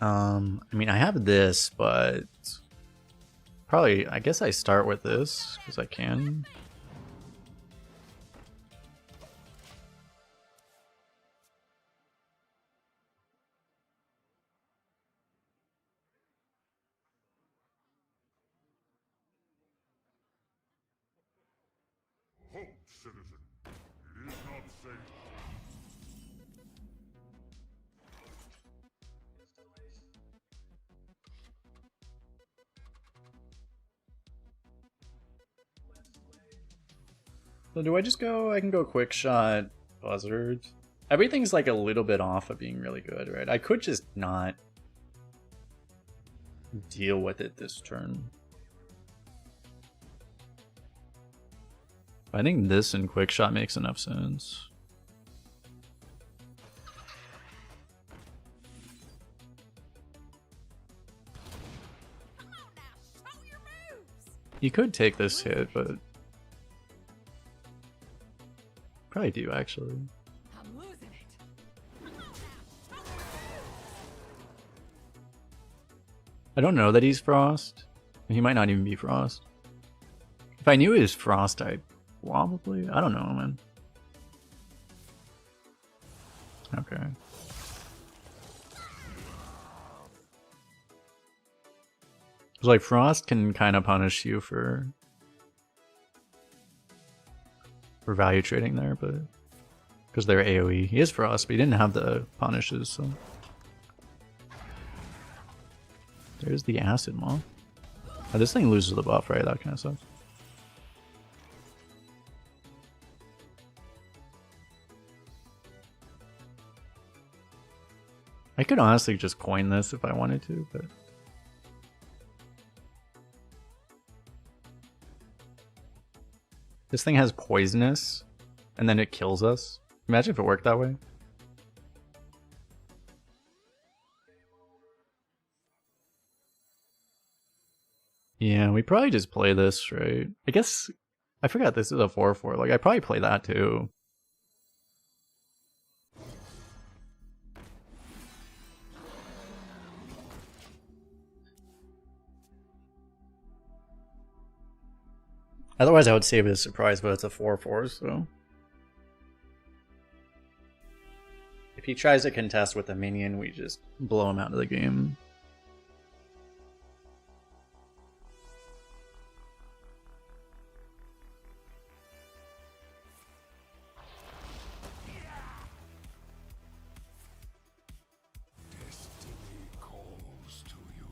A: I mean, I have this, but probably, I guess I start with this because I can.
C: Halt, citizen. It is not safe.
A: So do I just go, I can go quick shot, Buzzard. Everything's like a little bit off of being really good, right? I could just not deal with it this turn. I think this and quick shot makes enough sense. You could take this hit, but probably do actually.
D: I'm losing it.
A: I don't know that he's Frost. He might not even be Frost. If I knew he was Frost, I'd probably. I don't know, man. Okay. It's like Frost can kind of punish you for value trading there, but because they're AoE. He is Frost, but he didn't have the punishes, so. There's the Acid Moth. Oh, this thing loses the buff, right? That kind of sucks. I could honestly just coin this if I wanted to, but this thing has poisonous, and then it kills us. Imagine if it worked that way. Yeah, we probably just play this, right? I guess, I forgot this is a 4/4. Like, I probably play that too. Otherwise, I would save it as a surprise, but it's a 4/4, so. If he tries to contest with a minion, we just blow him out of the game.
C: Destiny calls to you.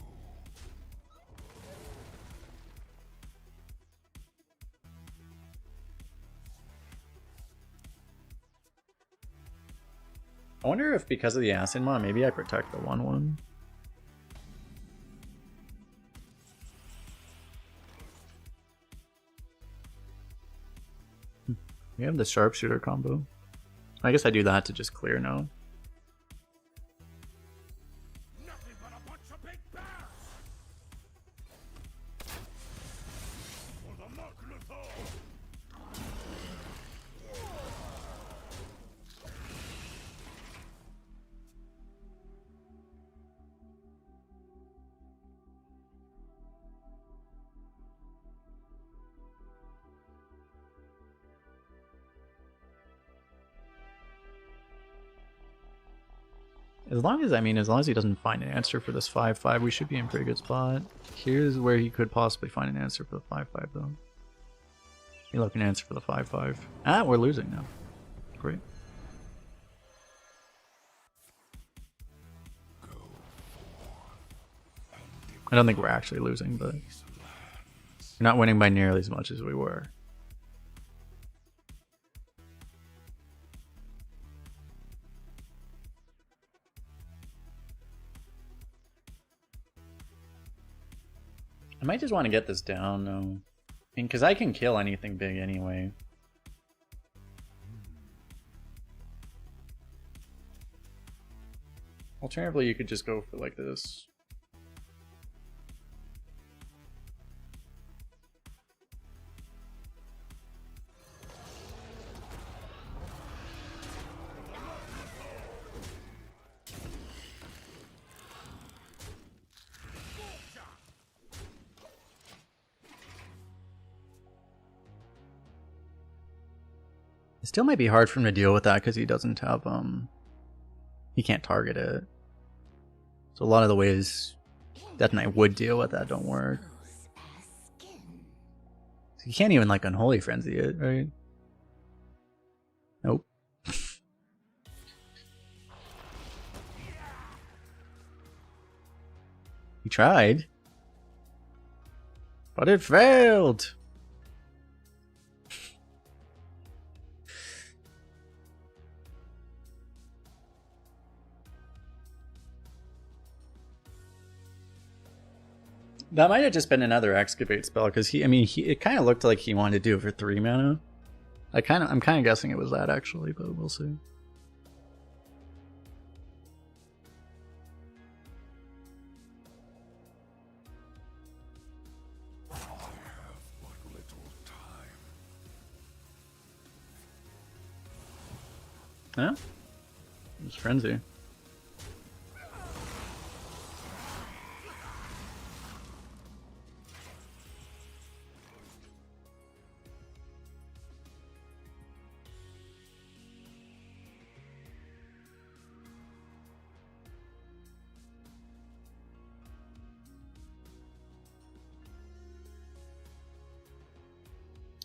A: I wonder if because of the Acid Mon, maybe I protect the 1/1. We have the Sharpshooter combo. I guess I do that to just clear now.
C: Nothing but a bunch of big bears. For the Magneto.
A: As long as he doesn't find an answer for this 5/5, we should be in pretty good spot. Here's where he could possibly find an answer for the 5/5 though. You're looking to answer for the 5/5. Ah, we're losing now. Great. I don't think we're actually losing, but we're not winning by nearly as much as we were. I might just want to get this down, though. I mean, because I can kill anything big anyway. Alternatively, you could just go for like this. It still might be hard for him to deal with that because he doesn't have, he can't target it. So a lot of the ways Death Knight would deal with that don't work. So you can't even like Unholy Frenzy it, right? Nope. He tried. But it failed! That might have just been another excavate spell because it kind of looked like he wanted to do it for 3 mana. I'm kind of guessing it was that actually, but we'll see.
C: I have
A: Yeah? It's frenzy.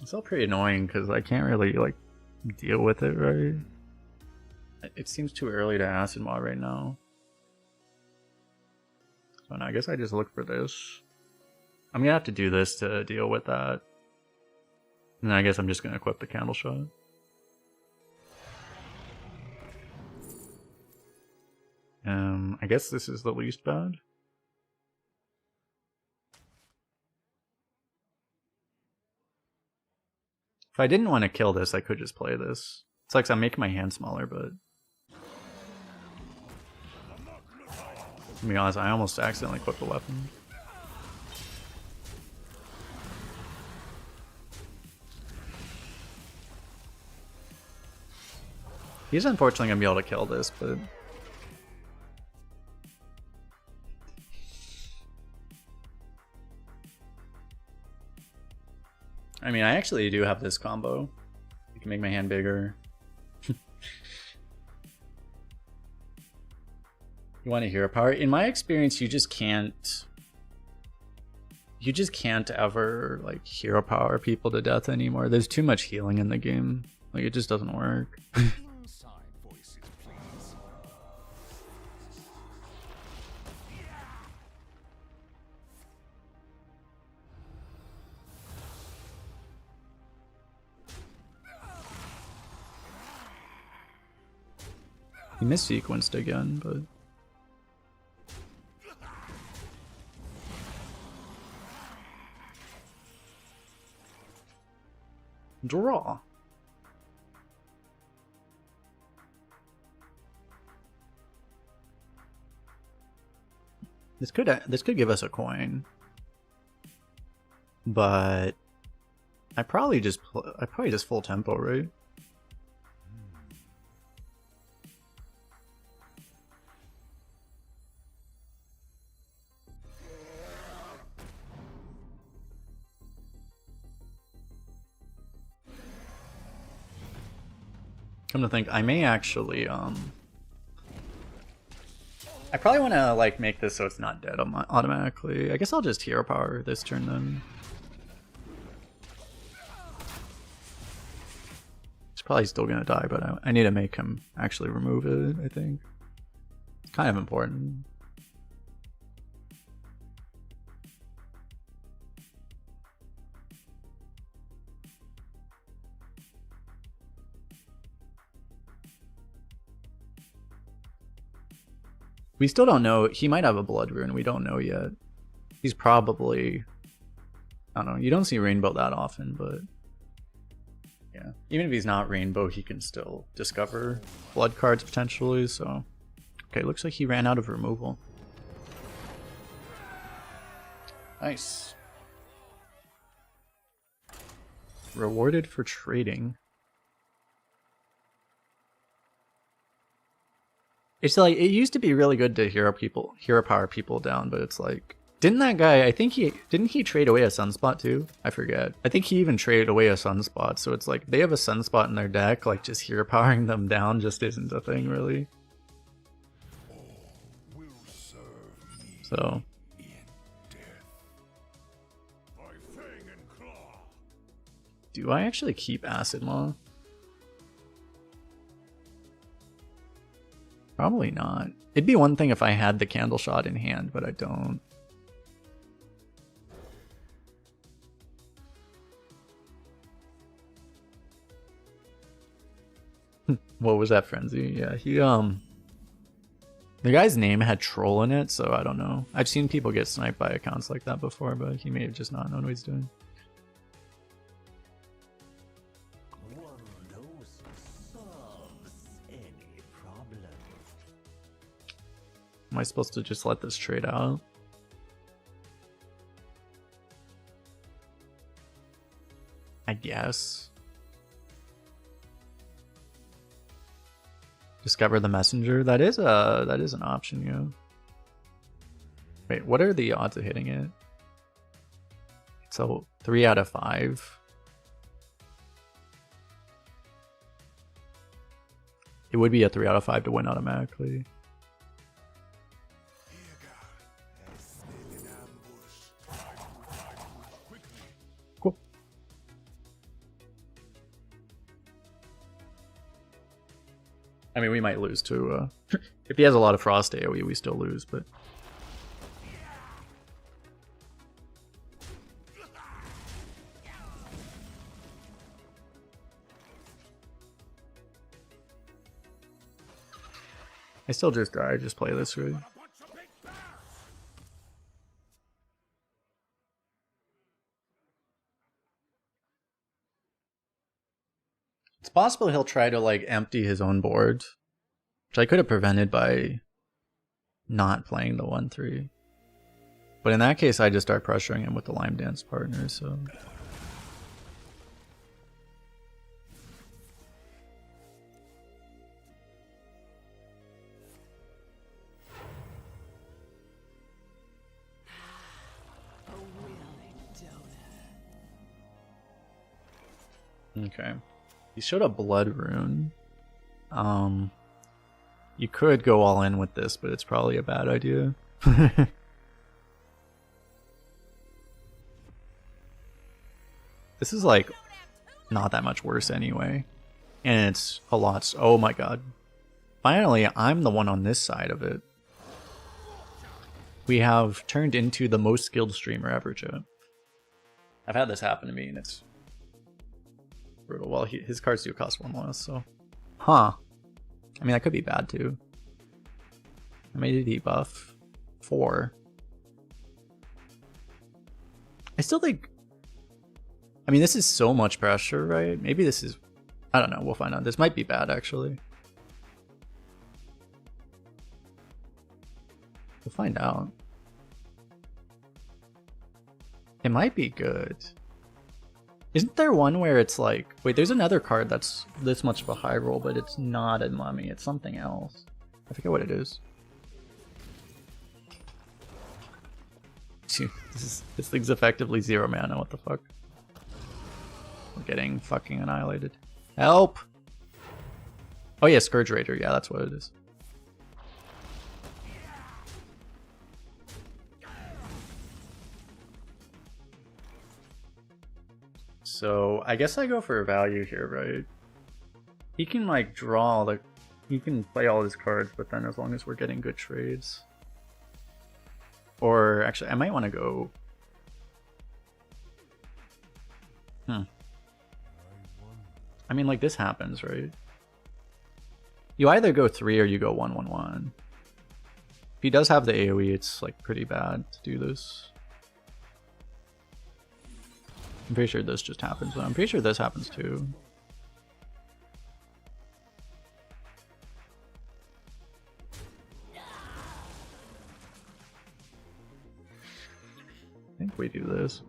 A: It's all pretty annoying because I can't really like deal with it, right? It seems too early to acid mod right now. So I guess I just look for this. I'm gonna have to do this to deal with that. And then I guess I'm just gonna equip the candle shot. I guess this is the least bad. If I didn't want to kill this, I could just play this. It sucks I'm making my hand smaller, but... To be honest, I almost accidentally equipped the weapon. He's unfortunately gonna be able to kill this, but... I mean, I actually do have this combo. You can make my hand bigger. You want a hero power? In my experience, you just can't... You just can't ever, like, hero power people to death anymore. There's too much healing in the game. Like, it just doesn't work.
C: Inside voices, please.
A: He missequenced again, but... Draw. This could give us a coin, but I probably just full tempo, right? Come to think, I may actually, I probably want to, like, make this so it's not dead automatically. I guess I'll just hero power this turn then. It's probably still gonna die, but I need to make him actually remove it, I think. It's kind of important. We still don't know. He might have a blood rune. We don't know yet. He's probably... I don't know. You don't see rainbow that often, but... Yeah. Even if he's not rainbow, he can still discover blood cards potentially, so... Okay, looks like he ran out of removal. Nice. Rewarded for trading. It's like, it used to be really good to hero power people down, but it's like, didn't that guy, didn't he trade away a sunspot too? I forget. I think he even traded away a sunspot, so it's like, they have a sunspot in their deck, like just hero powering them down just isn't a thing really. So. Do I actually keep Acid Maw? Probably not. It'd be one thing if I had the candle shot in hand, but I don't. What was that frenzy? Yeah, the guy's name had troll in it, so I don't know. I've seen people get sniped by accounts like that before, but he may have just not known what he's doing. Am I supposed to just let this trade out? I guess. Discover the messenger. That is an option, yeah. Wait, what are the odds of hitting it? So 3 out of 5. It would be a 3 out of 5 to win automatically. Cool. I mean, we might lose to if he has a lot of frost AoE, we still lose, but I still just die, just play this right. It's possible he'll try to like empty his own board, which I could have prevented by not playing the 1-3. But in that case, I just start pressuring him with the Lime Dance partner, so. Okay. He showed a blood rune. You could go all in with this, but it's probably a bad idea. This is like not that much worse anyway. And it's a lot. Oh my god. Finally, I'm the one on this side of it. We have turned into the most skilled streamer ever, chat. I've had this happen to me and it's brutal. Well, his cards do cost 1 less, so. Huh. I mean, that could be bad too. I made a debuff. 4. I still think. I mean, this is so much pressure, right? Maybe this is. I don't know. We'll find out. This might be bad, actually. We'll find out. It might be good. Isn't there one where it's like... Wait, there's another card that's this much of a high roll, but it's not a mummy. It's something else. I forget what it is. Dude, this thing's effectively 0 mana. What the fuck? We're getting fucking annihilated. Help! Oh yeah, Scourge Raider. Yeah, that's what it is. So I guess I go for a value here, right? He can like draw, like he can play all his cards, but then as long as we're getting good trades. Or actually, I might want to go. I mean, like this happens, right? You either go 3 or you go 1/1/1. If he does have the AoE, it's like pretty bad to do this. I'm pretty sure this just happens, but I'm pretty sure this happens too. I think we do this.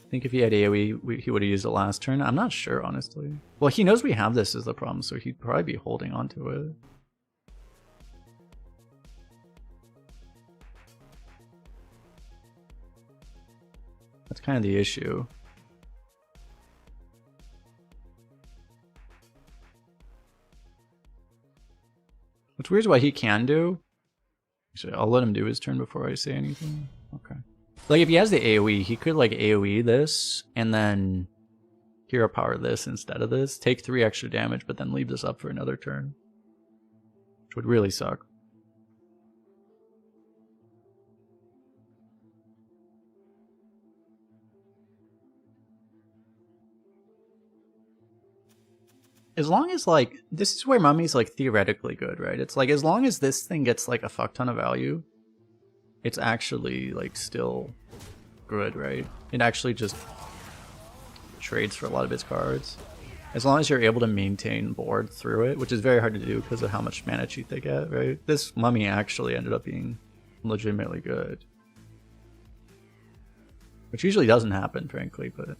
A: I think if he had AoE, he would have used it last turn. I'm not sure, honestly. Well, he knows we have this as the problem, so he'd probably be holding on to it. That's kind of the issue. What's weird is what he can do. Actually, I'll let him do his turn before I say anything. Okay. Like if he has the AoE, he could like AoE this and then hero power this instead of this. Take 3 extra damage, but then leave this up for another turn. Which would really suck. As long as like, this is where Mummy's like theoretically good, right? It's like as long as this thing gets like a fuck ton of value, it's actually like still good, right? It actually just trades for a lot of its cards. As long as you're able to maintain board through it, which is very hard to do because of how much mana cheat they get, right? This Mummy actually ended up being legitimately good. Which usually doesn't happen, frankly, but...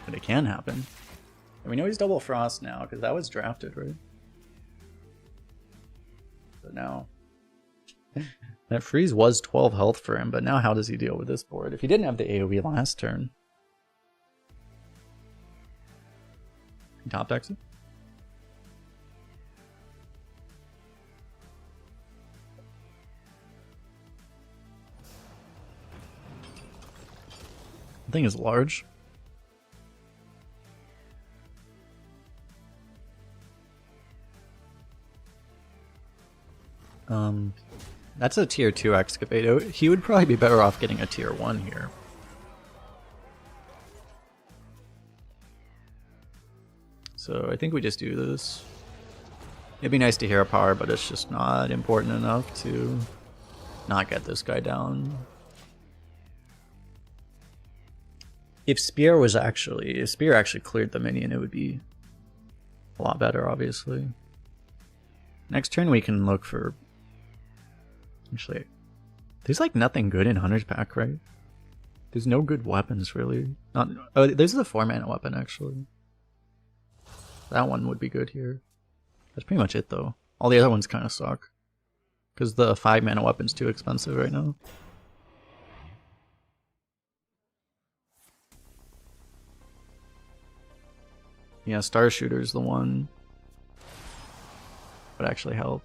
A: But it can happen. And we know he's double frost now, because that was drafted, right? But now... that freeze was 12 health for him, but now how does he deal with this board? If he didn't have the AoE last turn... top decks it? The thing is large. That's a tier 2 excavate. He would probably be better off getting a tier 1 here. So I think we just do this. It'd be nice to hear a power, but it's just not important enough to not get this guy down. If Spear actually cleared the minion, it would be a lot better, obviously. Next turn we can look for... Actually, there's like nothing good in Hunter's Pack, right? There's no good weapons, really. Not. Oh, there's the 4-mana weapon, actually. That one would be good here. That's pretty much it, though. All the other ones kind of suck. Because the 5-mana weapon's too expensive right now. Yeah, Star Shooter's the one. Would actually help.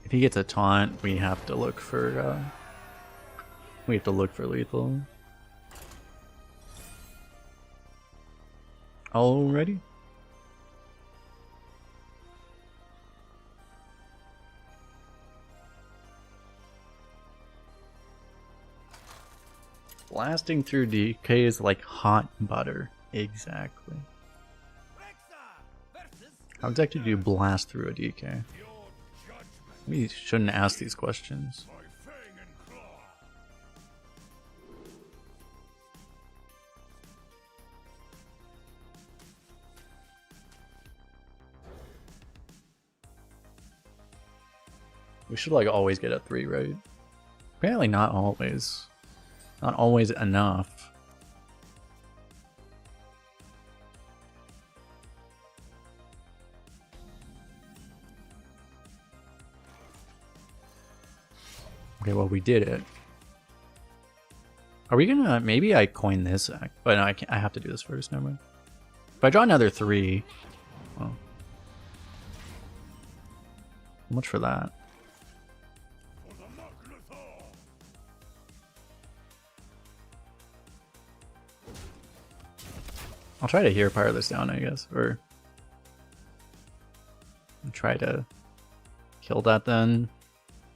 A: If he gets a taunt, we have to look for lethal. Already? Blasting through DK is like hot butter. Exactly. How exactly do you blast through a DK? We shouldn't ask these questions. We should like always get a 3, right? Apparently not always. Not always enough. Okay, well we did it. Are we gonna... maybe I coin this act, but no, I have to do this first, never mind. If I draw another 3... well... how much for that? I'll try to hear fire this down, I guess, or try to kill that then,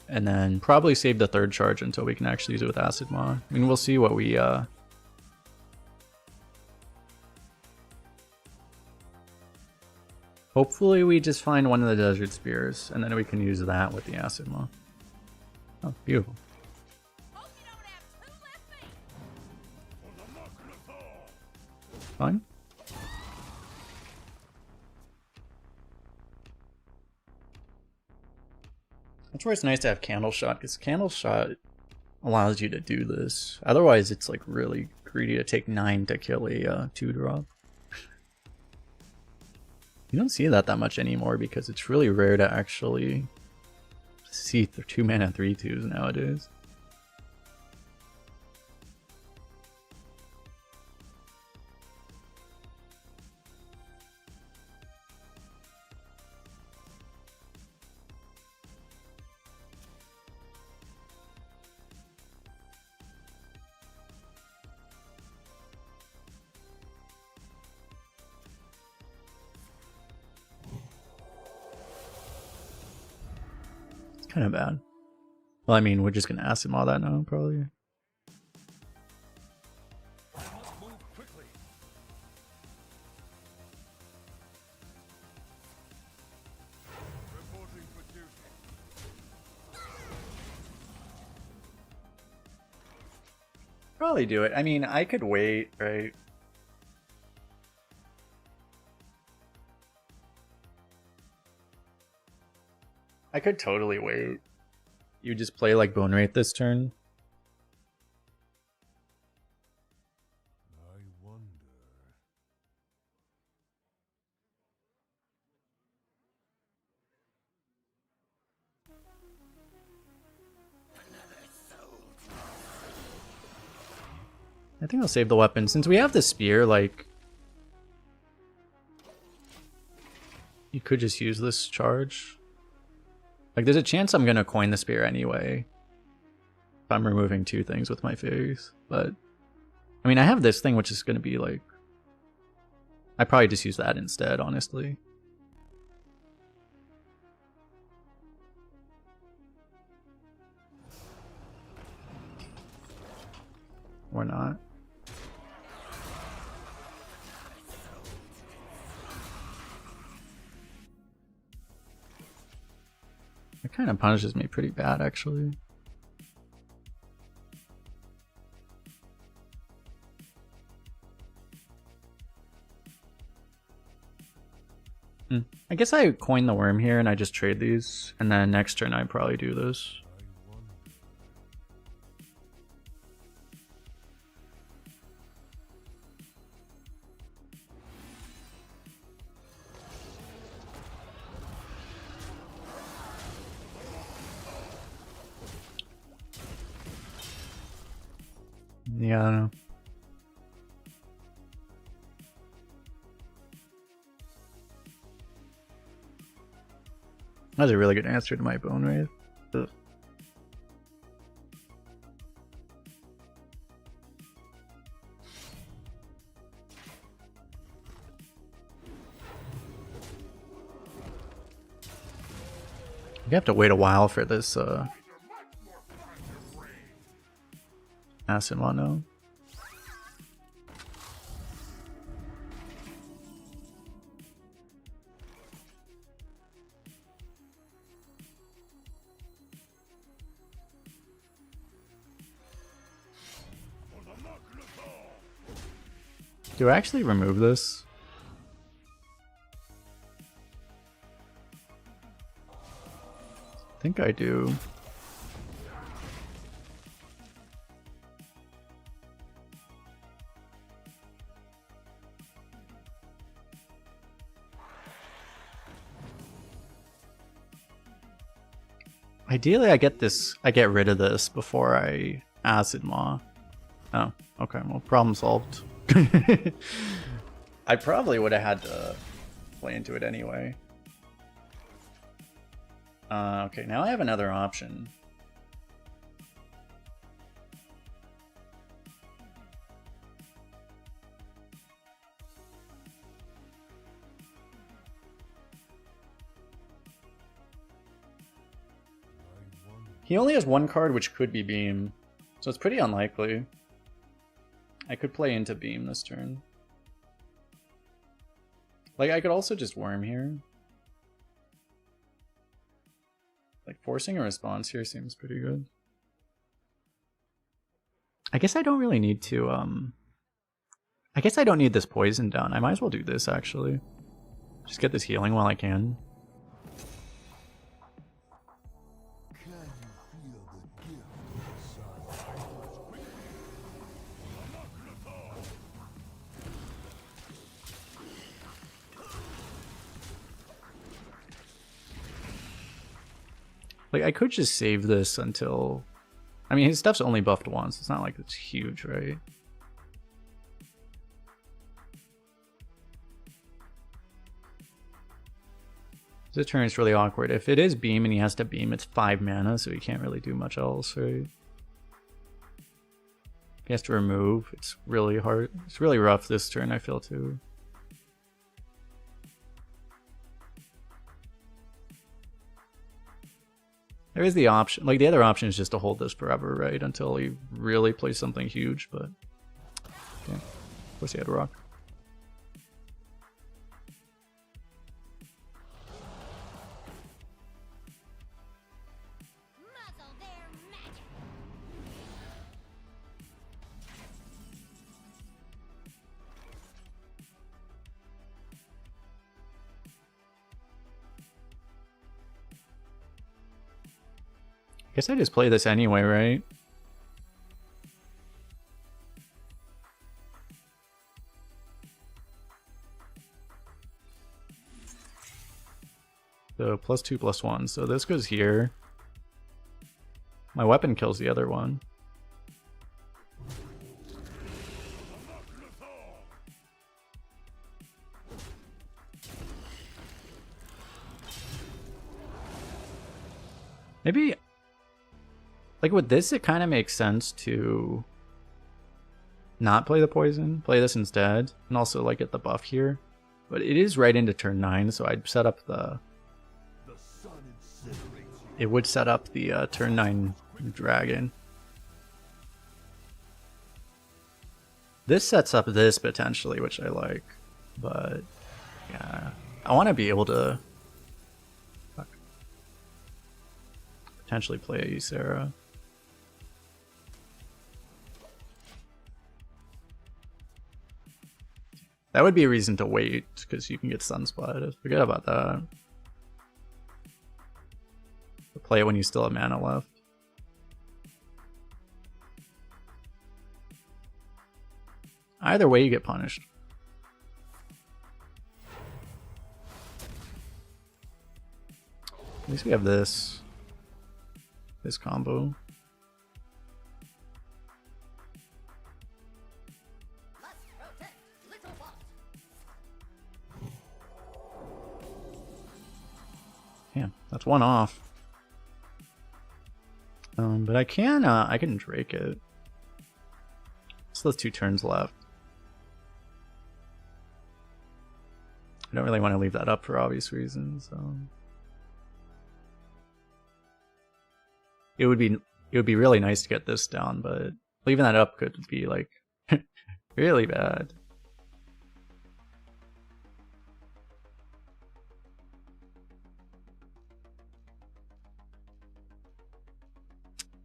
A: and then probably save the 3rd charge until we can actually use it with Acid Maw. I mean, we'll see what we hopefully we just find one of the Desert Spears, and then we can use that with the Acid Maw. Oh, beautiful. Fine. That's where it's nice to have Candle Shot, because Candle Shot allows you to do this. Otherwise, it's like really greedy to take 9 to kill a 2-drop. You don't see that much anymore because it's really rare to actually see 2-mana 3/2s nowadays. Kind of bad. Well, I mean, we're just gonna ask him all that now, probably. probably do it. I mean, I could wait, right? I could totally wait. You just play like Bone Wraith this turn.
C: I wonder.
A: I think I'll save the weapon. Since we have the spear, like... You could just use this charge. Like, there's a chance I'm gonna coin the spear anyway. If I'm removing 2 things with my fairies. But... I mean, I have this thing which is gonna be like... I'd probably just use that instead, honestly. Or not. It kind of punishes me pretty bad, actually. I guess I coin the worm here and I just trade these, and then next turn I probably do this.
C: I wonder.
A: Yeah, I don't know. That was a really good answer to my Bone Wraith. Ugh. You have to wait a while for this Acid Mono. Do I actually remove this? I think I do. Ideally, I get rid of this before I Acid Maw. Oh, okay, well, problem solved. I probably would have had to play into it anyway. Okay, now I have another option. He only has 1 card which could be Beam, so it's pretty unlikely. I could play into Beam this turn. Like, I could also just Worm here. Like, forcing a response here seems pretty good. I guess I don't really need to, I guess I don't need this poison down. I might as well do this, actually. Just get this healing while I can.
C: Can you feel the gift inside?
A: Like, I could just save this until... I mean, his stuff's only buffed once. It's not like it's huge, right? This turn is really awkward. If it is Beam and he has to Beam, it's 5 mana, so he can't really do much else, right? He has to remove. It's really hard. It's really rough this turn, I feel, too. There is the option, like the other option is just to hold this forever, right? Until he really plays something huge, but yeah. Of course he had Rock.
E: Muzzle their magic.
A: Guess I just play this anyway, right? So +2/+1. So this goes here. My weapon kills the other one. Maybe, like with this, it kind of makes sense to not play the poison, play this instead, and also like get the buff here. But it is right into turn 9, so I'd set up the... It would set up the turn 9 dragon. This sets up this potentially, which I like, but yeah, I want to be able to potentially play a Ysera. That would be a reason to wait, because you can get sunspotted. Forget about that. Play it when you still have mana left. Either way, you get punished. At least we have this combo. Yeah, that's one off. But I can Drake it. So those 2 turns left. I don't really want to leave that up for obvious reasons. It would be really nice to get this down, but leaving that up could be like really bad.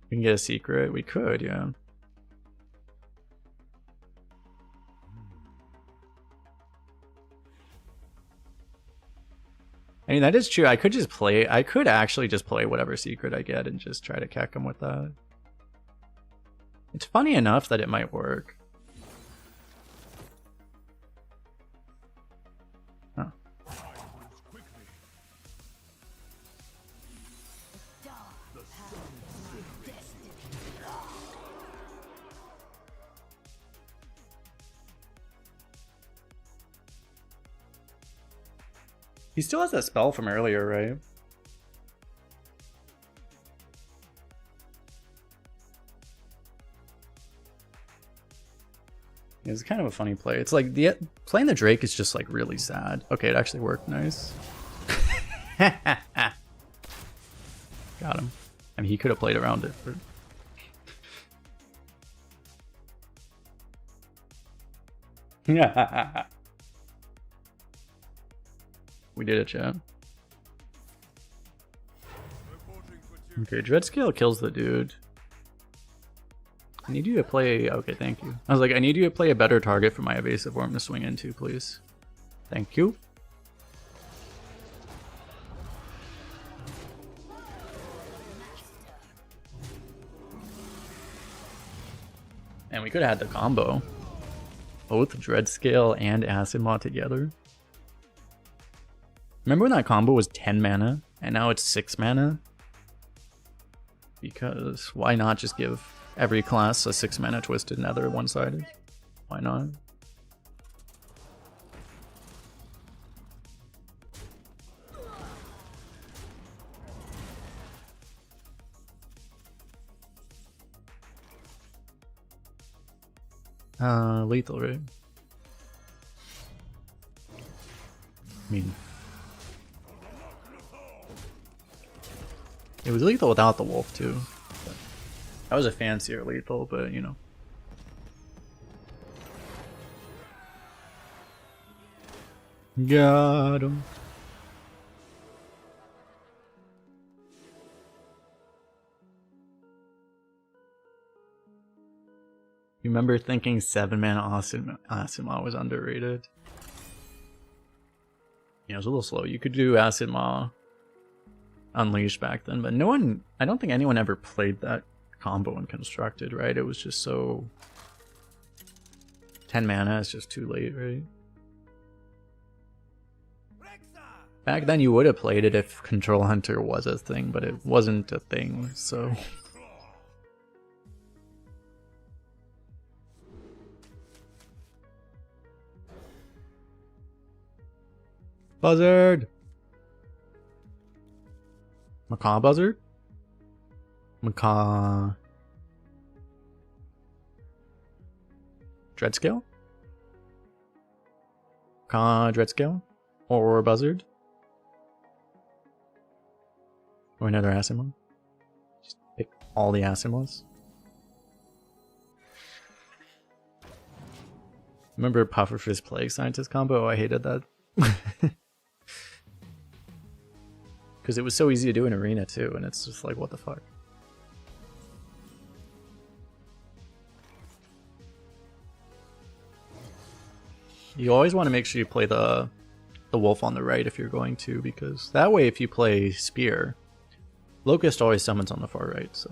A: We can get a secret. We could, yeah. I mean, that is true. I could actually just play whatever secret I get and just try to keck him with that. It's funny enough that it might work. Huh. He still has that spell from earlier, right? It's kind of a funny play. It's like playing the Drake is just like really sad. Okay, it actually worked nice. Got him. I mean, he could have played around it. Yeah. We did it, chat. Okay, Dreadscale kills the dude. I need you to play... Okay, thank you. I was like, I need you to play a better target for my evasive worm to swing into, please. Thank you. And we could have had the combo. Both Dreadscale and Acid Maw together. Remember when that combo was 10 mana, and now it's 6 mana? Because why not just give every class a 6 mana Twisted Nether one-sided? Why not? Lethal, right? I mean... It was lethal without the wolf too. But that was a fancier lethal, but you know. Got him. You remember thinking 7 mana Acid Maw was underrated? Yeah, it was a little slow. You could do Acid Maw Unleashed back then, but no one, I don't think anyone ever played that combo in Constructed, right? It was just so 10 mana is just too late, right? Back then you would have played it if Control Hunter was a thing, but it wasn't a thing, so. Buzzard! Macaw Buzzard? Macaw... Dreadscale? Macaw Dreadscale? Or Buzzard? Or another Asimov? Just pick all the Asimovs. Remember Pufferfish Plague Scientist combo? Oh, I hated that. Because it was so easy to do in Arena too, and it's just like, what the fuck? You always want to make sure you play the wolf on the right if you're going to, because that way if you play Spear, Locust always summons on the far right, so.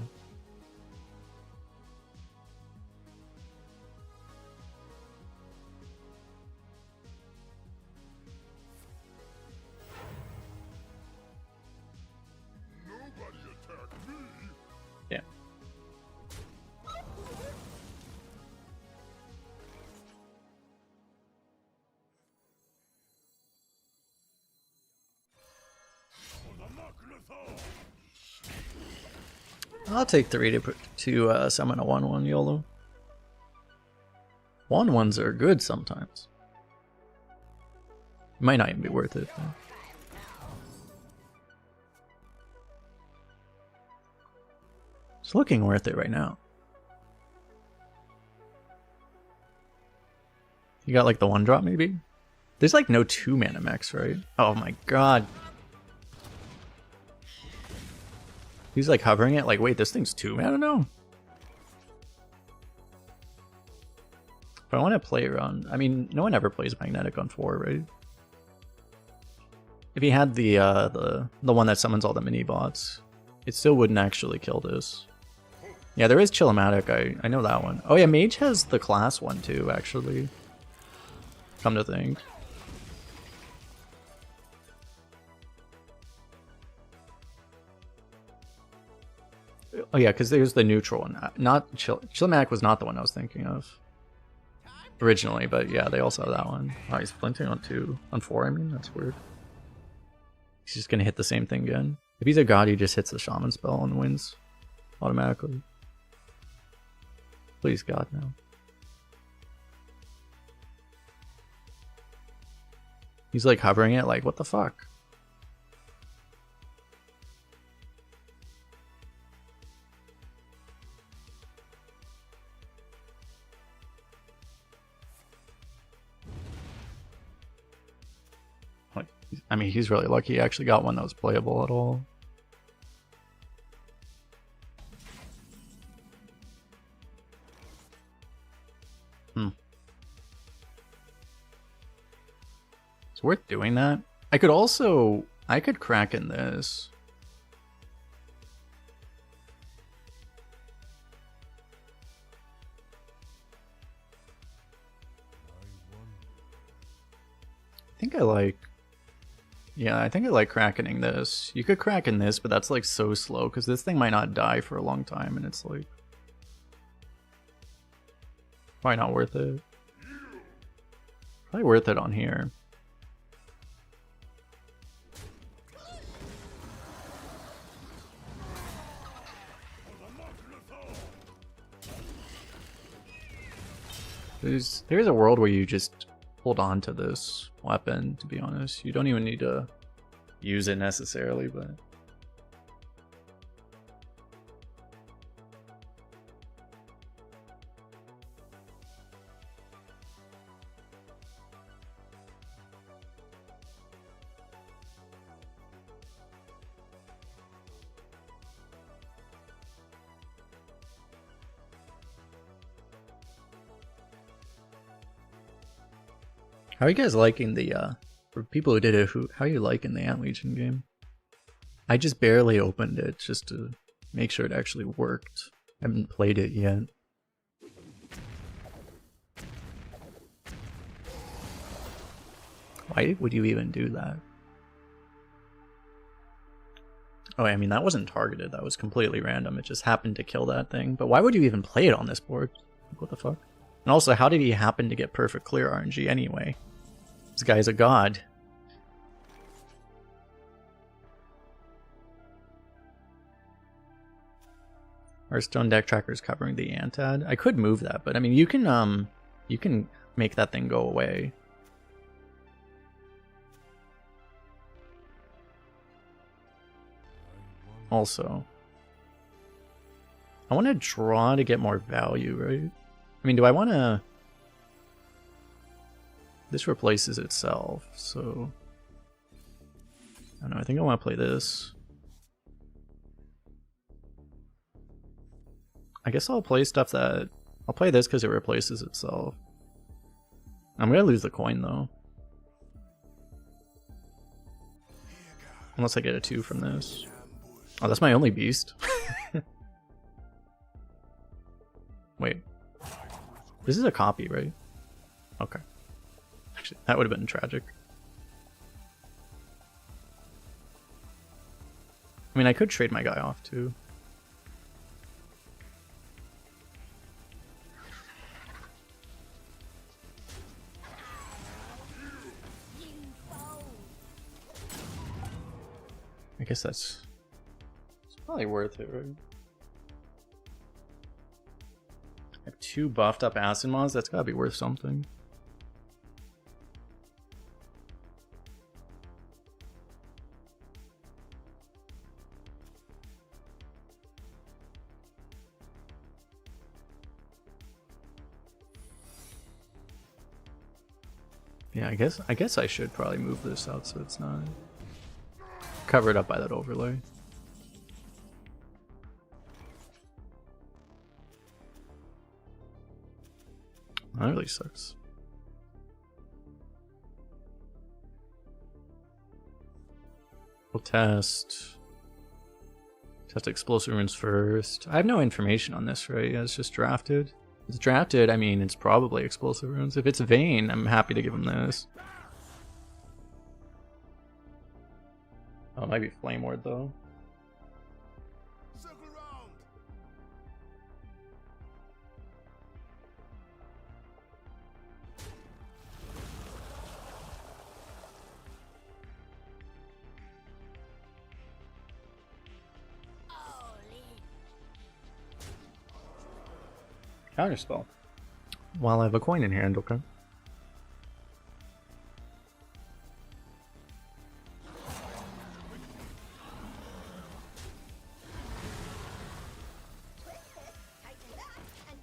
A: Yeah. I'll take 3 to summon a 1/1 YOLO. 1/1s are good sometimes. Might not even be worth it. Though. It's looking worth it right now. You got like the 1-drop maybe? There's like no 2-mana mechs, right? Oh my god. He's like hovering it, like, wait, this thing's 2 mana now? If I want to play around, I mean, no one ever plays Magnetic on 4, right? If he had the one that summons all the mini bots, it still wouldn't actually kill this. Yeah, there is Chillimatic, I know that one. Oh yeah, Mage has the class one too, actually. Come to think. Oh yeah, because there's the neutral one. Not Chillimatic was not the one I was thinking of originally, but yeah, they also have that one. Oh, he's flinting on 4. I mean, that's weird. He's just gonna hit the same thing again. If he's a god, he just hits the shaman spell and wins automatically. Please, God, no. He's like hovering it, like, what the fuck? I mean, he's really lucky he actually got one that was playable at all. It's worth doing that. I could crack in this. I think I like crackening this. You could crack in this, but that's like so slow because this thing might not die for a long time, and it's like probably not worth it. Probably worth it on here. There's a world where you just hold on to this weapon, to be honest. You don't even need to use it necessarily, but how are you guys liking the for people who did it, how are you liking the Ant Legion game? I just barely opened it just to make sure it actually worked. I haven't played it yet. Why would you even do that? Oh, I mean, that wasn't targeted. That was completely random. It just happened to kill that thing. But why would you even play it on this board? What the fuck? And also, how did he happen to get perfect clear RNG anyway? This guy's a god. Hearthstone deck tracker is covering the Antad. I could move that, but I mean, you can make that thing go away. Also, I want to draw to get more value, right? I mean, do I want to... This replaces itself, so... I don't know, I think I want to play this. I guess I'll play stuff that... I'll play this because it replaces itself. I'm going to lose the coin, though. Unless I get a 2 from this. Oh, that's my only beast. Wait. This is a copy, right? Okay. Actually, that would have been tragic. I mean, I could trade my guy off, too. I guess that's... It's probably worth it, right? I have 2 buffed up acid mods, that's gotta be worth something. Yeah, I guess I should probably move this out so it's not covered up by that overlay. That really sucks. We'll test explosive runes first. I have no information on this, right? Yeah, it's just drafted. If it's drafted, I mean, it's probably explosive runes. If it's Vayne, I'm happy to give him this. Oh, it might be Flame Ward, though.
C: Circle round.
A: Counterspell. While I have a coin in hand, okay.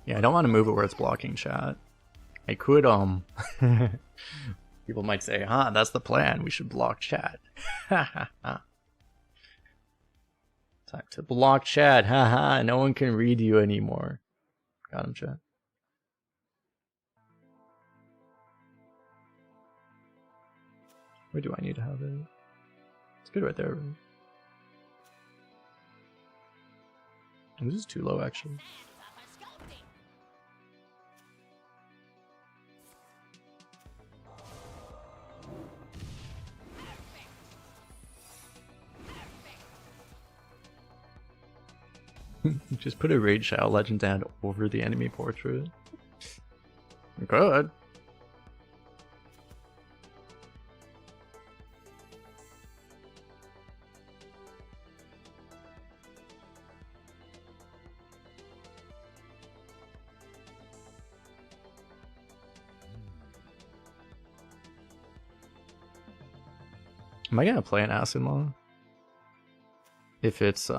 A: Yeah, I don't want to move it where it's blocking chat. I could, people might say, huh, that's the plan, we should block chat. Time to block chat, haha, no one can read you anymore. Got him, chat. Where do I need to have it? It's good right there. Right? This is too low, actually. Just put a Raid Shadow Legend ad over the enemy portrait. Good. Am I gonna play an Acid Maw? If it's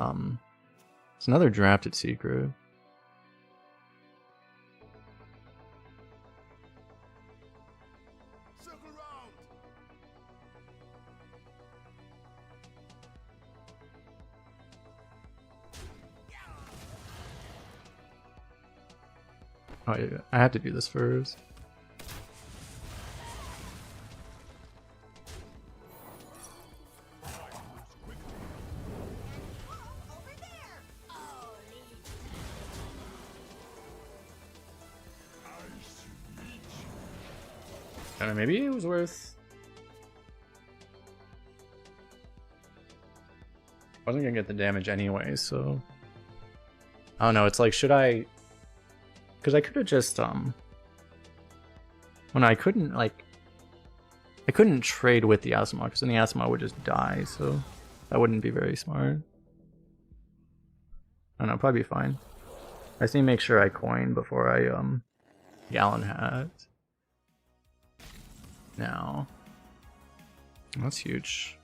A: another drafted secret.
C: Circle round.
A: Oh yeah, I have to do this first.
G: I don't know, maybe it was worth... Wasn't gonna get the damage anyway, so... I don't know, it's like, should I... Because I could have just, When I couldn't, like... I couldn't trade with the Asima, because then the Asima would just die, so... That wouldn't be very smart. I don't know, probably be fine. I just need to make sure I coin before I, Gallon Hat. Now. That's huge.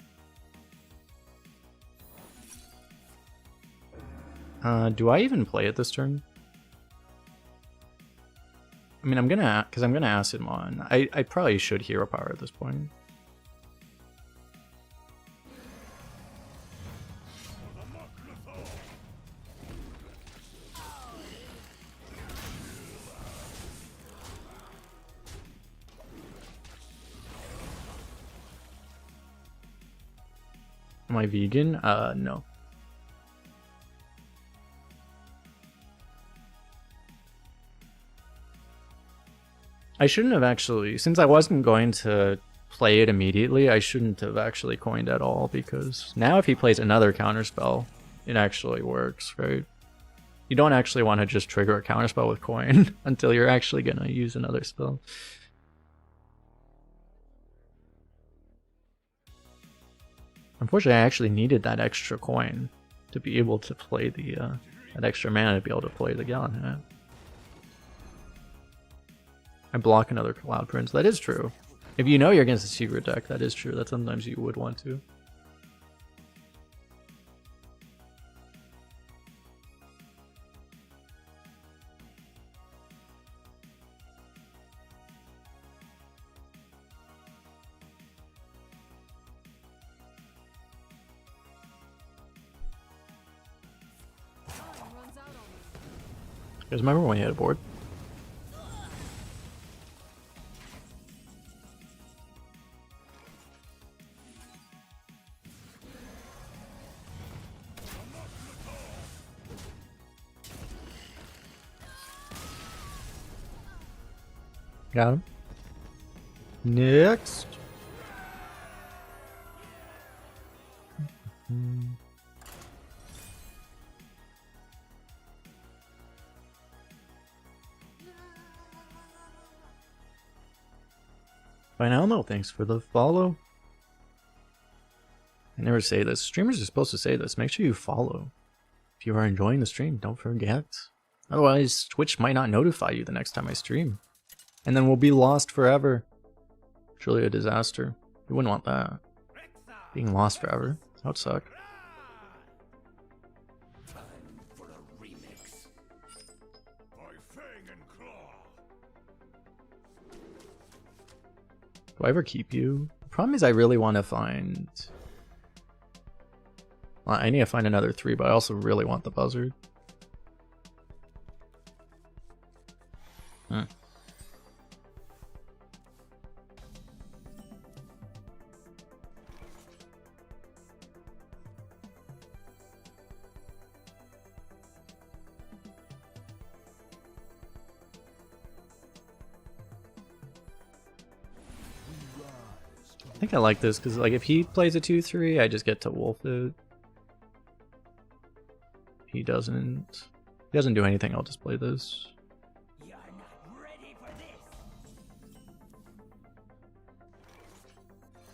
G: Do I even play it this turn? I mean, I'm gonna, because I'm gonna Acid Mon. I probably should Hero Power at this point. Am I vegan? No. I shouldn't have actually, since I wasn't going to play it immediately, I shouldn't have actually coined at all, because now if he plays another counterspell, it actually works, right? You don't actually want to just trigger a counterspell with coin until you're actually going to use another spell. Unfortunately, I actually needed that extra coin to be able to play the, that extra mana to be able to play the Gallon Hat. I block another Cloud Prince. That is true. If you know you're against a secret deck, that is true. That sometimes you would want to. You guys remember when you had a board? Got him. Next. By now, no, thanks for the follow. I never say this. Streamers are supposed to say this. Make sure you follow. If you are enjoying the stream, don't forget. Otherwise, Twitch might not notify you the next time I stream. And then we'll be lost forever. Truly a disaster. You wouldn't want that. Being lost forever. That would suck.
C: Time for a remix. By Fang and Claw.
G: Do I ever keep you? The problem is I really want to find... Well, I need to find another 3, but I also really want the Buzzard. I think I like this because, like, if he plays a 2/3, I just get to wolf it. He doesn't do anything. I'll just play this.
B: You're not ready for this.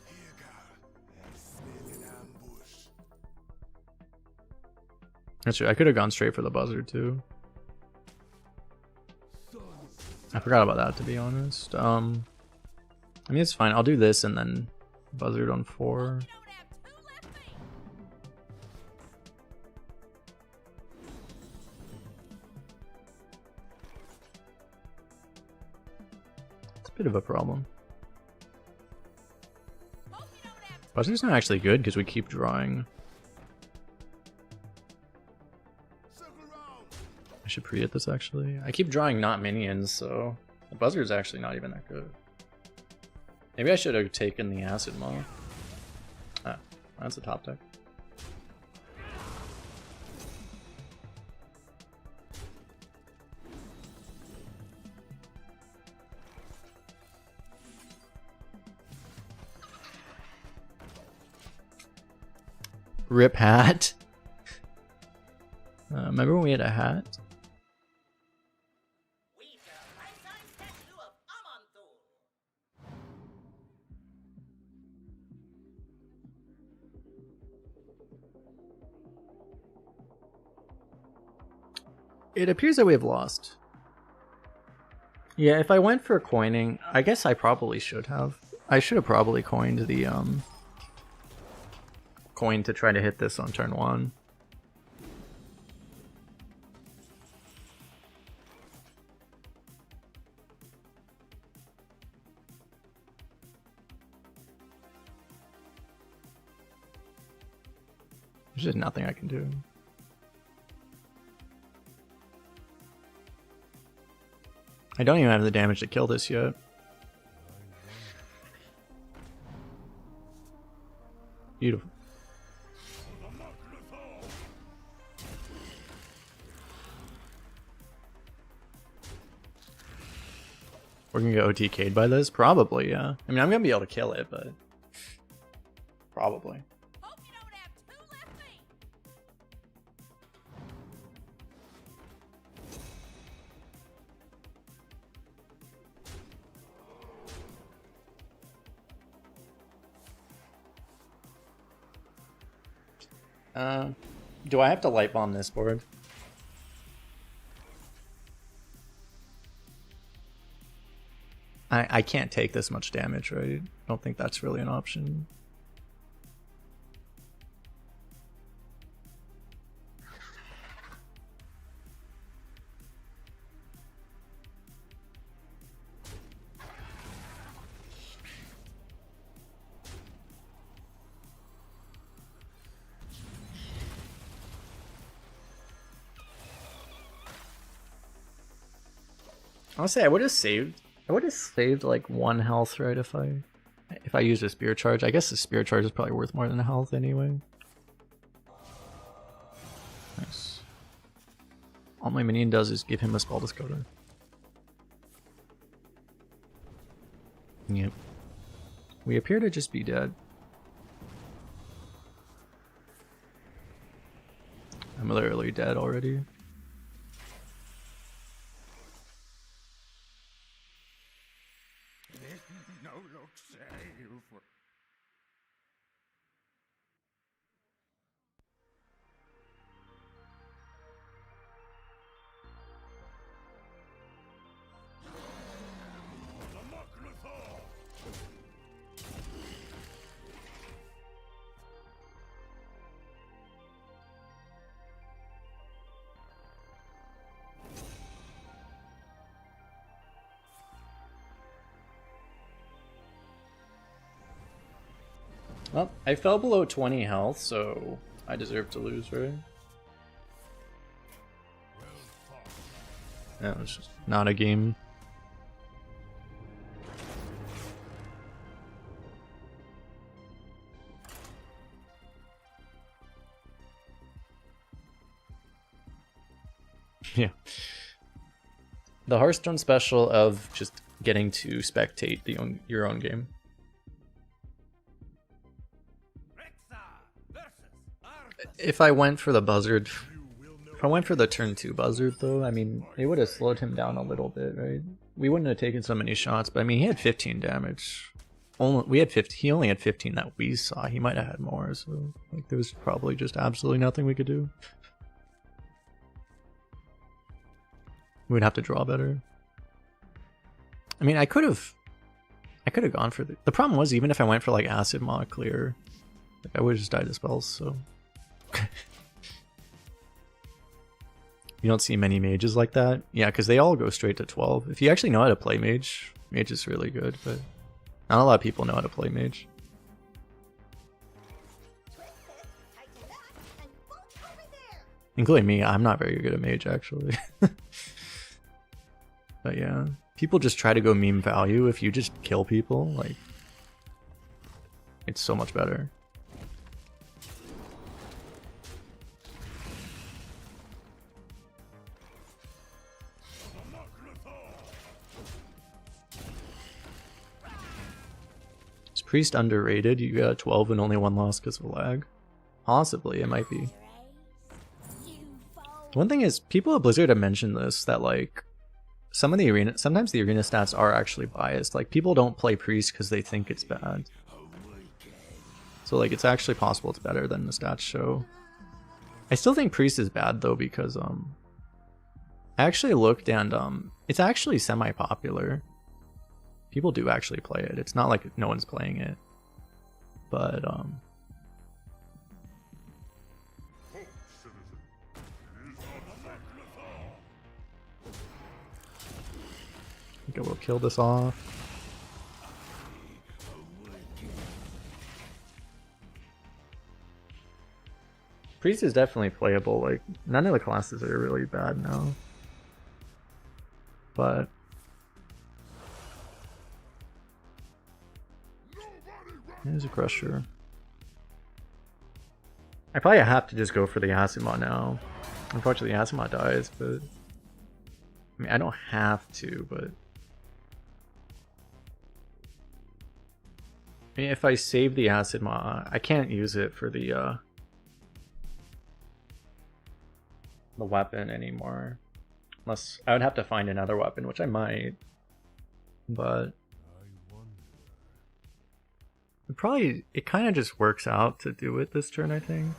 C: Here goes. Snake in ambush.
G: That's true. I could have gone straight for the Buzzard too. I forgot about that, to be honest. I mean, it's fine. I'll do this and then Buzzard on 4.
B: You don't have two left feet.
G: It's a bit of a problem.
B: Hope you don't have two.
G: Buzzard's not actually good because we keep drawing.
C: Circle round.
G: I should pre-hit this actually. I keep drawing not minions, so the Buzzard's actually not even that good. Maybe I should have taken the Acid Maw. Ah, that's a top deck. Rip hat. Remember when we had a hat? It appears that we have lost. Yeah, if I went for coining, I guess I probably should have. I should have probably coined the coin to try to hit this on turn 1. There's just nothing I can do. I don't even have the damage to kill this yet. Beautiful. We're gonna get OTK'd by this? Probably, yeah. I mean, I'm gonna be able to kill it, but... Probably.
B: Hope you don't have two left feet.
G: Do I have to light bomb this board? I can't take this much damage, right? I don't think that's really an option. Honestly, I would have saved like 1 health, right, if I used a spear charge. I guess the spear charge is probably worth more than a health anyway. Nice. All my minion does is give him a spell discoder. Yep. We appear to just be dead. I'm literally dead already. Well, I fell below 20 health, so I deserve to lose, right? That was just not a game. Yeah. The Hearthstone special of just getting to spectate your own game. If I went for the buzzard, if I went for the turn 2 buzzard though, I mean, it would have slowed him down a little bit, right? We wouldn't have taken so many shots, but I mean, he had 15 damage. He only had 15 that we saw. He might have had more, so like there was probably just absolutely nothing we could do. We'd have to draw better. I mean, I could have gone for the problem was, even if I went for like acid mono clear, like I would have just died to spells, so. You don't see many mages like that. Yeah, because they all go straight to 12. If you actually know how to play mage, mage is really good, but not a lot of people know how to play mage. Including me, I'm not very good at mage actually. But yeah, people just try to go meme value. If you just kill people, like, it's so much better. Is Priest underrated? You got 12 and only 1 loss because of lag. Possibly, it might be. One thing is, people at Blizzard have mentioned this, that like sometimes the arena stats are actually biased. Like people don't play Priest because they think it's bad. So like it's actually possible it's better than the stats show. I still think Priest is bad though because I actually looked and it's actually semi-popular. People do actually play it. It's not like no one's playing it. But I think I will kill this off. Priest is definitely playable. Like none of the classes are really bad now. But there's a Crusher. I probably have to just go for the Asimov now. Unfortunately, Asimov dies, but I mean, I don't have to, but I mean, if I save the Acid Maw, I can't use it for the weapon anymore. Unless I would have to find another weapon, which I might. But it kind of just works out to do it this turn, I think.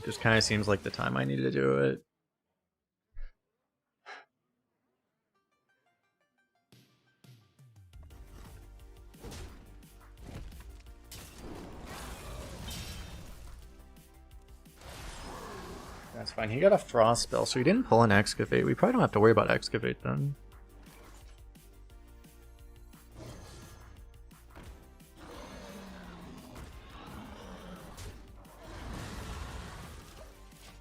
G: Just kind of seems like the time I need to do it. That's fine. He got a Frost spell, so he didn't pull an Excavate. We probably don't have to worry about Excavate then.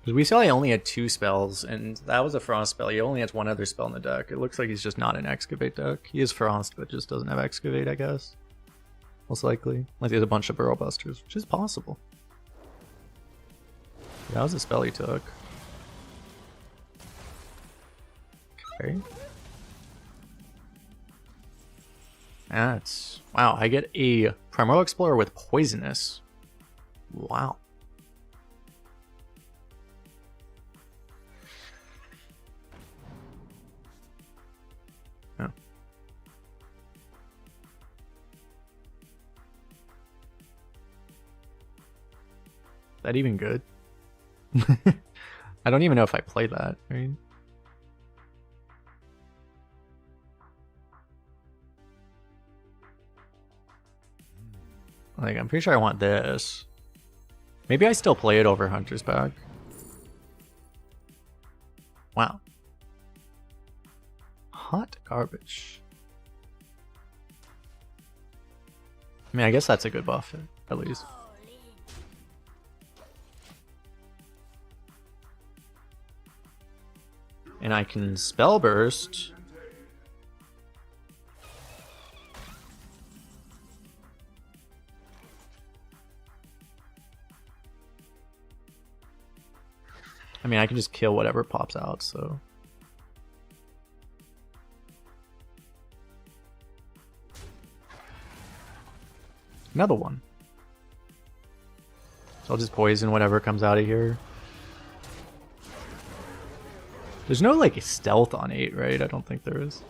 G: Because we saw he only had 2 spells, and that was a Frost spell. He only has 1 other spell in the deck. It looks like he's just not an Excavate deck. He is Frost, but just doesn't have Excavate, I guess. Most likely. Like he has a bunch of Burrow Busters, which is possible. That was a spell he took. Okay. That's... Wow, I get a Primeval Explorer with Poisonous. Wow. Oh. Is that even good? I don't even know if I play that, right? Like, I'm pretty sure I want this. Maybe I still play it over Hunter's Pack. Wow. Hot garbage. I mean, I guess that's a good buff, at least. And I can Spell Burst. I mean, I can just kill whatever pops out, so. Another one. So I'll just poison whatever comes out of here. There's no, like, stealth on 8, right? I don't think there is.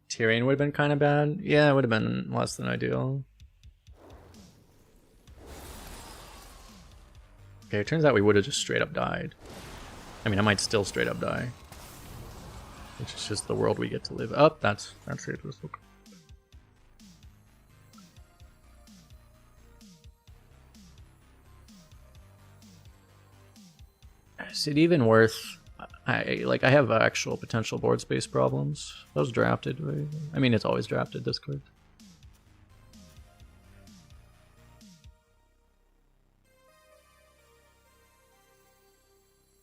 G: Tyrion would have been kind of bad. Yeah, it would have been less than ideal. Okay, it turns out we would have just straight up died. I mean, I might still straight up die. Which is just the world we get to live. Oh, that's it. Okay. Is it even worth... I have actual potential board space problems. That was drafted, right? I mean, it's always drafted, this card.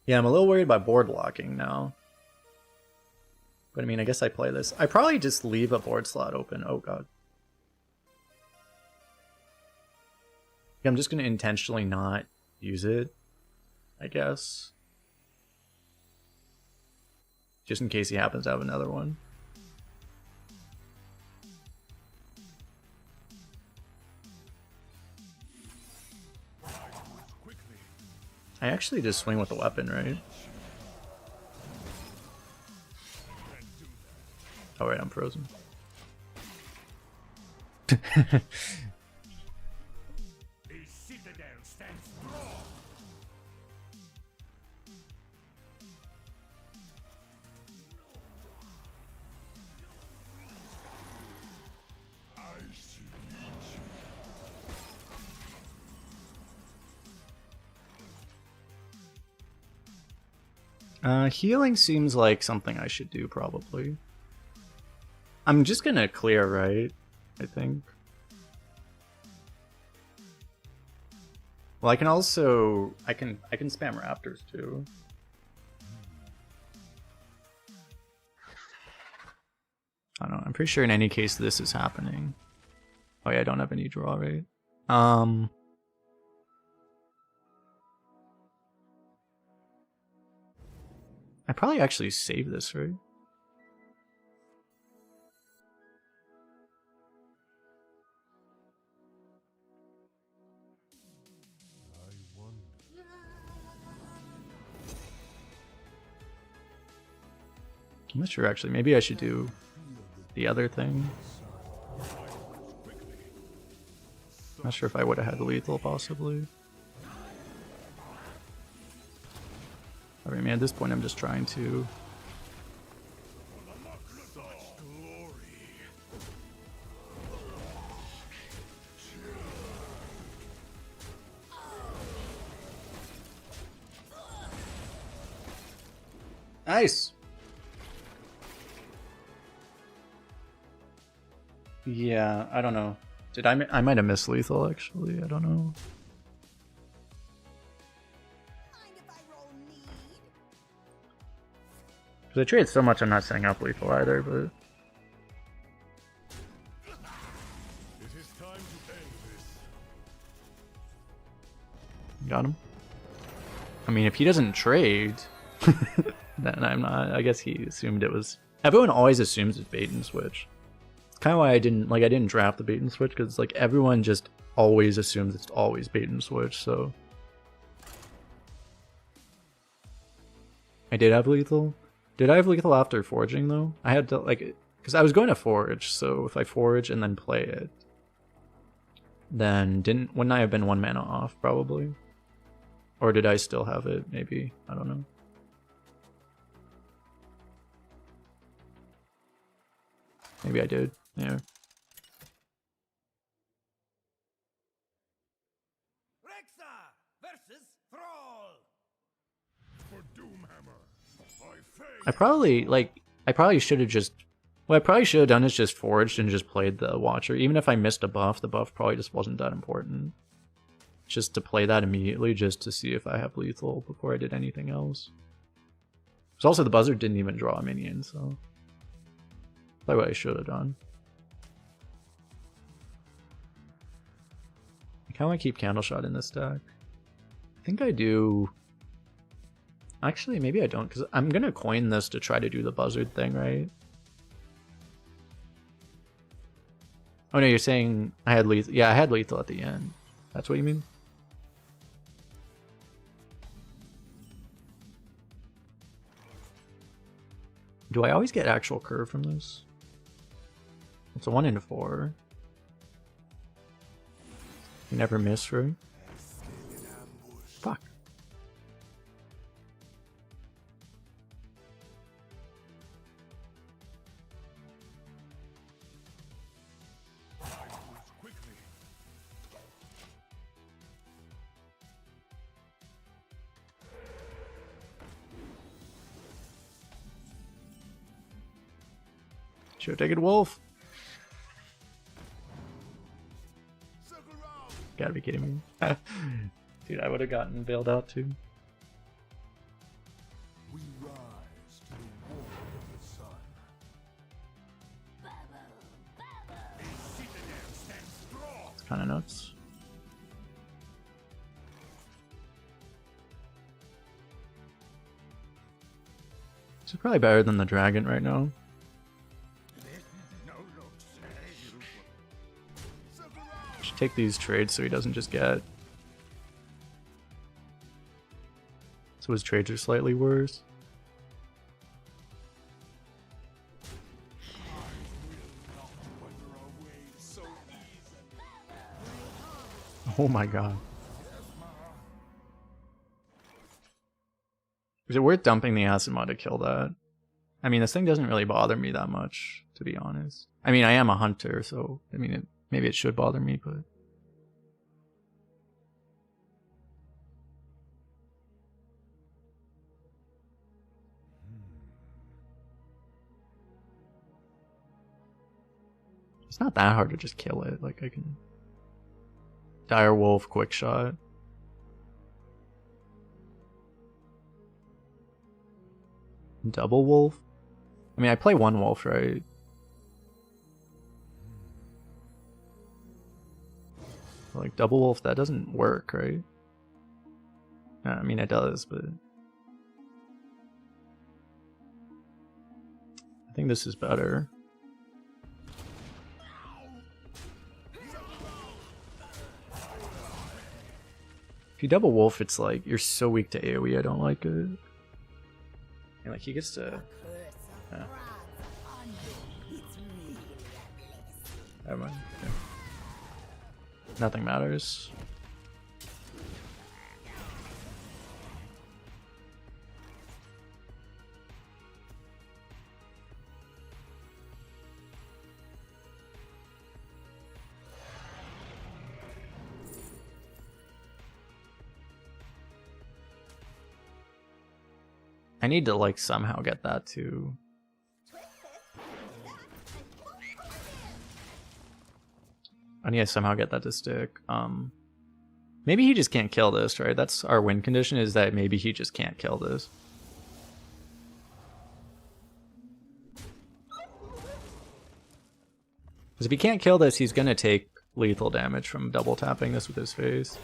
G: Yeah, I'm a little worried about board locking now. But I mean, I guess I play this. I probably just leave a board slot open. Oh god. Yeah, I'm just going to intentionally not use it, I guess. Just in case he happens to have another one. I actually just swing with the weapon, right? Oh, right, I'm frozen.
C: A citadel stands strong. I see.
G: Healing seems like something I should do, probably. I'm just gonna clear, right? I think. Well, I can also... I can spam Raptors, too. I don't know. I'm pretty sure in any case this is happening. Oh yeah, I don't have any draw, right? I probably actually save this, right?
C: I wonder.
G: I'm not sure actually. Maybe I should do the other thing. Not sure if I would have had lethal, possibly. I mean, at this point, I'm just trying to... Nice! Yeah, I don't know. Did I might have missed lethal, actually. I don't know. Because I trade so much, I'm not setting up lethal either, but...
C: It is time to end this.
G: Got him. I mean, if he doesn't trade, then I'm not... I guess he assumed it was... Everyone always assumes it's bait and switch. It's kind of why I didn't draft the bait and switch, because like everyone just always assumes it's always bait and switch, so... I did have lethal. Did I have lethal after forging though? I had to like, because I was going to forge, so if I forge and then play it, then wouldn't I have been 1 mana off probably? Or did I still have it? Maybe, I don't know. Maybe I did. Yeah.
C: Rexa versus Thrall. For Doomhammer.
G: I probably should have just... What I probably should have done is just forged and just played the Watcher. Even if I missed a buff, the buff probably just wasn't that important. Just to play that immediately, just to see if I have lethal before I did anything else. Because also the Buzzard didn't even draw a minion, so... Probably what I should have done. How do I keep Candle Shot in this deck? I think I do... Actually, maybe I don't, because I'm going to coin this to try to do the Buzzard thing, right? Oh no, you're saying I had lethal. Yeah, I had lethal at the end. That's what you mean? Do I always get actual curve from this? It's a 1 in 4. You never miss, right? Fuck. Should have taken Wolf. Gotta be kidding me. Dude, I would have gotten bailed out too.
C: We rise to the warmth of the sun.
G: It's kind of nuts. This is probably better than the dragon right now. Should take these trades so he doesn't just get. So his trades are slightly worse. Oh my god. Is it worth dumping the acid mod to kill that? I mean, this thing doesn't really bother me that much, to be honest. I mean, I am a hunter, so I mean, maybe it should bother me, but it's not that hard to just kill it. Like, I can dire wolf, quick shot. Double wolf? I mean, I play one wolf, right? Like, double wolf, that doesn't work, right? I mean, it does, but I think this is better. If you double wolf, it's like, you're so weak to AoE, I don't like it. And like, he gets to... Yeah. Never mind. Yeah. Nothing matters. I need to like somehow get that to... I need to somehow get that to stick. Maybe he just can't kill this, right? That's our win condition, is that maybe he just can't kill this. Because if he can't kill this, he's gonna take lethal damage from double tapping this with his face.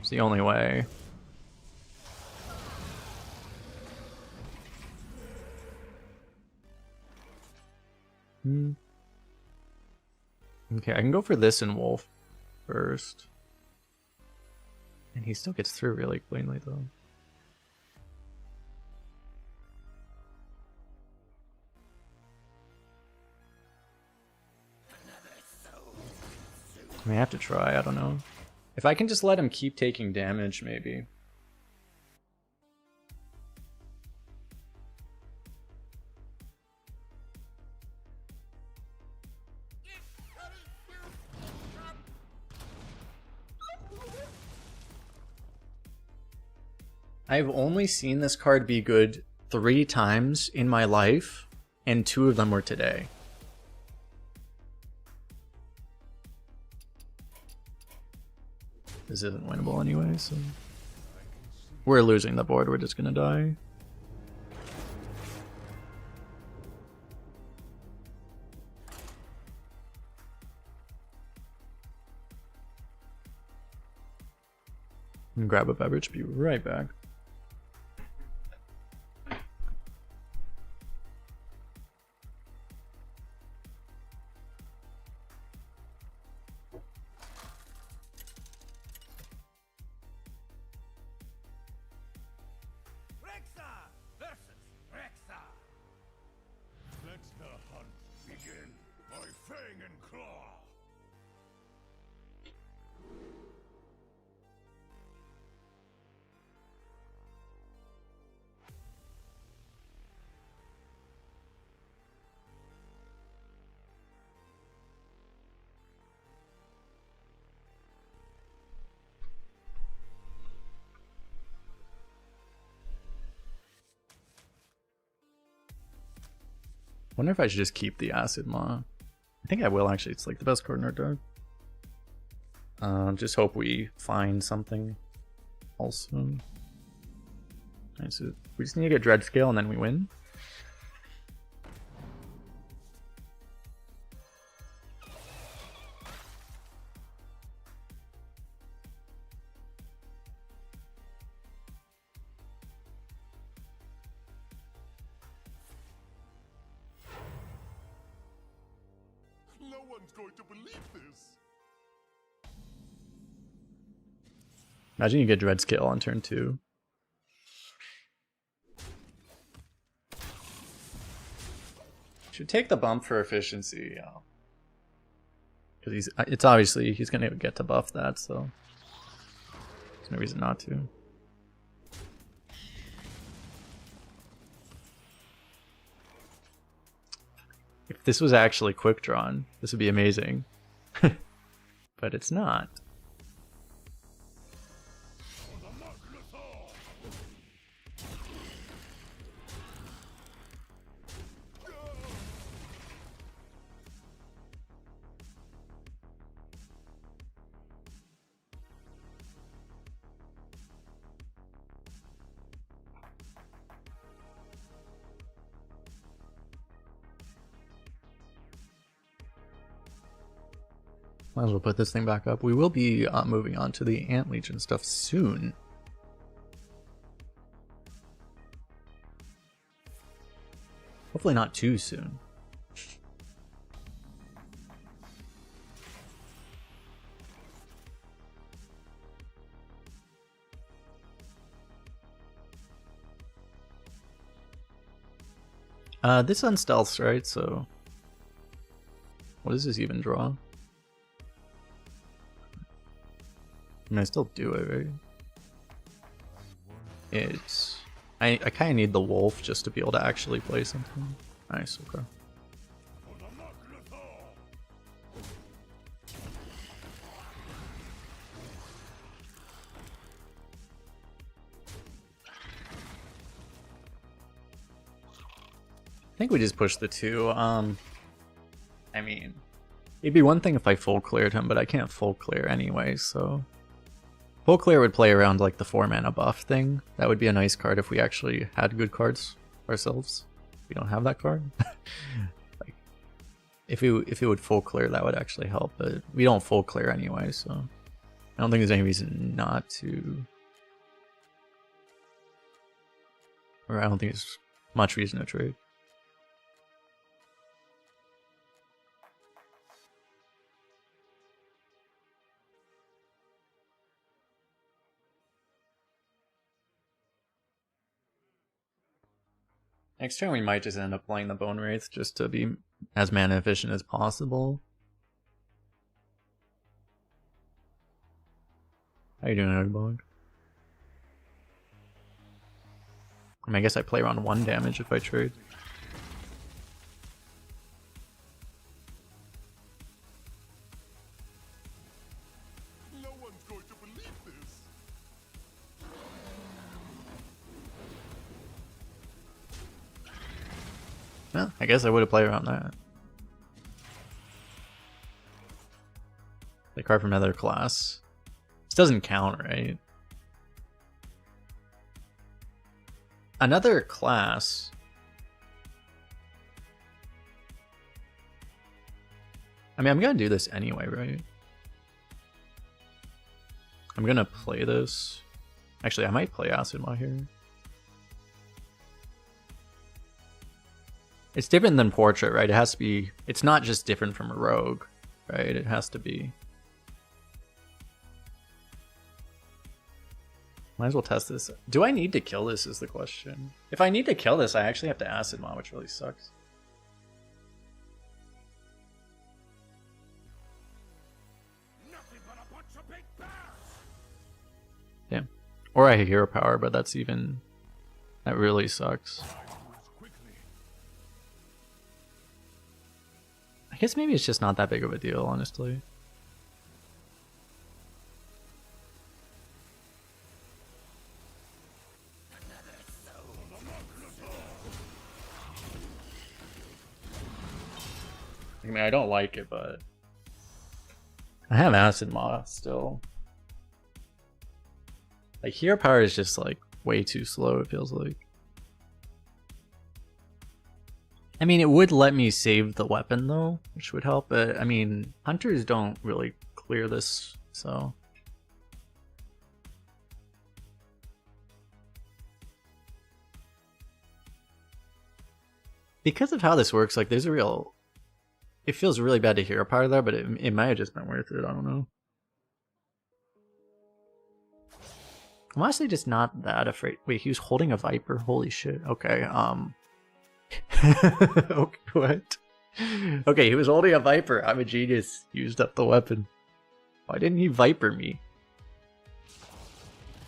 G: It's the only way. Okay, I can go for this in wolf first. And he still gets through really cleanly though. I may have to try, I don't know. If I can just let him keep taking damage, maybe. I've only seen this card be good 3 times in my life, and 2 of them were today. This isn't winnable anyway, so... We're losing the board, we're just gonna die. And grab a beverage, be right back.
C: Let the hunt begin. By fang and claw.
G: Wonder if I should just keep the acid maw. I think I will actually, it's like the best card in our deck. Just hope we find something also. Alright, so we just need to get Dread Scale and then we win.
C: No one's going to believe this.
G: Imagine you get Dread Scale on turn 2.
A: Should take the bump for efficiency.
G: Because it's obviously he's gonna get to buff that, so there's no reason not to. If this was actually quick drawn, this would be amazing. But it's not. Might as well put this thing back up. We will be moving on to the Ant Legion stuff soon. Hopefully not too soon. This unstealths, right? So what does this even draw? I mean, I still do it, right? It's... I kind of need the wolf just to be able to actually play something. Nice, okay. I think we just pushed the 2. I mean, it'd be one thing if I full cleared him, but I can't full clear anyway, so... Full clear would play around like the 4 mana buff thing. That would be a nice card if we actually had good cards ourselves. We don't have that card. Like, if it would full clear, that would actually help, but we don't full clear anyway, so I don't think there's any reason not to. Or I don't think there's much reason to trade. Next turn we might just end up playing the Bone Wraith just to be as mana efficient as possible. How you doing, Erbog? I mean, I guess I play around 1 damage if I trade.
C: No one's going to believe this.
G: Well, I guess I would have played around that. The card from another class. This doesn't count, right? Another class. I mean, I'm gonna do this anyway, right? I'm gonna play this. Actually, I might play Acid Maw here. It's different than Portrait, right? It has to be... It's not just different from a Rogue, right? It has to be... Might as well test this. Do I need to kill this is the question. If I need to kill this, I actually have to Acid Maw, which really sucks.
C: Nothing but a bunch of big bears.
G: Damn. Or I Hero Power, but that's even... That really sucks. I guess maybe it's just not that big of a deal, honestly. I mean, I don't like it, but... I have Acid Maw still. Like, Hero Power is just like way too slow, it feels like. I mean, it would let me save the weapon though, which would help, but I mean, hunters don't really clear this, so. Because of how this works, like there's a real, it feels really bad to hero power there, but it might have just been worth it, I don't know. I'm honestly just not that afraid. Wait, he was holding a Viper? Holy shit. Okay, okay, what? Okay, he was holding a Viper. I'm a genius. Used up the weapon. Why didn't he Viper me?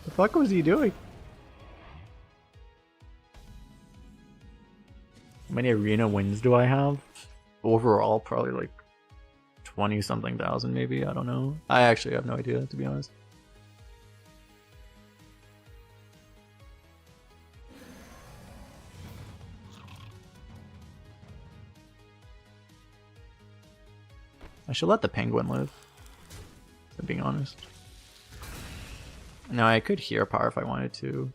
G: The fuck was he doing? How many arena wins do I have? Overall, probably like 20 something thousand maybe. I don't know. I actually have no idea, to be honest. I should let the penguin live, if I'm being honest. Now I could hero power if I wanted to.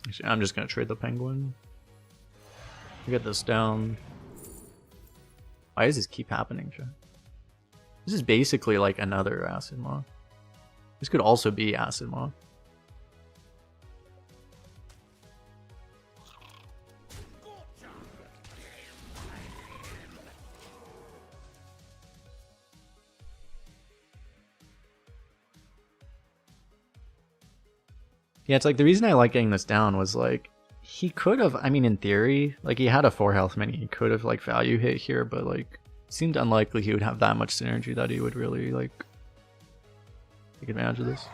G: Actually, I'm just gonna trade the penguin. Get this down. Why does this keep happening, Joe? This is basically like another acid moth. This could also be acid moth. Yeah, it's like the reason I like getting this down was like he could have, I mean in theory, like he had a 4 health mini, he could have like value hit here, but like it seemed unlikely he would have that much synergy that he would really like take advantage of this.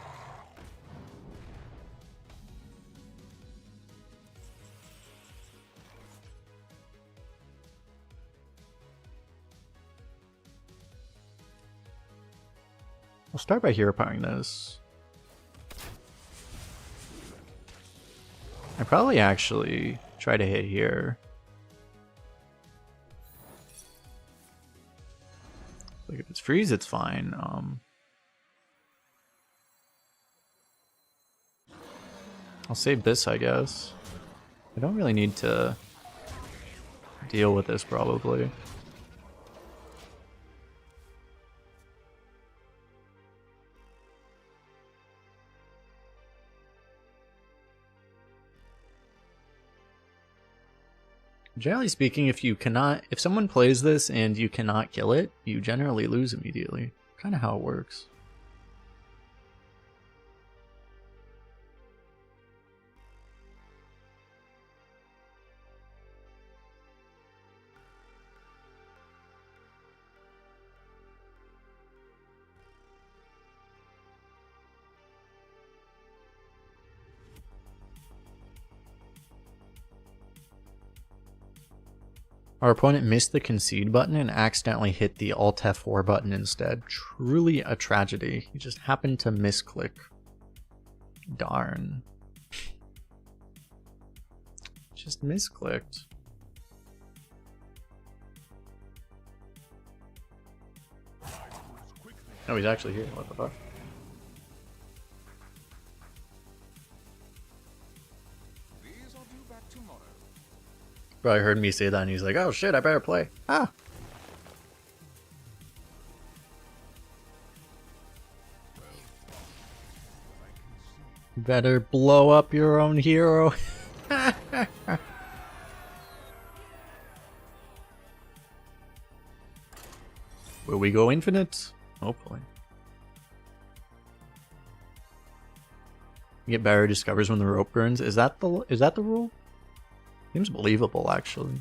G: I'll start by hero powering this. I probably actually try to hit here. Like if it's freeze, it's fine. I'll save this, I guess. I don't really need to deal with this probably. Generally speaking, if someone plays this and you cannot kill it, you generally lose immediately. Kind of how it works. Our opponent missed the concede button and accidentally hit the Alt F4 button instead. Truly a tragedy. He just happened to misclick. Darn. Just misclicked. Oh, he's actually here. What the fuck? Probably heard me say that and he's like, oh shit, I better play. Ah. Better blow up your own hero. Will we go infinite? Hopefully. Get better discovers when the rope burns. Is that the rule? Seems believable, actually.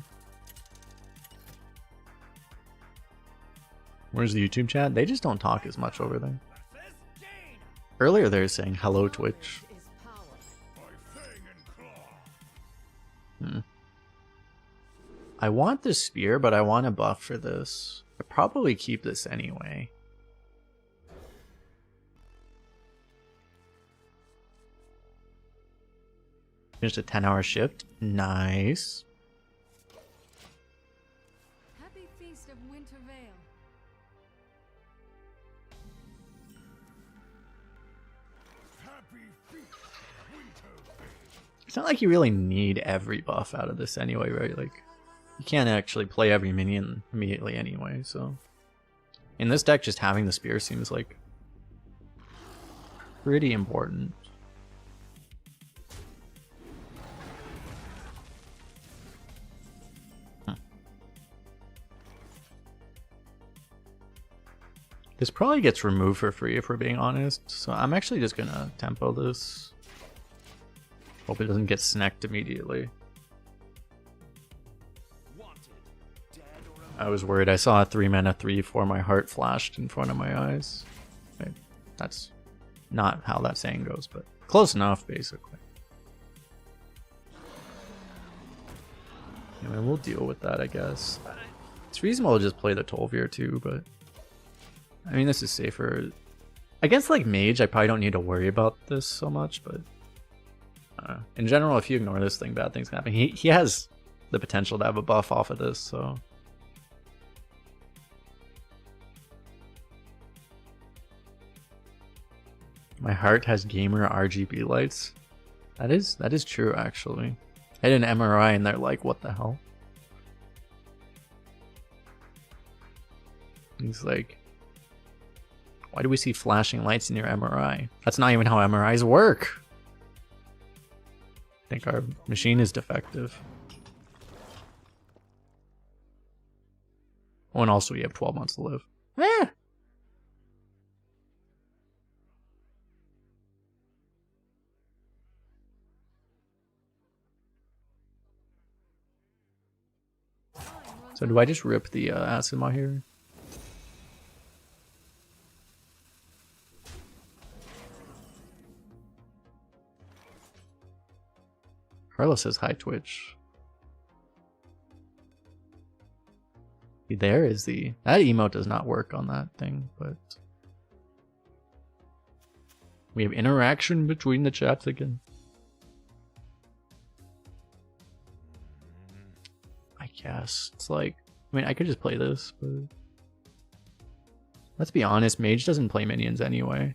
G: Where's the YouTube chat? They just don't talk as much over there. Earlier they were saying hello Twitch. I want the spear, but I want a buff for this. I'd probably keep this anyway. Finished a 10-hour shift. Nice.
D: Happy Feast of Winter Vale.
G: It's not like you really need every buff out of this anyway, right? Like, you can't actually play every minion immediately anyway, so... In this deck, just having the spear seems like pretty important. This probably gets removed for free if we're being honest, so I'm actually just gonna tempo this. Hope it doesn't get snacked immediately. I was worried. I saw a 3-mana 3/4, my heart flashed in front of my eyes. Right. That's not how that saying goes, but close enough, basically. I mean, we'll deal with that, I guess. It's reasonable to just play the Tolvir too, but... I mean, this is safer. I guess, like, Mage, I probably don't need to worry about this so much, but... in general, if you ignore this thing, bad things can happen. He has the potential to have a buff off of this, so... My heart has gamer RGB lights. That is true, actually. I had an MRI and they're like, what the hell? He's like, why do we see flashing lights in your MRI? That's not even how MRIs work. I think our machine is defective. Oh, and also we have 12 months to live. Eh! So do I just rip the Asimov here? Carlos says hi Twitch. There is the... That emote does not work on that thing, but... We have interaction between the chats again. I guess. It's like... I mean, I could just play this, but... Let's be honest, Mage doesn't play minions anyway.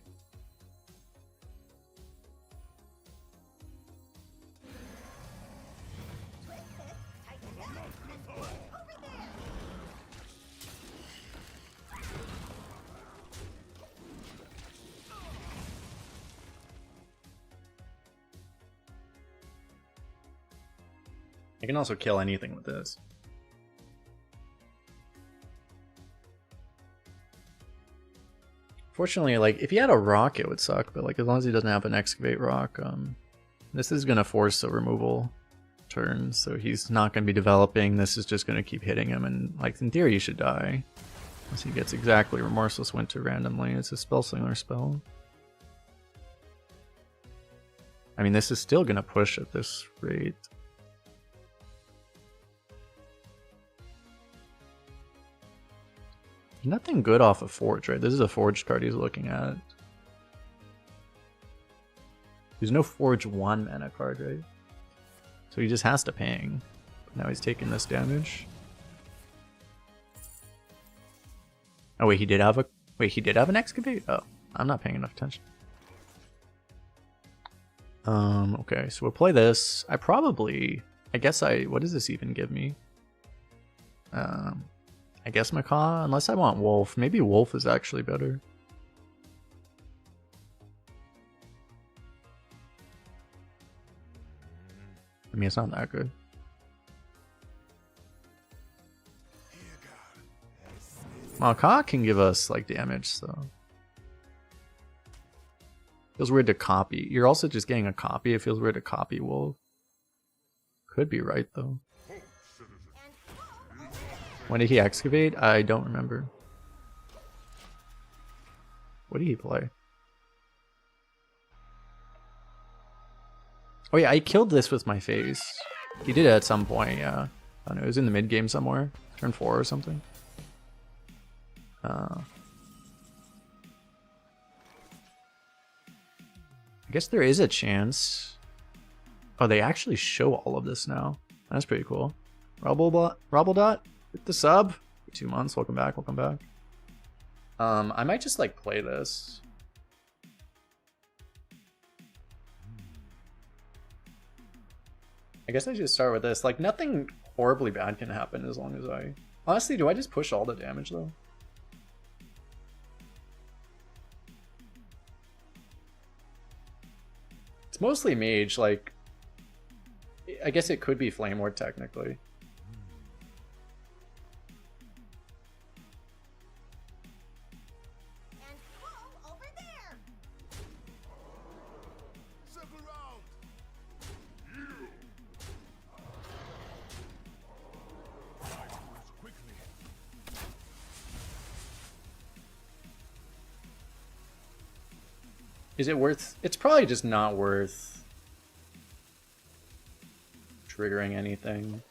G: I can also kill anything with this. Fortunately, like, if he had a rock, it would suck, but like, as long as he doesn't have an excavate rock, this is gonna force a removal turn, so he's not gonna be developing. This is just gonna keep hitting him, and like, in theory, he should die. Unless he gets exactly Remorseless Winter randomly. It's a Spellslinger spell. I mean, this is still gonna push at this rate. Nothing good off of Forge, right? This is a Forge card he's looking at. There's no Forge 1 mana card, right? So he just has to ping. Now he's taking this damage. Oh wait, he did have a... Wait, he did have an Excavate? Oh, I'm not paying enough attention. Okay, so we'll play this. I guess what does this even give me? I guess Macaw, unless I want Wolf. Maybe Wolf is actually better. I mean, it's not that good. Macaw can give us, like, damage, so... Feels weird to copy. You're also just getting a copy. It feels weird to copy Wolf. Could be right, though. When did he excavate? I don't remember. What did he play? Oh yeah, I killed this with my face. He did it at some point, yeah. I don't know, it was in the mid game somewhere. Turn 4 or something. I guess there is a chance. Oh, they actually show all of this now. That's pretty cool. Rubbledot? With the sub for 2 months. Welcome back. Welcome back. I might just like play this. I guess I should start with this. Like, nothing horribly bad can happen as long as I... Honestly, do I just push all the damage, though? It's mostly mage, like... I guess it could be Flame Ward, technically.
E: And call over there.
C: Circle round. You. Life moves quickly.
G: Is it worth... It's probably just not worth... triggering anything.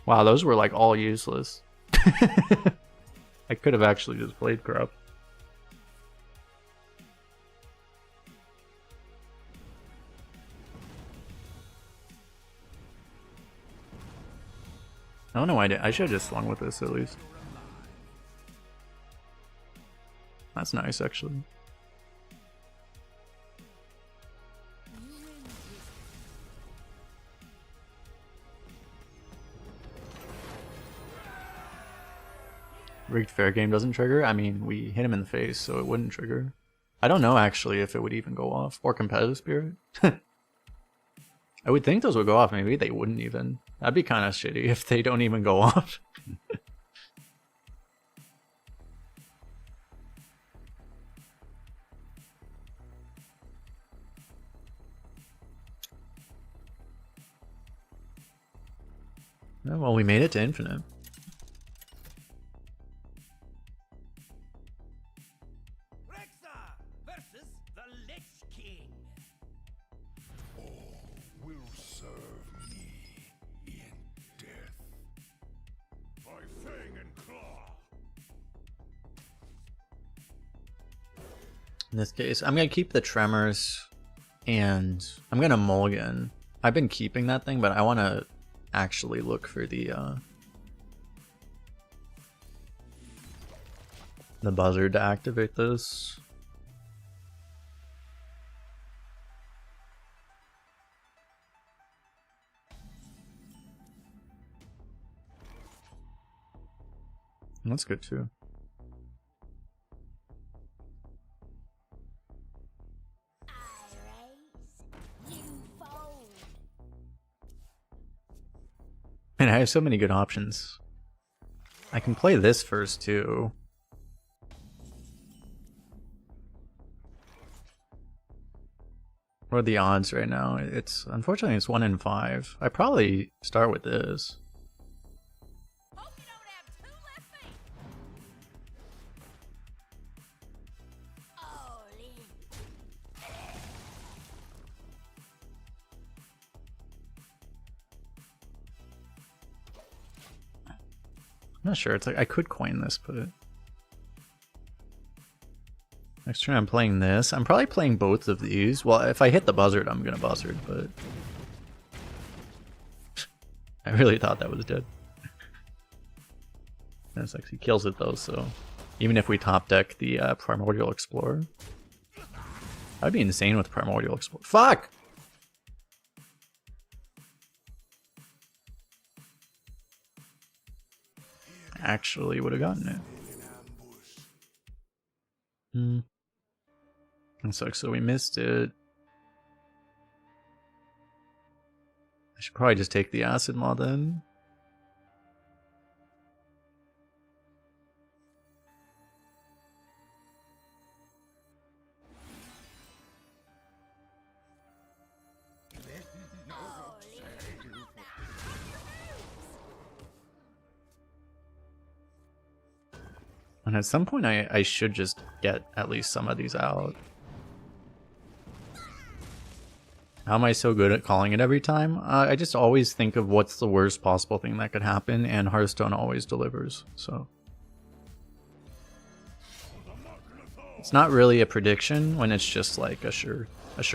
G: Wow, those were like all useless. I could have actually just played crap. I don't know why I did. I should have just swung with this at least. That's nice, actually. Rigged fair game doesn't trigger? I mean, we hit him in the face, so it wouldn't trigger. I don't know, actually, if it would even go off. Or competitive spirit. I would think those would go off. Maybe they wouldn't even. That'd be kind of shitty if they don't even go off. Oh, well, we made it to infinite.
B: Rexar versus the Lich King.
C: All will serve me in death. By fang and claw.
G: In this case, I'm going to keep the tremors, and I'm going to mulligan. I've been keeping that thing, but I want to actually look for the buzzard to activate this. That's good too. Man, I have so many good options. I can play this first too. What are the odds right now? It's unfortunately it's 1 in 5. I probably start with this.
B: Hope you don't have two left feet. Holy.
G: I'm not sure. It's like I could coin this, but next turn I'm playing this. I'm probably playing both of these. Well, if I hit the buzzard, I'm gonna buzzard, but I really thought that was dead. That's actually kills it though. So even if we top deck the Primordial Explorer, that'd be insane with Primordial Explorer. Fuck. Actually would have gotten it. That sucks, so we missed it. I should probably just take the acid maw then. And at some point I should just get at least some of these out. How am I so good at calling it every time? I just always think of what's the worst possible thing that could happen, and Hearthstone always delivers, so. It's not really a prediction when it's just like a sure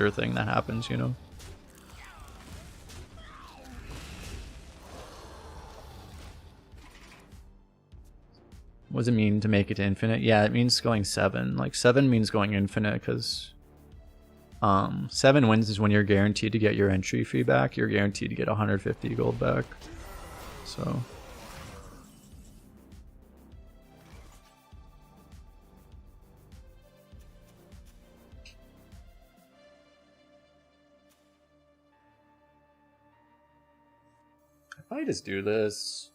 G: thing that happens, you know? What does it mean to make it to infinite? Yeah, it means going 7. Like 7 means going infinite because 7 wins is when you're guaranteed to get your entry fee back. You're guaranteed to get 150 gold back. So
A: if I just do this.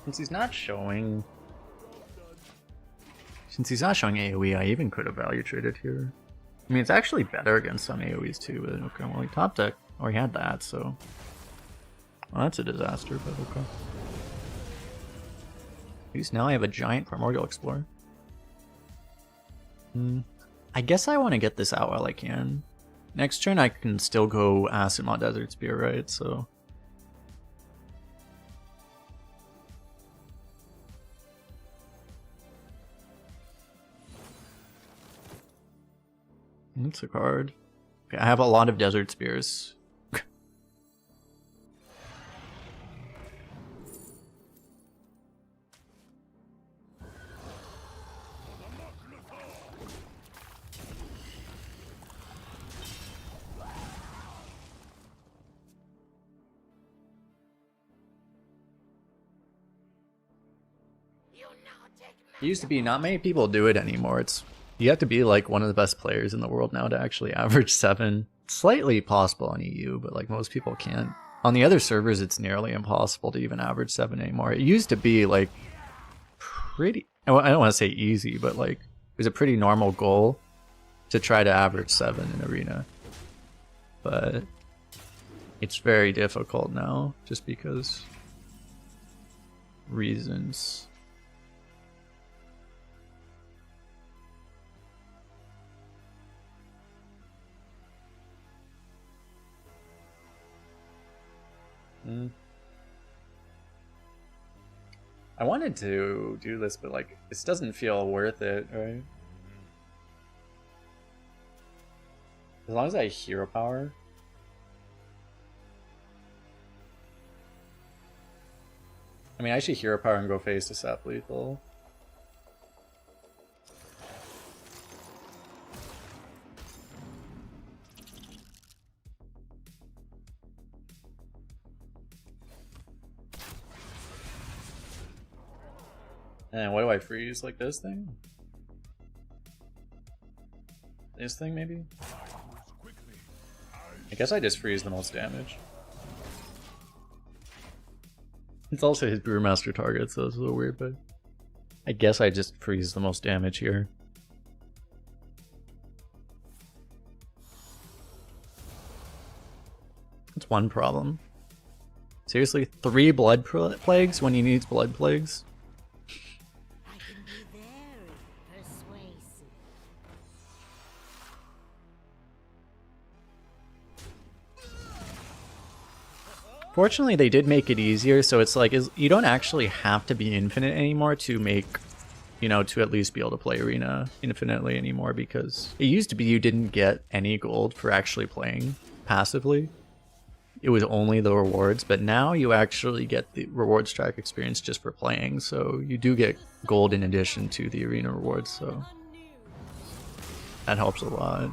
A: Since he's not showing AoE, I even could have value traded here. I mean, it's actually better against some AoEs too, but okay, well, he top deck, or he had that, so. Well, that's a disaster, but okay. At least now I have a giant Primordial Explorer. I guess I want to get this out while I can. Next turn I can still go Acid Maw Desert Spear, right? So. That's a card. Okay, I have a lot of Desert Spears. It used to be not many people do it anymore. You have to be like one of the best players in the world now to actually average 7. Slightly possible on EU, but like most people can't. On the other servers, it's nearly impossible to even average 7 anymore. It used to be like pretty, I don't want to say easy, but like it was a pretty normal goal to try to average 7 in Arena. But it's very difficult now just because reasons. I wanted to do this, but like this doesn't feel worth it, right? As long as I hero power. I mean, I should hero power and go face to sap lethal. And what do I freeze? Like this thing? This thing, maybe? I guess I just freeze the most damage. It's also his Brewmaster target, so it's a little weird, but I guess I just freeze the most damage here. That's one problem. Seriously, 3 blood plagues when he needs blood plagues?
E: I can be very persuasive.
G: Fortunately, they did make it easier, so it's like you don't actually have to be infinite anymore to make, you know, to at least be able to play Arena infinitely anymore, because it used to be you didn't get any gold for actually playing passively. It was only the rewards, but now you actually get the rewards track experience just for playing, so you do get gold in addition to the Arena rewards, so that helps a lot.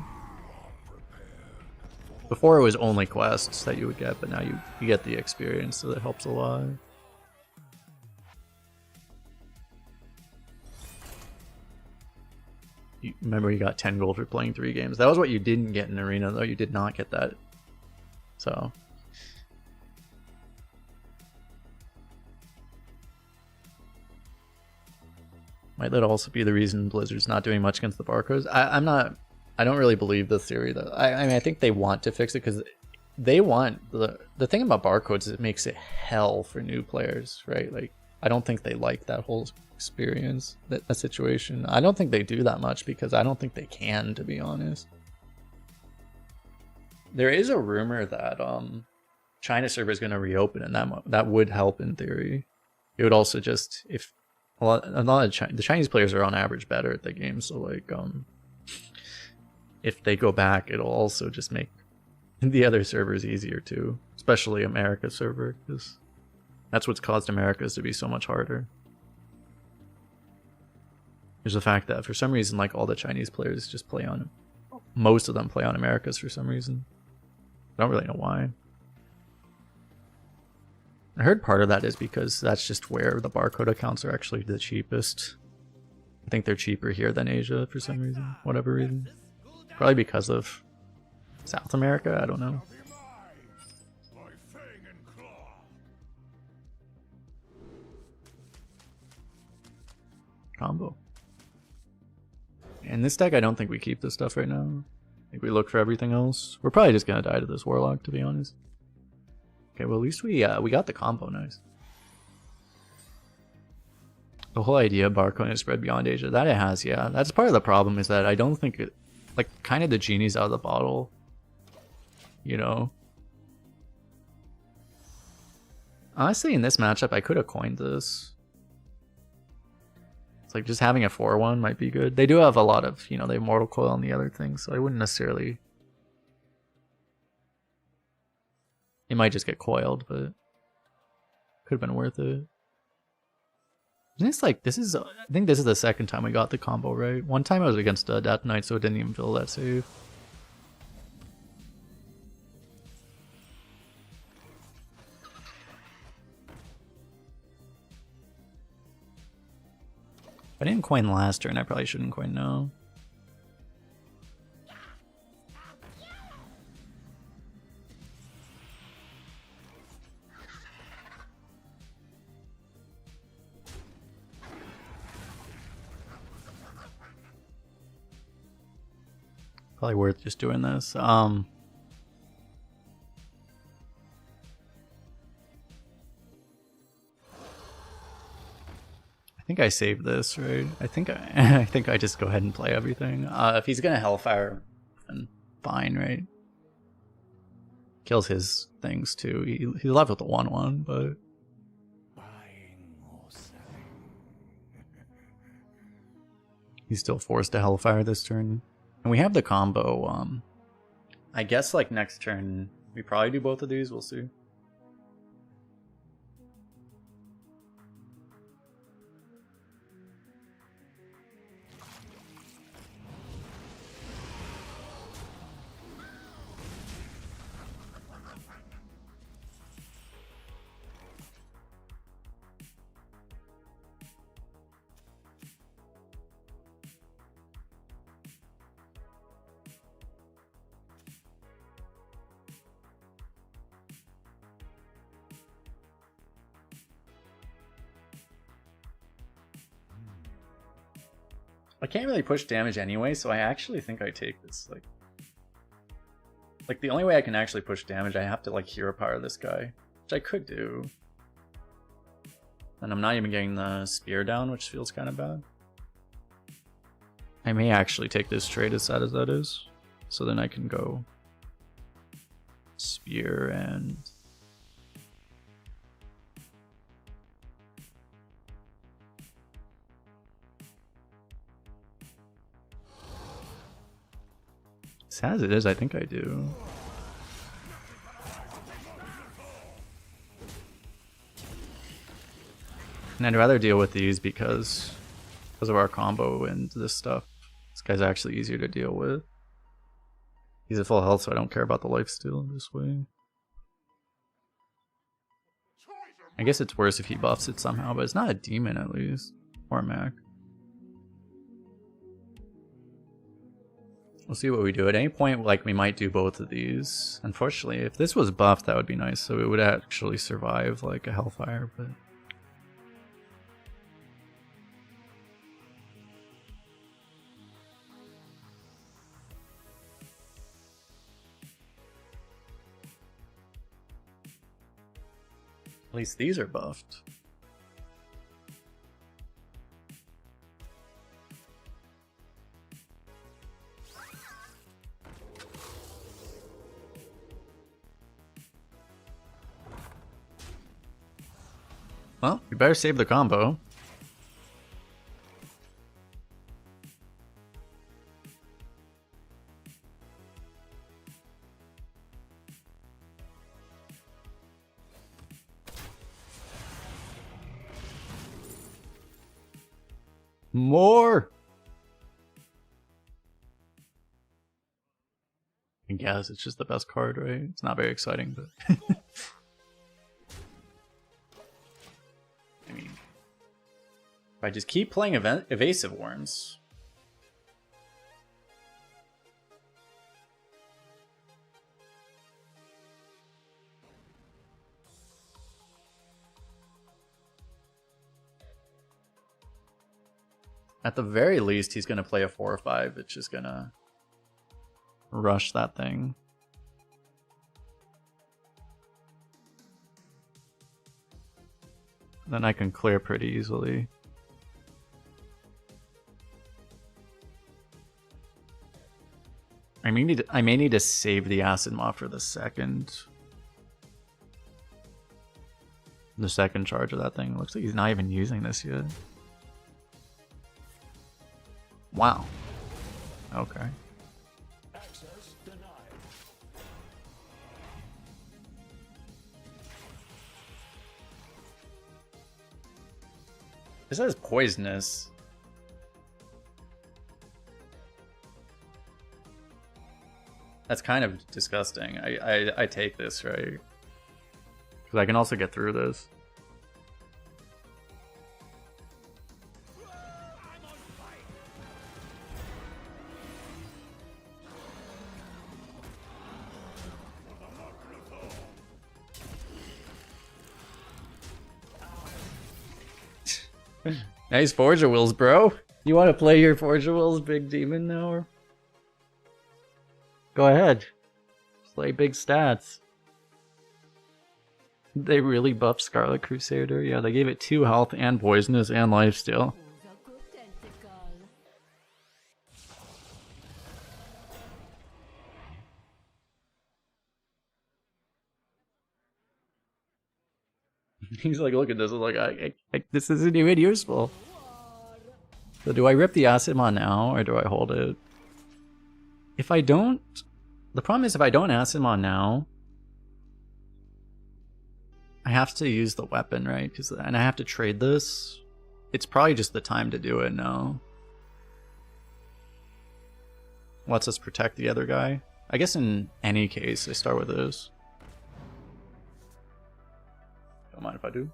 G: Before it was only quests that you would get, but now you get the experience, so that helps a lot. Remember, you got 10 gold for playing 3 games. That was what you didn't get in Arena, though. You did not get that. So. Might that also be the reason Blizzard's not doing much against the barcodes? I don't really believe the theory though. I mean, I think they want to fix it because they want the thing about barcodes is it makes it hell for new players, right? Like, I don't think they like that whole experience, that situation. I don't think they do that much because I don't think they can, to be honest. There is a rumor that China server is going to reopen, and that would help in theory. it would also just, if a lot of the Chinese players are on average better at the game, so like if they go back, it'll also just make the other servers easier too, especially America's server, because that's what's caused America's to be so much harder. There's the fact that for some reason, like, all the Chinese players just play on, most of them play on America's for some reason. I don't really know why. I heard part of that is because that's just where the barcode accounts are actually the cheapest. I think they're cheaper here than Asia for some reason, whatever reason. Probably because of South America, I don't know. Combo. In this deck, I don't think we keep this stuff right now. I think we look for everything else. We're probably just gonna die to this Warlock, to be honest. Okay, well at least we got the combo, nice. The whole idea of barcode is spread beyond Asia, that it has, yeah. That's part of the problem, is that I don't think it, like, kind of the genie's out of the bottle, you know? Honestly, in this matchup, I could have coined this. It's like just having a 4-1 might be good. They do have a lot of, you know, they have Mortal Coil and the other things, so I wouldn't necessarily... It might just get coiled, but could have been worth it. And it's like, this is, I think this is the second time we got the combo, right? One time I was against a Death Knight, so it didn't even feel that safe. If I didn't coin last turn, I probably shouldn't coin now. Probably worth just doing this. I think I saved this, right? I think I just go ahead and play everything. If he's gonna Hellfire, then fine, right? Kills his things too. He's left with a 1/1, but
C: Buying or selling.
G: he's still forced to Hellfire this turn. And we have the combo. I guess like next turn we probably do both of these. We'll see. I can't really push damage anyway, so I actually think I take this. Like the only way I can actually push damage, I have to like hero power this guy, which I could do. And I'm not even getting the spear down, which feels kind of bad. I may actually take this trade as sad as that is, so then I can go spear and sad as it is, I think I do. And I'd rather deal with these because of our combo and this stuff. This guy's actually easier to deal with. He's at full health, so I don't care about the lifesteal this way. I guess it's worse if he buffs it somehow, but it's not a demon at least. Or a mech. We'll see what we do. At any point, like, we might do both of these. Unfortunately, if this was buffed, that would be nice, so it would actually survive, like, a Hellfire, but... At least these are buffed. Well, you better save the combo. More! I guess it's just the best card, right? It's not very exciting, but... I mean... If I just keep playing Evasive Worms... At the very least, he's going to play a 4 or 5, which is going to rush that thing. Then I can clear pretty easily. I may need to save the Acid Maw for the second charge of that thing. Looks like he's not even using this yet. Wow. Okay.
C: Access denied.
A: This says poisonous. That's kind of disgusting. I take this, right? Because I can also get through this. Nice Forger Wills, bro. You want to play your Forger Wills Big Demon now? Or... Go ahead. Play big stats. They really buffed Scarlet Crusader. Yeah, they gave it 2 health and poisonous and lifesteal.
B: Who's a good tentacle?
A: He's like, look at this. I'm like, this isn't even useful. So do I rip the Acid Maw now, or do I hold it? If I don't... The problem is if I don't Acid Maw now, I have to use the weapon, right? And I have to trade this. It's probably just the time to do it now. Lets us protect the other guy. I guess in any case, I start with this. Don't mind if I do.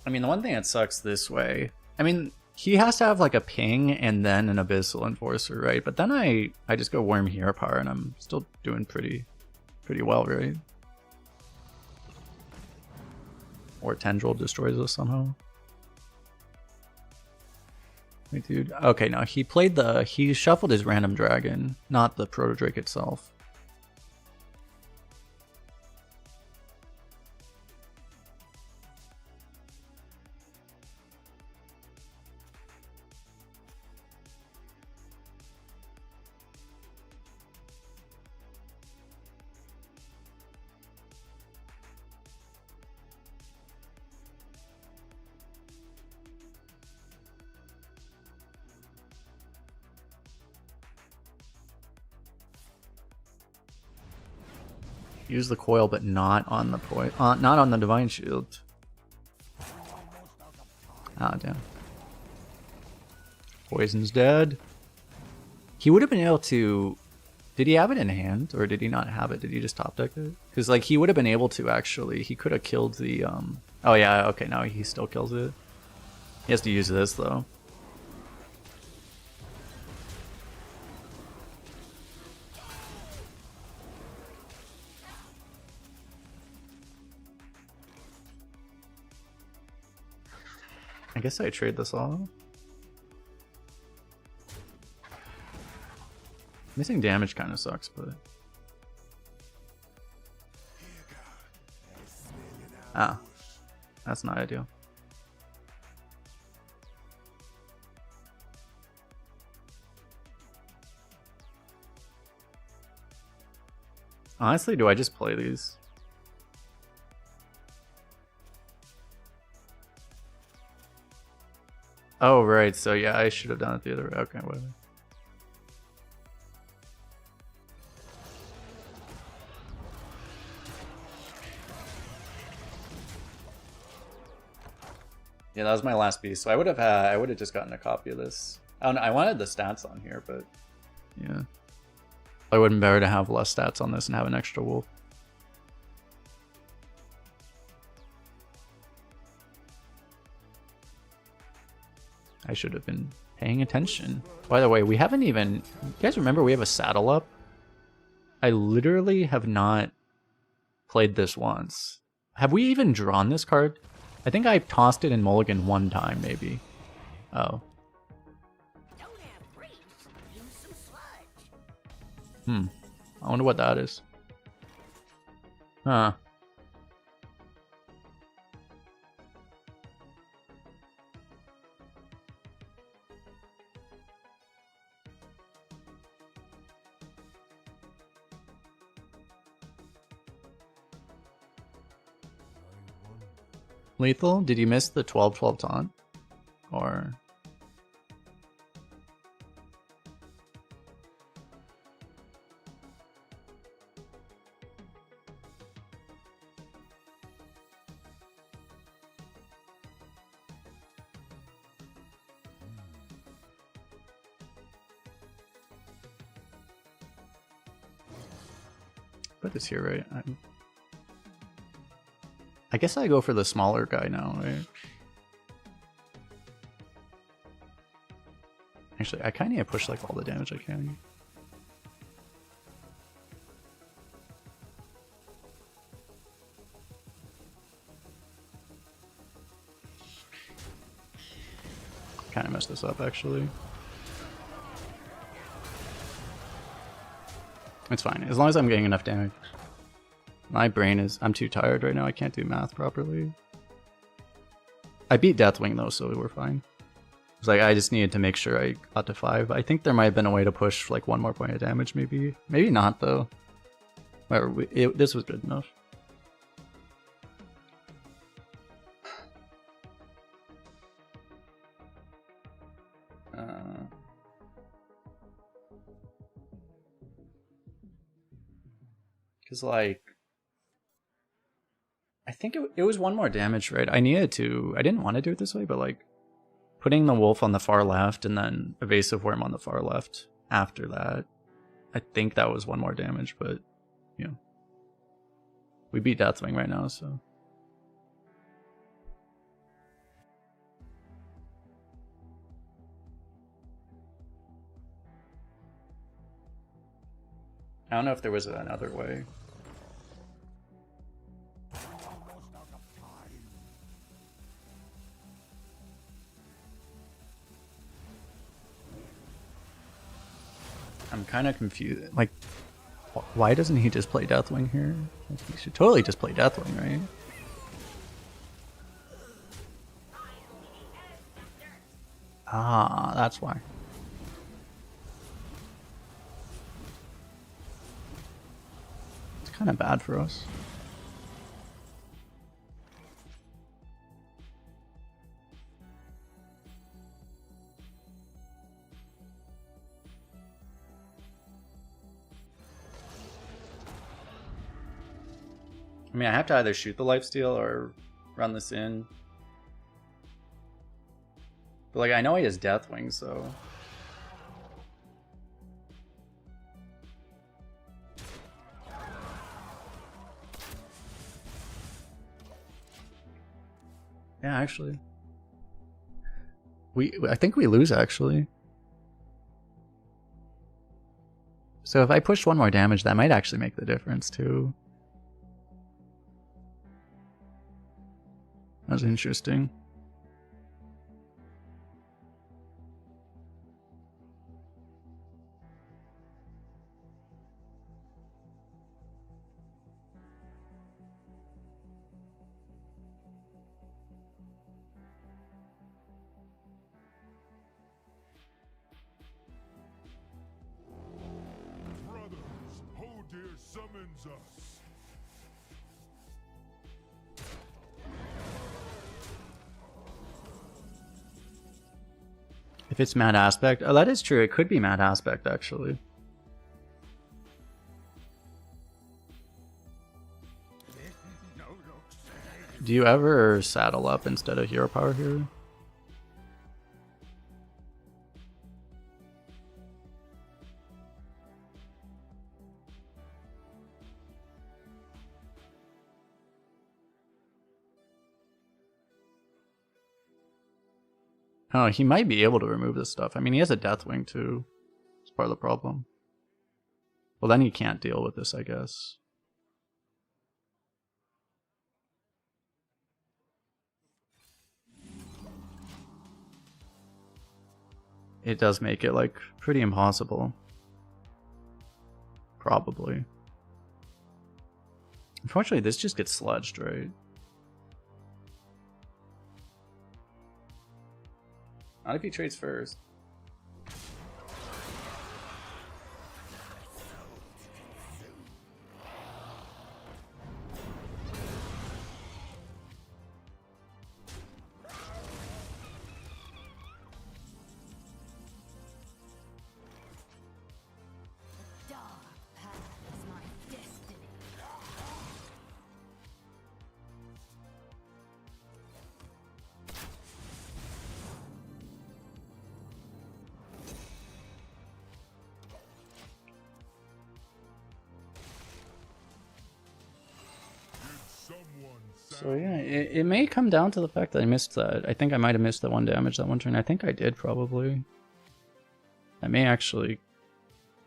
A: I mean, the one thing that sucks this way, I mean, he has to have like a ping and then an Abyssal Enforcer, right? But then I just go Worm Hero Power and I'm still doing pretty well, right? Or Tendril destroys us somehow. Wait, dude. Okay, no, he shuffled his random dragon, not the Proto Drake itself. Use the coil, but not on the not on the Divine Shield. Ah, damn. Poison's dead. He would have been able to... Did he have it in hand, or did he not have it? Did he just top deck it? Because like he would have been able to actually. He could have killed the. Oh yeah, okay. Now he still kills it. He has to use this though. I guess I trade this off. Missing damage kind of sucks, but...
G: Ah, that's not ideal. Honestly, do I just play these? Oh, right. So yeah, I should have done it the other way. Okay, whatever. Yeah, that was my last piece. So I would have just gotten a copy of this. I don't know, I wanted the stats on here, but yeah. I wouldn't better to have less stats on this and have an extra wolf. I should have been paying attention. By the way, we haven't even... You guys remember we have a saddle up? I literally have not played this once. Have we even drawn this card? I think I tossed it in Mulligan one time, maybe. Oh.
B: Don't have grease. Use some sludge.
G: I wonder what that is. Huh. Lethal, did you miss the 12-12 taunt? Or... Put this here, right? I guess I go for the smaller guy now, right? Actually, I kind of need to push like all the damage I can. Kind of messed this up, actually. It's fine, as long as I'm getting enough damage. My brain is... I'm too tired right now, I can't do math properly. I beat Deathwing though, so we're fine. It's like, I just needed to make sure I got to 5. I think there might have been a way to push like 1 more point of damage, maybe. Maybe not though. Whatever, this was good enough. Because like... I think it was 1 more damage, right? I needed to... I didn't want to do it this way, but like... Putting the wolf on the far left and then evasive worm on the far left after that. I think that was 1 more damage, but... You know. We beat Deathwing right now, so... I don't know if there was another way. I'm kind of confused. Like, why doesn't he just play Deathwing here? Like, he should totally just play Deathwing, right? Ah, that's why. It's kind of bad for us. I mean, I have to either shoot the lifesteal or run this in. But like, I know he has Deathwing, so... Yeah, actually. I think we lose, actually. So if I push 1 more damage, that might actually make the difference, too. That's interesting.
C: summons us.
G: If it's Mad Aspect, oh, that is true. It could be Mad Aspect actually. Do you ever saddle up instead of hero power here? Oh, he might be able to remove this stuff. I mean, he has a Deathwing too. It's part of the problem. Well, then he can't deal with this, I guess. It does make it, like, pretty impossible. Probably. Unfortunately, this just gets sludged, right? Not if he trades first.
B: Dark path is my destiny.
C: Someone
G: So yeah, it may come down to the fact that I missed that. I think I might have missed that one damage that one turn. I think I did, probably. That may actually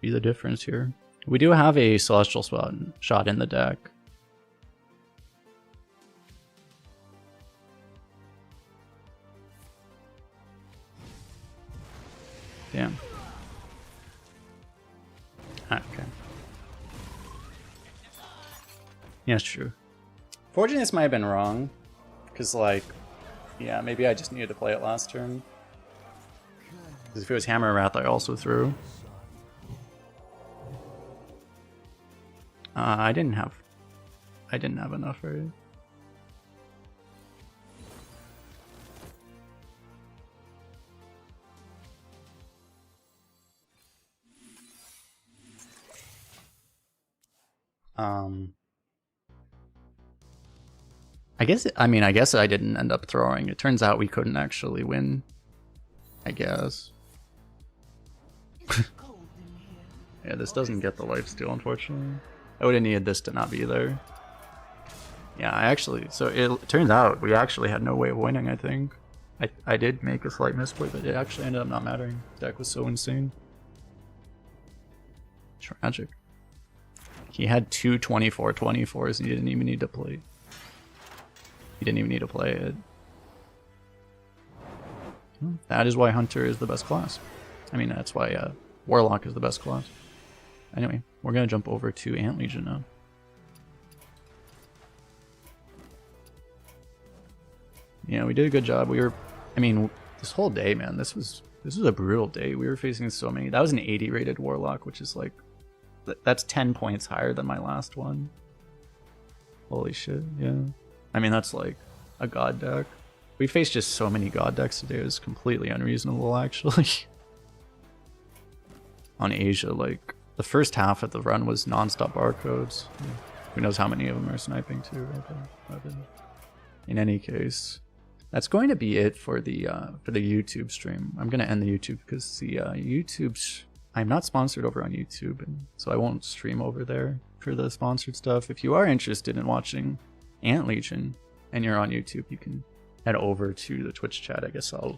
G: be the difference here. We do have a Celestial shot in the deck. Damn. Ah, okay. Yeah, it's true.
A: Fortunately, this might have been wrong. Because, like, yeah, maybe I just needed to play it last turn.
G: Because if it was Hammer Wrath, I also threw. I didn't have enough, right? I guess I didn't end up throwing. It turns out we couldn't actually win. I guess. Yeah, this doesn't get the lifesteal, unfortunately. I would have needed this to not be there. Yeah, so it turns out we actually had no way of winning, I think. I did make a slight misplay, but it actually ended up not mattering. The deck was so insane. Tragic. He had two 24/24s and he didn't even need to play. He didn't even need to play it. That is why Hunter is the best class. I mean, that's why Warlock is the best class. Anyway, we're going to jump over to Ant Legion now. Yeah, we did a good job. This whole day, man, this was a brutal day. We were facing so many. That was an 80 rated Warlock, which is like, that's 10 points higher than my last one. Holy shit, yeah. I mean, that's like a god deck. We faced just so many god decks today. It was completely unreasonable, actually. On Asia, like, the first half of the run was non-stop barcodes. Who knows how many of them are sniping too, right? In any case, that's going to be it for the YouTube stream. I'm gonna end the YouTube because the YouTube's, I'm not sponsored over on YouTube, and so I won't stream over there for the sponsored stuff. If you are interested in watching Ant Legion and you're on YouTube, you can head over to the Twitch chat. I guess I'll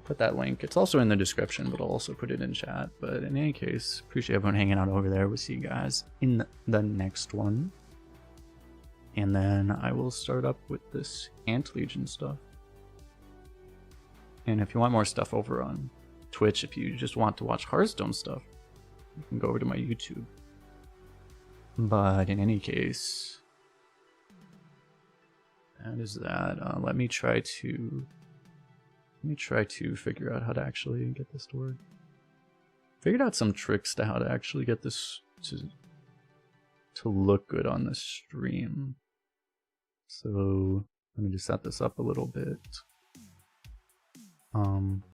G: put that link. It's also in the description, but I'll also put it in chat. But in any case, appreciate everyone hanging out over there. We'll see you guys in the next one. And then I will start up with this Ant Legion stuff. And if you want more stuff over on Twitch, if you just want to watch Hearthstone stuff, you can go over to my YouTube. But in any case, that is that. Let me try to figure out how to actually get this to work. Figured out some tricks to how to actually get this to
A: to look good on the stream. So let me just set this up a little bit.